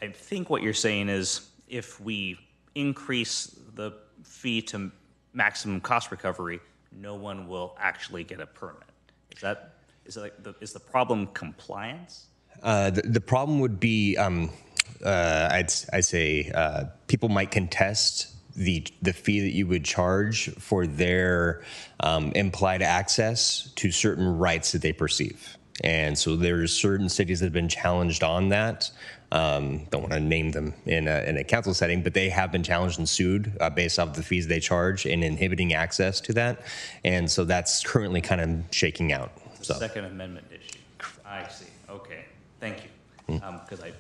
C: I think what you're saying is if we increase the fee to maximum cost recovery, no one will actually get a permit. Is the problem compliance?
S: The problem would be, I'd say people might contest the fee that you would charge for their implied access to certain rights that they perceive. And so there's certain cities that have been challenged on that. Don't want to name them in a council setting, but they have been challenged and sued based off the fees they charge and inhibiting access to that. And so that's currently kind of shaking out. So.
C: Second Amendment issue. I see. Okay. Thank you. Because I'm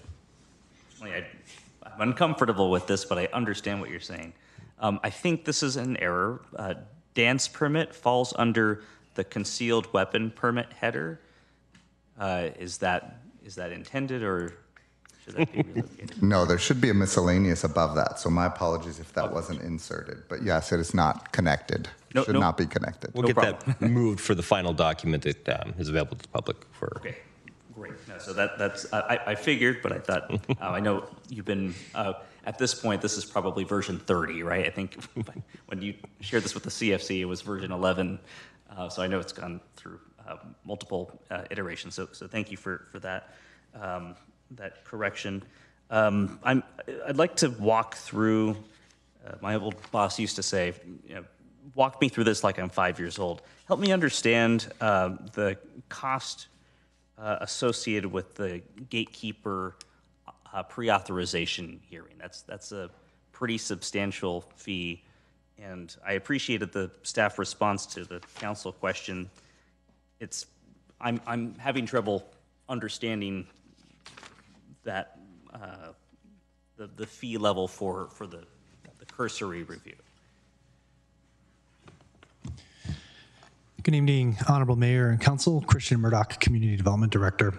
C: uncomfortable with this, but I understand what you're saying. I think this is an error. Dance permit falls under the concealed weapon permit header. Is that intended, or should that be relocated?
O: No, there should be a miscellaneous above that. So my apologies if that wasn't inserted. But yes, it is not connected. Should not be connected.
S: We'll get that moved for the final document that is available to the public for.
C: Okay, great. No, so that's I figured, but I thought I know you've been at this point. This is probably version 30, right? I think when you shared this with the CFC, it was version 11. So I know it's gone through multiple iterations. So thank you for that that correction. I'd like to walk through. My old boss used to say, walk me through this like I'm 5 years old. Help me understand the cost associated with the gatekeeper pre-authorization hearing. That's a pretty substantial fee, and I appreciated the staff response to the council question. I'm having trouble understanding that the fee level for the cursory review.
J: Good evening, Honorable Mayor and Council. Christian Murdoch, Community Development Director.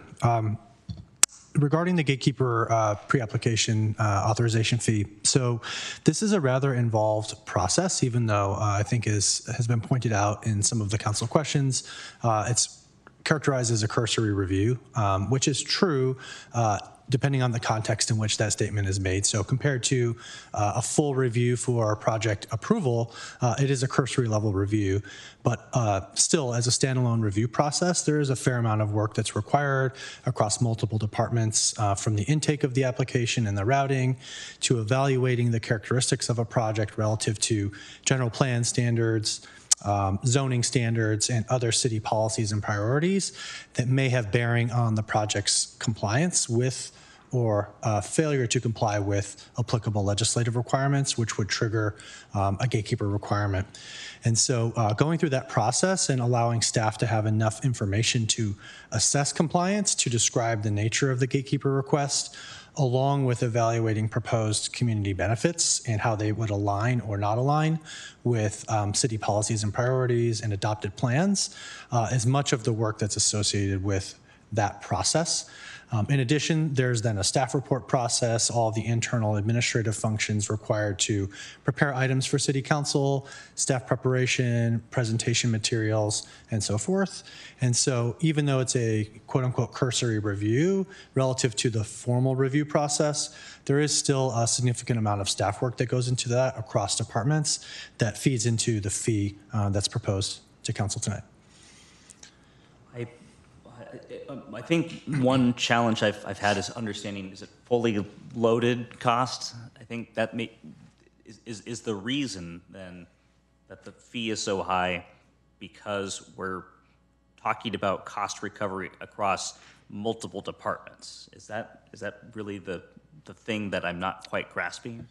J: Regarding the gatekeeper pre-application authorization fee, so this is a rather involved process, even though I think has been pointed out in some of the council questions. It's characterized as a cursory review, which is true depending on the context in which that statement is made. So compared to a full review for project approval, it is a cursory level review, but still as a standalone review process, there is a fair amount of work that's required across multiple departments, from the intake of the application and the routing to evaluating the characteristics of a project relative to general plan standards, zoning standards, and other city policies and priorities that may have bearing on the project's compliance with or failure to comply with applicable legislative requirements, which would trigger a gatekeeper requirement. And so going through that process and allowing staff to have enough information to assess compliance, to describe the nature of the gatekeeper request, along with evaluating proposed community benefits and how they would align or not align with city policies and priorities and adopted plans, is much of the work that's associated with that process. In addition, there's then a staff report process, all the internal administrative functions required to prepare items for City Council, staff preparation, presentation materials, and so forth. And so even though it's a quote-unquote cursory review relative to the formal review process, there is still a significant amount of staff work that goes into that across departments that feeds into the fee that's proposed to Council tonight.
C: I think one challenge I've had is understanding, is it fully loaded cost? I think that is the reason then that the fee is so high, because we're talking about cost recovery across multiple departments. Is that really the thing that I'm not quite grasping?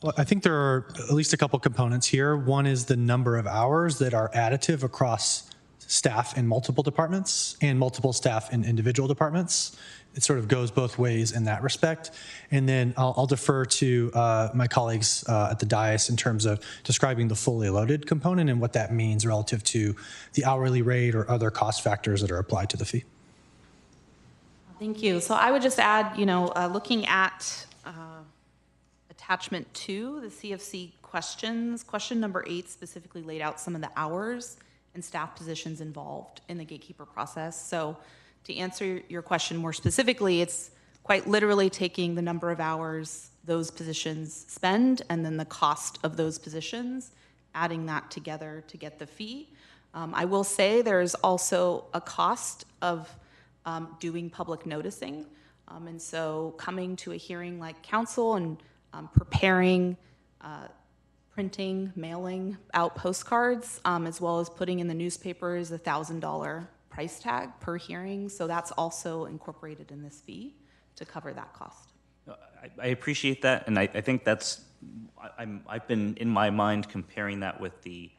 J: Well, I think there are at least a couple components here. One is the number of hours that are additive across staff in multiple departments and multiple staff in individual departments. It sort of goes both ways in that respect. And then I'll defer to my colleagues at the dais in terms of describing the fully loaded component and what that means relative to the hourly rate or other cost factors that are applied to the fee.
R: Thank you. So I would just add, looking at attachment 2, the CFC questions, question number 8 specifically laid out some of the hours and staff positions involved in the gatekeeper process. So to answer your question more specifically, it's quite literally taking the number of hours those positions spend and then the cost of those positions, adding that together to get the fee. I will say there's also a cost of doing public noticing. And so coming to a hearing like council and preparing printing, mailing out postcards, as well as putting in the newspapers a $1,000 price tag per hearing. So that's also incorporated in this fee to cover that cost.
C: I appreciate that, and I think that's, I've been in my mind comparing that with the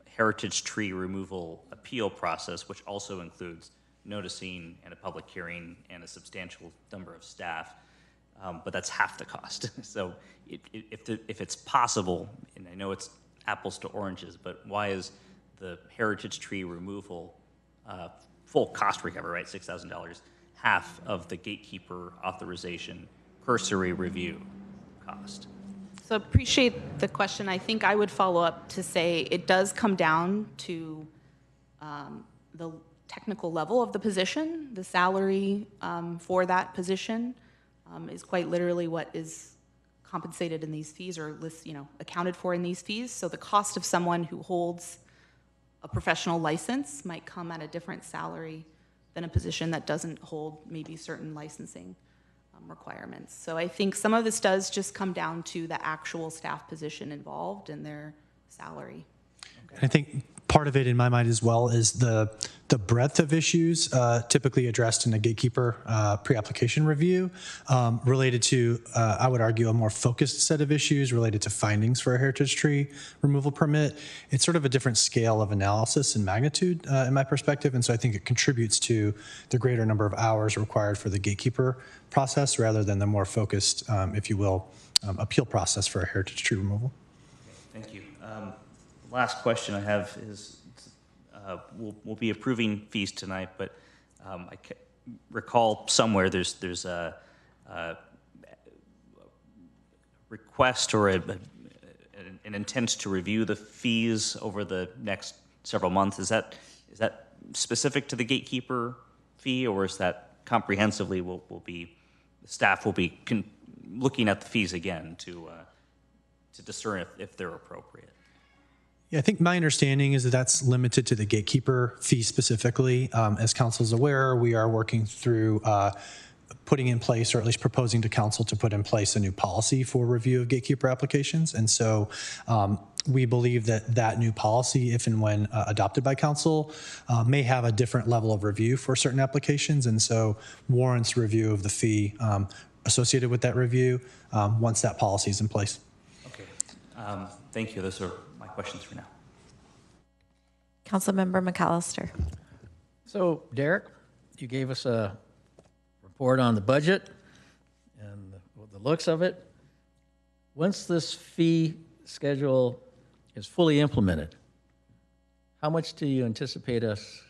C: heritage tree removal appeal process, which also includes noticing and a public hearing and a substantial number of staff, but that's half the cost. So if it's possible, and I know it's apples to oranges, but why is the heritage tree removal full cost recovery, right, $6,000, half of the gatekeeper authorization cursory review cost?
R: So appreciate the question. I think I would follow up to say it does come down to the technical level of the position. The salary for that position is quite literally what is compensated in these fees or accounted for in these fees. So the cost of someone who holds a professional license might come at a different salary than a position that doesn't hold maybe certain licensing requirements. So I think some of this does just come down to the actual staff position involved and their salary.
J: I think part of it in my mind as well is the breadth of issues typically addressed in a gatekeeper pre-application review related to, I would argue, a more focused set of issues related to findings for a heritage tree removal permit. It's sort of a different scale of analysis and magnitude in my perspective, and so I think it contributes to the greater number of hours required for the gatekeeper process rather than the more focused, if you will, appeal process for a heritage tree removal.
C: Thank you. Last question I have is, we'll be approving fees tonight, but I recall somewhere there's a request or an intent to review the fees over the next several months. Is that specific to the gatekeeper fee, or is that comprehensively staff will be looking at the fees again to discern if they're appropriate?
J: Yeah, I think my understanding is that that's limited to the gatekeeper fee specifically. As council is aware, we are working through putting in place, or at least proposing to council to put in place, a new policy for review of gatekeeper applications. And so we believe that that new policy, if and when adopted by council, may have a different level of review for certain applications, and so warrants review of the fee associated with that review once that policy is in place.
C: Okay. Thank you. Those are my questions for now.
T: Councilmember McAllister.
I: So, Derek, you gave us a report on the budget and the looks of it. Once this fee schedule is fully implemented, how much do you anticipate us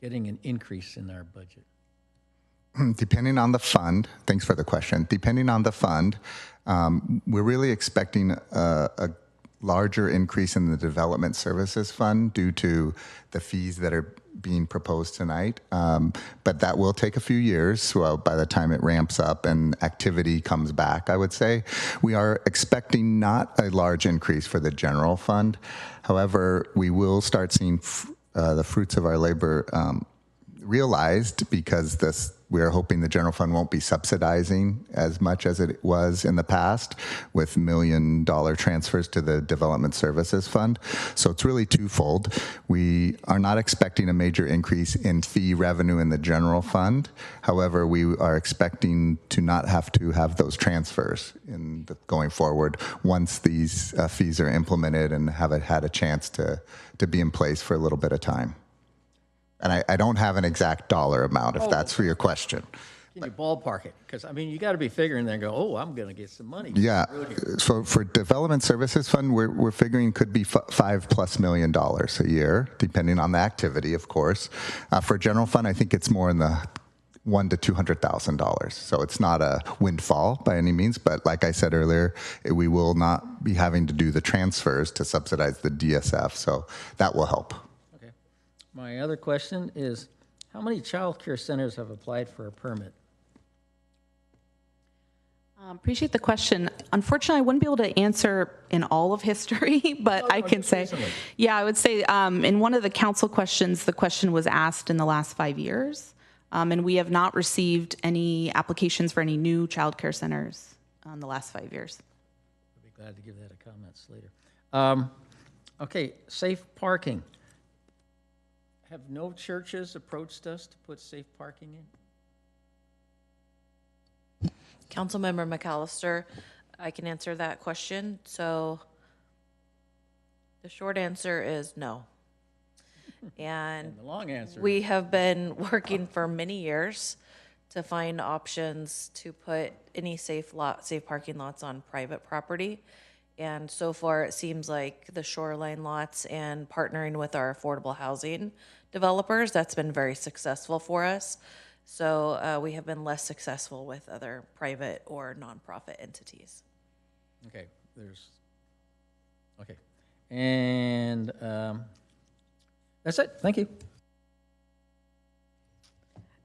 I: getting an increase in our budget?
O: Depending on the fund, thanks for the question. Depending on the fund, we're really expecting a larger increase in the development services fund due to the fees that are being proposed tonight. But that will take a few years. So by the time it ramps up and activity comes back, I would say. We are expecting not a large increase for the general fund. However, we will start seeing the fruits of our labor realized, because we're hoping the general fund won't be subsidizing as much as it was in the past with $1 million transfers to the development services fund. So it's really twofold. We are not expecting a major increase in fee revenue in the general fund. However, we are expecting to not have to have those transfers going forward once these fees are implemented and have had a chance to be in place for a little bit of time. And I don't have an exact dollar amount, if that's for your question.
I: Can you ballpark it? Because, I mean, you got to be figuring there and go, oh, I'm going to get some money.
O: Yeah. So for Development Services Fund, we're figuring could be $5+ million a year, depending on the activity, of course. For General Fund, I think it's more in the $100,000 to $200,000. So it's not a windfall by any means. But like I said earlier, we will not be having to do the transfers to subsidize the DSF. So that will help.
I: My other question is, how many child care centers have applied for a permit?
R: Appreciate the question. Unfortunately, I wouldn't be able to answer in all of history, but I can say, yeah, I would say in one of the council questions, the question was asked in the last 5 years, and we have not received any applications for any new child care centers in the last 5 years.
I: I'll be glad to give that a comments later. Okay, safe parking. Have no churches approached us to put safe parking in?
G: Councilmember McAllister, I can answer that question. So the short answer is no. And
I: the long answer.
G: we have been working for many years to find options to put any safe parking lots on private property. And so far, it seems like the Shoreline lots and partnering with our affordable housing developers, that's been very successful for us. So we have been less successful with other private or nonprofit entities.
I: Okay, okay. And that's it. Thank you.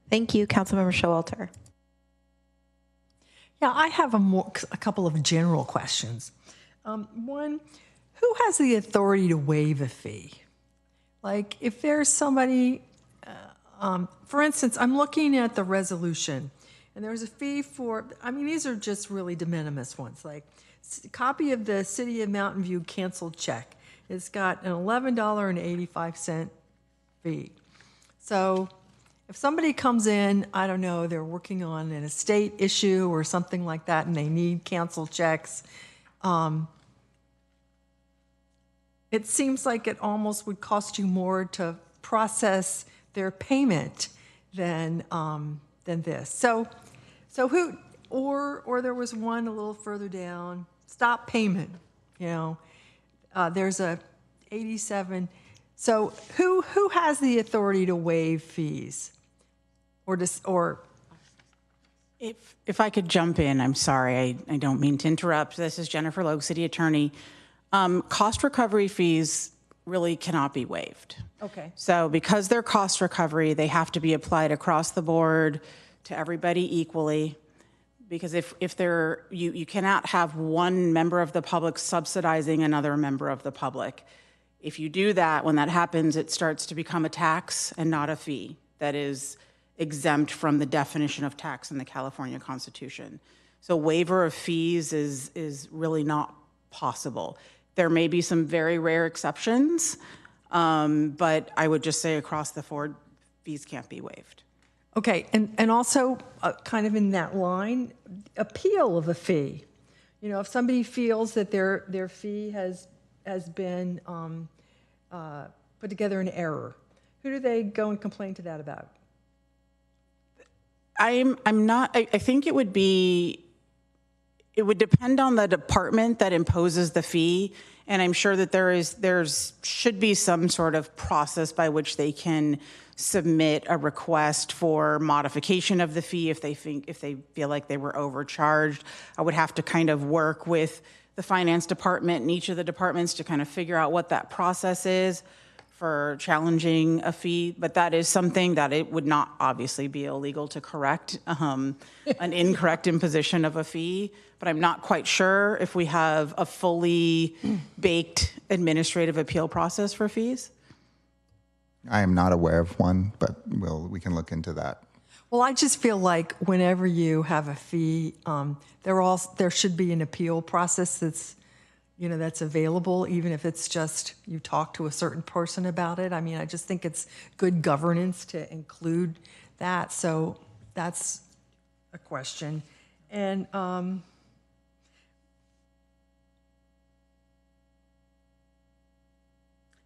A: Thank you, Councilmember Showalter.
H: Yeah, I have a couple of general questions. One, who has the authority to waive a fee? Like, if there's somebody, for instance, I'm looking at the resolution, and there's a fee for, I mean, these are just really de minimis ones, like copy of the City of Mountain View canceled check. It's got an $11.85 fee. So if somebody comes in, I don't know, they're working on an estate issue or something like that, and they need canceled checks, it seems like it almost would cost you more to process their payment than this. So who, or there was one a little further down, stop payment, you know. There's a 87. So who has the authority to waive fees?
T: If I could jump in, I'm sorry, I don't mean to interrupt. This is Jennifer Logue, City Attorney. Cost recovery fees really cannot be waived.
H: Okay.
T: So because they're cost recovery, they have to be applied across the board to everybody equally. Because if they're, you cannot have one member of the public subsidizing another member of the public. If you do that, when that happens, it starts to become a tax and not a fee that is exempt from the definition of tax in the California Constitution. So waiver of fees is really not possible. There may be some very rare exceptions, but I would just say across the board, fees can't be waived.
H: Okay, and also kind of in that line, appeal of a fee. You know, if somebody feels that their fee has been put together in error, who do they go and complain to that about?
T: I'm not. I think it would depend on the department that imposes the fee, and I'm sure that there should be some sort of process by which they can submit a request for modification of the fee if they feel like they were overcharged. I would have to kind of work with the finance department and each of the departments to kind of figure out what that process is for challenging a fee, but that is something that it would not obviously be illegal to correct an incorrect imposition of a fee, but I'm not quite sure if we have a fully baked administrative appeal process for fees.
O: I am not aware of one, but we can look into that.
H: Well, I just feel like whenever you have a fee, there should be an appeal process that's available, even if it's just you talk to a certain person about it. I mean, I just think it's good governance to include that. So that's a question. And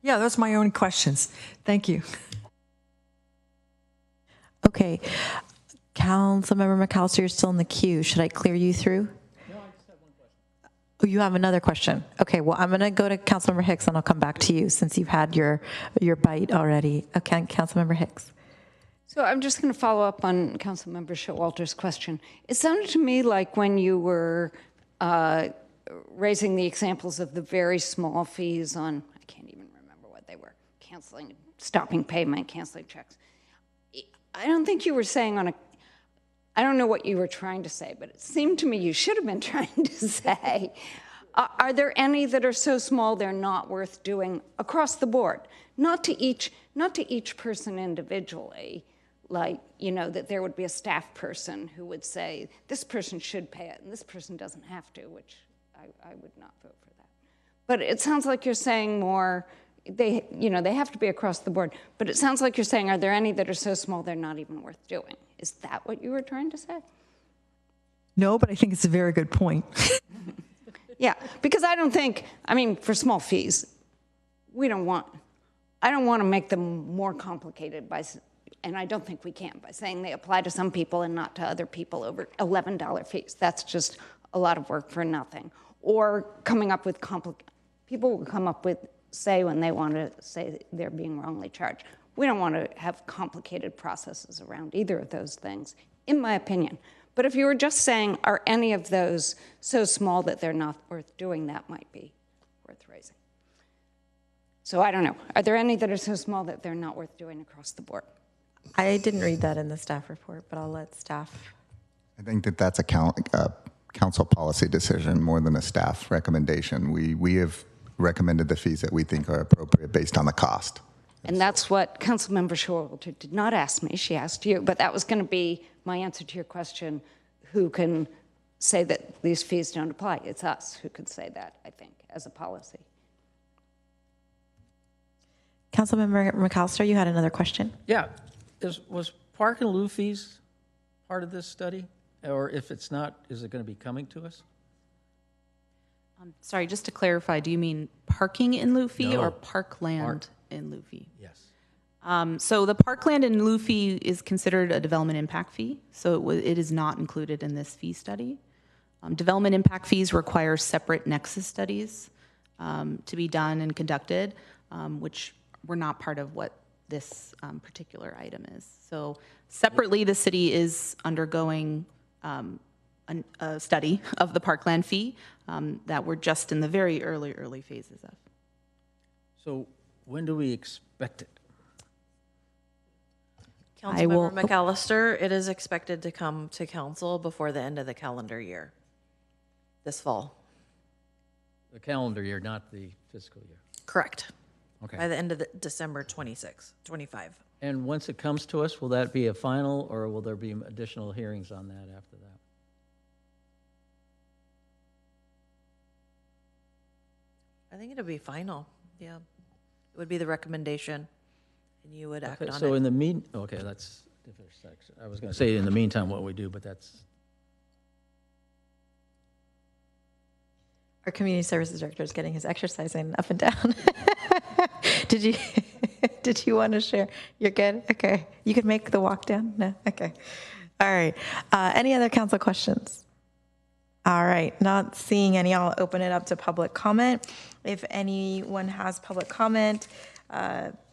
H: yeah, those are my own questions. Thank you.
A: Okay. Councilmember McAllister, you're still in the queue. Should I clear you through?
I: No, I just have one question.
A: Oh, you have another question. Okay, well, I'm going to go to Councilmember Hicks, and I'll come back to you since you've had your bite already. Okay, Councilmember Hicks.
F: So I'm just going to follow up on Councilmember Showalter's question. It sounded to me like when you were raising the examples of the very small fees on, I can't even remember what they were, stopping payment, canceling checks. I don't think you were saying I don't know what you were trying to say, but it seemed to me you should have been trying to say, are there any that are so small they're not worth doing across the board? Not to each person individually, like, you know, that there would be a staff person who would say, this person should pay it and this person doesn't have to, which I would not vote for that. But it sounds like you're saying more, they have to be across the board, but it sounds like you're saying, are there any that are so small they're not even worth doing? Is that what you were trying to say?
H: No, but I think it's a very good point.
F: Yeah, because I don't think, for small fees, we don't want I don't want to make them more complicated and I don't think we can, by saying they apply to some people and not to other people over $11 fees. That's just a lot of work for nothing. Or coming up with people will come up with, say when they want to say they're being wrongly charged. We don't want to have complicated processes around either of those things, in my opinion. But if you were just saying, are any of those so small that they're not worth doing, that might be worth raising. So I don't know. Are there any that are so small that they're not worth doing across the board?
A: I didn't read that in the staff report, but I'll let staff.
O: I think that that's a council policy decision more than a staff recommendation. We have recommended the fees that we think are appropriate based on the cost.
F: And that's what Councilmember Shoreline did not ask me. She asked you, but that was going to be my answer to your question. Who can say that these fees don't apply? It's us who could say that, I think, as a policy.
A: Councilmember McAllister, you had another question?
I: Yeah. Was park and lieu fees part of this study? Or if it's not, is it going to be coming to us?
R: Sorry, just to clarify, do you mean parking in lieu fee
I: No.
R: or parkland in lieu fee?
I: Yes.
R: So the parkland in lieu fee is considered a development impact fee, so it is not included in this fee study. Development impact fees require separate nexus studies to be done and conducted, which were not part of what this particular item is. So separately, the city is undergoing a study of the parkland fee that we're just in the very early phases of.
I: So when do we expect it?
G: Councilmember McAllister, it is expected to come to council before the end of the calendar year, this fall.
I: The calendar year, not the fiscal year.
G: Correct.
I: Okay.
G: By the end of December 25.
I: And once it comes to us, will that be a final, or will there be additional hearings on that after that?
G: I think it'll be final. Yeah. It would be the recommendation, and you would act on it.
I: So in the okay, that's different section. I was going to say in the meantime what we do, but that's.
A: Our community services director is getting his exercising up and down. Did you want to share? You're good? Okay. You could make the walk down? No? Okay. All right. Any other council questions? All right. Not seeing any, I'll open it up to public comment. If anyone has public comment,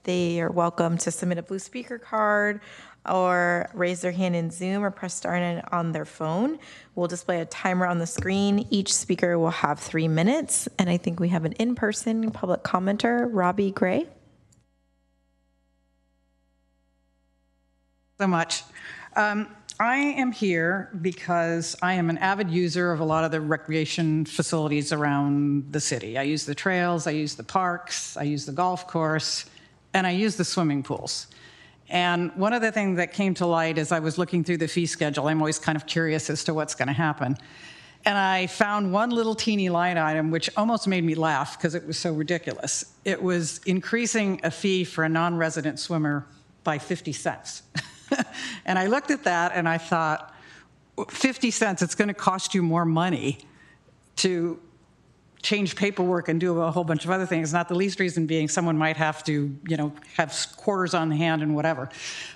A: they are welcome to submit a blue speaker card or raise their hand in Zoom or press star on their phone. We'll display a timer on the screen. Each speaker will have 3 minutes. And I think we have an in-person public commenter, Robbie Gray.
K: So much. I am here because I am an avid user of a lot of the recreation facilities around the city. I use the trails, I use the parks, I use the golf course, and I use the swimming pools. And one of the things that came to light as I was looking through the fee schedule, I'm always kind of curious as to what's going to happen. And I found one little teeny line item which almost made me laugh because it was so ridiculous. It was increasing a fee for a non-resident swimmer by 50 cents. And I looked at that and I thought, 50 cents, it's going to cost you more money to change paperwork and do a whole bunch of other things, not the least reason being someone might have to, have quarters on hand and whatever.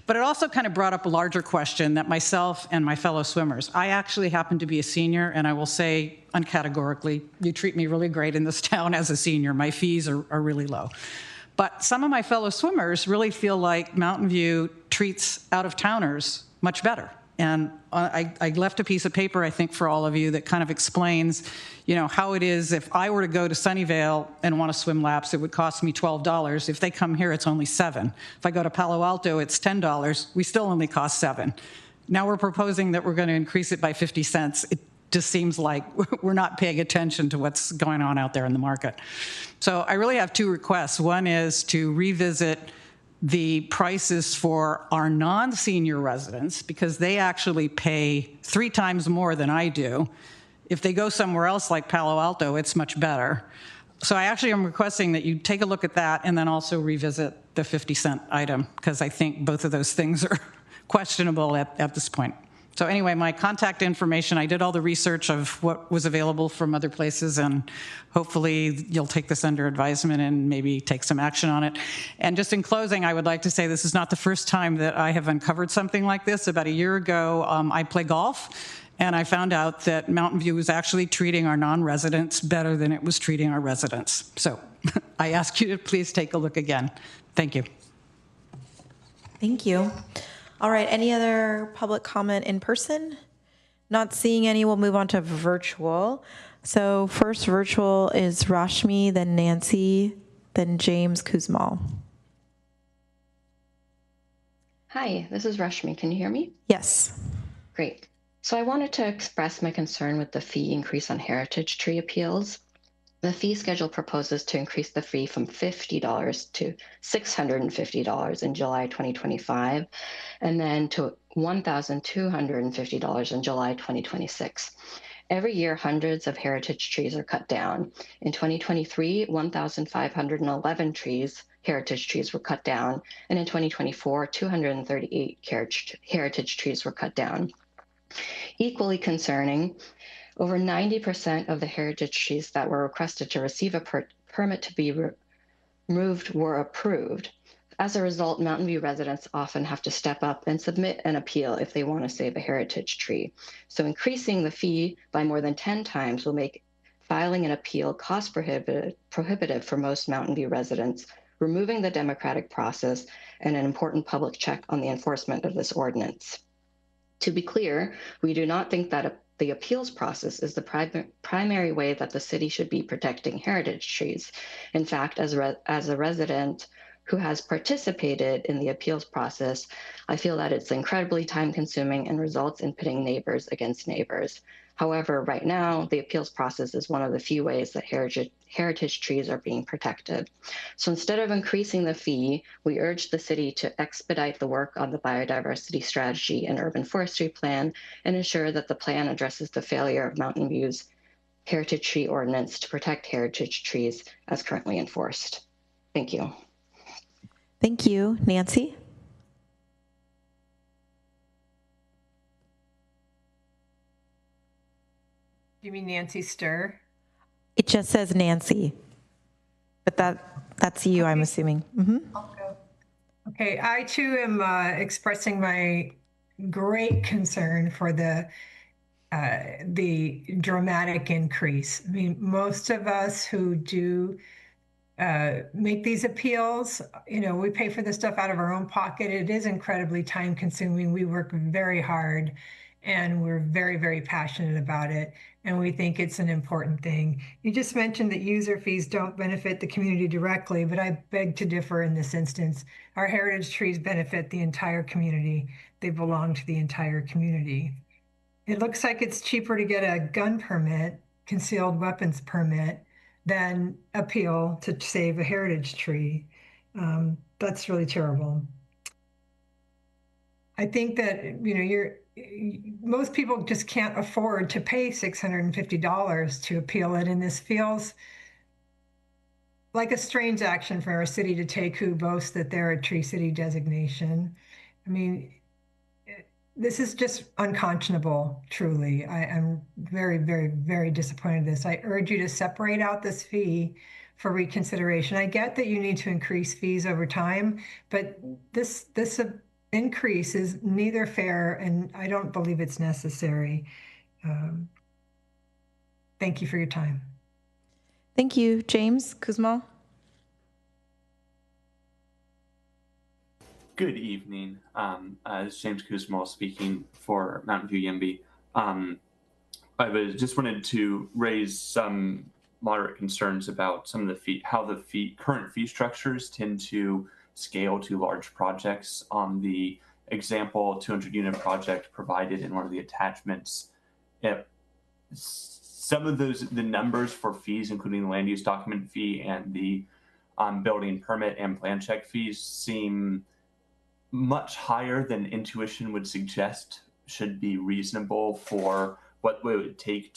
K: But it also kind of brought up a larger question that myself and my fellow swimmers, I actually happen to be a senior, and I will say uncategorically, you treat me really great in this town as a senior. My fees are really low. But some of my fellow swimmers really feel like Mountain View treats out-of-towners much better. And I left a piece of paper, I think, for all of you that kind of explains, how it is if I were to go to Sunnyvale and want to swim laps, it would cost me $12. If they come here, it's only $7. If I go to Palo Alto, it's $10. We still only cost $7. Now we're proposing that we're going to increase it by 50 cents. It just seems like we're not paying attention to what's going on out there in the market. So I really have two requests. One is to revisit the prices for our non-senior residents, because they actually pay 3 times more than I do. If they go somewhere else like Palo Alto, it's much better. So I actually am requesting that you take a look at that and then also revisit the 50-cent item, because I think both of those things are questionable at this point. So anyway, my contact information, I did all the research of what was available from other places, and hopefully you'll take this under advisement and maybe take some action on it. And just in closing, I would like to say this is not the first time that I have uncovered something like this. About a year ago, I play golf, and I found out that Mountain View was actually treating our non-residents better than it was treating our residents. So I ask you to please take a look again. Thank you.
A: Thank you. All right, any other public comment in person? Not seeing any, we'll move on to virtual. So first virtual is Rashmi, then Nancy, then James Kuzmal.
U: Hi, this is Rashmi. Can you hear me?
A: Yes.
U: Great. So I wanted to express my concern with the fee increase on heritage tree appeals. The fee schedule proposes to increase the fee from $50 to $650 in July 2025, and then to $1,250 in July 2026. Every year, hundreds of heritage trees are cut down. In 2023, 1,511 heritage trees were cut down, and in 2024, 238 heritage trees were cut down. Equally concerning, over 90% of the heritage trees that were requested to receive a permit to be removed were approved. As a result, Mountain View residents often have to step up and submit an appeal if they want to save a heritage tree. So increasing the fee by more than 10 times will make filing an appeal cost prohibitive for most Mountain View residents, removing the democratic process and an important public check on the enforcement of this ordinance. To be clear, we do not think that the appeals process is the primary way that the city should be protecting heritage trees. In fact, as a resident who has participated in the appeals process, I feel that it's incredibly time-consuming and results in pitting neighbors against neighbors. However, right now, the appeals process is one of the few ways that heritage trees are being protected. So instead of increasing the fee, we urge the city to expedite the work on the biodiversity strategy and urban forestry plan and ensure that the plan addresses the failure of Mountain View's heritage tree ordinance to protect heritage trees as currently enforced. Thank you.
A: Thank you. Nancy?
V: You mean Nancy Stir?
A: It just says Nancy, but that's you, I'm assuming. Mm-hmm.
V: Okay, I too am expressing my great concern for the dramatic increase. I mean, most of us who do make these appeals, we pay for this stuff out of our own pocket. It is incredibly time consuming. We work very hard and we're very, very passionate about it. And we think it's an important thing. You just mentioned that user fees don't benefit the community directly, but I beg to differ in this instance. Our heritage trees benefit the entire community. They belong to the entire community. It looks like it's cheaper to get a gun permit, concealed weapons permit, than appeal to save a heritage tree. That's really terrible. I think that, most people just can't afford to pay $650 to appeal it, and this feels like a strange action for our city to take, who boasts that they're a tree city designation. I mean, this is just unconscionable, truly. I'm very, very, very disappointed in this. I urge you to separate out this fee for reconsideration. I get that you need to increase fees over time, but this increase is neither fair, and I don't believe it's necessary. Thank you for your time.
A: Thank you. James Kuzmal?
W: Good evening. This is James Kuzmal speaking for Mountain View YIMBY. I just wanted to raise some moderate concerns about some of the how the current fee structures tend to scale to large projects. On the example 200-unit project provided in one of the attachments, some of the numbers for fees, including the land use document fee and the building permit and plan check fees, seem much higher than intuition would suggest should be reasonable for what it would take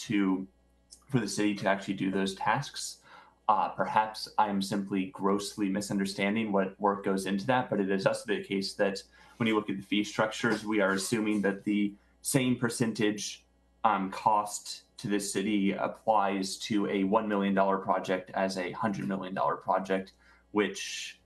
W: for the city to actually do those tasks. Perhaps I'm simply grossly misunderstanding what work goes into that, but it is also the case that when you look at the fee structures, we are assuming that the same percentage cost to the city applies to a $1 million project as a $100 million project, which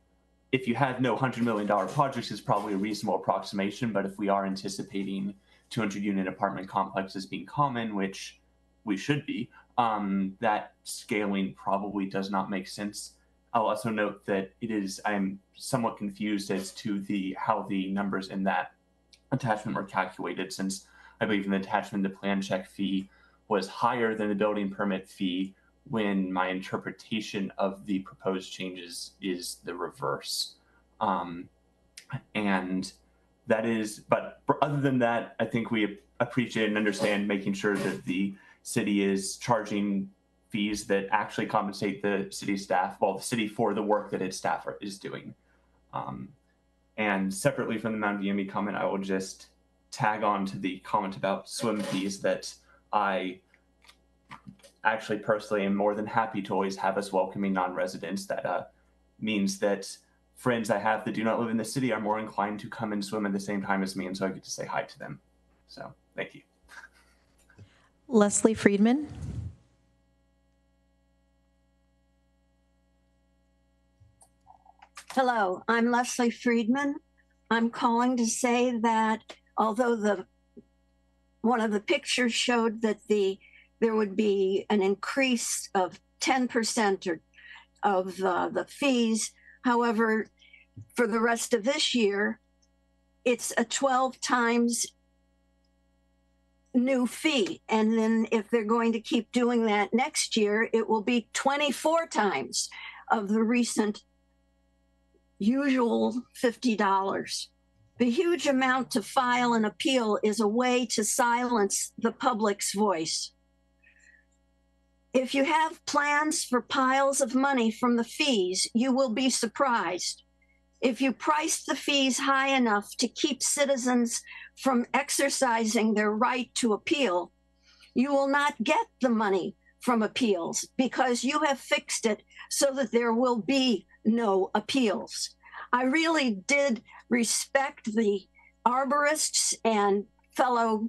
W: if you have no $100 million projects is probably a reasonable approximation. But if we are anticipating 200 unit apartment complexes being common, which we should be, that scaling probably does not make sense. I'll also note that I'm somewhat confused as to how the numbers in that attachment were calculated, since I believe in the attachment the plan check fee was higher than the building permit fee, when my interpretation of the proposed changes is the reverse. And that is, but other than that, I think we appreciate and understand making sure that the city is charging fees that actually compensate the city staff, the city for the work that its staff is doing. And separately from the Mount VME comment, I will just tag on to the comment about swim fees that I actually personally am more than happy to always have as welcoming non-residents. That means that friends I have that do not live in the city are more inclined to come and swim at the same time as me, and so I get to say hi to them. So thank you.
A: Leslie Friedman.
B: Hello, I'm Leslie Friedman. I'm calling to say that although one of the pictures showed that there would be an increase of 10% of the fees, however, for the rest of this year, it's a 12 times new fee. And then if they're going to keep doing that next year, it will be 24 times of the recent usual $50. The huge amount to file an appeal is a way to silence the public's voice. If you have plans for piles of money from the fees, you will be surprised. If you price the fees high enough to keep citizens from exercising their right to appeal, you will not get the money from appeals because you have fixed it so that there will be no appeals. I really did respect the arborists and fellow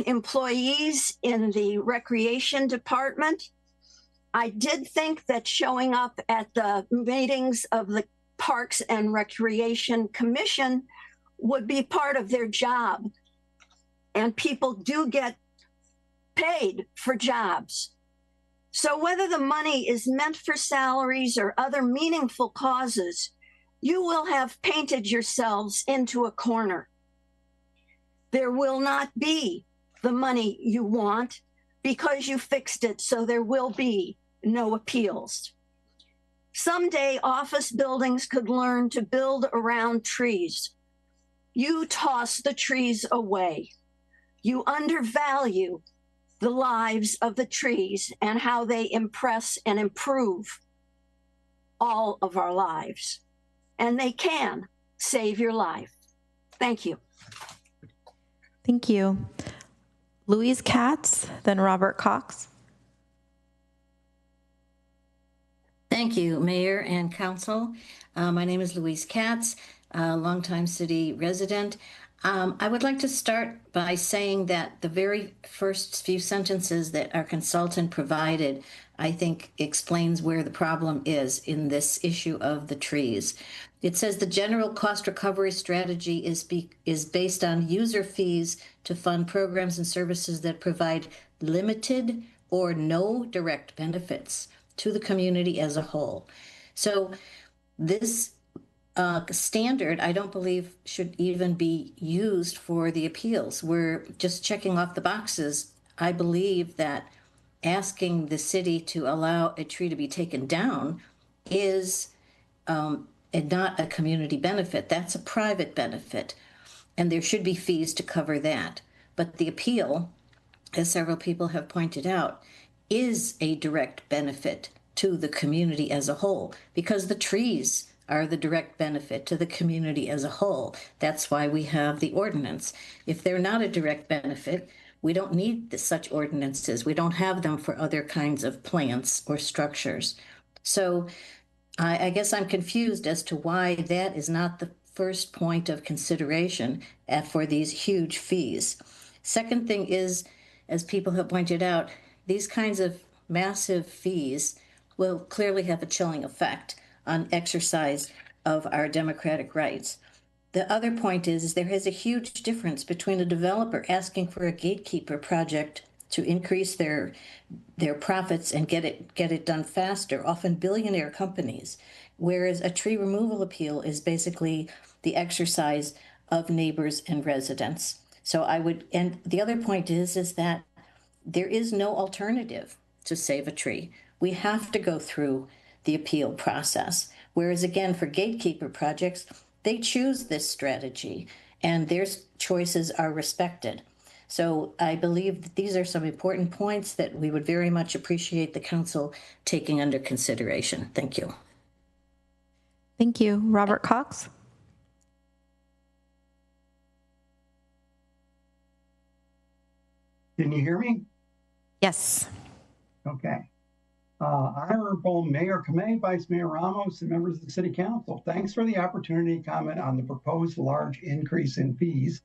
B: employees in the recreation department. I did think that showing up at the meetings of the Parks and Recreation Commission would be part of their job. And people do get paid for jobs. So whether the money is meant for salaries or other meaningful causes, you will have painted yourselves into a corner. There will not be the money you want because you fixed it so there will be no appeals. Someday office buildings could learn to build around trees. You toss the trees away. You undervalue the lives of the trees and how they impress and improve all of our lives. And they can save your life. Thank you.
A: Thank you. Louise Katz, then Robert Cox.
D: Thank you, Mayor and Council. My name is Louise Katz, a longtime city resident. I would like to start by saying that the very first few sentences that our consultant provided, I think, explains where the problem is in this issue of the trees. It says the general cost recovery strategy is based on user fees to fund programs and services that provide limited or no direct benefits to the community as a whole. So this standard, I don't believe, should even be used for the appeals. We're just checking off the boxes. I believe that asking the city to allow a tree to be taken down is not a community benefit. That's a private benefit, and there should be fees to cover that. But the appeal, as several people have pointed out, is a direct benefit to the community as a whole, because the trees are the direct benefit to the community as a whole. That's why we have the ordinance. If they're not a direct benefit, we don't need such ordinances. We don't have them for other kinds of plants or structures. So I guess I'm confused as to why that is not the first point of consideration for these huge fees. Second thing is, as people have pointed out, these kinds of massive fees will clearly have a chilling effect on exercise of our democratic rights. The other point is there is a huge difference between a developer asking for a gatekeeper project to increase their profits and get it done faster, often billionaire companies, whereas a tree removal appeal is basically the exercise of neighbors and residents. So and the other point is that there is no alternative to save a tree. We have to go through the appeal process. Whereas again, for gatekeeper projects, they choose this strategy and their choices are respected. So I believe that these are some important points that we would very much appreciate the council taking under consideration. Thank you.
A: Thank you. Robert Cox.
E: Can you hear me?
A: Yes.
E: Okay. Honorable Mayor Kamei, Vice Mayor Ramos, and members of the City Council, thanks for the opportunity to comment on the proposed large increase in fees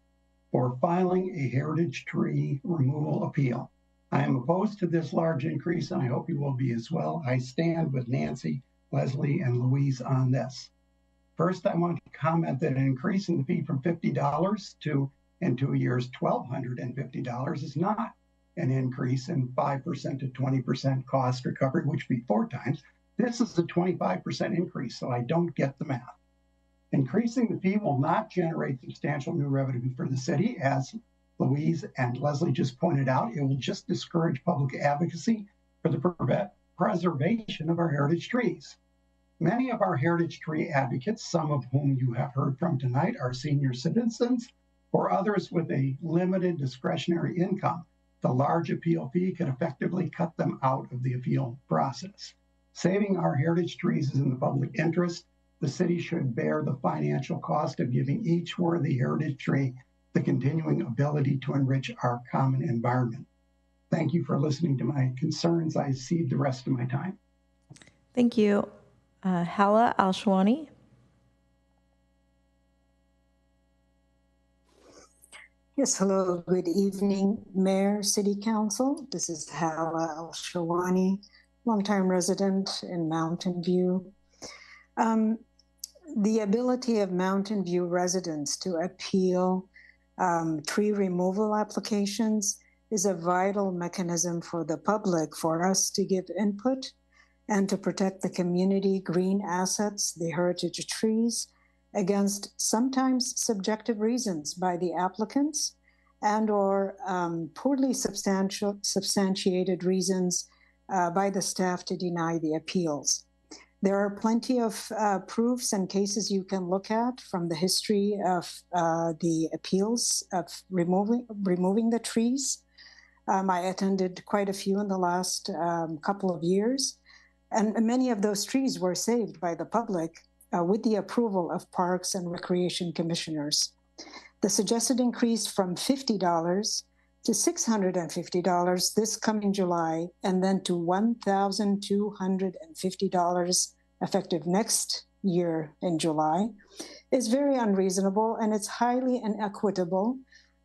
E: for filing a heritage tree removal appeal. I am opposed to this large increase, and I hope you will be as well. I stand with Nancy, Leslie, and Louise on this. First, I want to comment that an increase in the fee from $50 to, in 2 years, $1,250 is not an increase in 5% to 20% cost recovery, which would be 4 times. This is a 25% increase, so I don't get the math. Increasing the fee will not generate substantial new revenue for the city, as Louise and Leslie just pointed out. It will just discourage public advocacy for the preservation of our heritage trees. Many of our heritage tree advocates, some of whom you have heard from tonight, are senior citizens or others with a limited discretionary income. The large appeal fee can effectively cut them out of the appeal process. Saving our heritage trees is in the public interest. The city should bear the financial cost of giving each worthy heritage tree the continuing ability to enrich our common environment. Thank you for listening to my concerns. I cede the rest of my time.
A: Thank you. Hala Al-Shawani.
L: Yes, hello, good evening, Mayor, City Council. This is Hala Al-Shawani, longtime resident in Mountain View. The ability of Mountain View residents to appeal tree removal applications is a vital mechanism for the public, for us to give input and to protect the community green assets, the heritage trees, against sometimes subjective reasons by the applicants and or poorly substantiated reasons by the staff to deny the appeals. There are plenty of proofs and cases you can look at from the history of the appeals of removing the trees. I attended quite a few in the last couple of years, and many of those trees were saved by the public with the approval of parks and recreation commissioners. The suggested increase from $50 to $650 this coming July, and then to $1,250 effective next year in July, is very unreasonable, and it's highly inequitable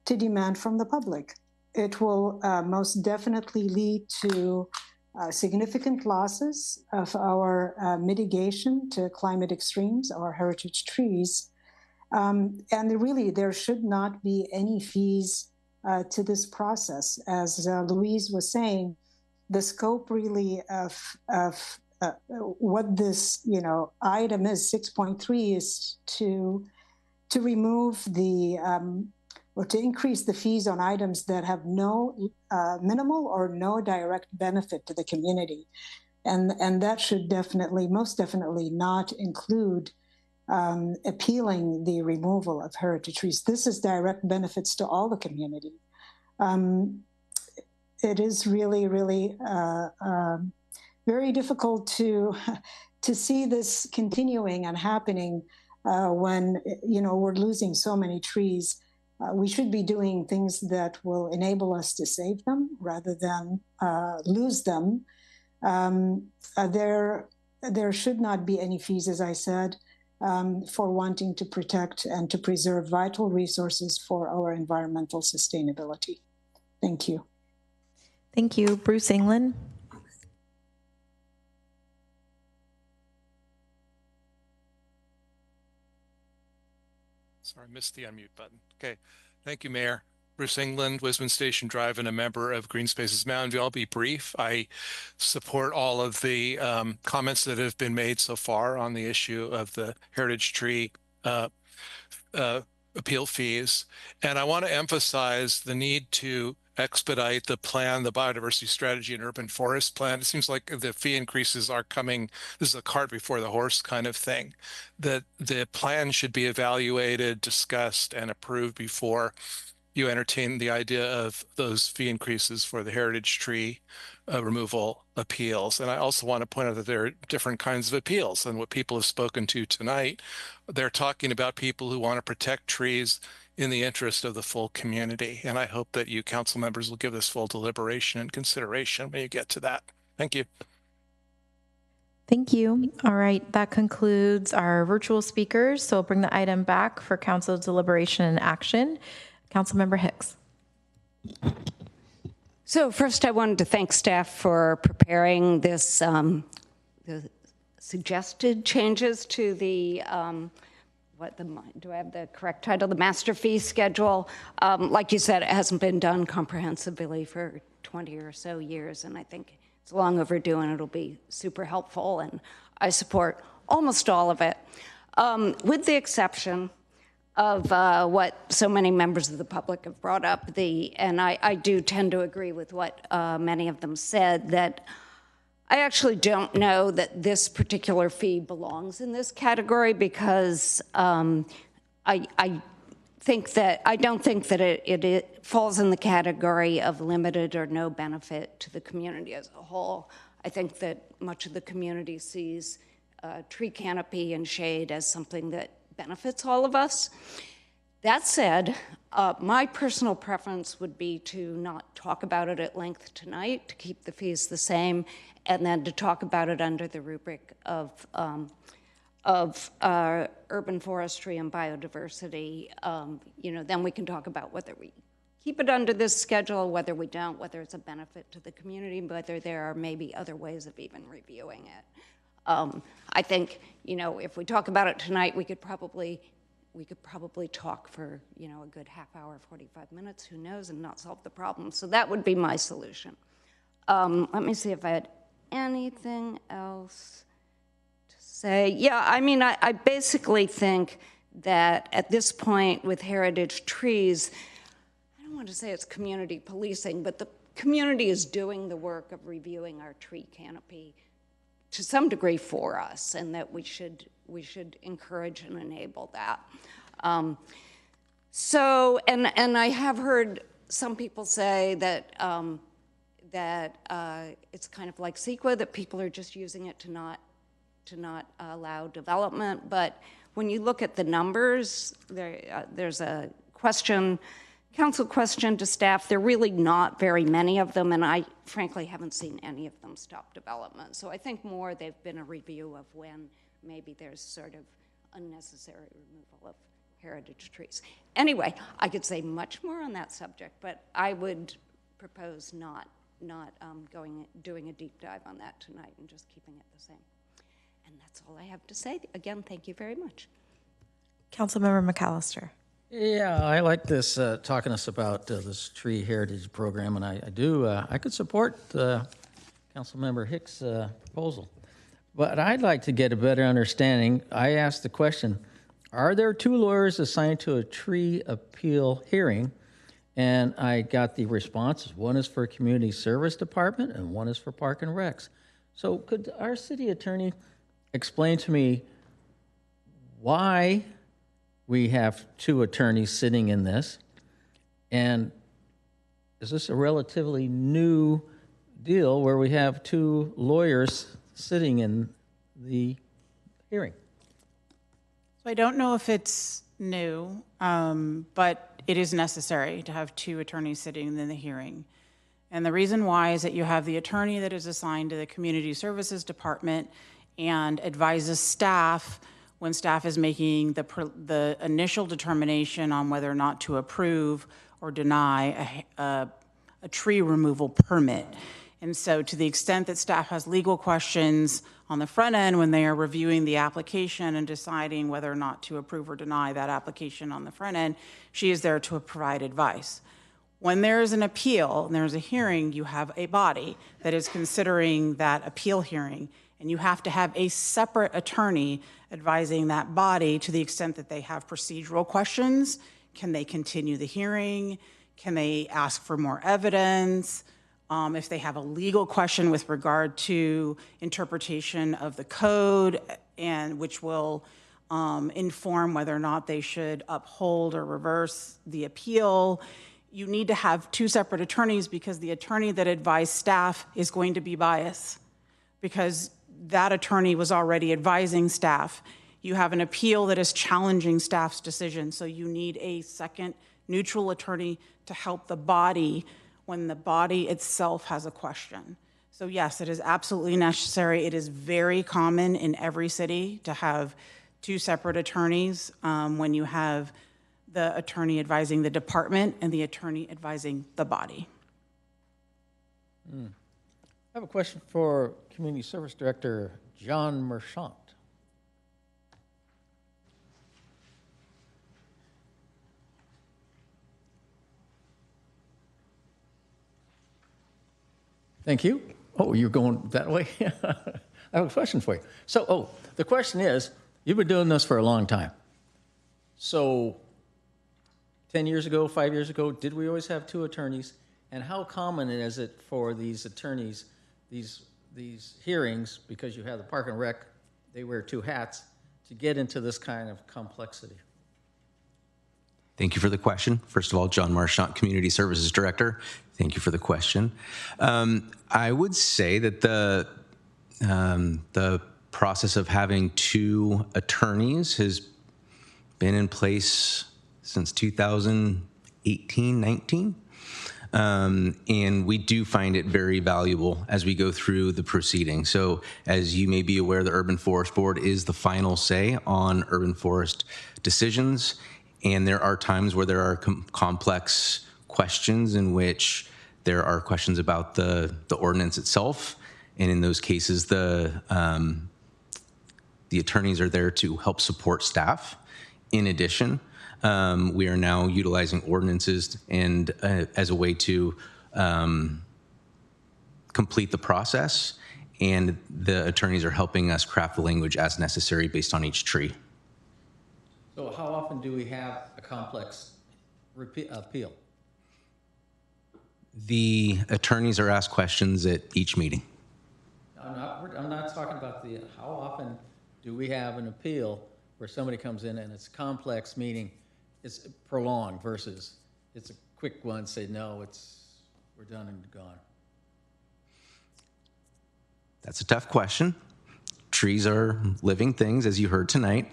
L: to demand from the public. It will most definitely lead to significant losses of our mitigation to climate extremes, our heritage trees. And really, there should not be any fees to this process. As Louise was saying, the scope really of what this item is, 6.3, is to remove the or to increase the fees on items that have no minimal or no direct benefit to the community. And that should definitely, most definitely not include appealing the removal of heritage trees. This is direct benefits to all the community. It is really, really very difficult to see this continuing and happening when we're losing so many trees. We should be doing things that will enable us to save them rather than lose them. There should not be any fees, as I said. for wanting to protect and to preserve vital resources for our environmental sustainability. Thank you.
A: Thank you. Bruce England.
M: Sorry, I missed the unmute button. Okay, thank you, Mayor. Bruce England, Wisman Station Drive, and a member of Green Spaces Mountain View. I'll be brief. I support all of the comments that have been made so far on the issue of the heritage tree appeal fees. And I want to emphasize the need to expedite the plan, the biodiversity strategy and urban forest plan. It seems like the fee increases are coming, this is a cart before the horse kind of thing, that the plan should be evaluated, discussed, and approved before you entertain the idea of those fee increases for the heritage tree removal appeals. And I also want to point out that there are different kinds of appeals than what people have spoken to tonight. They're talking about people who want to protect trees in the interest of the full community. And I hope that you council members will give this full deliberation and consideration when you get to that. Thank you.
A: Thank you. All right, that concludes our virtual speakers. So I'll bring the item back for council deliberation and action. Councilmember Hicks.
F: So first I wanted to thank staff for preparing this, the suggested changes to the, do I have the correct title? The master fee schedule. Like you said, it hasn't been done comprehensively for 20 or so years, and I think it's long overdue and it'll be super helpful, and I support almost all of it, with the exception of what so many members of the public have brought up, and I do tend to agree with what many of them said, that I actually don't know that this particular fee belongs in this category, because I don't think that it falls in the category of limited or no benefit to the community as a whole. I think that much of the community sees tree canopy and shade as something that benefits all of us. That said, my personal preference would be to not talk about it at length tonight, to keep the fees the same, and then to talk about it under the rubric of urban forestry and biodiversity. Then we can talk about whether we keep it under this schedule, whether we don't, whether it's a benefit to the community, whether there are maybe other ways of even reviewing it. I think, if we talk about it tonight, we could probably talk for, a good half hour, 45 minutes, who knows, and not solve the problem. So that would be my solution. Let me see if I had anything else to say. Yeah, I basically think that at this point with heritage trees, I don't want to say it's community policing, but the community is doing the work of reviewing our tree canopy to some degree for us, and that we should encourage and enable that. And I have heard some people say that it's kind of like CEQA, that people are just using it to not allow development. But when you look at the numbers, there's a council question to staff. There are really not very many of them, and I frankly haven't seen any of them stop development. So I think more they've been a review of when maybe there's sort of unnecessary removal of heritage trees. Anyway, I could say much more on that subject, but I would propose not doing a deep dive on that tonight and just keeping it the same. And that's all I have to say. Again, thank you very much.
A: Councilmember McAllister.
I: Yeah, I like this, talking to us about this tree heritage program, and I could support Councilmember Hicks' proposal. But I'd like to get a better understanding. I asked the question, are there 2 lawyers assigned to a tree appeal hearing? And I got the responses. One is for Community Service Department and one is for Park and Recs. So could our city attorney explain to me why we have 2 attorneys sitting in this? And is this a relatively new deal where we have 2 lawyers sitting in the hearing?
T: So I don't know if it's new, but it is necessary to have 2 attorneys sitting in the hearing. And the reason why is that you have the attorney that is assigned to the Community Services Department and advises staff when staff is making the initial determination on whether or not to approve or deny a tree removal permit. And so to the extent that staff has legal questions on the front end when they are reviewing the application and deciding whether or not to approve or deny that application on the front end, she is there to provide advice. When there is an appeal and there's a hearing, you have a body that is considering that appeal hearing, and you have to have a separate attorney advising that body to the extent that they have procedural questions. Can they continue the hearing? Can they ask for more evidence? If they have a legal question with regard to interpretation of the code, and which will inform whether or not they should uphold or reverse the appeal, you need to have two separate attorneys, because the attorney that advised staff is going to be biased, because that attorney was already advising staff. You have an appeal that is challenging staff's decision, so you need a second neutral attorney to help the body when the body itself has a question. So yes, it is absolutely necessary. It is very common in every city to have two separate attorneys when you have the attorney advising the department and the attorney advising the body.
I: I have a question for Community Service Director John Marchant. Thank you. Oh, you're going that way? I have a question for you. So, the question is, you've been doing this for a long time. So, 10 years ago, 5 years ago, did we always have two attorneys? And how common is it for these attorneys, these hearings, because you have the Park and Rec, they wear two hats, to get into this kind of complexity?
N: Thank you for the question. First of all, John Marchant, Community Services Director. Thank you for the question. I would say that the process of having two attorneys has been in place since 2018-19. And we do find it very valuable as we go through the proceeding. So as you may be aware, the Urban Forest Board is the final say on urban forest decisions. And there are times where there are complex questions in which there are questions about the ordinance itself. And in those cases, the attorneys are there to help support staff. In addition, we are now utilizing ordinances and as a way to complete the process. And the attorneys are helping us craft the language as necessary based on each tree.
I: So how often do we have a complex appeal?
N: The attorneys are asked questions at each meeting.
I: I'm not talking about how often do we have an appeal where somebody comes in and it's complex, meaning it's prolonged versus it's a quick one, say, no, we're done and gone.
N: That's a tough question. Trees are living things, as you heard tonight.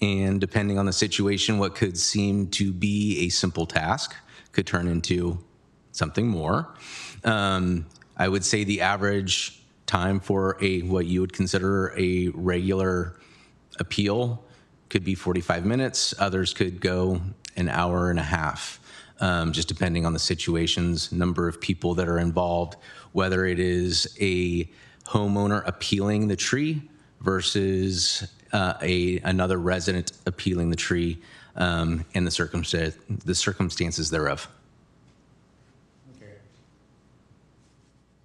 N: And depending on the situation, what could seem to be a simple task could turn into something more. I would say the average time for what you would consider a regular appeal could be 45 minutes. Others could go an hour and a half, just depending on the situations, number of people that are involved, whether it is a homeowner appealing the tree versus another resident appealing the tree, and the circumstances thereof.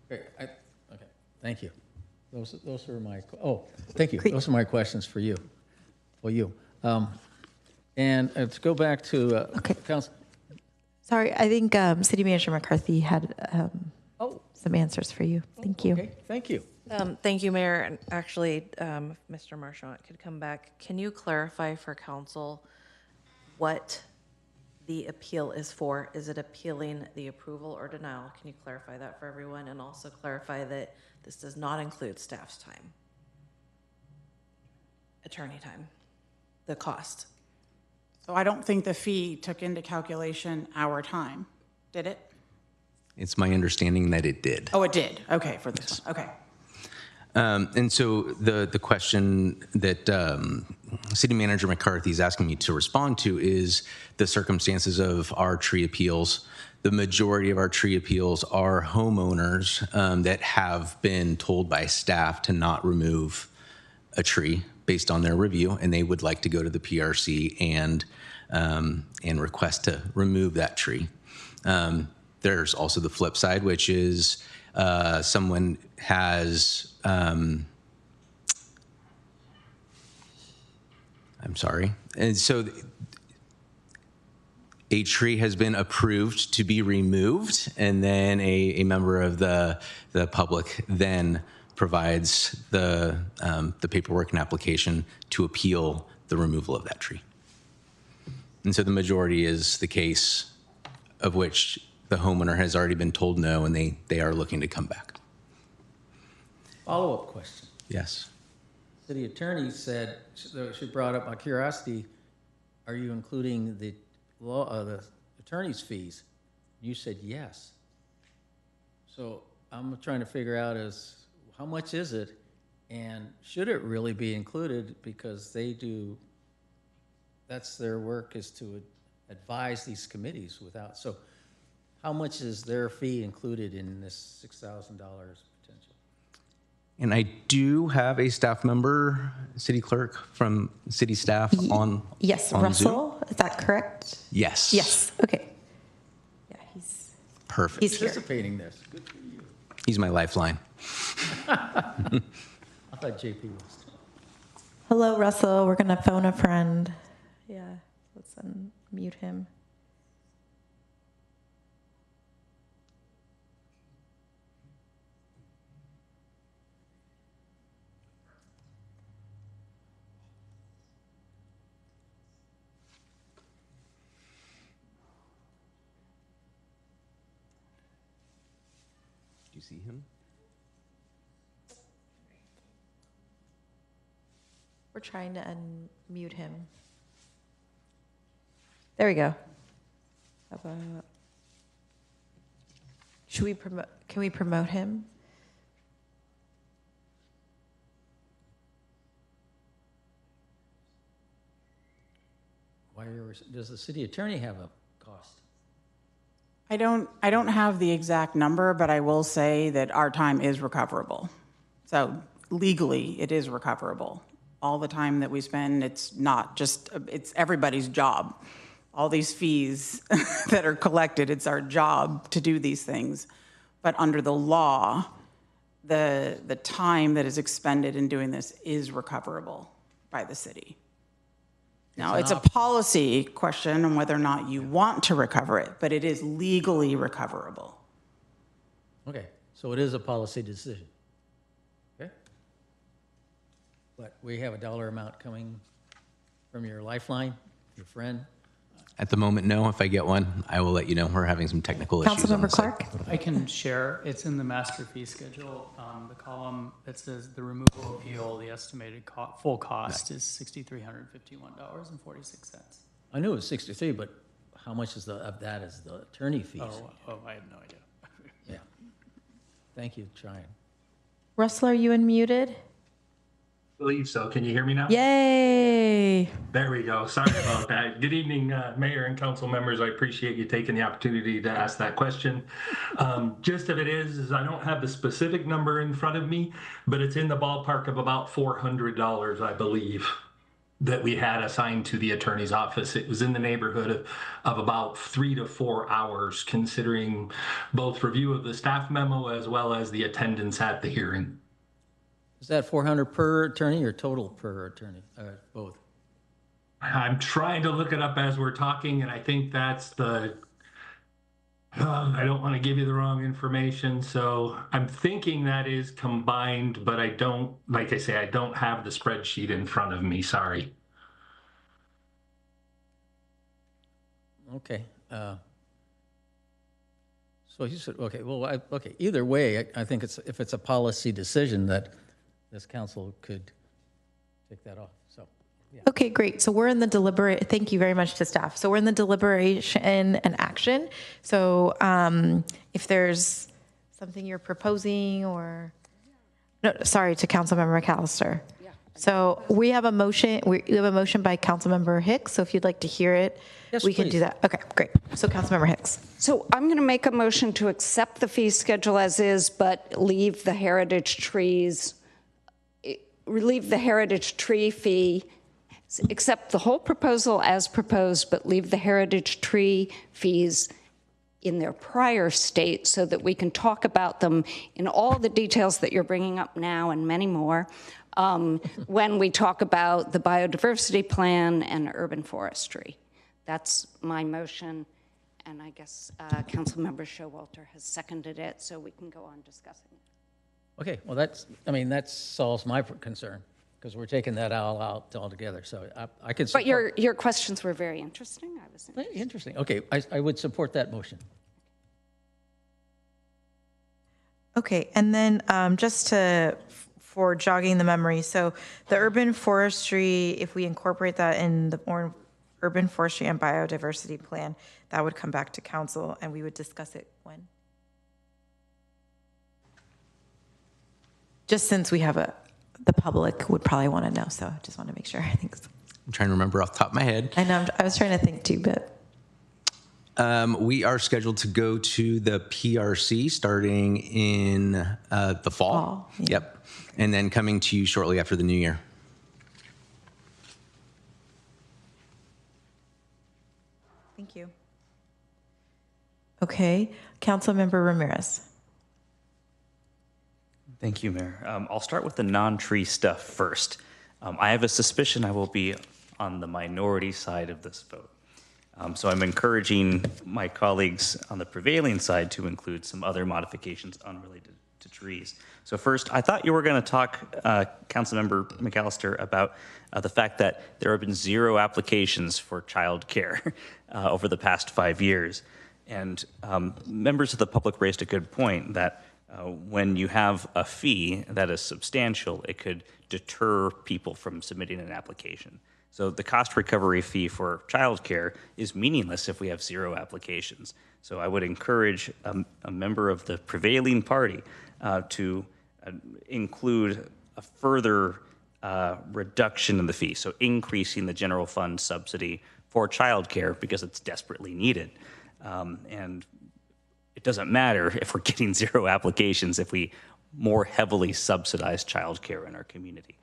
I: Okay. Okay. Thank you. Those are my. Thank you. Those are my questions for you. Well, you. And to go back to Council.
A: Sorry, I think City Manager McCarthy had some answers for you. Thank you.
I: Okay. Thank you.
G: Thank you, Mayor. And actually, Mr. Marchant could come back. Can you clarify for council what the appeal is for? Is it appealing the approval or denial? Can you clarify that for everyone, and also clarify that this does not include staff's time, attorney time, the cost?
T: So I don't think the fee took into calculation our time, did it?
N: It's my understanding that it did.
T: Oh, it did. Okay, for this one. Okay.
N: And so the question that City Manager McCarthy is asking me to respond to is the circumstances of our tree appeals. The majority of our tree appeals are homeowners that have been told by staff to not remove a tree based on their review, and they would like to go to the PRC and request to remove that tree. There's also the flip side, which is someone has, I'm sorry. And so a tree has been approved to be removed, and then a member of the public then provides the paperwork and application to appeal the removal of that tree. And so the majority is the case of which the homeowner has already been told no, and they are looking to come back.
I: Follow-up question.
N: Yes.
I: City attorney said, she brought up my curiosity, are you including the the attorney's fees? You said yes. So I'm trying to figure out is how much is it, and should it really be included, because that's their work, is to advise these committees without, so how much is their fee included in this $6,000 potential?
N: And I do have a staff member, city clerk from city staff on
A: Yes,
N: on
A: Russell,
N: Zoom.
A: is that correct?
N: Yes.
A: Yes, okay. Yeah, he's
N: Perfect.
A: He's here.
I: Anticipating this. Good for you.
N: He's my lifeline.
I: I thought JP was.
A: Hello, Russell. We're going to phone a friend. Yeah, let's unmute him.
N: Do you see him?
A: We're trying to unmute him. There we go. How about, should we promote? Can we promote him?
I: Does the city attorney have a cost?
T: I don't have the exact number, but I will say that our time is recoverable. So legally, it is recoverable. All the time that we spend, it's not just, it's everybody's job. All these fees that are collected, it's our job to do these things. But under the law, the time that is expended in doing this is recoverable by the city. Now, it's a policy question on whether or not you want to recover it, but it is legally recoverable.
I: Okay, so it is a policy decision. Okay. But we have a dollar amount coming from your lifeline, your friend?
N: At the moment, no. If I get one, I will let you know. We're having some technical issues.
A: Councilmember Clark?
P: I can share. It's in the master fee schedule. The column that says the removal appeal, the estimated full cost is $6,351.46.
I: I knew it was 63, but how much of that is the attorney fees?
P: Oh, I have no idea.
I: Yeah. Thank you, Ryan.
A: Russell, are you unmuted?
Q: I believe so. Can you hear me now?
A: Yay!
Q: There we go. Sorry about that. Good evening, Mayor and council members. I appreciate you taking the opportunity to ask that question. Gist of it is I don't have the specific number in front of me, but it's in the ballpark of about $400, I believe, that we had assigned to the attorney's office. It was in the neighborhood of about 3 to 4 hours, considering both review of the staff memo as well as the attendance at the hearing.
I: Is that 400 per attorney or total per attorney? Both?
Q: I'm trying to look it up as we're talking, and I think that's the, I don't want to give you the wrong information, so I'm thinking that is combined, but I don't, like I say, I don't have the spreadsheet in front of me, sorry.
I: Okay. So you said, okay, well, okay, either way, I think if it's a policy decision that this council could take that off, so. Yeah.
A: Okay, great. So we're in the thank you very much to staff. So we're in the deliberation and action. So if there's something you're proposing or, No, sorry, to Councilmember McAllister. Yeah. So we have a motion. We have a motion by Councilmember Hicks. So if you'd like to hear it,
I: yes,
A: we can
I: please.
A: do that. Okay, great. So Councilmember Hicks.
F: So I'm going to make a motion to accept the fee schedule as is, but leave the heritage trees, leave the heritage tree fee, accept the whole proposal as proposed, but leave the heritage tree fees in their prior state so that we can talk about them in all the details that you're bringing up now and many more when we talk about the biodiversity plan and urban forestry. That's my motion, and I guess Councilmember Showalter has seconded it, so we can go on discussing it.
I: Okay, well, that solves my concern, because we're taking that all out altogether. So I could support.
F: But your questions were very interesting. I was
I: interesting. Okay, I would support that motion.
A: Okay, and then just for jogging the memory, so the urban forestry, if we incorporate that in the urban forestry and biodiversity plan, that would come back to council, and we would discuss it when? Just since we have the public would probably want to know, so I just want to make sure. I think so.
N: I'm trying to remember off the top of my head.
A: I know, I was trying to think too, but.
N: We are scheduled to go to the PRC starting in the fall.
A: Yeah.
N: Yep. And then coming to you shortly after the new year.
A: Thank you. Okay, Councilmember Ramirez.
C: Thank you, Mayor. I'll start with the non-tree stuff first. I have a suspicion I will be on the minority side of this vote. So I'm encouraging my colleagues on the prevailing side to include some other modifications unrelated to trees. So first, I thought you were going to talk, Councilmember McAllister, about the fact that there have been 0 applications for childcare over the past 5 years. And members of the public raised a good point that when you have a fee that is substantial, it could deter people from submitting an application. So the cost recovery fee for childcare is meaningless if we have 0 applications. So I would encourage a member of the prevailing party to include a further reduction in the fee, so increasing the general fund subsidy for childcare because it's desperately needed. And it doesn't matter if we're getting 0 applications if we more heavily subsidize childcare in our community.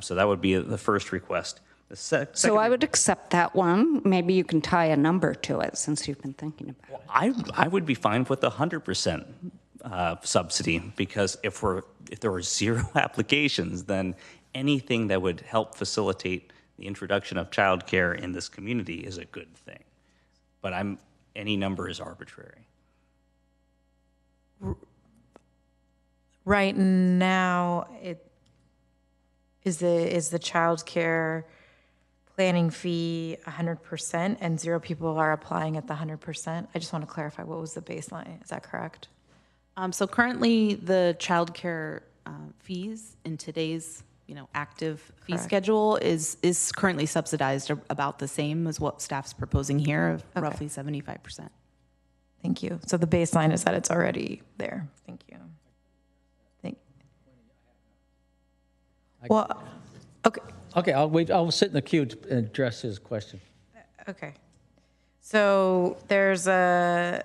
C: So that would be the first request.
F: So I would accept that one. Maybe you can tie a number to it since you've been thinking about it.
C: I would be fine with 100% subsidy because if there were 0 applications, then anything that would help facilitate the introduction of childcare in this community is a good thing. But any number is arbitrary.
A: Right now, is the childcare planning fee 100% and 0 people are applying at the 100%? I just want to clarify, what was the baseline? Is that correct?
J: So currently the childcare fees in today's active fee schedule is currently subsidized about the same as what staff's proposing here, of roughly 75%.
A: Thank you. So the baseline is that it's already there. Thank you. Well, okay.
I: Okay, I'll wait. I'll sit in the queue to address his question.
A: Okay. So there's a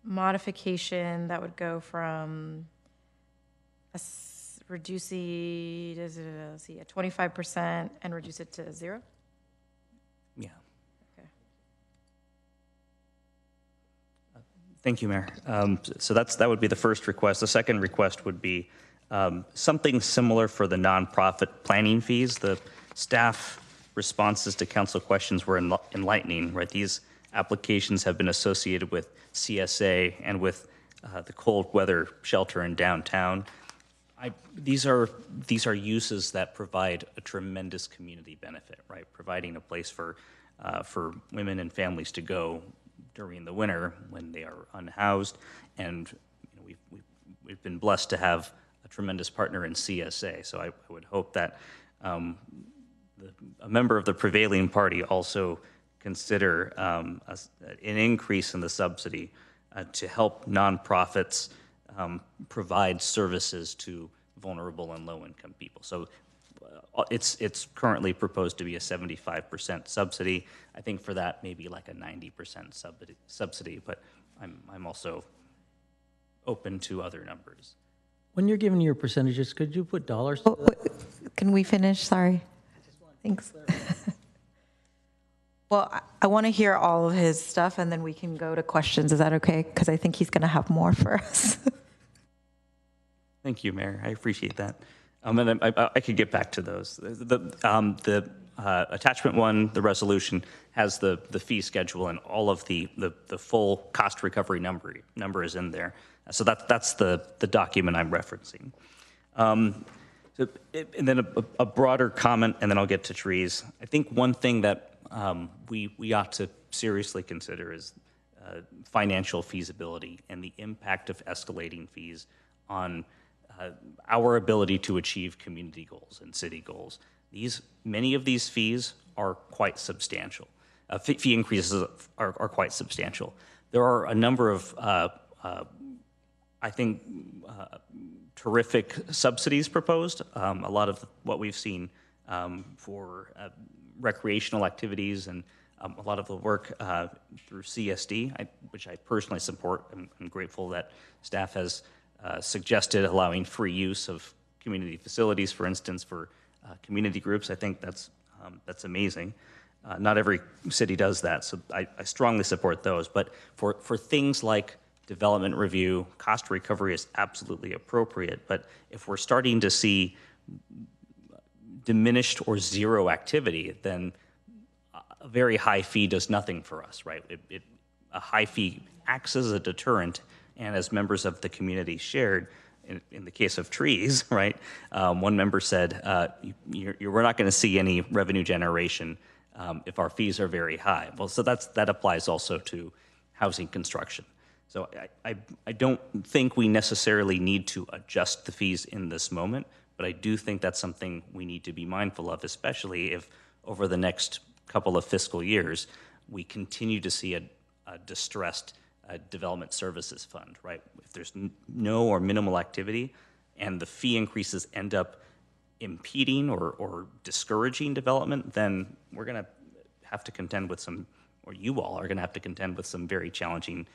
A: modification that would go from reducing, let's see, 25% and reduce it to 0?
C: Yeah.
A: Okay.
C: Thank you, Mayor. So that would be the first request. The second request would be something similar for the nonprofit planning fees. The staff responses to council questions were enlightening, right? These applications have been associated with CSA and with the cold weather shelter in downtown. These are uses that provide a tremendous community benefit, right? Providing a place for women and families to go during the winter when they are unhoused, and we've been blessed to have a tremendous partner in CSA. So I would hope that a member of the prevailing party also consider an increase in the subsidy to help nonprofits provide services to vulnerable and low-income people. So it's currently proposed to be a 75% subsidy. I think for that, maybe like a 90% subsidy, but I'm also open to other numbers.
I: When you're giving your percentages, could you put dollars to that?
A: Can we finish? Sorry. Thanks. Well, I want to hear all of his stuff, and then we can go to questions. Is that okay? Because I think he's going to have more for us.
C: Thank you, Mayor. I appreciate that. And I could get back to those. The attachment 1, the resolution, has the fee schedule, and all of the full cost recovery number is in there. So that's the document I'm referencing. And then a broader comment, and then I'll get to trees. I think one thing that we ought to seriously consider is financial feasibility and the impact of escalating fees on our ability to achieve community goals and city goals. Many of these fees are quite substantial. Fee increases are quite substantial. There are a number of, I think, terrific subsidies proposed. A lot of what we've seen for recreational activities and a lot of the work through CSD, which I personally support. I'm grateful that staff has suggested allowing free use of community facilities, for instance, for community groups. I think that's amazing. Not every city does that, so I strongly support those. But for things like development review, cost recovery is absolutely appropriate. But if we're starting to see diminished or zero activity, then a very high fee does nothing for us, right? A high fee acts as a deterrent, and as members of the community shared, in the case of trees, right? One member said, we're not going to see any revenue generation if our fees are very high. Well, so that applies also to housing construction. So I don't think we necessarily need to adjust the fees in this moment, but I do think that's something we need to be mindful of, especially if over the next couple of fiscal years, we continue to see a distressed development services fund, right? If there's no or minimal activity and the fee increases end up impeding or discouraging development, then we're going to have to contend with some, or you all are going to have to contend with some very challenging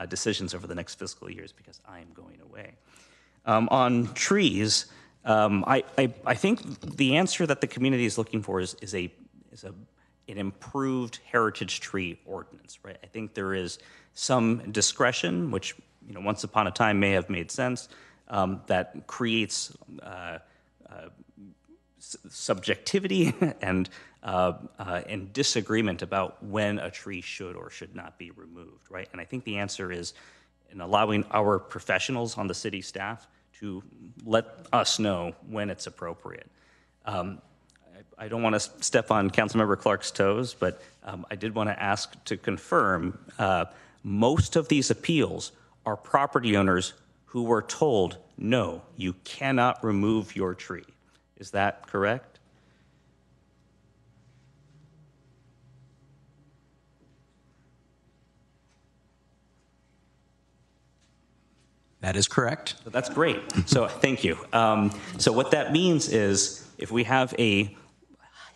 C: decisions over the next fiscal years because I am going away. On trees, I think the answer that the community is looking for is an improved heritage tree ordinance, right? I think there is some discretion, which once upon a time may have made sense, that creates subjectivity and disagreement about when a tree should or should not be removed, right? And I think the answer is in allowing our professionals on the city staff to let us know when it's appropriate. I don't want to step on Councilmember Clark's toes, but I did want to ask to confirm most of these appeals are property owners who were told, no, you cannot remove your tree. Is that correct?
N: That is correct.
C: So that's great. So thank you. So what that means is if we have a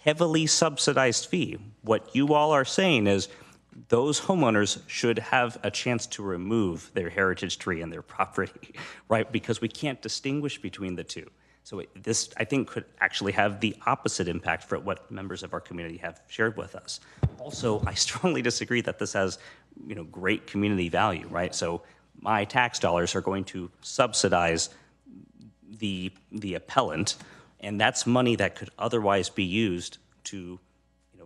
C: heavily subsidized fee, what you all are saying is those homeowners should have a chance to remove their heritage tree in their property, right? Because we can't distinguish between the two. So this, I think, could actually have the opposite impact for what members of our community have shared with us. Also, I strongly disagree that this has, great community value, right? So my tax dollars are going to subsidize the appellant, and that's money that could otherwise be used to,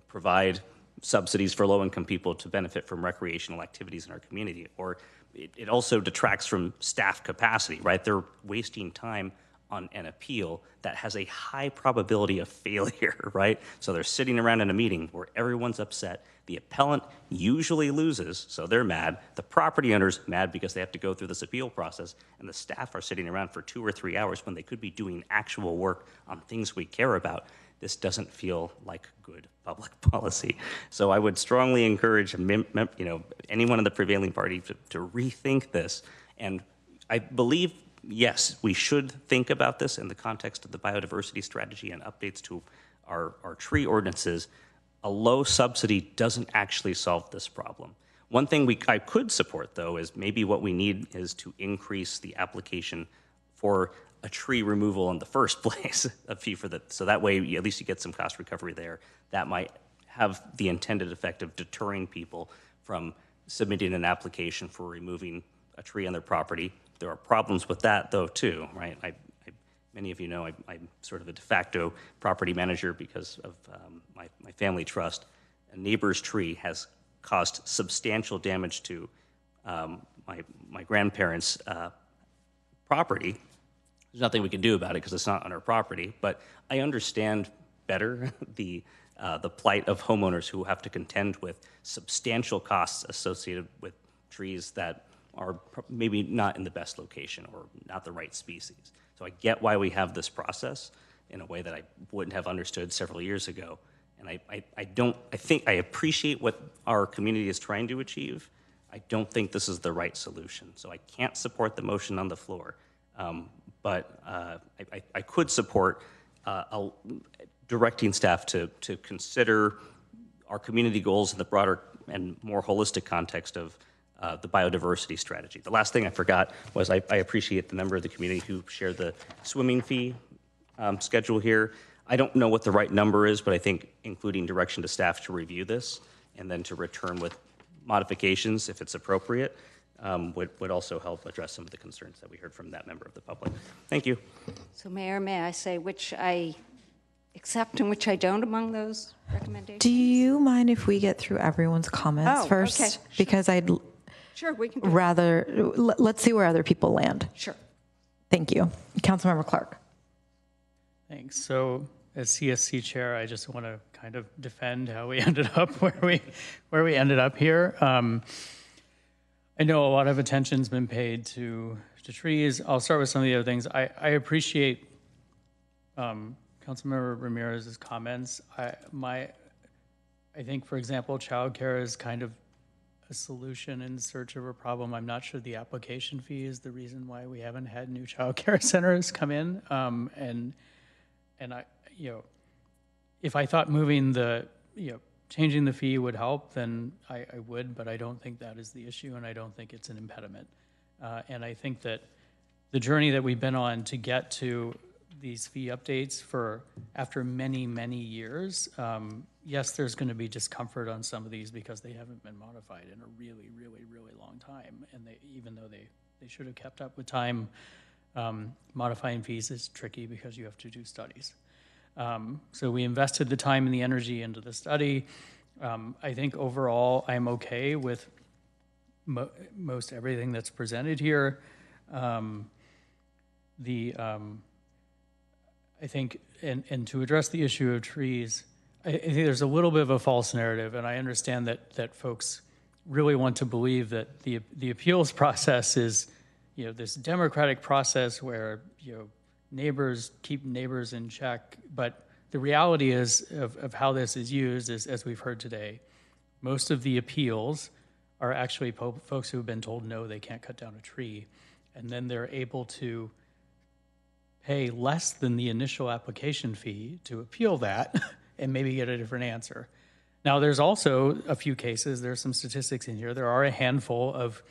C: provide subsidies for low-income people to benefit from recreational activities in our community. Or it also detracts from staff capacity, right? They're wasting time on an appeal that has a high probability of failure, right? So they're sitting around in a meeting where everyone's upset. The appellant usually loses, so they're mad. The property owner's mad because they have to go through this appeal process, and the staff are sitting around for 2 or 3 hours when they could be doing actual work on things we care about. This doesn't feel like good public policy. So I would strongly encourage anyone in the prevailing party to rethink this. And I believe, yes, we should think about this in the context of the biodiversity strategy and updates to our tree ordinances. A low subsidy doesn't actually solve this problem. One thing I could support, though, is maybe what we need is to increase the application for a tree removal in the first place, a fee for that. So that way, at least you get some cost recovery there. That might have the intended effect of deterring people from submitting an application for removing a tree on their property. There are problems with that, though, too, right? Many of you know I'm sort of a de facto property manager because of my family trust. A neighbor's tree has caused substantial damage to my grandparents' property. There's nothing we can do about it because it's not on our property, but I understand better the plight of homeowners who have to contend with substantial costs associated with trees that are maybe not in the best location or not the right species. So I get why we have this process in a way that I wouldn't have understood several years ago. And I think I appreciate what our community is trying to achieve. I don't think this is the right solution. So I can't support the motion on the floor. But I could support directing staff to consider our community goals in the broader and more holistic context of the biodiversity strategy. The last thing I forgot was I appreciate the member of the community who shared the swimming fee schedule here. I don't know what the right number is, but I think including direction to staff to review this and then to return with modifications if it's appropriate would also help address some of the concerns that we heard from that member of the public. Thank you.
F: So Mayor, may I say which I accept and which I don't among those recommendations?
A: Do you mind if we get through everyone's comments first?
F: Okay, sure.
A: Because I'd
F: Sure, we can do
A: rather, let's see where other people land.
F: Sure.
A: Thank you. Councilmember Clark.
P: Thanks. So as CSC chair, I just want to kind of defend how we ended up where we ended up here. I know a lot of attention's been paid to trees. I'll start with some of the other things. I appreciate Councilmember Ramirez's comments. I think, for example, childcare is kind of a solution in search of a problem. I'm not sure the application fee is the reason why we haven't had new childcare centers come in. And I, if I thought moving changing the fee would help, then I would, but I don't think that is the issue, and I don't think it's an impediment. And I think that the journey that we've been on to get to these fee updates after many, many years, yes, there's going to be discomfort on some of these because they haven't been modified in a really, really, really long time. And even though they should have kept up with time, modifying fees is tricky because you have to do studies. So we invested the time and the energy into the study. I think overall I'm okay with most everything that's presented here. I think, and to address the issue of trees, I think there's a little bit of a false narrative, and I understand that folks really want to believe that the appeals process is, this democratic process where, neighbors keep neighbors in check. But the reality is of how this is used is, as we've heard today, most of the appeals are actually folks who have been told no, they can't cut down a tree, and then they're able to pay less than the initial application fee to appeal that and maybe get a different answer. Now, there's also a few cases, there's some statistics in here, there are a handful of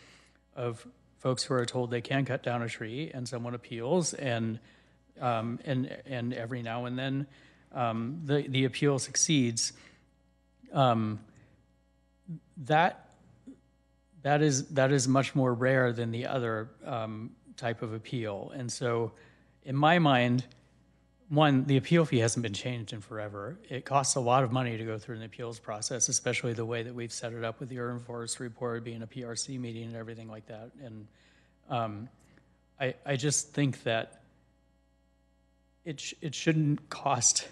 P: folks who are told they can cut down a tree and someone appeals, and every now and then the appeal succeeds. That is much more rare than the other type of appeal. And so in my mind, one, the appeal fee hasn't been changed in forever. It costs a lot of money to go through an appeals process, especially the way that we've set it up with the urban forestry board being a PRC meeting and everything like that. And I just think that it shouldn't cost,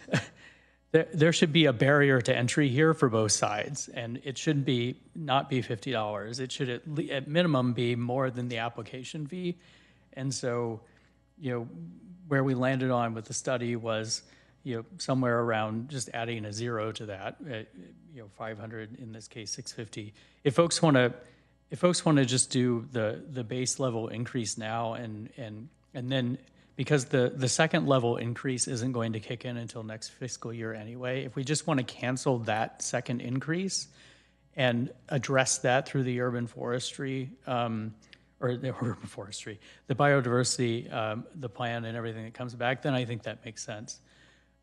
P: there should be a barrier to entry here for both sides, and it should not be $50. It should at minimum be more than the application fee. And so, where we landed on with the study was, somewhere around just adding a zero to that, 500, in this case, 650. If folks want to if folks want to just do the base level increase now and then, because the second level increase isn't going to kick in until next fiscal year anyway, if we just want to cancel that second increase and address that through the urban forestry, or the urban forestry, the biodiversity, the plan and everything that comes back, then I think that makes sense.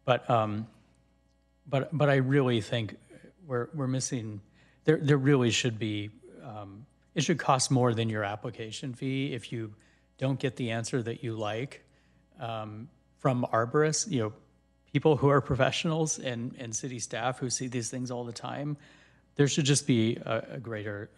P: But I really think we're missing, there really should be, it should cost more than your application fee if you don't get the answer that you like from arborists, people who are professionals and city staff who see these things all the time. There should just be a greater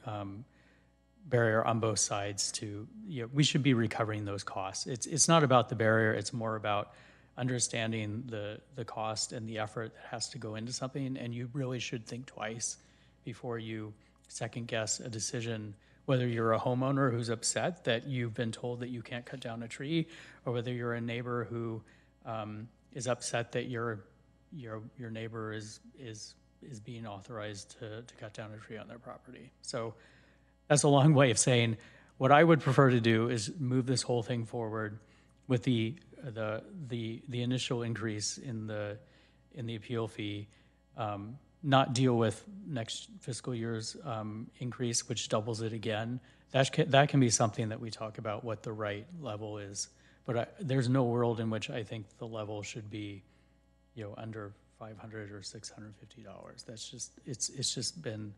P: barrier on both sides to, we should be recovering those costs. It's not about the barrier, it's more about understanding the cost and the effort that has to go into something, and you really should think twice before you second guess a decision, whether you're a homeowner who's upset that you've been told that you can't cut down a tree, or whether you're a neighbor who is upset that your neighbor is being authorized to cut down a tree on their property. So that's a long way of saying what I would prefer to do is move this whole thing forward with the initial increase in the appeal fee, not deal with next fiscal year's increase, which doubles it again. That can be something that we talk about what the right level is, but there's no world in which I think the level should be, under $500 or $650. That's just it's just been.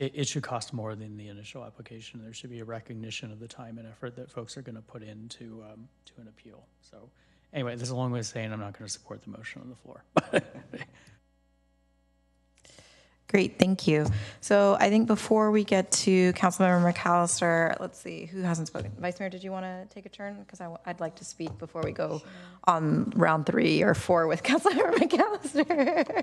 P: It should cost more than the initial application. There should be a recognition of the time and effort that folks are going to put into to an appeal. So anyway, this is a long way of saying I'm not going to support the motion on the floor.
A: Great, thank you. So I think before we get to Councilmember McAllister, let's see, who hasn't spoken? Vice Mayor, did you want to take a turn? Because I'd like to speak before we go on round 3 or 4 with Councilmember McAllister.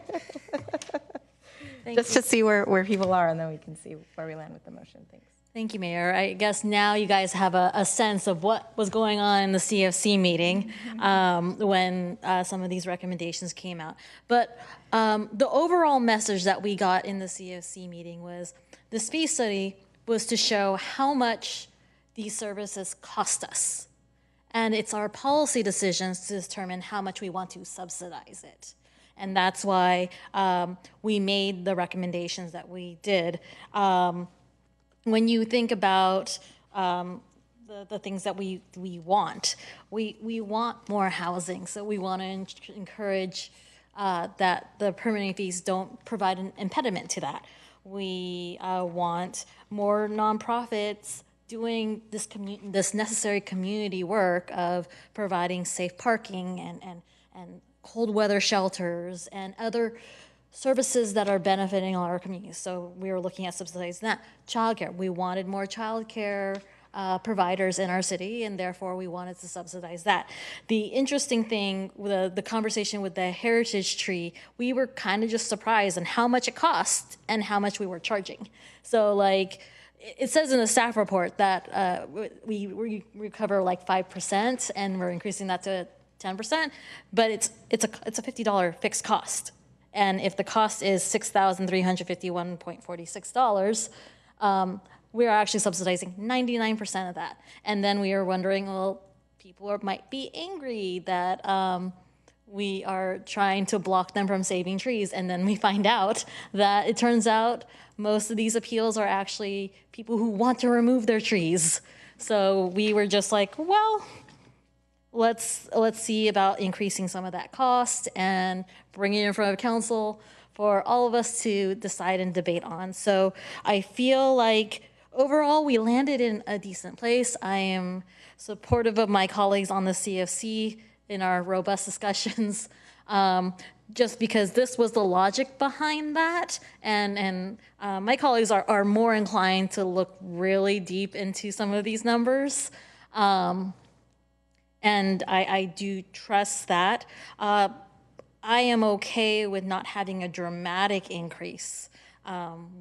A: Just to see where people are, and then we can see where we land with the motion. Thanks.
H: Thank you, Mayor. I guess now you guys have a sense of what was going on in the CFC meeting when some of these recommendations came out. But the overall message that we got in the CFC meeting was this fee study was to show how much these services cost us. And it's our policy decisions to determine how much we want to subsidize it. And that's why we made the recommendations that we did. When you think about the things that we want, we want more housing. So we want to encourage that the permitting fees don't provide an impediment to that. We want more nonprofits doing this necessary community work of providing safe parking and cold weather shelters and other services that are benefiting our communities. So we were looking at subsidizing that. Childcare, we wanted more childcare providers in our city, and therefore we wanted to subsidize that. The interesting thing, the conversation with the heritage tree, we were kind of just surprised on how much it cost and how much we were charging. So like, it says in the staff report that we recover like 5%, and we're increasing that to 10%, but it's a $50 fixed cost. And if the cost is $6,351.46, we're actually subsidizing 99% of that. And then we are wondering, well, people might be angry that we are trying to block them from saving trees. And then we find out that it turns out most of these appeals are actually people who want to remove their trees. So we were just like, well, let's see about increasing some of that cost and bringing it in front of council for all of us to decide and debate on. So I feel like overall we landed in a decent place. I am supportive of my colleagues on the CFC in our robust discussions, just because this was the logic behind that. And my colleagues are more inclined to look really deep into some of these numbers. And I do trust that. I am okay with not having a dramatic increase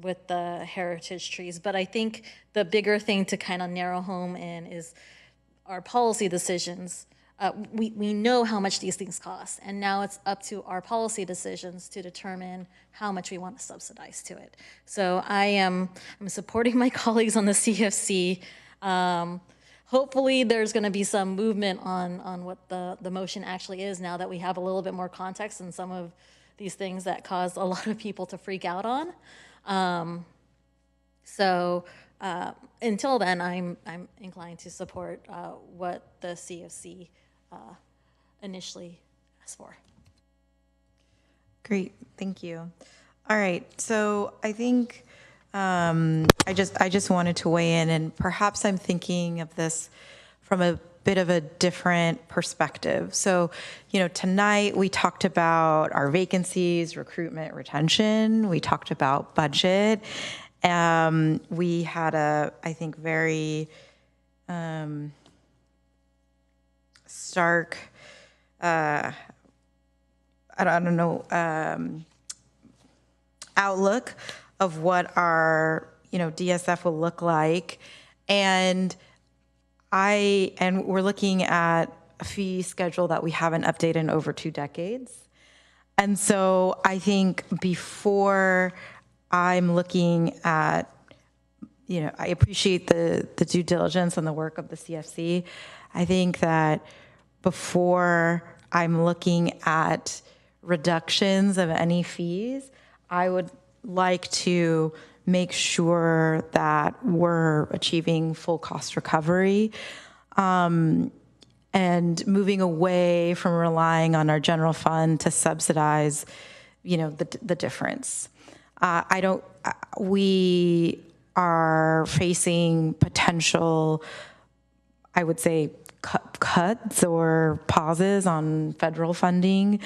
H: with the heritage trees, but I think the bigger thing to kind of narrow home in is our policy decisions. we know how much these things cost, and now it's up to our policy decisions to determine how much we want to subsidize to it. So I'm supporting my colleagues on the CFC. Hopefully there's going to be some movement on what the motion actually is now that we have a little bit more context in some of these things that caused a lot of people to freak out on. Until then, I'm inclined to support what the CFC initially asked for.
A: Great, thank you. All right, so I think I just wanted to weigh in, and perhaps I'm thinking of this from a bit of a different perspective. So, tonight we talked about our vacancies, recruitment, retention. We talked about budget. We had I think, very stark, I don't know, outlook of what our, DSF will look like. And we're looking at a fee schedule that we haven't updated in over 2 decades. And so I think before I'm looking at, I appreciate the due diligence and the work of the CFC. I think that before I'm looking at reductions of any fees, I would like to make sure that we're achieving full cost recovery, and moving away from relying on our general fund to subsidize, the difference. We are facing potential, I would say, cuts or pauses on federal funding.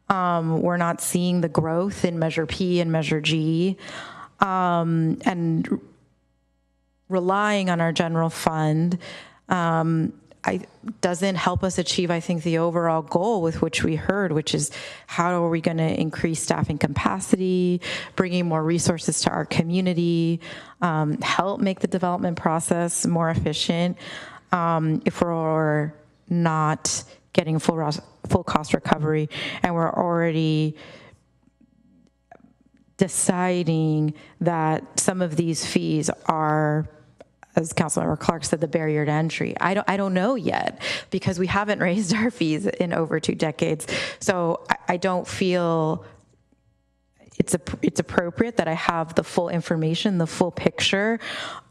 A: We're not seeing the growth in Measure P and Measure G. And relying on our general fund doesn't help us achieve, I think, the overall goal with which we heard, which is how are we going to increase staffing capacity, bringing more resources to our community, help make the development process more efficient. If we're not getting full cost recovery and we're already deciding that some of these fees are, as Councilmember Clark said, the barrier to entry. I don't know yet, because we haven't raised our fees in over 2 decades. So I don't feel it's appropriate that I have the full information, the full picture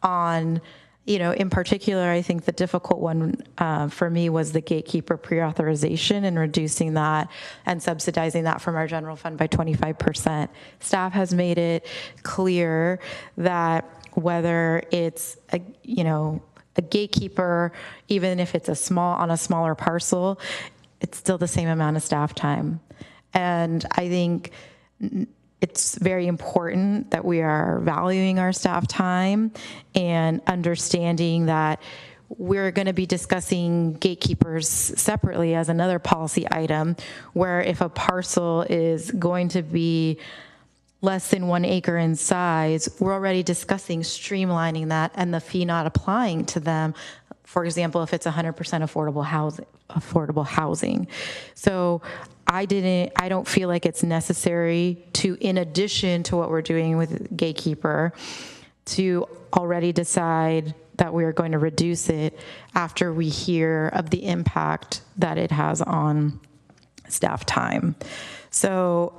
A: on, in particular, I think the difficult one for me was the gatekeeper pre-authorization and reducing that and subsidizing that from our general fund by 25%. Staff has made it clear that whether it's a gatekeeper, even if it's on a smaller parcel, it's still the same amount of staff time. And I think it's very important that we are valuing our staff time and understanding that we're going to be discussing gatekeepers separately as another policy item, where if a parcel is going to be less than 1 acre in size, we're already discussing streamlining that and the fee not applying to them. For example, if it's 100% affordable housing. So I don't feel like it's necessary to, in addition to what we're doing with gatekeeper, to already decide that we are going to reduce it after we hear of the impact that it has on staff time. So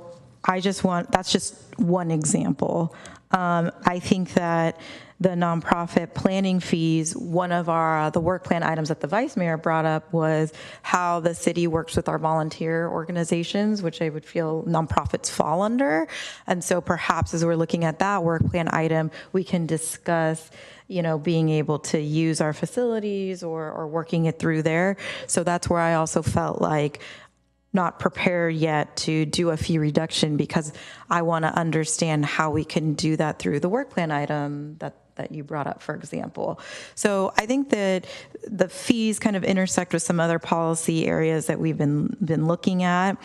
A: that's just one example. I think that the nonprofit planning fees, one of the work plan items that the vice mayor brought up was how the city works with our volunteer organizations, which I would feel nonprofits fall under. And so perhaps as we're looking at that work plan item, we can discuss, being able to use our facilities or working it through there. So that's where I also felt like not prepared yet to do a fee reduction, because I want to understand how we can do that through the work plan item that you brought up, for example. So I think that the fees kind of intersect with some other policy areas that we've been looking at.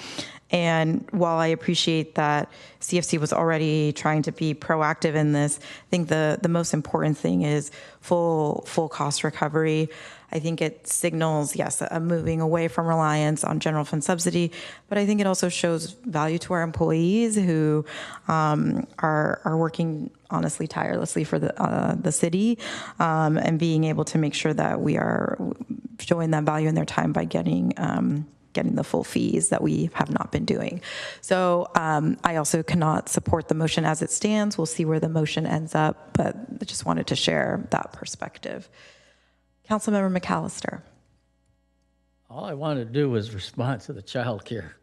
A: And while I appreciate that CFC was already trying to be proactive in this, I think the most important thing is full cost recovery. I think it signals, yes, a moving away from reliance on general fund subsidy, but I think it also shows value to our employees who are working honestly tirelessly for the city, and being able to make sure that we are showing that value in their time by getting the full fees that we have not been doing. So I also cannot support the motion as it stands. We'll see where the motion ends up, but I just wanted to share that perspective. Councilmember McAllister.
I: All I wanted to do was respond to the child care.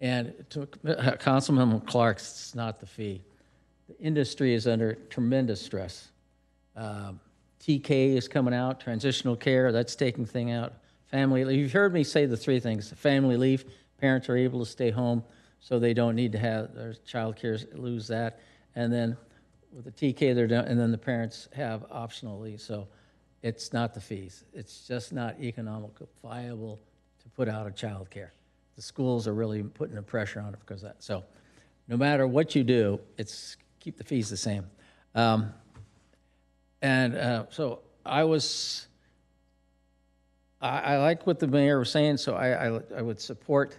I: And to Councilmember Clark's, it's not the fee. The industry is under tremendous stress. TK is coming out, transitional care, that's taking thing out. Family leave. You've heard me say the three things. Family leave, parents are able to stay home so they don't need to have their child care, lose that. And then with the TK, they're done, and then the parents have optional leave. So it's not the fees. It's just not economically viable to put out of child care. The schools are really putting the pressure on it because of that. So no matter what you do, it's keep the fees the same. So I like what the mayor was saying, so I would support.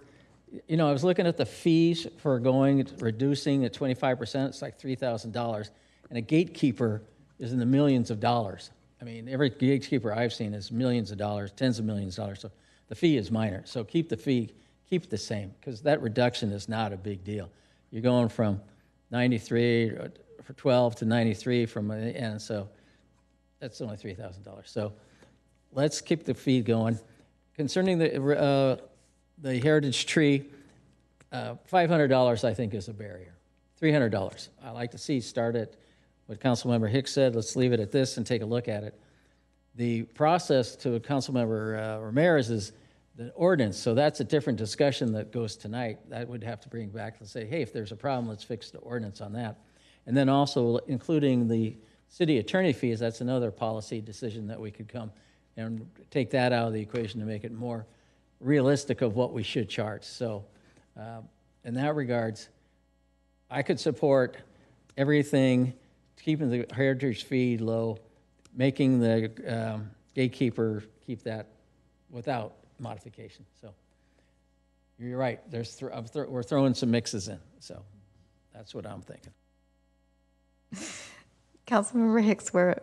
I: You know, I was looking at the fees for reducing at 25%, it's like $3,000. And a gatekeeper is in the millions of dollars. I mean, every gatekeeper I've seen is millions of dollars, tens of millions of dollars. So the fee is minor. So keep the fee, keep it the same, because that reduction is not a big deal. You're going from 93 for 12 to 93 and so that's only $3,000. So let's keep the fee going. Concerning the heritage tree, $500 I think is a barrier. $300. I like to see start at what Councilmember Hicks said. Let's leave it at this and take a look at it. The process to Councilmember Ramirez is the ordinance. So that's a different discussion that goes tonight. That would have to bring back and say, hey, if there's a problem, let's fix the ordinance on that. And then also including the city attorney fees, that's another policy decision that we could come and take that out of the equation to make it more realistic of what we should charge. So in that regards, I could support everything, keeping the heritage fee low, making the gatekeeper keep that without modification. So you're right, we're throwing some mixes in. So that's what I'm thinking.
A: Councilmember Hicks, where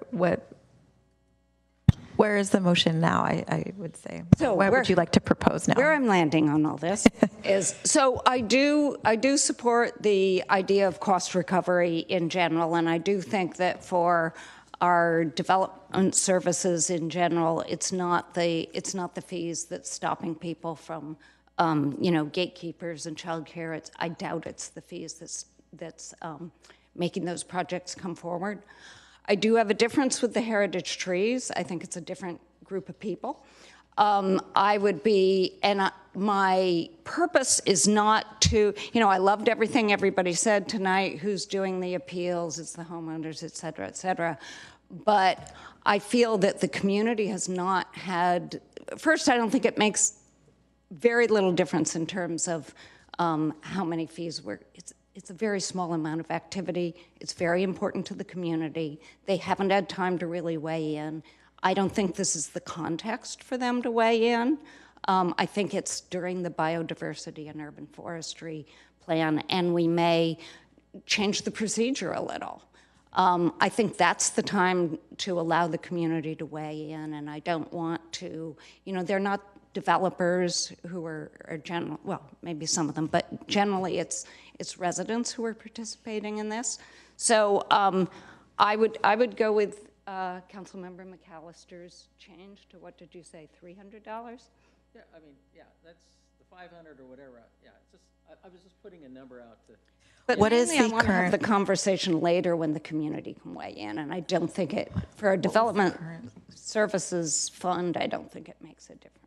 A: is the motion now, I would say? So what would you like to propose now?
F: Where I'm landing on all this is, so I do support the idea of cost recovery in general, and I do think that for our development services in general, it's not the fees that's stopping people from, gatekeepers and childcare. I doubt it's the fees that's making those projects come forward. I do have a difference with the heritage trees. I think it's a different group of people. My purpose is not to, I loved everything everybody said tonight, who's doing the appeals, it's the homeowners, et cetera, et cetera. But I feel that the community has not had, first, I don't think it makes very little difference in terms of how many fees it's a very small amount of activity. It's very important to the community. They haven't had time to really weigh in. I don't think this is the context for them to weigh in. I think it's during the biodiversity and urban forestry plan, and we may change the procedure a little. I think that's the time to allow the community to weigh in, and I don't want to, they're not developers who are general, well, maybe some of them, but generally it's residents who are participating in this. So I would go with Councilmember McAllister's change to, what did you say, $300?
I: Yeah, that's the 500 or whatever. Yeah, it's just I was just putting a number out to.
F: But what is the current? I want to have the conversation later when the community can weigh in, and I don't think it for a development services fund. I don't think it makes a difference.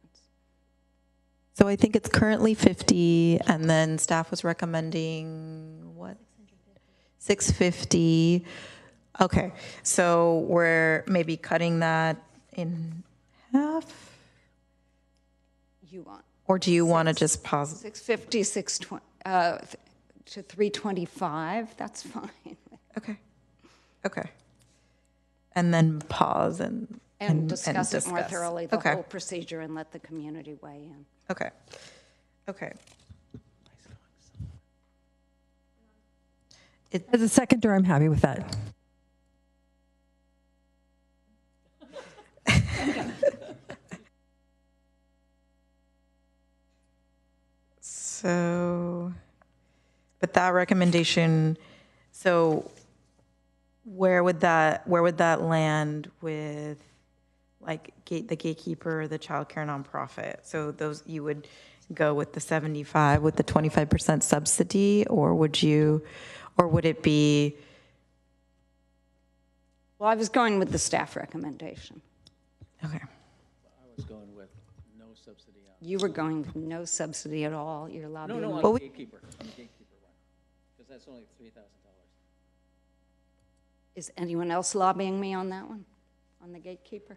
A: So I think it's currently 50, and then staff was recommending what? 650. Okay, so we're maybe cutting that in half.
F: You want?
A: Or do you want to just pause?
F: 650, 620. To 325, that's fine.
A: Okay. Okay. And then pause and
F: Discuss it more thoroughly, the
A: okay.
F: whole procedure, and let the community weigh in.
A: Okay. Okay.
O: As a seconder, I'm happy with that.
A: So, but that recommendation, so where would that land with like the gatekeeper, the childcare nonprofit? So those, you would go with the 75 with the 25% subsidy, or would it be?
F: Well, I was going with the staff recommendation.
A: Okay.
I: I was going with no subsidy on.
F: You were going with no subsidy at all. You're lobbying.
I: No, on the gatekeeper one, because that's only $3,000.
F: Is anyone else lobbying me on that one, on the gatekeeper?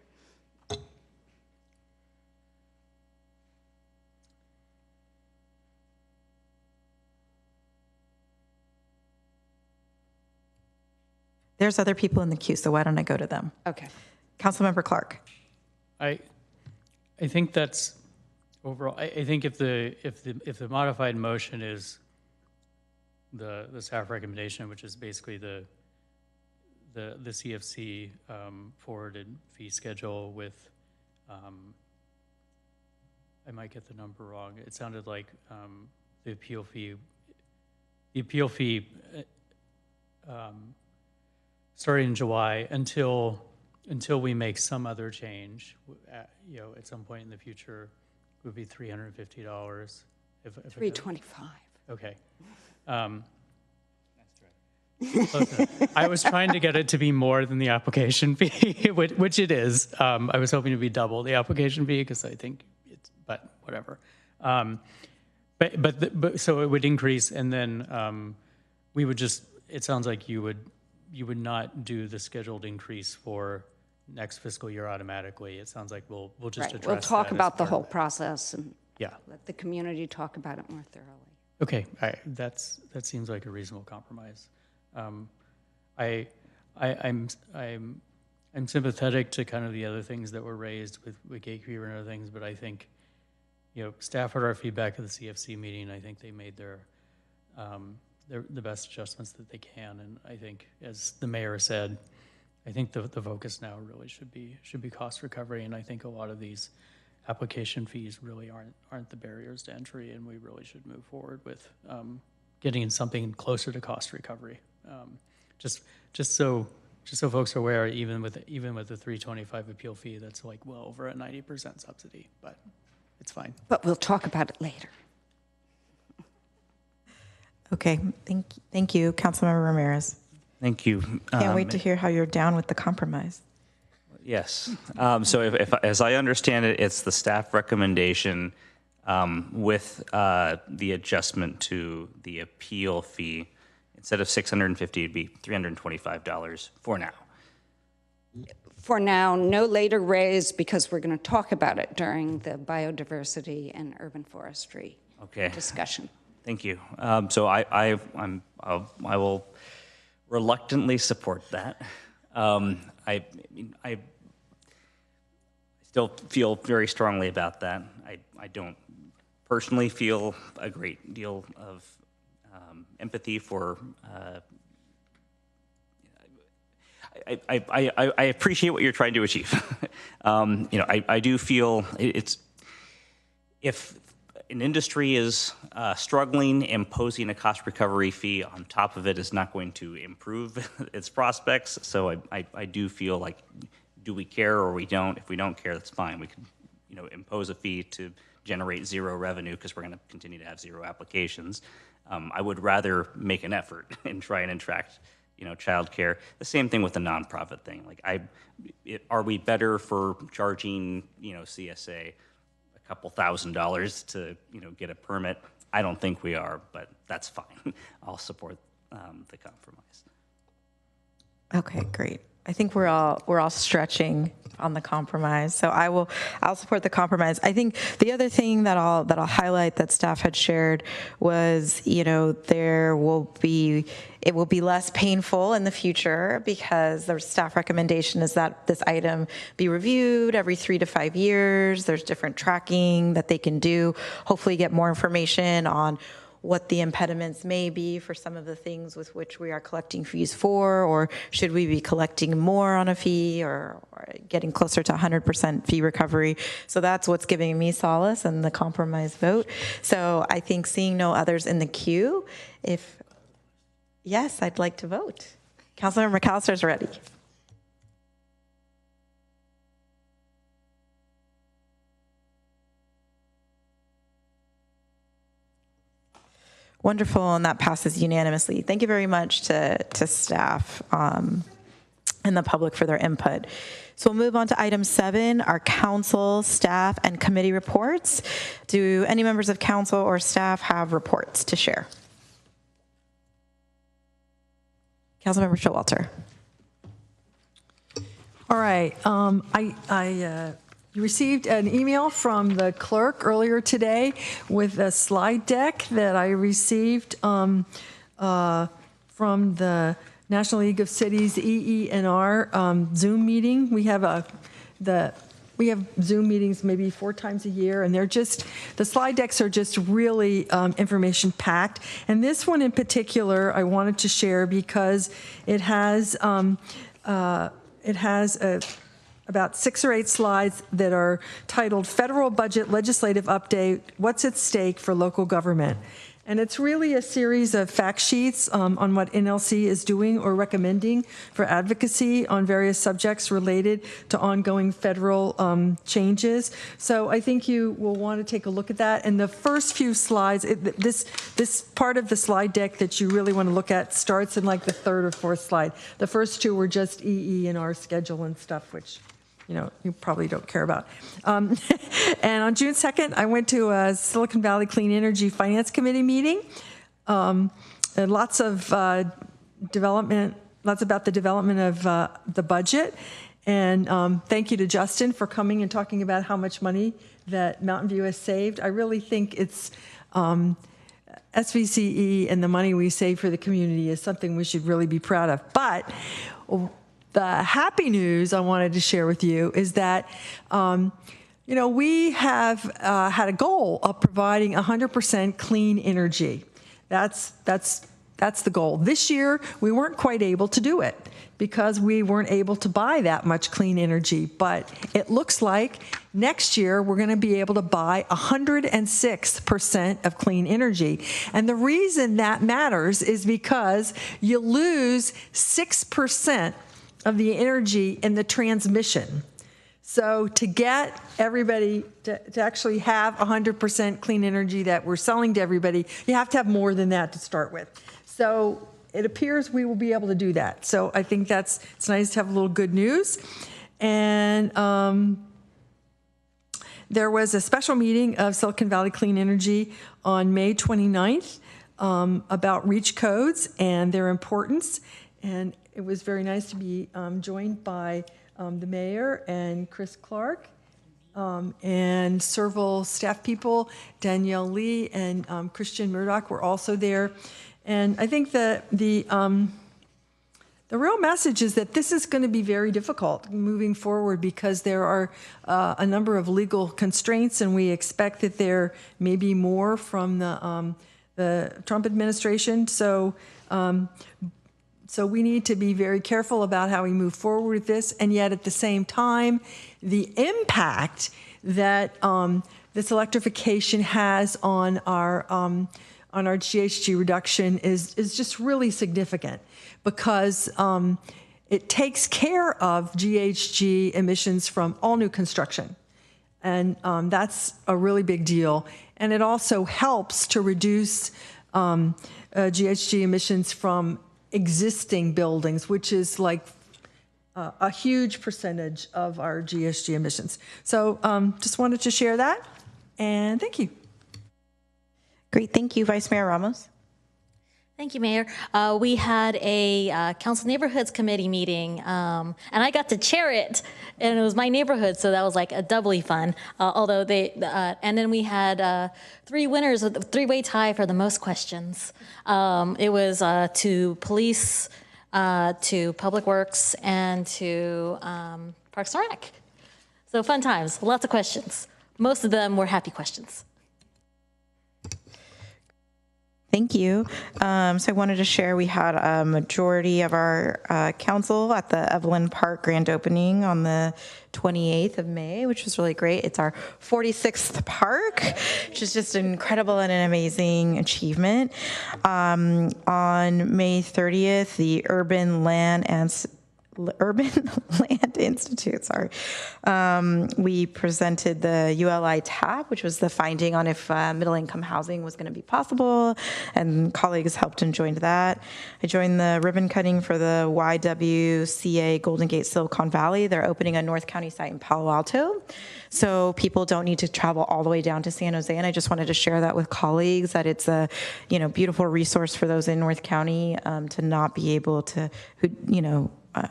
A: There's other people in the queue, so why don't I go to them?
F: Okay.
A: Councilmember Clark.
P: I think that's overall. I think if the modified motion is the staff recommendation, which is basically the CFC forwarded fee schedule with, I might get the number wrong. It sounded like the appeal fee starting in July until we make some other change, at some point in the future, would be $350. If
F: $325.
P: Okay. I was trying to get it to be more than the application fee, which it is. I was hoping to be double the application fee because I think but whatever. But so it would increase, and then we would just. It sounds like you would not do the scheduled increase for next fiscal year automatically. It sounds like we'll just address.
F: We'll talk about the whole process and let the community talk about it more thoroughly.
P: Okay, that seems like a reasonable compromise. I'm sympathetic to kind of the other things that were raised with gatekeeper and other things, but I think, staff heard our feedback at the CFC meeting. I think they made the best adjustments that they can, and I think, as the mayor said, I think the focus now really should be cost recovery, and I think a lot of these application fees really aren't the barriers to entry, and we really should move forward with getting something closer to cost recovery. Just so folks are aware, even with the $325 appeal fee, that's like well over a 90% subsidy, but it's fine.
F: But we'll talk about it later.
A: Okay, thank you, Councilmember Ramirez.
C: Thank you.
A: Can't wait to hear how you're down with the compromise.
C: Yes. So if as I understand it, it's the staff recommendation with the adjustment to the appeal fee. Instead of $650, it'd be $325 for now.
F: For now, no later raise, because we're going to talk about it during the biodiversity and urban forestry discussion.
C: Thank you. So I will reluctantly support that. I still feel very strongly about that. I don't personally feel a great deal of empathy for. I appreciate what you're trying to achieve. I do feel it's if an industry is struggling, imposing a cost recovery fee on top of it is not going to improve its prospects. So I do feel like, do we care or we don't? If we don't care, that's fine. We can, impose a fee to generate zero revenue because we're going to continue to have zero applications. I would rather make an effort and try and attract, childcare. The same thing with the nonprofit thing. Like, are we better for charging, CSA a couple $1,000s to, get a permit? I don't think we are, but that's fine. I'll support the compromise.
A: Okay, great. I think we're all stretching on the compromise. So I'll support the compromise. I think the other thing that I'll highlight that staff had shared was, it will be less painful in the future because the staff recommendation is that this item be reviewed every 3 to 5 years. There's different tracking that they can do, hopefully get more information on what the impediments may be for some of the things with which we are collecting fees for, or should we be collecting more on a fee or getting closer to 100% fee recovery. So that's what's giving me solace in the compromise vote. So I think seeing no others in the queue, yes, I'd like to vote. Councilmember McAllister's ready. Wonderful, and that passes unanimously. Thank you very much to staff and the public for their input. So we'll move on to item 7, our council, staff, and committee reports. Do any members of council or staff have reports to share? Councilmember Showalter.
O: All right. I received an email from the clerk earlier today with a slide deck that I received from the National League of Cities EE&R Zoom meeting. We have Zoom meetings maybe 4 times a year, and the slide decks are just really information packed. And this one in particular, I wanted to share because it has about 6 or 8 slides that are titled Federal Budget Legislative Update, What's at Stake for Local Government. And it's really a series of fact sheets on what NLC is doing or recommending for advocacy on various subjects related to ongoing federal changes. So I think you will want to take a look at that. And the first few slides, this part of the slide deck that you really want to look at starts in like the 3rd or 4th slide. The first 2 were just EE and our schedule and stuff, which you probably don't care about. And on June 2nd, I went to a Silicon Valley Clean Energy Finance Committee meeting. And lots about the development of the budget. And thank you to Justin for coming and talking about how much money that Mountain View has saved. I really think it's SVCE and the money we save for the community is something we should really be proud of. But the happy news I wanted to share with you is that, we have had a goal of providing 100% clean energy. That's the goal. This year, we weren't quite able to do it because we weren't able to buy that much clean energy. But it looks like next year, we're going to be able to buy 106% of clean energy. And the reason that matters is because you lose 6% of the energy in the transmission. So to get everybody to actually have 100% clean energy that we're selling to everybody, you have to have more than that to start with. So it appears we will be able to do that. So I think it's nice to have a little good news. And there was a special meeting of Silicon Valley Clean Energy on May 29th about REACH codes and their importance. And it was very nice to be joined by the mayor and Chris Clark and several staff people. Danielle Lee and Christian Murdoch were also there. And I think the real message is that this is going to be very difficult moving forward because there are a number of legal constraints, and we expect that there may be more from the Trump administration. So we need to be very careful about how we move forward with this, and yet at the same time, the impact that this electrification has on our GHG reduction is just really significant because it takes care of GHG emissions from all new construction, and that's a really big deal. And it also helps to reduce GHG emissions from existing buildings, which is like a huge percentage of our GHG emissions. So just wanted to share that, and thank you.
A: Great, thank you, Vice Mayor Ramos.
H: Thank you, Mayor. We had a Council Neighborhoods Committee meeting, and I got to chair it, and it was my neighborhood, so that was like a doubly fun. Although and then we had 3 winners with a 3-way tie for the most questions. It was to police, to Public Works, and to Parks and Rec. So fun times, lots of questions. Most of them were happy questions.
A: Thank you. So I wanted to share, we had a majority of our council at the Evelyn Park grand opening on the 28th of May, which was really great. It's our 46th park, which is just incredible and an amazing achievement. On May 30th, the Urban Land Institute, we presented the ULI tab, which was the finding on if middle income housing was going to be possible, and colleagues helped and joined that. I joined the ribbon cutting for the YWCA Golden Gate Silicon Valley. They're opening a North County site in Palo Alto, so people don't need to travel all the way down to San Jose, and I just wanted to share that with colleagues, that it's a beautiful resource for those in North County to not be able to,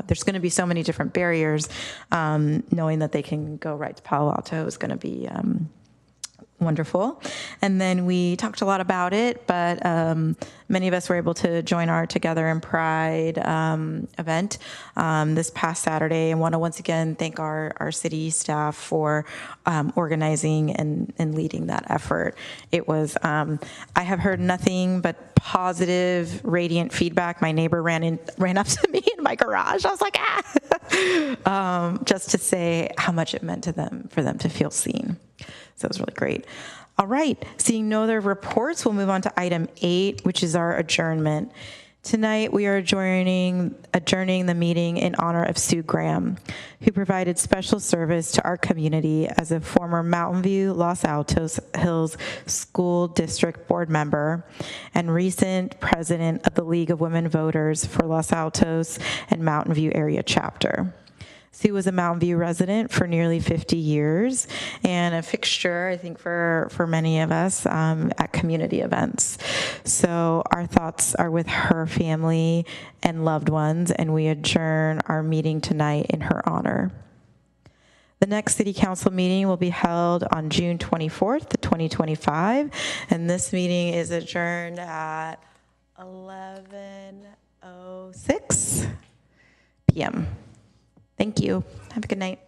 A: there's going to be so many different barriers. Knowing that they can go right to Palo Alto is going to be wonderful. And then we talked a lot about it, but many of us were able to join our Together in Pride event this past Saturday. And want to once again thank our city staff for organizing and leading that effort. It was, I have heard nothing but positive, radiant feedback. My neighbor ran up to me in my garage. I was like, just to say how much it meant to them, for them to feel seen. So it was really great. All right, seeing no other reports, we'll move on to item 8, which is our adjournment. Tonight, we are adjourning the meeting in honor of Sue Graham, who provided special service to our community as a former Mountain View Los Altos Hills School District Board member and recent president of the League of Women Voters for Los Altos and Mountain View Area Chapter. Sue was a Mountain View resident for nearly 50 years and a fixture, I think, for many of us at community events. So our thoughts are with her family and loved ones, and we adjourn our meeting tonight in her honor. The next City Council meeting will be held on June 24th, 2025, and this meeting is adjourned at 11:06 p.m. Thank you. Have a good night.